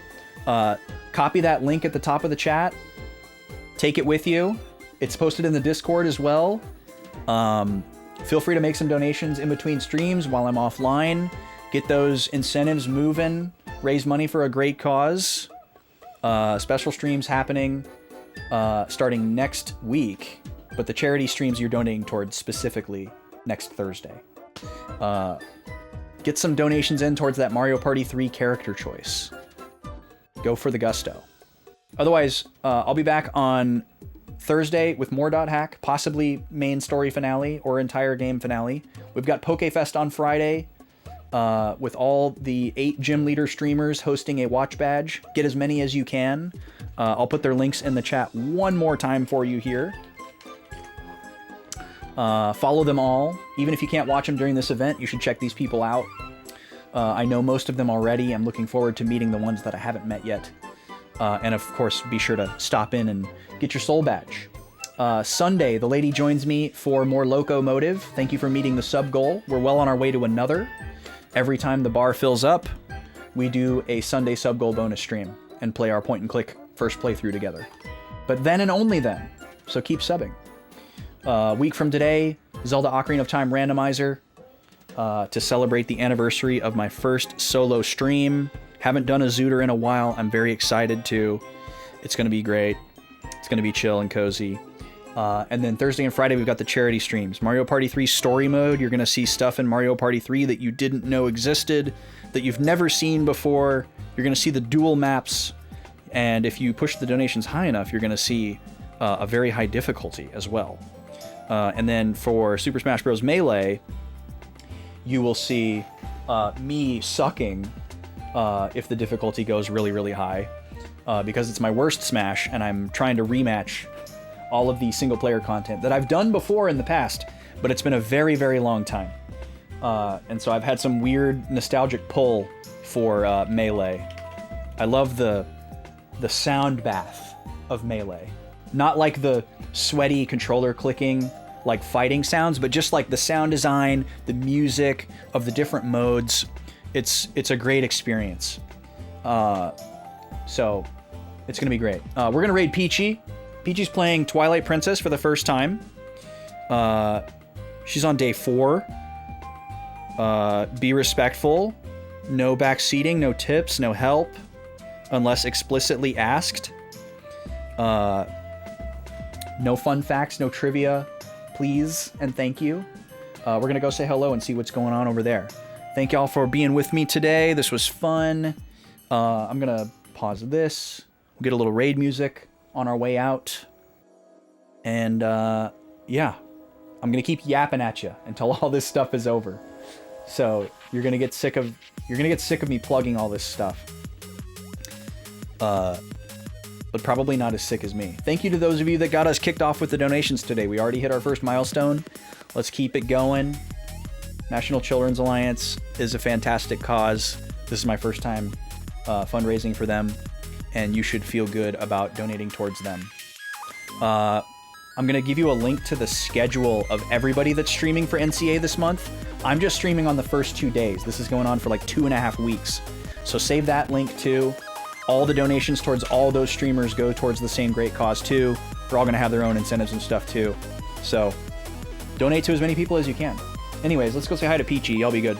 copy that link at the top of the chat. Take it with you. It's posted in the Discord as well. Feel free to make some donations in between streams while I'm offline. Get those incentives moving. Raise money for a great cause. Special streams happening starting next week, but the charity streams you're donating towards specifically next Thursday. Get some donations in towards that Mario Party 3 character choice. Go for the gusto. Otherwise, I'll be back on Thursday with more Dot Hack, possibly main story finale or entire game finale. We've got PokeFest on Friday with all the 8 gym leader streamers hosting a watch badge. Get as many as you can. I'll put their links in the chat one more time for you here. Follow them all. Even if you can't watch them during this event, you should check these people out. I know most of them already. I'm looking forward to meeting the ones that I haven't met yet. And of course, be sure to stop in and get your soul badge. Sunday, the lady joins me for more Locomotive. Thank you for meeting the sub goal. We're well on our way to another. Every time the bar fills up, we do a Sunday sub goal bonus stream and play our point and click first playthrough together. But then and only then. So keep subbing. Week from today, Zelda Ocarina of Time randomizer to celebrate the anniversary of my first solo stream. Haven't done a Zooter in a while. I'm very excited to. It's going to be great. It's going to be chill and cozy. And then Thursday and Friday, we've got the charity streams. Mario Party 3 story mode. You're going to see stuff in Mario Party 3 that you didn't know existed, that you've never seen before. You're going to see the dual maps. And if you push the donations high enough, you're going to see a very high difficulty as well. And then for Super Smash Bros. Melee, you will see me sucking if the difficulty goes really, really high. Because it's my worst Smash, and I'm trying to rematch all of the single-player content that I've done before in the past, but it's been a very, very long time. And so I've had some weird nostalgic pull for Melee. I love the sound bath of Melee. Not like the sweaty controller clicking, like fighting sounds, but just like the sound design, the music of the different modes. It's a great experience. So it's gonna be great. We're gonna raid Peachy. Peachy's playing Twilight Princess for the first time. She's on day 4. Be respectful. No backseating, no tips, no help, unless explicitly asked. No fun facts, no trivia, please and thank you. We're gonna go say hello and see what's going on over there. Thank y'all for being with me today. This was fun. I'm gonna pause this. We'll get a little raid music on our way out. And yeah, I'm gonna keep yapping at you until all this stuff is over. So you're gonna get sick of me plugging all this stuff. But probably not as sick as me. Thank you to those of you that got us kicked off with the donations today. We already hit our first milestone. Let's keep it going. National Children's Alliance is a fantastic cause. This is my first time fundraising for them, and you should feel good about donating towards them. I'm going to give you a link to the schedule of everybody that's streaming for NCA this month. I'm just streaming on the first 2 days. This is going on for like 2.5 weeks. So save that link too. All the donations towards all those streamers go towards the same great cause too. They're all going to have their own incentives and stuff too. So donate to as many people as you can. Anyways, let's go say hi to Peachy. Y'all be good.